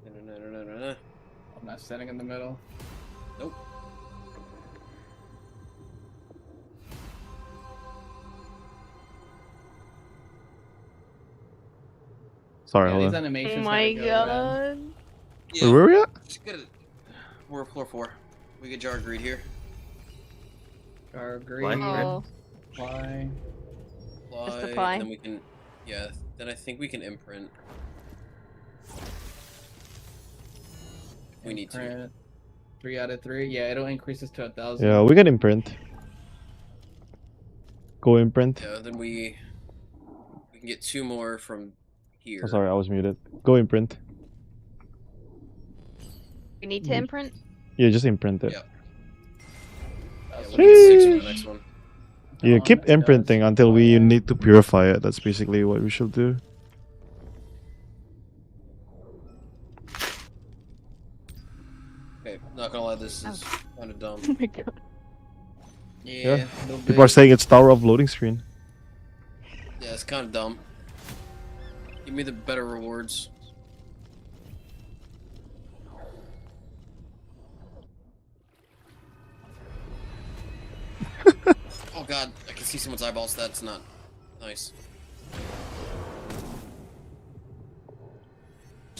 K: No.
J: I'm not standing in the middle.
K: Nope.
C: Sorry,
J: Yeah,
C: hold
J: these
C: on.
J: animations
M: Oh my
J: gotta go, man.
M: god.
K: Yeah,
C: Wait, where are we at?
K: just get it. We're floor 4. We get jar of greed here.
J: Our green.
L: Fly.
J: Fly.
M: Just the
K: Fly,
M: fly.
K: and then we can, yeah. Then I think we can imprint. We need to.
J: Imprint. 3 out of 3. Yeah, it'll increase us to 1,000.
C: Yeah, we can imprint. Go imprint.
K: Yeah, then we can get 2 more from here.
C: Oh, sorry, I was muted. Go imprint.
M: We need to imprint?
C: Yeah, just imprint it.
K: Yeah. Yeah, we'll get 6 for the next one.
C: Yeah, keep imprinting until we need to purify it. That's basically what we should do.
K: Okay, not gonna lie, this is kind of dumb.
M: Oh my god.
K: Yeah.
C: People are saying it's Tower of Loading Screen.
K: Yeah, it's kind of dumb. Give me the better rewards. Oh god, I can see someone's eyeballs. That's not nice.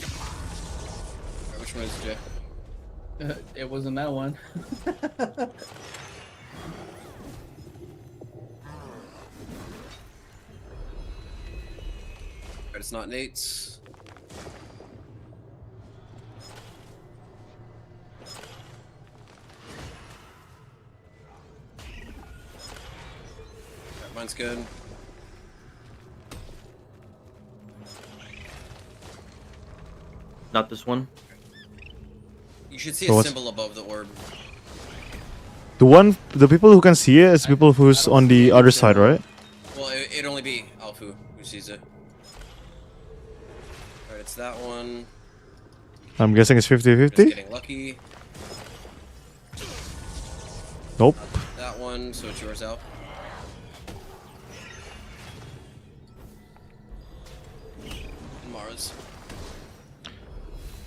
K: Alright, which one is it, Jay?
J: It wasn't that one.
K: Alright, it's not Nate's. Alright, mine's good.
L: Not this one.
K: You should see
C: So
K: a
C: what's-
K: symbol above the orb.
C: The people who can see it is people who's on the other side, right?
K: Well, it'd only be Alfu who sees it. Alright, it's that one.
C: I'm guessing it's
K: Just
C: 50-50?
K: getting lucky.
C: Nope.
K: That one, so it's yours out. And Mara's.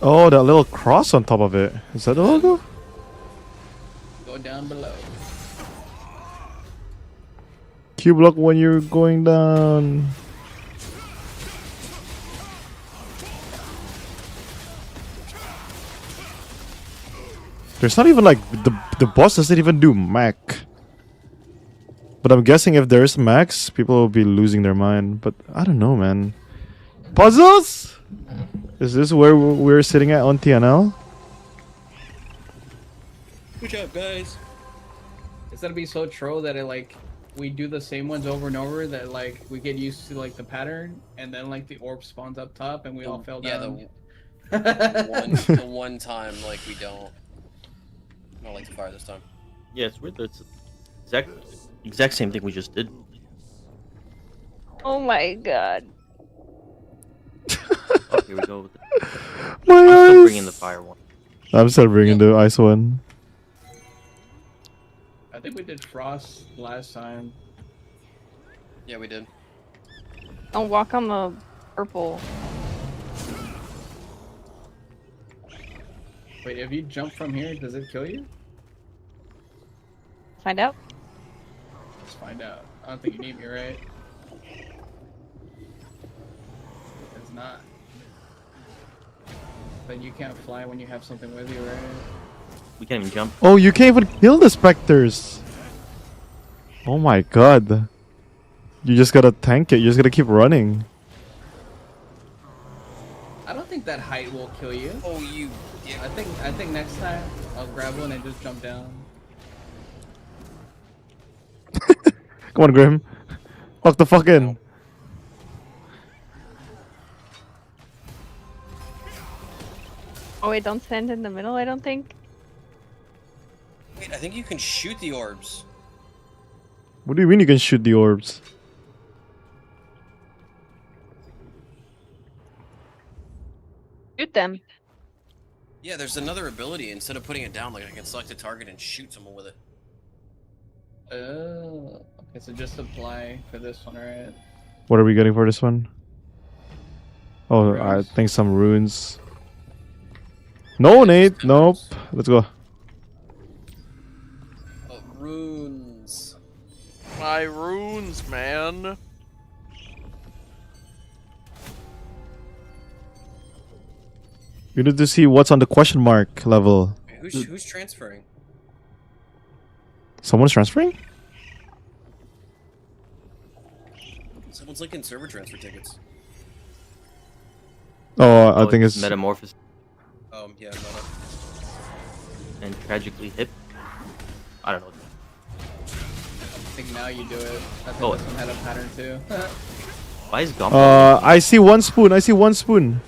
C: Oh, that little cross on top of it. Is that the logo?
J: Go down below.
C: Q block when you're going down. There's not even like the boss doesn't even do mech. But I'm guessing if there is max, people will be losing their mind. But I don't know, man. Puzzles? Is this where we're sitting at on TNL?
K: Good job, guys.
J: It's gonna be so troll that it like we do the same ones over and over that like we get used to like the pattern and then like the orb spawns up top and we all fell down.
K: The one time like we don't like the fire this time.
L: Yeah, it's weird. It's exact same thing we just did.
M: Oh my god.
L: Oh, here we go. With
C: My
L: I'm still
C: eyes.
L: bringing the fire one.
C: I'm still bringing the ice one.
J: I think we did frost last time.
K: Yeah, we did.
M: Don't walk on the purple.
J: Wait, if you jump from here, does it kill you?
M: Find out.
J: Let's find out. I don't think you need me, right? It's not. But you can't fly when you have something with you, right?
L: We can't even jump.
C: Oh, you can't even kill the specters. Oh my god. You just gotta tank it. You just gotta keep running.
J: I don't think that height will kill you.
K: Oh, you. Yeah.
J: I think next time I'll grab one and just jump down.
C: Come on, Grim. Walk the fuck in.
M: Oh wait, don't stand in the middle, I don't think.
K: Wait, I think you can shoot the orbs.
C: What do you mean you can shoot the orbs?
M: Shoot them.
K: Yeah, there's another ability. Instead of putting it down, like I can select a target and shoot someone with it.
J: Oh, okay, so just apply for this one, right?
C: What are we getting for this one? Oh, I
J: Runes.
C: think some runes. No, Nate. Nope. Let's go.
K: Oh, runes.
N: My runes, man.
C: You need to see what's on the question mark level.
K: Wait, who's transferring?
C: Someone's transferring?
K: Someone's linking server transfer tickets.
C: Oh, I think it's
L: Metamorphosis
K: Yeah, no.
L: and Tragically Hip. I don't know.
J: I think now you do it. I think
L: Oh.
J: this one had a pattern too.
L: Why is Gumbo?
C: I see one spoon. I see one spoon.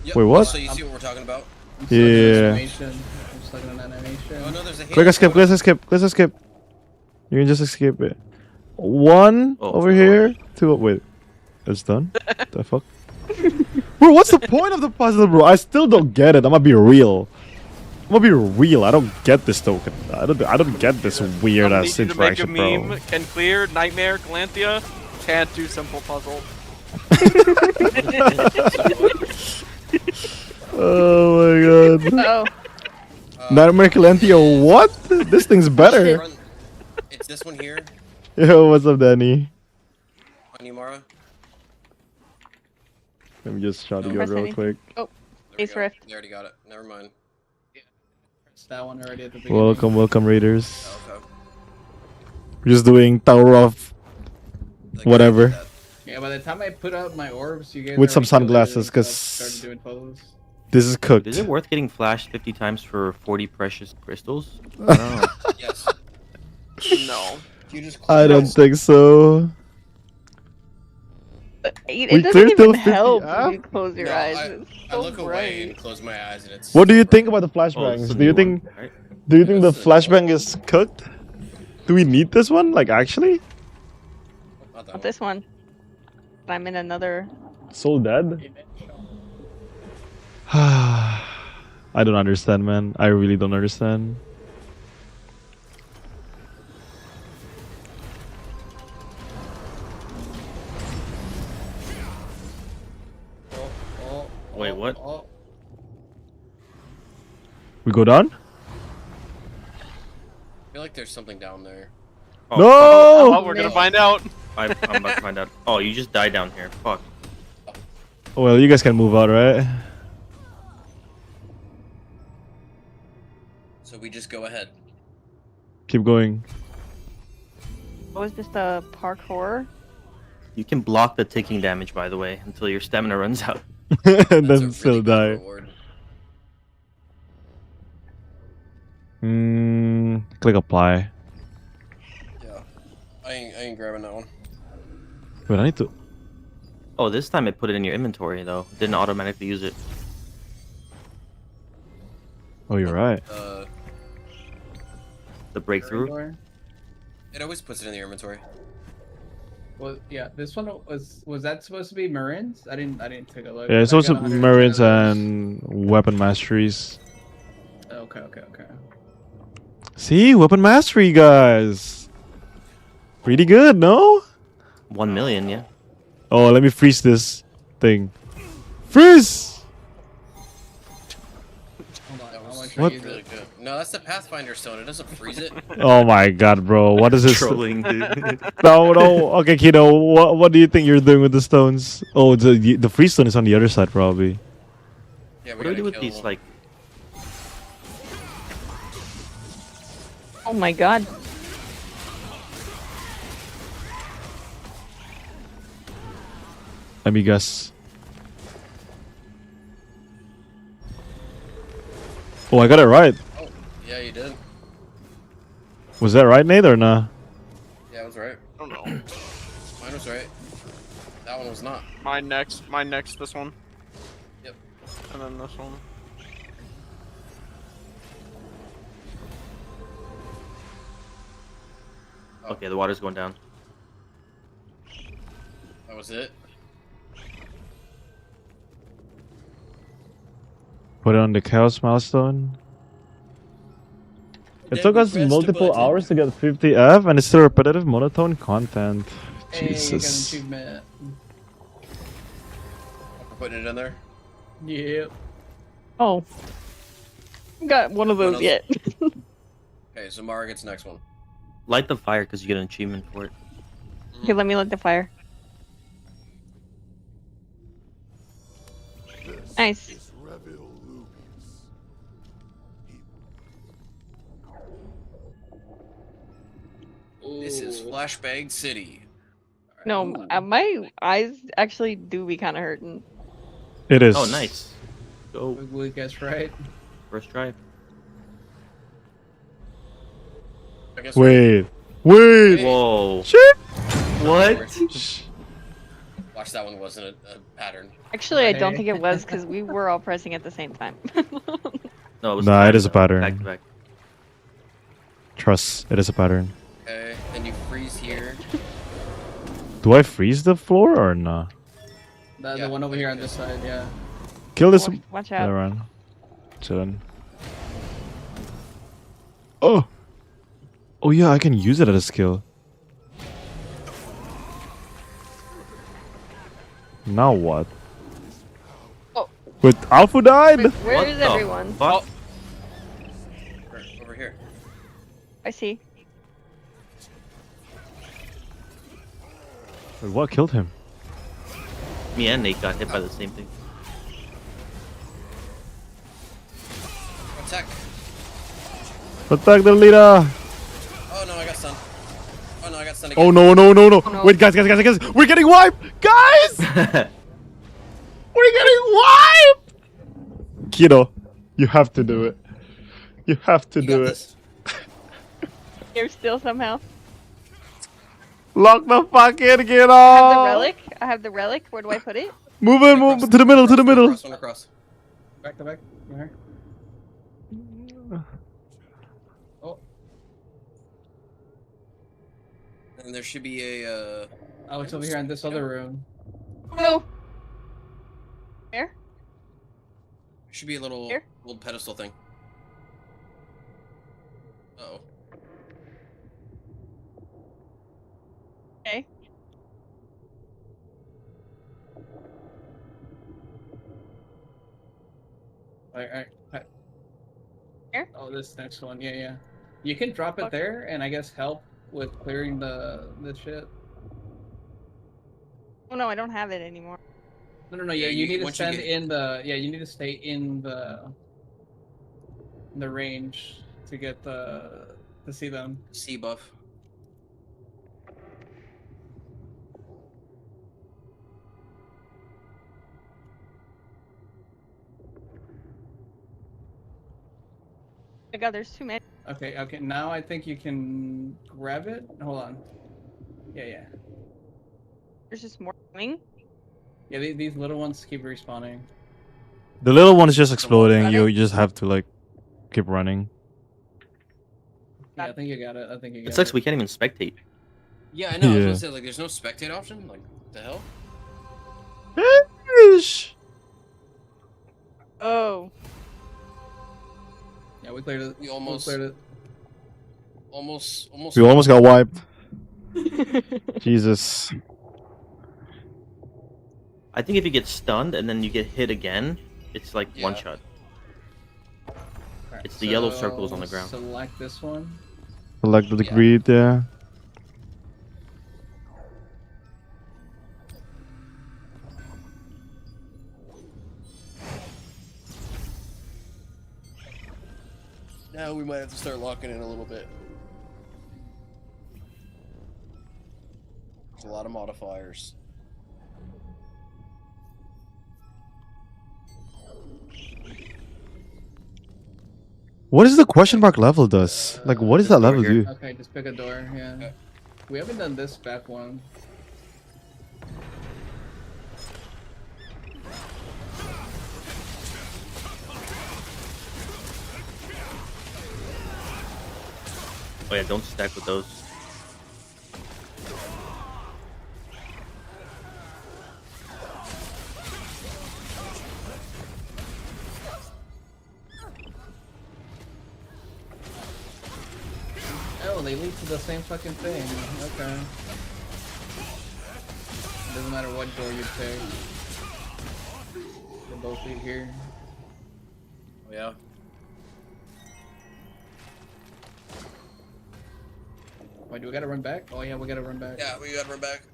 K: Yep.
C: Wait, what?
K: So you see what we're talking about?
C: Yeah.
J: I'm just looking at that animation.
K: Oh no, there's a
C: Click escape. Let's escape. Let's escape. You can just escape it. One over here. Two. Wait, it's done. The fuck? Bro, what's the point of the puzzle, bro? I still don't get it. I'm gonna be real. I'm gonna be real. I don't get this token. I don't get this weird ass
N: I need you to make a
C: interaction,
N: meme.
C: bro.
N: Can clear Nightmare Galanthia. Can't do simple puzzle.
C: Oh my god. Nightmare Galanthia, what? This thing's better.
K: It's this one here.
C: Yo, what's up, Danny?
K: Animara.
C: Let me just shout you
M: Press
C: real
M: any.
C: quick.
M: Oh, Ace Rift.
K: They already got it. Never mind.
J: It's that one already at the beginning.
C: Welcome, welcome, Raiders.
K: Oh, okay.
C: We're just doing Tower of whatever
J: Yeah, by the time I put up my orbs, you guys
C: with some
J: already killed it,
C: sunglasses,
J: so I
C: because
J: started doing puzzles.
C: this is cooked.
L: Is it worth getting flashed 50 times for 40 precious crystals? I don't know.
K: Yes.
N: No.
K: You just
C: I don't think so.
M: It
C: We
M: doesn't
C: cleared
M: even
C: till 50
M: help
C: up?
M: if you close your
K: No,
M: eyes.
K: I
M: It's so
K: look away
M: bright.
K: and close my eyes, and it's.
C: What do you think about the flashbangs?
L: it's a
C: do you
L: new
C: think
L: one, right?
C: do you think the flashbang is cooked? Do we need this one? Like actually?
K: Not that
M: Not
K: one.
M: this one. I'm in another.
C: Soul dead? I don't understand, man. I really don't understand.
L: Wait, what?
J: Oh,
C: We go down?
K: I feel like there's something down there.
L: Oh,
C: No!
N: Oh, we're gonna find out.
L: I'm about to find out. Oh, you just died down here. Fuck.
C: Well, you guys can move out, right?
K: So we just go ahead.
C: Keep going.
M: What was this, the parkour?
L: You can block the ticking damage, by the way, until your stamina runs out.
C: And
K: That's
C: then
K: a
C: still
K: really good
C: die.
K: reward.
C: Click apply.
K: Yeah. I ain't grabbing that one.
C: Wait, I need to.
L: Oh, this time it put it in your inventory, though. It didn't automatically use it.
C: Oh, you're right.
L: The breakthrough.
J: door?
K: It always puts it in the inventory.
J: Well, yeah, this one was that supposed to be Marines? I didn't take a look.
C: Yeah, it's
J: I
C: also
J: got 110
C: Marines
J: of those.
C: and weapon masteries.
J: Okay.
C: See, weapon mastery, guys. Pretty good, no?
L: 1 million, yeah.
C: Oh, let me freeze this thing. Freeze!
J: Hold on,
C: What?
K: Really good. No, that's the Pathfinder stone. It doesn't freeze it.
C: Oh my god, bro. What is this?
L: Trolling, dude.
C: No, no. Okay, Kino. What do you think you're doing with the stones? Oh, the freeze stone is on the other side, probably.
K: Yeah,
L: What do we do with these, like...
M: Oh my god.
C: Let me guess. Oh, I got it right.
K: Oh, yeah, you did.
C: Was that right, Nate, or nah?
K: Yeah, it was right.
N: I don't know.
K: Mine was right. That one was not.
N: Mine next, this one.
K: Yep.
N: And then this one.
L: Okay, the water's going down.
K: That was it.
C: Put it on the chaos milestone. It took us multiple hours to get 50 F, and it's still repetitive monotone content.
J: Hey,
C: Jesus.
J: you got an achievement.
K: For putting it in there.
J: Yep.
M: Oh. Got one of those yet.
K: Okay, so Mara gets the next one.
L: Light the fire because you get an achievement for it.
M: Okay, let me light the fire. Nice.
K: This is Flashbang City.
M: No, my eyes actually do be kind of hurting.
C: It is.
L: Oh, nice. Go.
J: We guess right.
L: First try.
K: I guess
C: Wait. Wait.
L: Whoa.
C: Shit.
L: What?
K: Watch, that one wasn't a pattern.
M: Actually, I don't think it was because we were all pressing at the same time.
L: No, it was
C: Nah, it is a pattern.
L: Back to back.
C: Trust, it is a pattern.
K: Okay, then you freeze here.
C: Do I freeze the floor or not?
J: The one over here on this side, yeah.
C: Kill this.
M: Watch out.
C: There, run. Chillin'. Oh. Oh yeah, I can use it as a skill. Now what?
M: Oh.
C: Wait, Alpha died?
M: Where is everyone?
L: Oh.
K: Over here.
M: I see.
C: Wait, what killed him?
L: Me and Nate got hit by the same thing.
K: Attack.
C: Attack the leader!
K: Oh no, I got stunned. Oh no, I got stunned again.
C: Oh no, no, no, no! Wait, guys, we're getting wiped! Guys! We're getting wiped! Kiddo, you have to do it. You have to do it.
M: You're still somehow.
C: Lock the fuck in, get
M: I
C: off!
M: have the relic. I have the relic. Where do I put it?
C: Move it, move to the middle, to the middle.
K: One across.
J: Back to back. Over here. Oh.
K: And there should be a.
J: Oh, it's over here in this other room.
M: No. Where?
K: There should be a little old pedestal thing. Uh oh.
M: Okay.
J: Alright.
M: Here?
J: Oh, this next one. Yeah, yeah. You can drop it there and I guess help with clearing the shit.
M: Oh no, I don't have it anymore.
J: No. Yeah, you need to stand in the. Yeah, you need to stay in the range to get to see them.
K: C buff.
M: Oh my god, there's too many.
J: Okay. Now I think you can grab it. Hold on. Yeah.
M: There's just more coming.
J: Yeah, these little ones keep respawning.
C: The little one is just exploding. You just have to like keep running.
J: Yeah, I think you got it.
L: It sucks we can't even spectate.
K: Yeah, I know. I was
C: Yeah.
K: gonna say, like, there's no spectate option. Like, the hell?
M: Oh.
J: Yeah, we cleared it.
K: We almost
J: cleared it.
K: Almost.
C: We almost got wiped. Jesus.
L: I think if you get stunned and then you get hit again, it's like one shot.
J: Okay.
L: It's the yellow circles on the ground.
J: Select this one.
C: Select the grid, yeah.
K: Now we might have to start locking in a little bit. There's a lot of modifiers.
C: What is the question mark level does? Like, what does that level do?
J: Okay, just pick a door, yeah. Okay. We haven't done this back one.
L: Oh yeah, don't stack with those.
J: Oh, they lead to the same fucking thing. Okay. Doesn't matter what door you pick. They both lead here.
K: Oh yeah.
J: Wait, do we gotta run back? Oh yeah, we gotta run back.
K: Yeah, we gotta run back.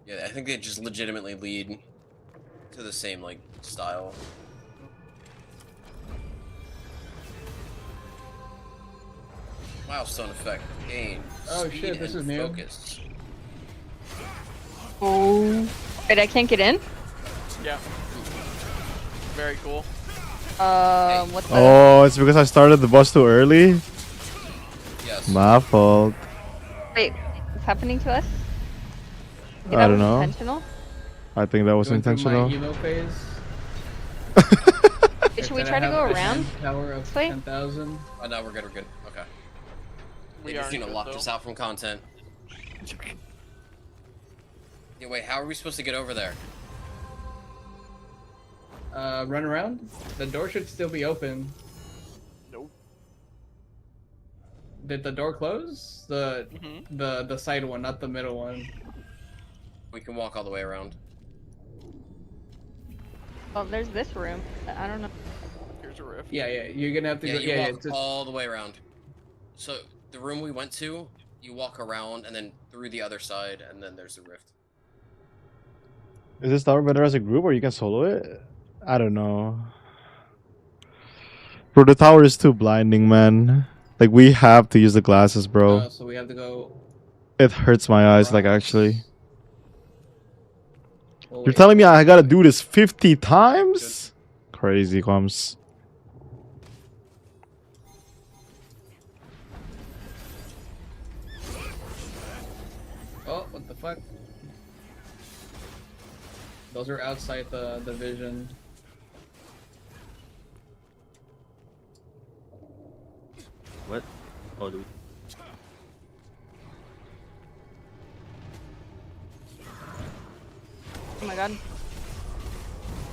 K: Yeah, I think they just legitimately lead to the same, like, style. Milestone effect. Gain.
J: Oh
K: speed
J: shit, this
K: and
J: is new.
K: Focus.
M: Oh. Wait, I can't get in?
N: Yeah. Very cool.
M: What the?
C: Oh, it's because I started the boss too early?
K: Yes.
C: My fault.
M: Wait, what's happening to us? Maybe
C: I
M: that
C: don't
M: was
C: know.
M: Intentional?
C: I think that was
J: Going through
C: intentional.
J: my emo phase.
M: Should we try to go around?
J: Power of
M: This way?
J: 10,000.
K: Oh no, we're good, we're good. Okay.
N: We
K: They just
N: aren't
K: need to
N: good,
K: lock
N: though.
K: this out from content. Yeah, wait, how are we supposed to get over there?
J: Run around? The door should still be open.
N: Nope.
J: Did the door close? The side one, not the middle one.
K: We can walk all the way around.
M: Oh, there's this room. I don't know.
N: Here's a rift.
J: Yeah, you're gonna have to
K: Yeah,
J: go.
K: you
J: Yeah,
K: walk
J: just...
K: all the way around. So, the room we went to, you walk around and then through the other side, and then there's the rift.
C: Is this tower better as a group or you can solo it? I don't know. Bro, the tower is too blinding, man. Like, we have to use the glasses, bro.
J: so we have to go...
C: It hurts my eyes, like, actually.
J: Oh,
C: You're
J: wait.
C: telling me I gotta do this 50 times? Crazy, Quams.
J: Oh, what the fuck? Those are outside the vision.
L: What? Oh, do we...
M: Oh my god.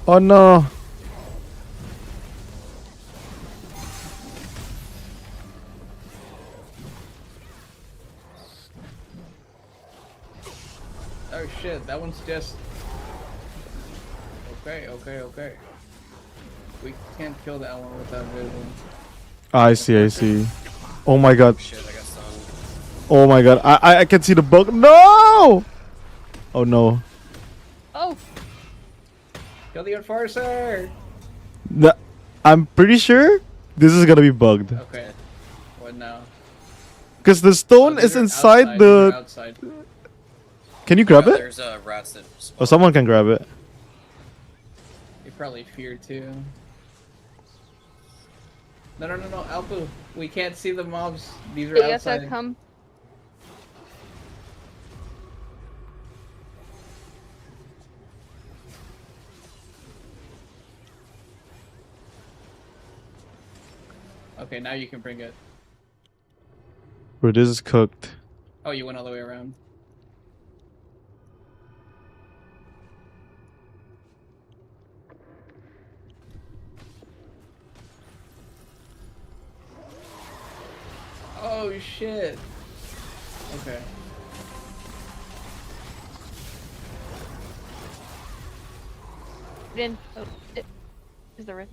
C: Oh no.
J: Oh shit, that one's just... Okay. We can't kill that one with that vision.
C: I see. Oh my god.
K: Shit, I got stunned.
C: Oh my god. I can see the bug. No! Oh no.
M: Oh!
J: Kill the enforcer!
C: I'm pretty sure this is gonna be bugged.
J: Okay. What now?
C: Because the stone is inside the...
J: Outside.
C: Can you grab it?
K: There's rats that spawn.
C: Oh, someone can grab it.
J: You probably fear too. No, Alpha. We can't see the mobs. These are
M: You have
J: outside.
M: to come.
J: Okay, now you can bring it.
C: Bro, this is cooked.
J: Oh, you went all the way around. Oh shit. Okay.
M: Get in. Oh, is the rift?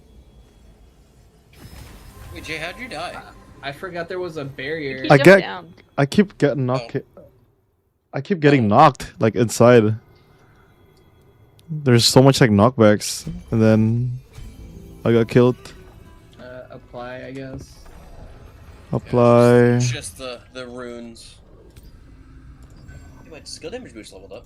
K: Wait, Jay, how'd you die?
J: I forgot there was a barrier.
C: I keep getting knocked. I keep getting knocked like inside. There's so much like knockbacks, and then I got killed.
J: Apply, I guess.
C: Apply.
K: Yeah, just the runes. Hey, my skill damage boost leveled up.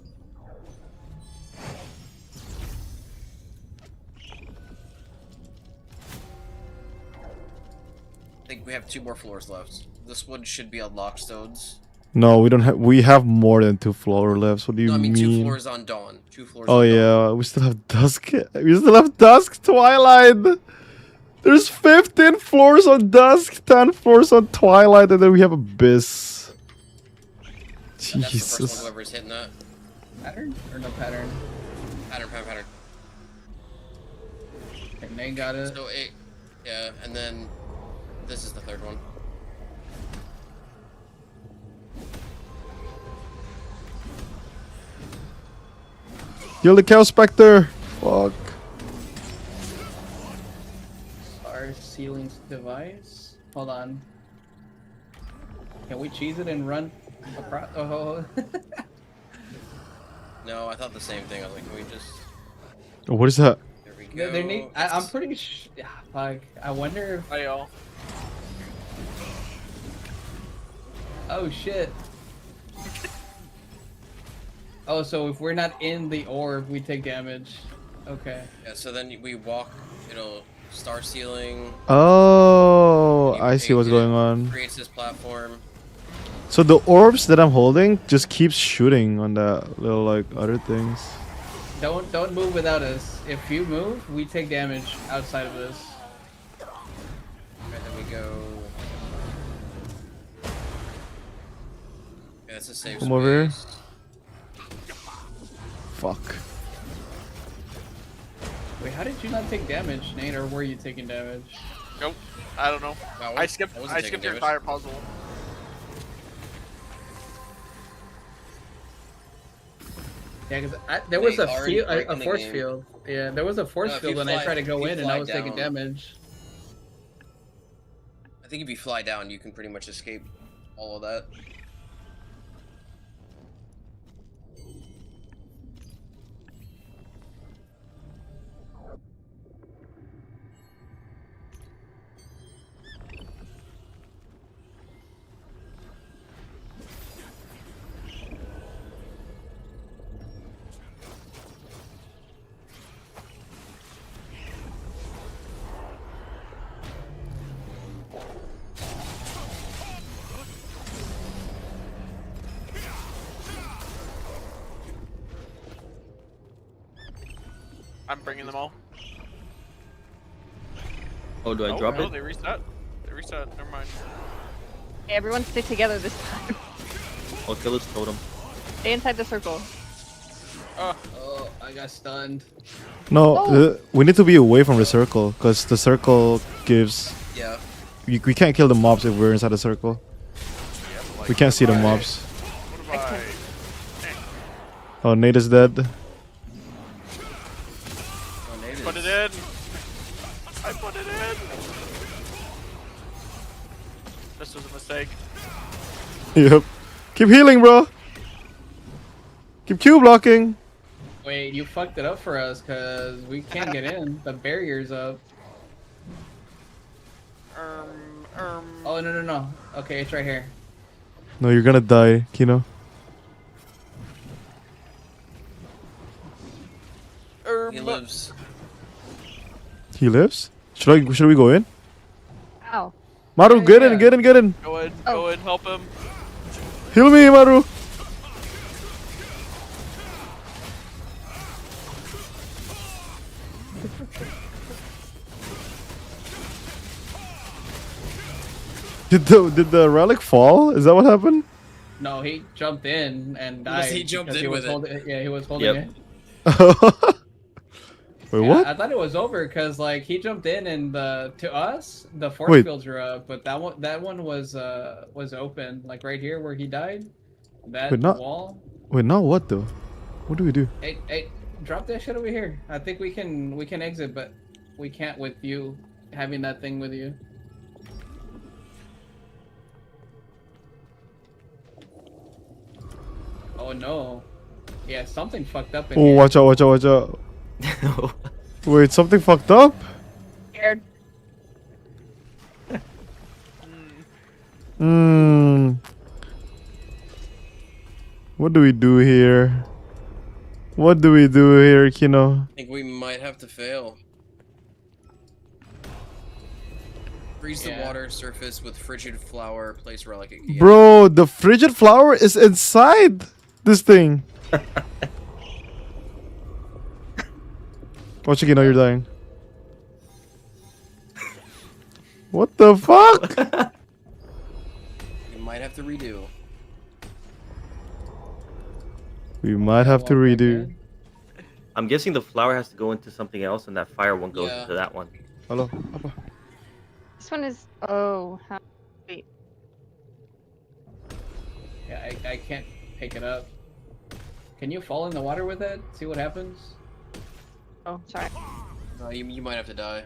K: I think we have 2 more floors left. This one should be unlocked stones.
C: No, we don't have. We have more than 2 floor left. What do you
K: No, I mean
C: mean?
K: 2 floors on dawn. 2 floors.
C: Oh
K: on
C: yeah,
K: dawn.
C: we still have dusk. We still have dusk twilight. There's 15 floors on dusk, 10 floors on twilight, and then we have abyss.
K: That's the first one,
C: Jesus.
K: whoever's hitting that.
J: Pattern or no pattern?
K: Pattern.
J: And they got it.
K: So yeah, and then this is the 3rd one.
C: You're the Chaos Spectre. Fuck.
J: Our ceilings device. Hold on. Can we cheese it and run across? Oh.
K: No, I thought the same thing. I was like, can we just?
C: What is that?
K: There we go.
J: They need. I'm pretty like, I wonder if.
N: Hi y'all.
J: Oh shit. Oh, so if we're not in the orb, we take damage. Okay.
K: Yeah. So then we walk. Star ceiling.
C: Oh, I see what's going on.
K: Creates this platform.
C: So the orbs that I'm holding just keeps shooting on that little like other things.
J: Don't move without us. If you move, we take damage outside of this.
K: Alright, then we go. Yeah, that's a safe
C: Come over here.
K: space.
C: Fuck.
J: Wait, how did you not take damage, Nate, or were you taking damage?
N: Nope. I don't know.
K: No,
N: I skipped
K: wasn't
N: your
K: taking damage.
N: entire puzzle.
J: Yeah, because there was
K: They
J: a
K: already
J: field,
K: breaking
J: a
K: the
J: force
K: game.
J: field. Yeah, there was a force
K: No, if
J: field,
K: you
J: and I
K: fly-
J: tried to
K: if
J: go
K: you
J: in, and
K: fly
J: I was taking
K: down-
J: damage.
K: I think if you fly down, you can pretty much escape all of that.
N: I'm bringing them all.
L: Oh, do I drop
N: no,
L: it?
N: they reset. They reset. Never mind.
M: Hey, everyone stick together this time.
L: I'll kill his totem.
M: Stay inside the circle.
J: Oh, I got stunned.
C: No, we need to be away from the circle because the circle gives.
K: Yeah.
C: We can't kill the mobs if we're inside the circle. We can't see the mobs. Oh, Nate is dead.
N: Put it in. I put it in. This was a mistake.
C: Yep. Keep healing, bro. Keep Q blocking.
J: Wait, you fucked it up for us, because we can't get in. The barrier's up. Oh, no. Okay, it's right here.
C: No, you're gonna die, Kino.
K: He lives.
C: He lives? Should we go in?
M: Ow.
C: Maru, get in.
N: Go in, help him.
C: Heal me, Maru. Did the relic fall? Is that what happened?
J: No, he jumped in and died.
K: He jumped
J: because
K: in with it.
J: Yeah, he was holding it.
C: Wait,
J: Yeah,
C: what?
J: I thought it was over because like he jumped in and to us the force
C: Wait.
J: fields were up, but that one was open, like right here where he died. That
C: Wait, not.
J: wall.
C: Wait, now what though? What do we do?
J: Hey, drop that shit over here. I think we can exit, but we can't with you having that thing with you. Oh no. Yeah, something fucked up in
C: Oh,
J: here.
C: watch out, watch out, watch out. Wait, something fucked up?
M: Scared.
C: Hmm. What do we do here? What do we do here, Kino?
K: I think we might have to fail. Freeze the water surface with frigid flour. Place relic again.
C: Bro, the frigid flower is inside this thing. Watch again, you're dying. What the fuck?
K: We might have to redo.
C: We might have to redo.
L: I'm guessing the flower has to go into something else, and that fire one goes
K: Yeah.
L: into that one.
C: Hello. Apa?
M: This one is. Oh, wait.
J: Yeah, I can't pick it up. Can you fall in the water with it? See what happens?
M: Oh, sorry.
K: No, you might have to die.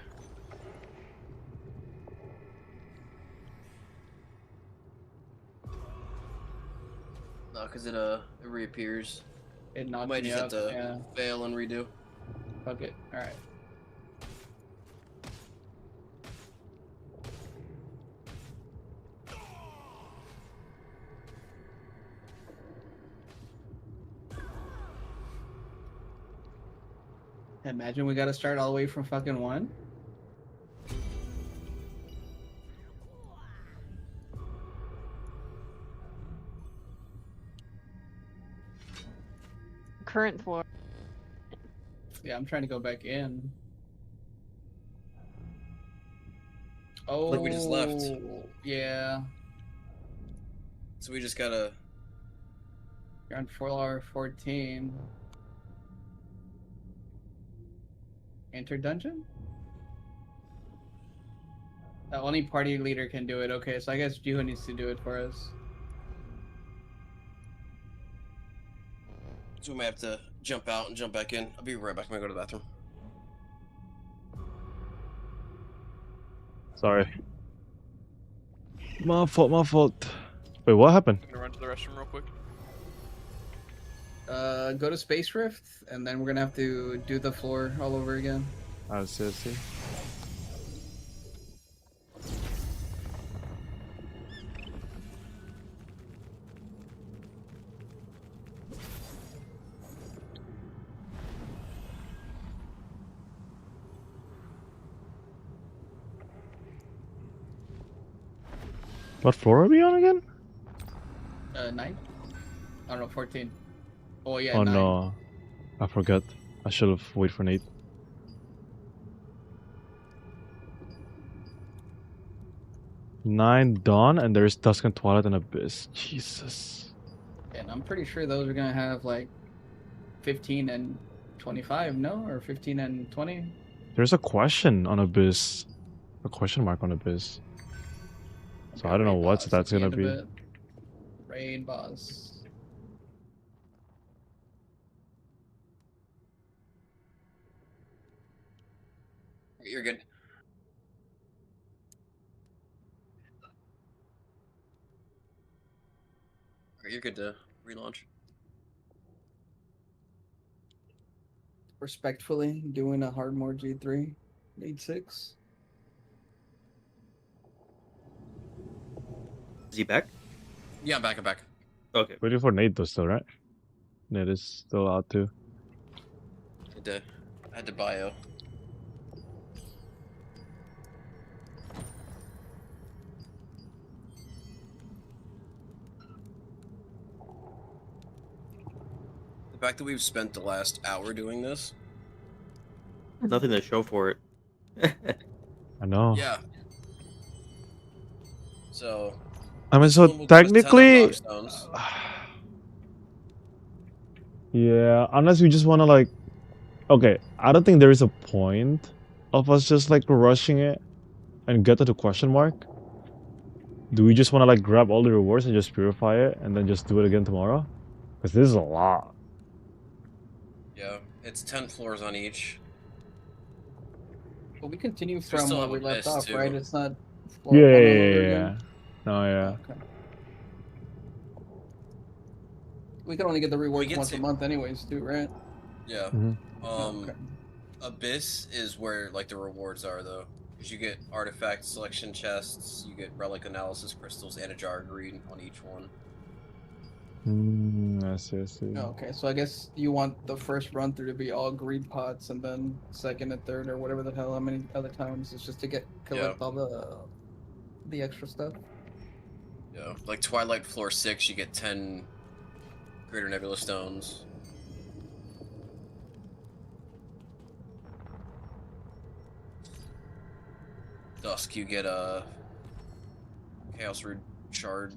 K: No, because it reappears.
J: It
K: You
J: knocked
K: might
J: me
K: just
J: up.
K: have to
J: Yeah.
K: fail and redo.
J: Fuck it. Alright. Imagine we gotta start all the way from fucking 1.
M: Current floor.
J: Yeah, I'm trying to go back in. Oh,
K: Like we just left.
J: Yeah.
K: So we just gotta.
J: You're on floor 14. Enter dungeon? Only party leader can do it. Okay, so I guess Juho needs to do it for us.
K: So we might have to jump out and jump back in. I'll be right back. I'm gonna go to the bathroom.
C: Sorry. My fault, my fault. Wait, what happened?
N: I'm gonna run to the restroom real quick.
J: Go to Space Rift, and then we're gonna have to do the floor all over again.
C: I see, I see. What floor are we on again?
J: 9? I don't know, 14. Oh yeah,
C: Oh
J: 9.
C: no. I forgot. I should have waited for Nate. Nine Dawn, and there's Dusk and Twilight and Abyss. Jesus.
J: And I'm pretty sure those are gonna have like 15 and 25, no? Or 15 and 20?
C: There's a question on Abyss. A question mark on Abyss. So I don't know what that's gonna be.
J: Raid boss.
K: You're good. You're good to relaunch.
J: Respectfully, doing a hard mode G3. Need 6.
L: Is he back?
K: Yeah, I'm back. I'm back.
L: Okay.
C: Waiting for Nate though, still, right? Nate is still out too.
K: I had to bio. The fact that we've spent the last hour doing this.
L: Nothing to show for it.
C: I know.
K: Yeah. So.
C: I mean, so
K: someone will give us 10
C: technically,
K: unlock stones.
C: yeah. Unless we just want to like, okay. I don't think there is a point of us just like rushing it and get to the question mark. Do we just want to like grab all the rewards and just purify it and then just do it again tomorrow? Because this is a lot.
K: Yeah, It's 10 floors on each.
J: But we continue
K: We
J: from
K: still
J: where
K: have
J: we left
K: Abyss,
J: off,
K: too.
J: right? It's not floor
C: Yeah,
J: one all
C: yeah,
J: over
C: yeah,
J: again.
C: yeah. No, yeah.
J: Okay. We can only get the rewards
K: get
J: once a
K: to-
J: month, anyways, too, right?
K: Yeah.
C: Mhm.
J: Okay.
K: Abyss is where like the rewards are though, because you get artifact selection chests, you get relic analysis crystals, and a jar of greed on each one.
C: I see, I see.
J: Okay, so I guess you want the first run through to be all greed pots, and then second and third, or whatever the hell, how many other times, it's just to collect all the extra stuff.
K: Yeah, like Twilight Floor 6, you get 10 Greater Nebula Stones. Dusk, you get a Chaos Root Shard.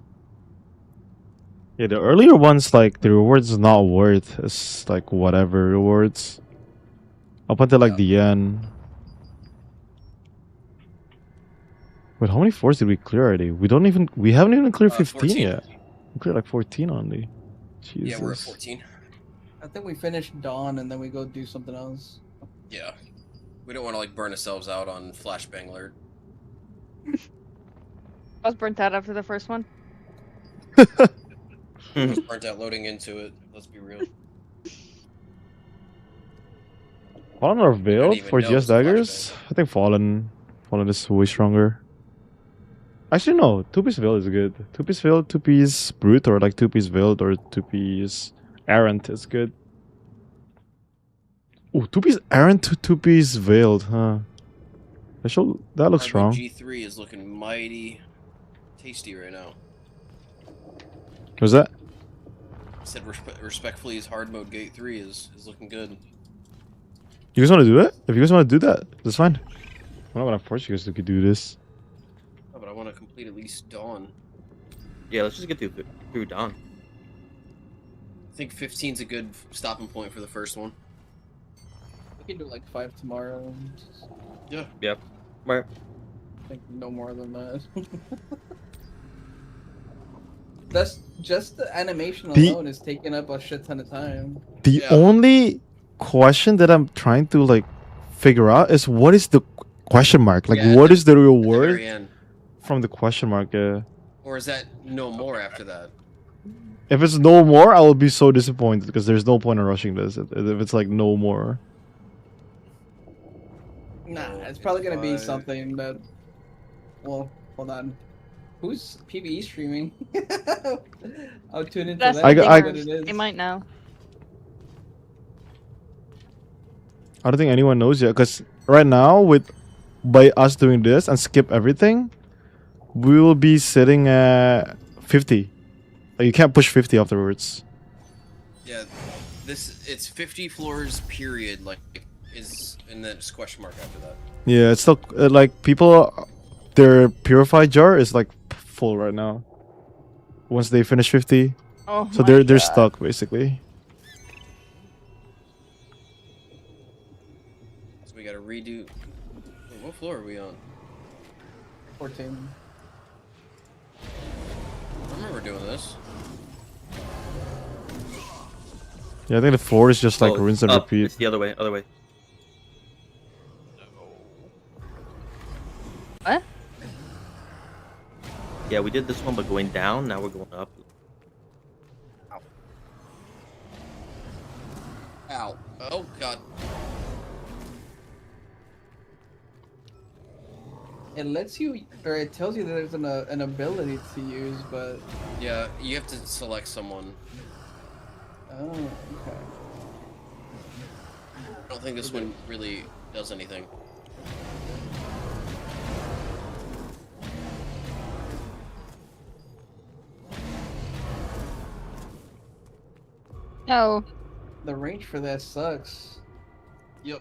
C: Yeah, the earlier ones, like, the rewards is not worth. It's like whatever rewards. Up until like the end. Wait, how many floors did we clear already? We haven't even cleared 15
K: 14.
C: yet. We cleared like 14 only. Jesus.
K: Yeah, we're at 14.
J: I think we finished Dawn, and then we go do something else.
K: Yeah. We don't want to like burn ourselves out on Flashbang Alert.
M: I was burnt out after the first one.
K: I was burnt out loading into it, let's be real.
C: Fallen or Veiled
K: even
C: for
K: know
C: GS
K: it's a
C: daggers? I think Fallen is way stronger. Actually, no. 2-piece Veiled is good. 2-piece Veiled, 2-piece Brute, or like 2-piece Veiled, or 2-piece Errant is good. Ooh, 2-piece Errant to 2-piece Veiled, huh? That looks strong.
K: G3 is looking mighty tasty right now.
C: What's that?
K: I said respectfully, his hard mode gate 3 is looking good.
C: You guys want to do that? If you guys want to do that, that's fine. I'm not gonna force you guys to do this.
K: Oh, but I want to complete at least Dawn.
L: Yeah, let's just get through Dawn.
K: I think 15's a good stopping point for the first one.
J: We can do like 5 tomorrow.
K: Yeah.
L: Yep. Right.
J: I think no more than that. That's just the animation alone is taking up a shit ton of time.
C: The only question that I'm trying to like figure out is what is the question mark? Like, what is the reward
K: very end.
C: from the question mark?
K: Or is that no more after that?
C: If it's no more, I will be so disappointed because there's no point in rushing this. If it's like no more.
J: Nah, it's probably gonna be something that. Well, hold on. Who's PvE streaming? I'll tune into that.
M: They might know.
C: I don't think anyone knows yet because right now, by us doing this and skip everything, we will be sitting at 50. Like, you can't push 50 afterwards.
K: Yeah, it's 50 floors period. Like and then it's question mark after that.
C: Yeah, it's still like people, their purified jar is like full right now. Once they finish 50, so they're stuck basically.
K: So we gotta redo. Wait, what floor are we on?
J: 14.
K: I remember doing this.
C: Yeah, I think the floor is just like rinse and repeat.
L: It's the other way. Other way.
M: What?
L: Yeah, we did this one, but going down. Now we're going up.
K: Ow. Ow. Oh, God.
J: It lets you, or it tells you that there's an ability to use, but.
K: Yeah, you have to select someone.
J: Oh, okay.
K: I don't think this one really does anything.
M: No.
J: The range for that sucks.
K: Yep.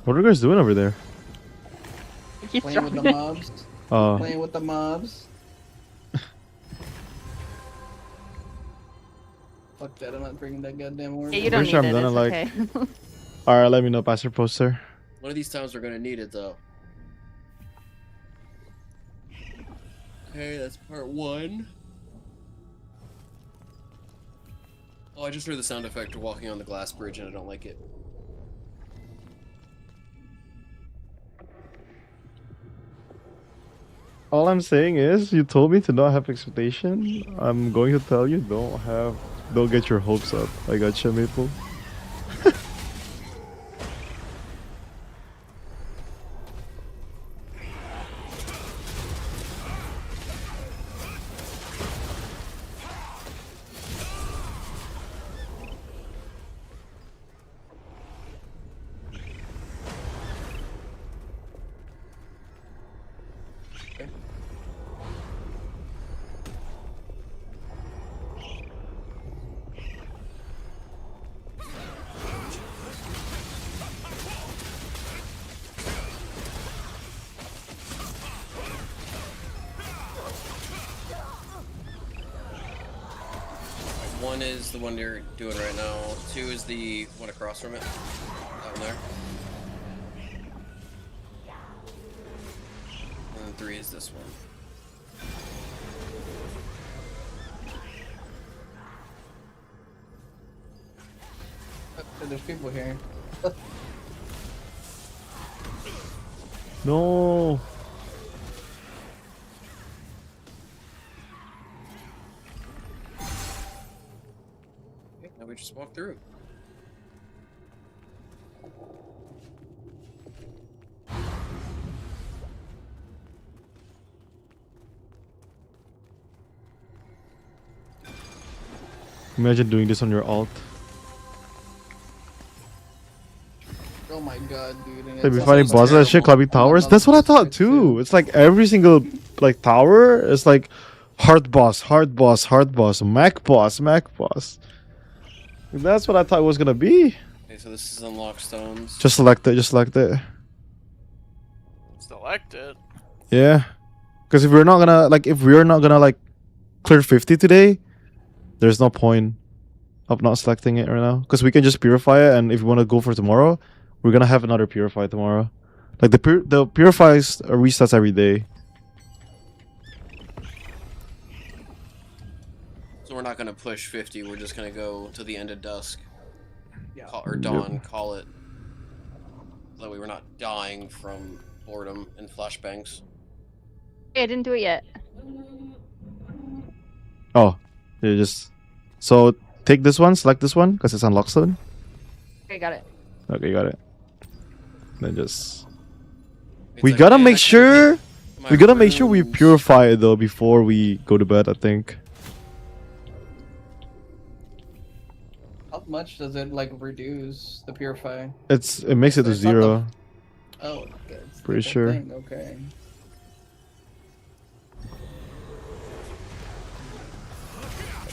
C: What are you guys doing over there?
J: Playing with the mobs. Playing with the mobs. Fuck that, I'm not bringing that goddamn word.
M: Yeah, you don't need it, it's okay.
C: Alright, let me know, Pastor Poster.
K: One of these times we're gonna need it, though. Okay, that's part 1. Oh, I just heard the sound effect of walking on the glass bridge and I don't like it.
C: All I'm saying is, you told me to not have expectation. I'm going to tell you, don't get your hopes up. I got you, Maple.
K: One is the one you're doing right now. 2 is the one across from it. That one there. And then 3 is this one.
J: Oh, there's people here.
C: No.
K: Now we just walk through.
C: Imagine doing this on your alt.
J: Oh my god, dude. And
C: Like,
J: it's
C: be fighting
J: also
C: bosses and shit,
J: terrible.
C: climbing towers. That's what I thought too. It's like every single like tower is like hard boss, mech boss. That's what I thought it was gonna be.
K: Okay, so this is unlock stones.
C: Just select it.
N: Select it.
C: Yeah, because if we're not gonna like clear 50 today, there's no point of not selecting it right now. Because we can just purify it, and if we want to go for tomorrow, we're gonna have another purify tomorrow. Like the purifies resets every day.
K: So we're not gonna push 50. We're just gonna go to the end of dusk.
J: Yeah.
K: Or dawn. Call it. That way we're not dying from boredom and flashbangs.
M: Hey, I didn't do it yet.
C: Oh, you just so take this one, select this one because it's unlocked stone.
M: Okay, got it.
C: Okay, got it. Then just we gotta make sure we purify it though before we go to bed. I think.
J: How much does it like reduce the purify?
C: It makes it to
J: It's not
C: 0.
J: Oh, okay. It's
C: Pretty
J: the
C: sure.
J: thing, okay.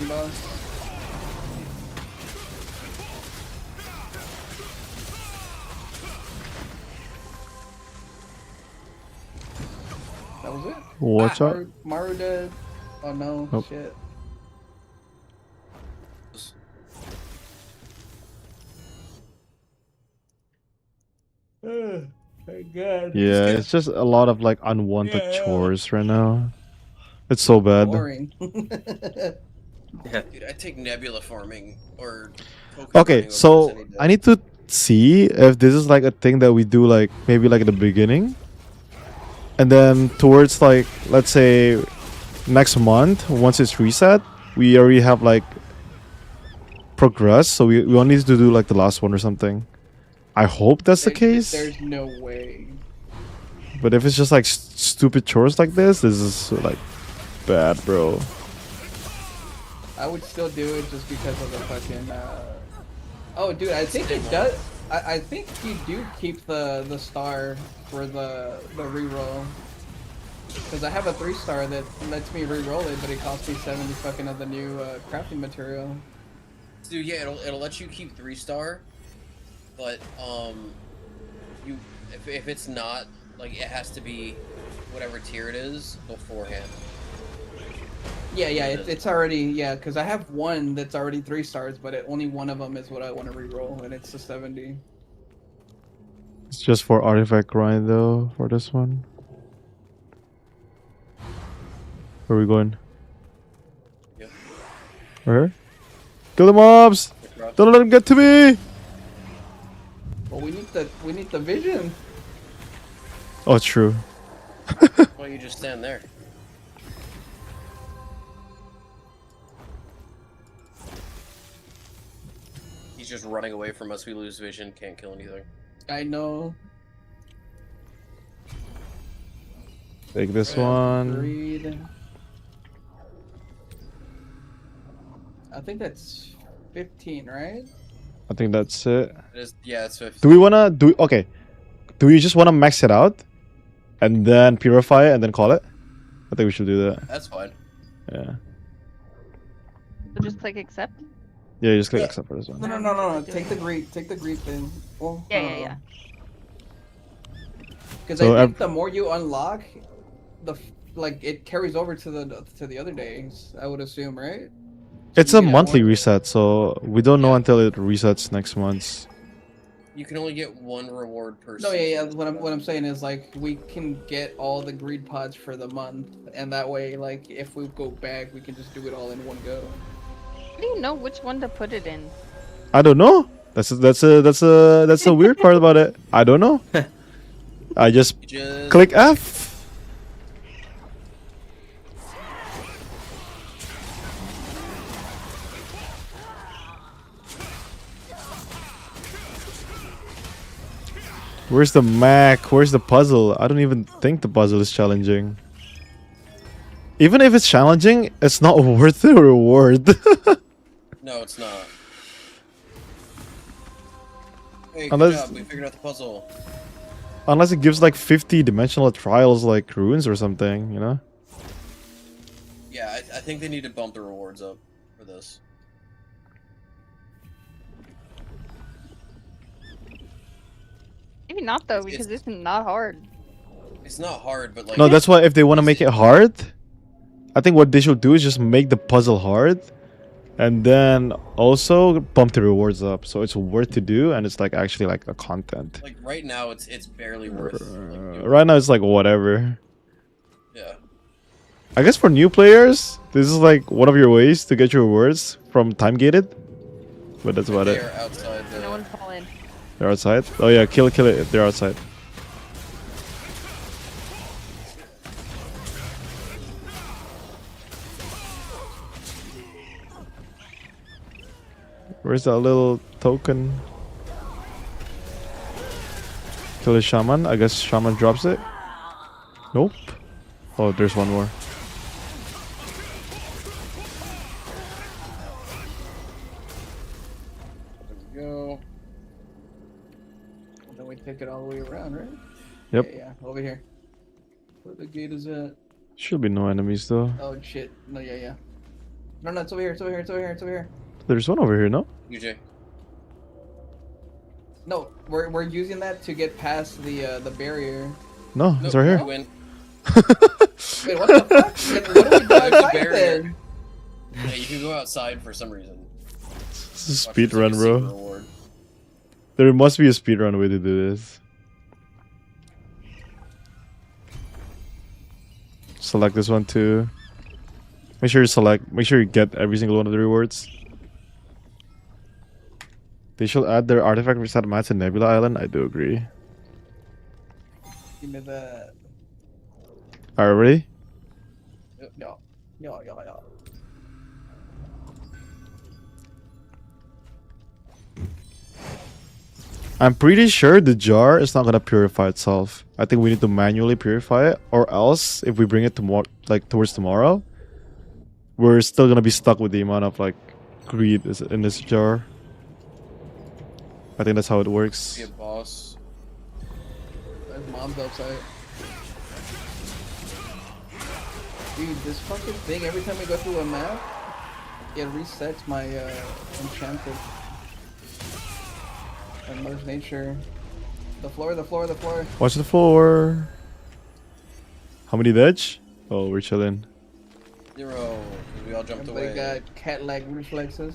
J: Boss. That was it.
C: Watch out.
J: Maru dead. Oh no,
C: Nope.
J: shit. Thank God.
C: Yeah, it's just a lot of like unwanted chores right now. It's so bad.
J: Boring.
L: Yeah.
K: Dude, I take nebula farming or Pokemon
C: Okay,
K: running over
C: so
K: this any day.
C: I need to see if this is like a thing that we do like maybe like at the beginning. And then towards like let's say next month, once it's reset, we already have like progress, so we only need to do like the last one or something. I hope that's the case.
J: There's no way.
C: But if it's just like stupid chores like this is like bad, bro.
J: I would still do it just because of the fucking. Oh, dude, I think it does. I think you do keep the star for the reroll. Because I have a 3-star that lets me reroll it, but it costs me 70 fucking of the new crafting material.
K: Dude, yeah, it'll let you keep 3-star, but you if it's not like it has to be whatever tier it is beforehand.
J: Yeah, it's already because I have one that's already 3 stars, but only one of them is what I want to reroll, and it's the 70.
C: It's just for artifact grind though for this one. Where are we going?
K: Yep.
C: Where? Kill the mobs! Don't let them get to me!
J: Well, we need the vision.
C: Oh, true.
K: Why you just stand there? He's just running away from us. We lose vision. Can't kill anything.
J: I know.
C: Take this one.
J: Greed. I think that's 15, right?
C: I think that's it.
K: It is, yeah, it's 50.
C: Do we wanna do? Okay. Do we just wanna max it out, and then purify it, and then call it? I think we should do that.
K: That's fine.
C: Yeah.
M: So just click accept.
C: Yeah, just click accept for this one.
J: No. Take the greed. Take the greed thing. Well,
M: Yeah.
J: Because
C: So
J: I think the more you unlock, like it carries over to the other days. I would assume, right?
C: It's
J: you
C: a
J: get
C: monthly
J: more.
C: reset, so we don't know until it resets next month.
K: You can only get one reward per
J: No,
K: season.
J: yeah. What I'm saying is like we can get all the greed pods for the month, and that way, like if we go back, we can just do it all in one go.
M: How do you know which one to put it in?
C: I don't know. That's a weird part about it. I don't know. I just click F. Where's the Mac? Where's the puzzle? I don't even think the puzzle is challenging. Even if it's challenging, it's not worth the reward.
K: No, it's not. Hey,
C: Unless-
K: good job. We figured out the puzzle.
C: Unless it gives like 50 dimensional trials like runes or something, you know?
K: Yeah, I think they need to bump the rewards up for this.
M: Maybe not though, because this is not hard.
K: It's not hard, but like...
C: No, that's why if they want to make it hard, I think what they should do is just make the puzzle hard. And then also bump the rewards up, so it's worth to do, and it's like actually like a content.
K: Like right now, it's barely worth. Like,
C: Right now, it's like whatever.
K: yeah.
C: I guess for new players, this is like one of your ways to get your rewards from time gated. But that's about
K: They
C: it.
K: are outside the...
M: No one fall in.
C: They're outside. Oh yeah, kill it if they're outside. Where's that little token? Kill the shaman. I guess shaman drops it. Nope. Oh, there's one more.
K: There we go.
J: And then we take it all the way around, right?
C: Yep.
J: Yeah, over here. Where the gate is at?
C: Should be no enemies though.
J: Oh shit! No, yeah. No, it's over here. It's over here. It's over here. It's over here.
C: There's one over here, no?
K: UJ.
J: No, we're using that to get past the barrier.
C: No, it's right here.
K: You win.
J: Wait, what the fuck? Then what do we do
K: There's a
J: outside
K: barrier.
J: then?
K: Yeah, you can go outside for some reason.
C: This is a
K: Watch
C: speed
K: this, like
C: run,
K: a
C: bro.
K: secret reward.
C: There must be a speedrun way to do this. Select this one too. Make sure you get every single one of the rewards. They should add their artifact reset mats in Nebula Island. I do agree.
J: Give me that.
C: Alright, ready?
J: Yeah.
C: I'm pretty sure the jar is not gonna purify itself. I think we need to manually purify it, or else if we bring it tomorrow, like towards tomorrow, we're still gonna be stuck with the amount of like greed in this jar. I think that's how it works.
K: Be a boss.
J: There's mom's outside. Dude, this fucking thing, every time we go through a map, it resets my enchanted. And Mother's Nature. The floor.
C: Watch the floor. How many veg? Oh, we're chilling.
K: 0, because we all jumped
J: Everybody
K: away.
J: got cat-like reflexes.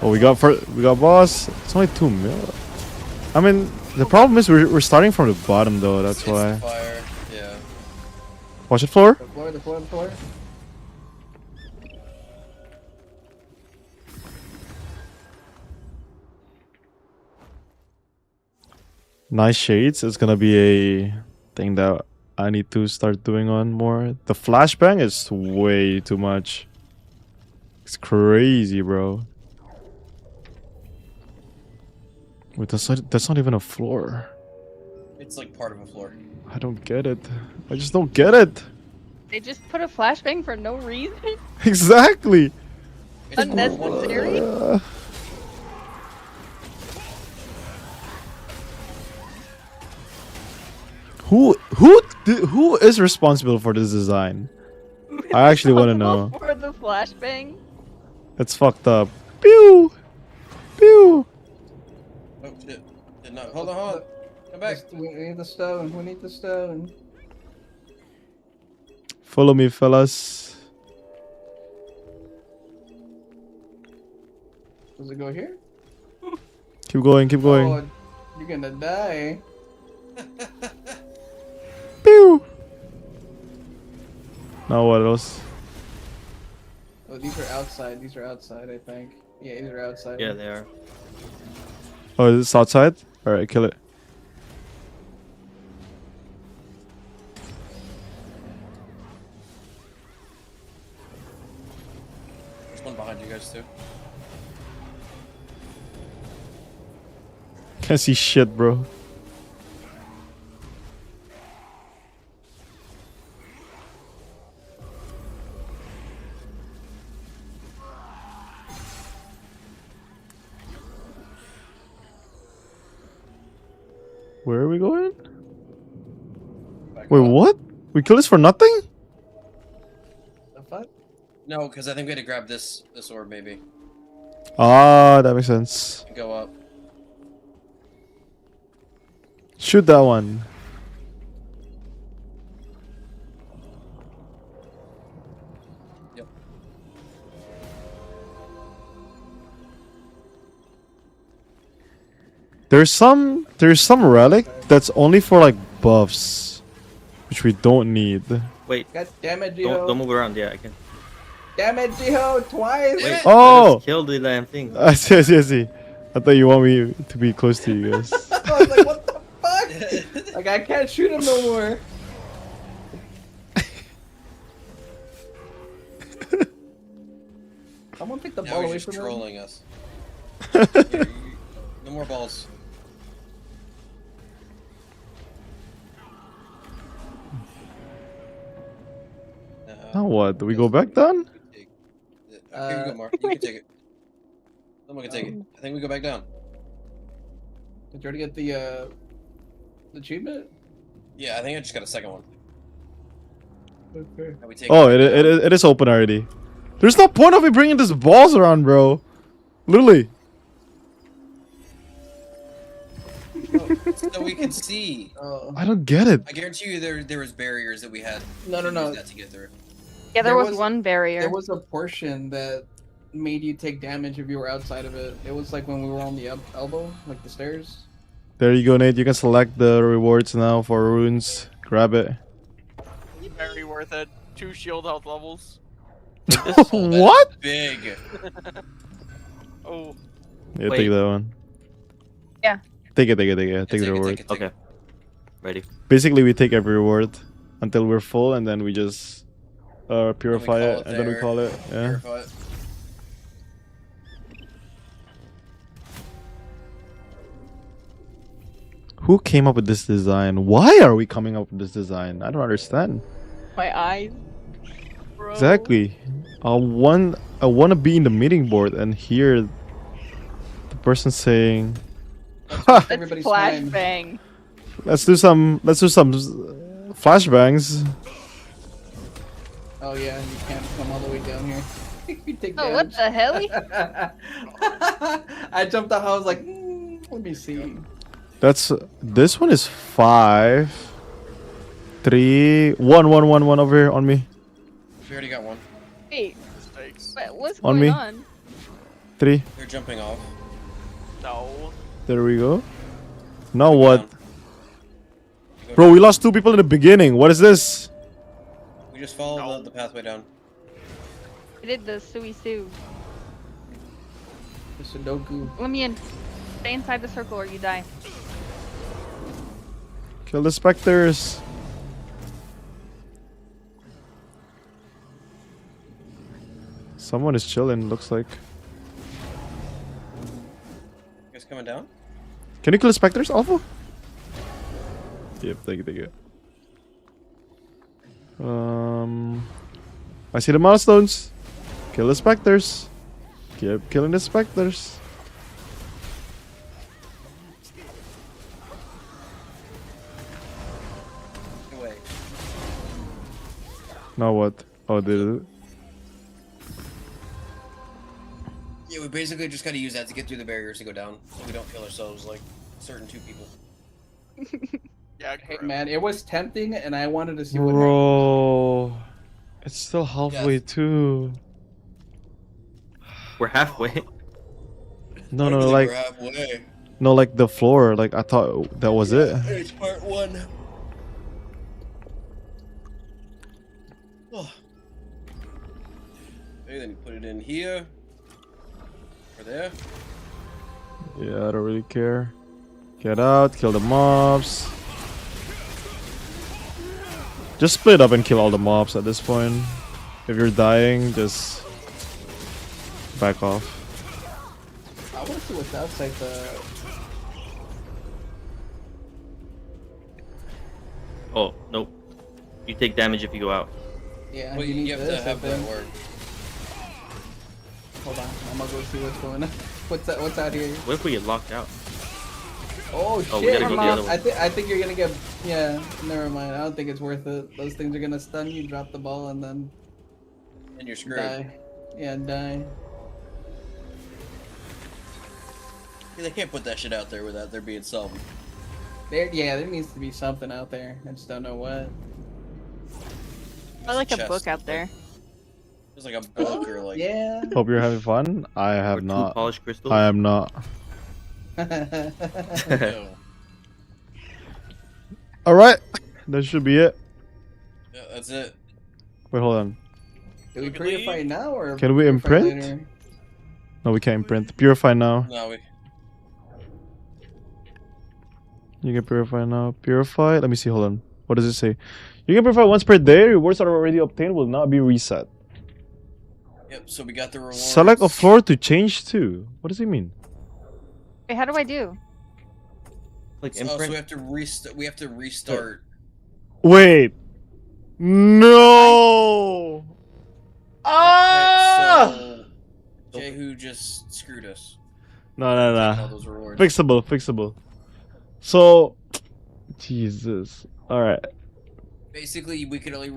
C: Oh, we got boss. It's only 2 mil. I mean, The problem is we're starting from the bottom though. That's
K: It's
C: why.
K: the fire. Yeah.
C: Watch it, floor.
J: The floor, the floor, the floor.
C: Nice shades is gonna be a thing that I need to start doing on more. The flashbang is way too much. It's crazy, bro. Wait, that's not even a floor.
K: It's like part of a floor.
C: I don't get it. I just don't get it.
M: They just put a flashbang for no reason.
C: Exactly.
K: It's
M: Unnecessary.
C: Who is responsible for this design? I actually want to know.
M: For the flashbang.
C: It's fucked up. Pew! Pew!
K: Oh shit. Did not. Hold on. Come back.
J: We need the stone. We need the stone.
C: Follow me, fellas.
J: Does it go here?
C: Keep going, keep going.
J: Oh, you're gonna die.
C: Pew! Now what else?
J: Oh, these are outside. These are outside, I think. Yeah, these are outside.
L: Yeah, they are.
C: Oh, is this outside? Alright, kill it.
K: There's one behind you guys too.
C: Can't see shit, bro. Where are we going? Wait, what? We kill this for nothing?
J: The fuck?
K: No, because I think we had to grab this orb maybe.
C: Ah, that makes sense.
K: And go up.
C: Shoot that one.
K: Yep.
C: There's some relic that's only for like buffs, which we don't need.
L: Wait.
J: God damn it, Gio.
L: Don't move around. Yeah, I can.
J: Damn it, Gio, twice.
L: Wait,
C: Oh!
L: kill the damn thing.
C: I see. I thought you want me to be close to you guys.
J: I was like, what the fuck? Like, I can't shoot him no more. Someone take the
K: Now
J: ball
K: he's
J: away
K: just
J: from him.
K: trolling us. No more balls.
C: Now what? Do we go back down?
K: Here you go, Mark. You can take it. Someone can take it. I think we go back down.
J: Did you already get the achievement?
K: Yeah, I think I just got a second one.
J: Okay.
K: Now we take
C: Oh, it is open already. There's no point of me bringing these balls around, bro. Literally.
K: So we can see.
C: I don't get it.
K: I guarantee you there was barriers that we had.
J: No.
K: That to get through.
M: Yeah, there was one barrier.
J: There was a portion that made you take damage if you were outside of it. It was like when we were on the elbow, like the stairs.
C: There you go, Nate. You can select the rewards now for runes. Grab it.
N: Very worth it. 2 shield health levels.
C: What?
K: Big.
N: Oh.
C: Yeah,
L: Wait.
C: take that one.
M: Yeah.
C: Take it. Take the reward.
L: Okay. Ready.
C: Basically, we take every reward until we're full, and then we just purify it, and then we call it. Yeah.
K: Purify it.
C: Who came up with this design? Why are we coming up with this design? I don't understand.
M: My eyes. Bro.
C: Exactly. I want to be in the meeting board and hear the person saying,
J: That's
M: It's
J: everybody's time.
M: flashbang.
C: let's do some flashbangs."
J: Oh yeah, you can't come all the way down here. You take
M: Oh, what
J: damage.
M: the hell?
J: I jumped off. I was like, let me see.
C: This one is 5, 3, 1 over here on me.
K: We already got one.
M: Wait,
N: Mistakes.
M: what's
C: On
M: going
C: me.
M: on?
C: 3.
K: They're jumping off.
N: No.
C: There we go. Now what? Bro, we lost 2 people in the beginning. What is this?
K: We just follow the pathway down.
M: I did the Suisu.
J: The Sudoku.
M: Let me in. Stay inside the circle or you die.
C: Kill the specters. Someone is chilling, looks like.
K: You guys coming down?
C: Can you kill the specters, Alpha? Yep, thank you. I see the milestones. Kill the specters. Keep killing the specters.
K: Away.
C: Now what? Oh, did it?
K: Yeah, we basically just gotta use that to get through the barriers to go down, so we don't kill ourselves like certain 2 people.
N: Yeah,
J: Hey, man, it was tempting, and I wanted to see what happened.
C: Bro, it's still halfway too.
L: We're halfway.
C: No,
K: We're
C: like
K: halfway.
C: no, like the floor. Like I thought that was it.
K: It's part 1. Oh. Okay, then you put it in here. Or there.
C: Yeah, I don't really care. Get out, kill the mobs. Just split up and kill all the mobs at this point. If you're dying, just back off.
J: I want to see what's outside the.
L: Oh, nope. You take damage if you go out.
J: Yeah,
K: Well,
J: you need
K: you have
J: this,
K: to have
J: I think.
K: that work.
J: Hold on, I'm gonna go see what's going on. What's out here?
L: What if we get locked out?
J: Oh
L: Oh, we
J: shit!
L: gotta go the other way.
J: I think you're gonna get. Yeah, never mind. I don't think it's worth it. Those things are gonna stun you, drop the ball, and then
K: And you're screwed.
J: die. Yeah, die.
K: Yeah, they can't put that shit out there without there being some.
J: There needs to be something out there. I just don't know what.
M: I like a
K: chest.
M: book out there.
K: There's like a book or like.
J: Yeah.
C: Hope you're having fun. I have not.
L: Polished crystals.
C: I am not.
K: No.
C: All right, that should be it.
K: Yeah, that's it.
C: Wait, hold on.
J: Do we purify now or
C: Can we
J: purify
C: imprint?
J: later?
C: No, we can't imprint. Purify now.
K: No, we.
C: You can purify now. Purify. Let me see. Hold on. What does it say? You can purify once per day. Rewards that are already obtained will not be reset.
K: Yep. So we got the rewards.
C: Select a floor to change to. What does it mean?
M: Wait, how do I do?
L: Like
K: So we have to restart. We have to restart.
C: Wait. No.
K: Ah! So Jehu just screwed us.
C: No.
K: All those rewards.
C: Fixable. So, Jesus. All right.
K: Basically, we could only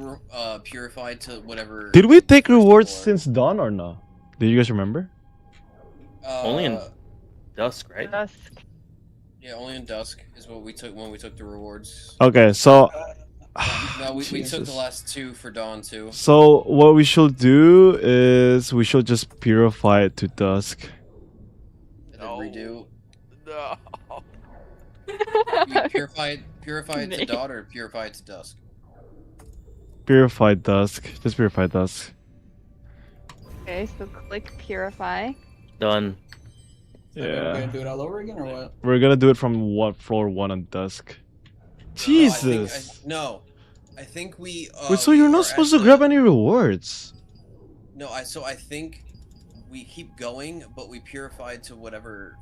K: purify to whatever.
C: Did we take rewards since dawn or no? Do you guys remember?
L: Only in dusk, right?
M: Dusk.
K: Yeah, only in dusk is what we took when we took the rewards.
C: Okay, so.
K: No, we took the
C: Jesus.
K: last 2 for dawn too.
C: So what we should do is we should just purify it to dusk.
K: And then redo.
N: No.
K: You purify it to dawn or purify it to dusk.
C: Purify dusk. Just purify dusk.
M: Okay, so click purify.
L: Done.
J: We're
C: Yeah.
J: gonna do it all over again or what?
C: We're gonna do it from floor 1 on dusk. Jesus.
K: No, I think we.
C: Wait, so you're not supposed to grab any rewards?
K: No, I think we keep going, but we purify to whatever.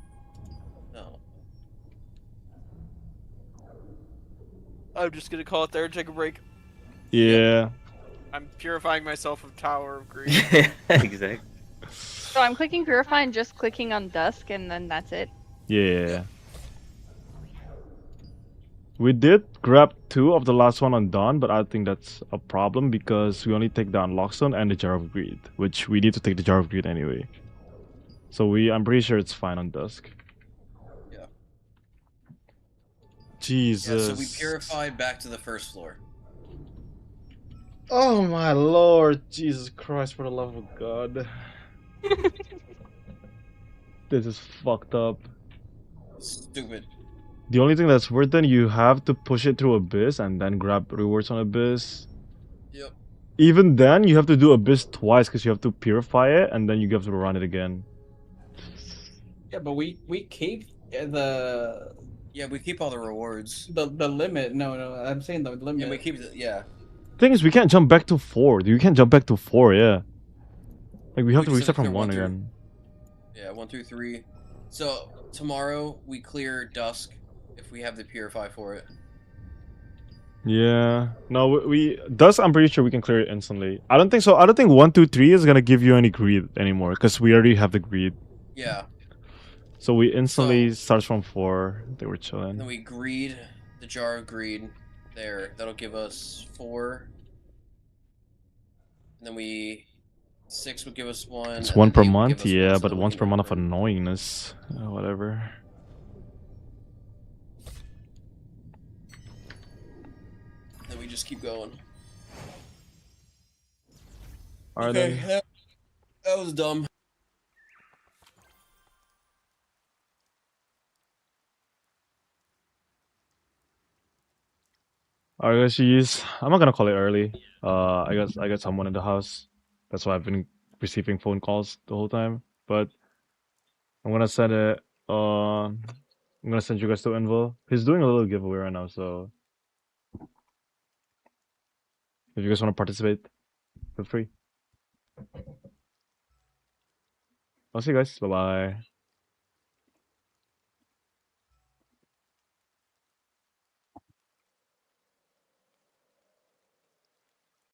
K: No.
N: I'm just gonna call it there and take a break.
C: Yeah.
N: I'm purifying myself of Tower of Greed.
L: Exactly.
M: So I'm clicking purify and just clicking on dusk, and then that's it.
C: Yeah. We did grab 2 of the last one on dawn, but I think that's a problem because we only take down Lockstone and the Jar of Greed, which we need to take the Jar of Greed anyway. So I'm pretty sure it's fine on dusk.
K: Yeah.
C: Jesus.
K: Yeah, so we purified back to the first floor.
C: Oh my lord, Jesus Christ, for the love of God. This is fucked up.
K: Stupid.
C: The only thing that's worth then, you have to push it through Abyss and then grab rewards on Abyss.
K: Yep.
C: Even then, you have to do Abyss twice because you have to purify it and then you have to run it again.
J: Yeah, but we keep the
K: Yeah, we keep all the rewards.
J: the limit. No, I'm saying the limit.
K: Yeah, we keep the, yeah.
C: Thing is, we can't jump back to 4. You can't jump back to 4, yeah. Like, we have to
K: just
C: reset
K: have
C: from
K: clear
C: 1
K: through-
C: again.
K: Yeah, 1 through 3. So, tomorrow, we clear Dusk if we have the Purify for it.
C: Yeah. No, Dust, I'm pretty sure we can clear it instantly. I don't think so. I don't think 1, 2, 3 is gonna give you any greed anymore because we already have the greed.
K: Yeah.
C: So we instantly start from 4. They were chilling.
K: Then we greed, the Jar of Greed there. That'll give us 4. And then 6 would give us 1.
C: It's
K: and
C: 1
K: then
C: per
K: 8 would
C: month,
K: give us
C: yeah,
K: 1, so
C: but
K: then we
C: once
K: can
C: per
K: go
C: month of
K: for-
C: annoyingness. Whatever.
K: Then we just keep going.
C: Alright
K: Okay,
C: then.
K: that was dumb.
C: Alright guys, GS. I'm not gonna call it early. I got someone in the house. That's why I've been receiving phone calls the whole time. But I'm gonna send it. I'm gonna send you guys to Envil. He's doing a little giveaway right now, so if you guys want to participate, feel free. I'll see you guys. Bye bye.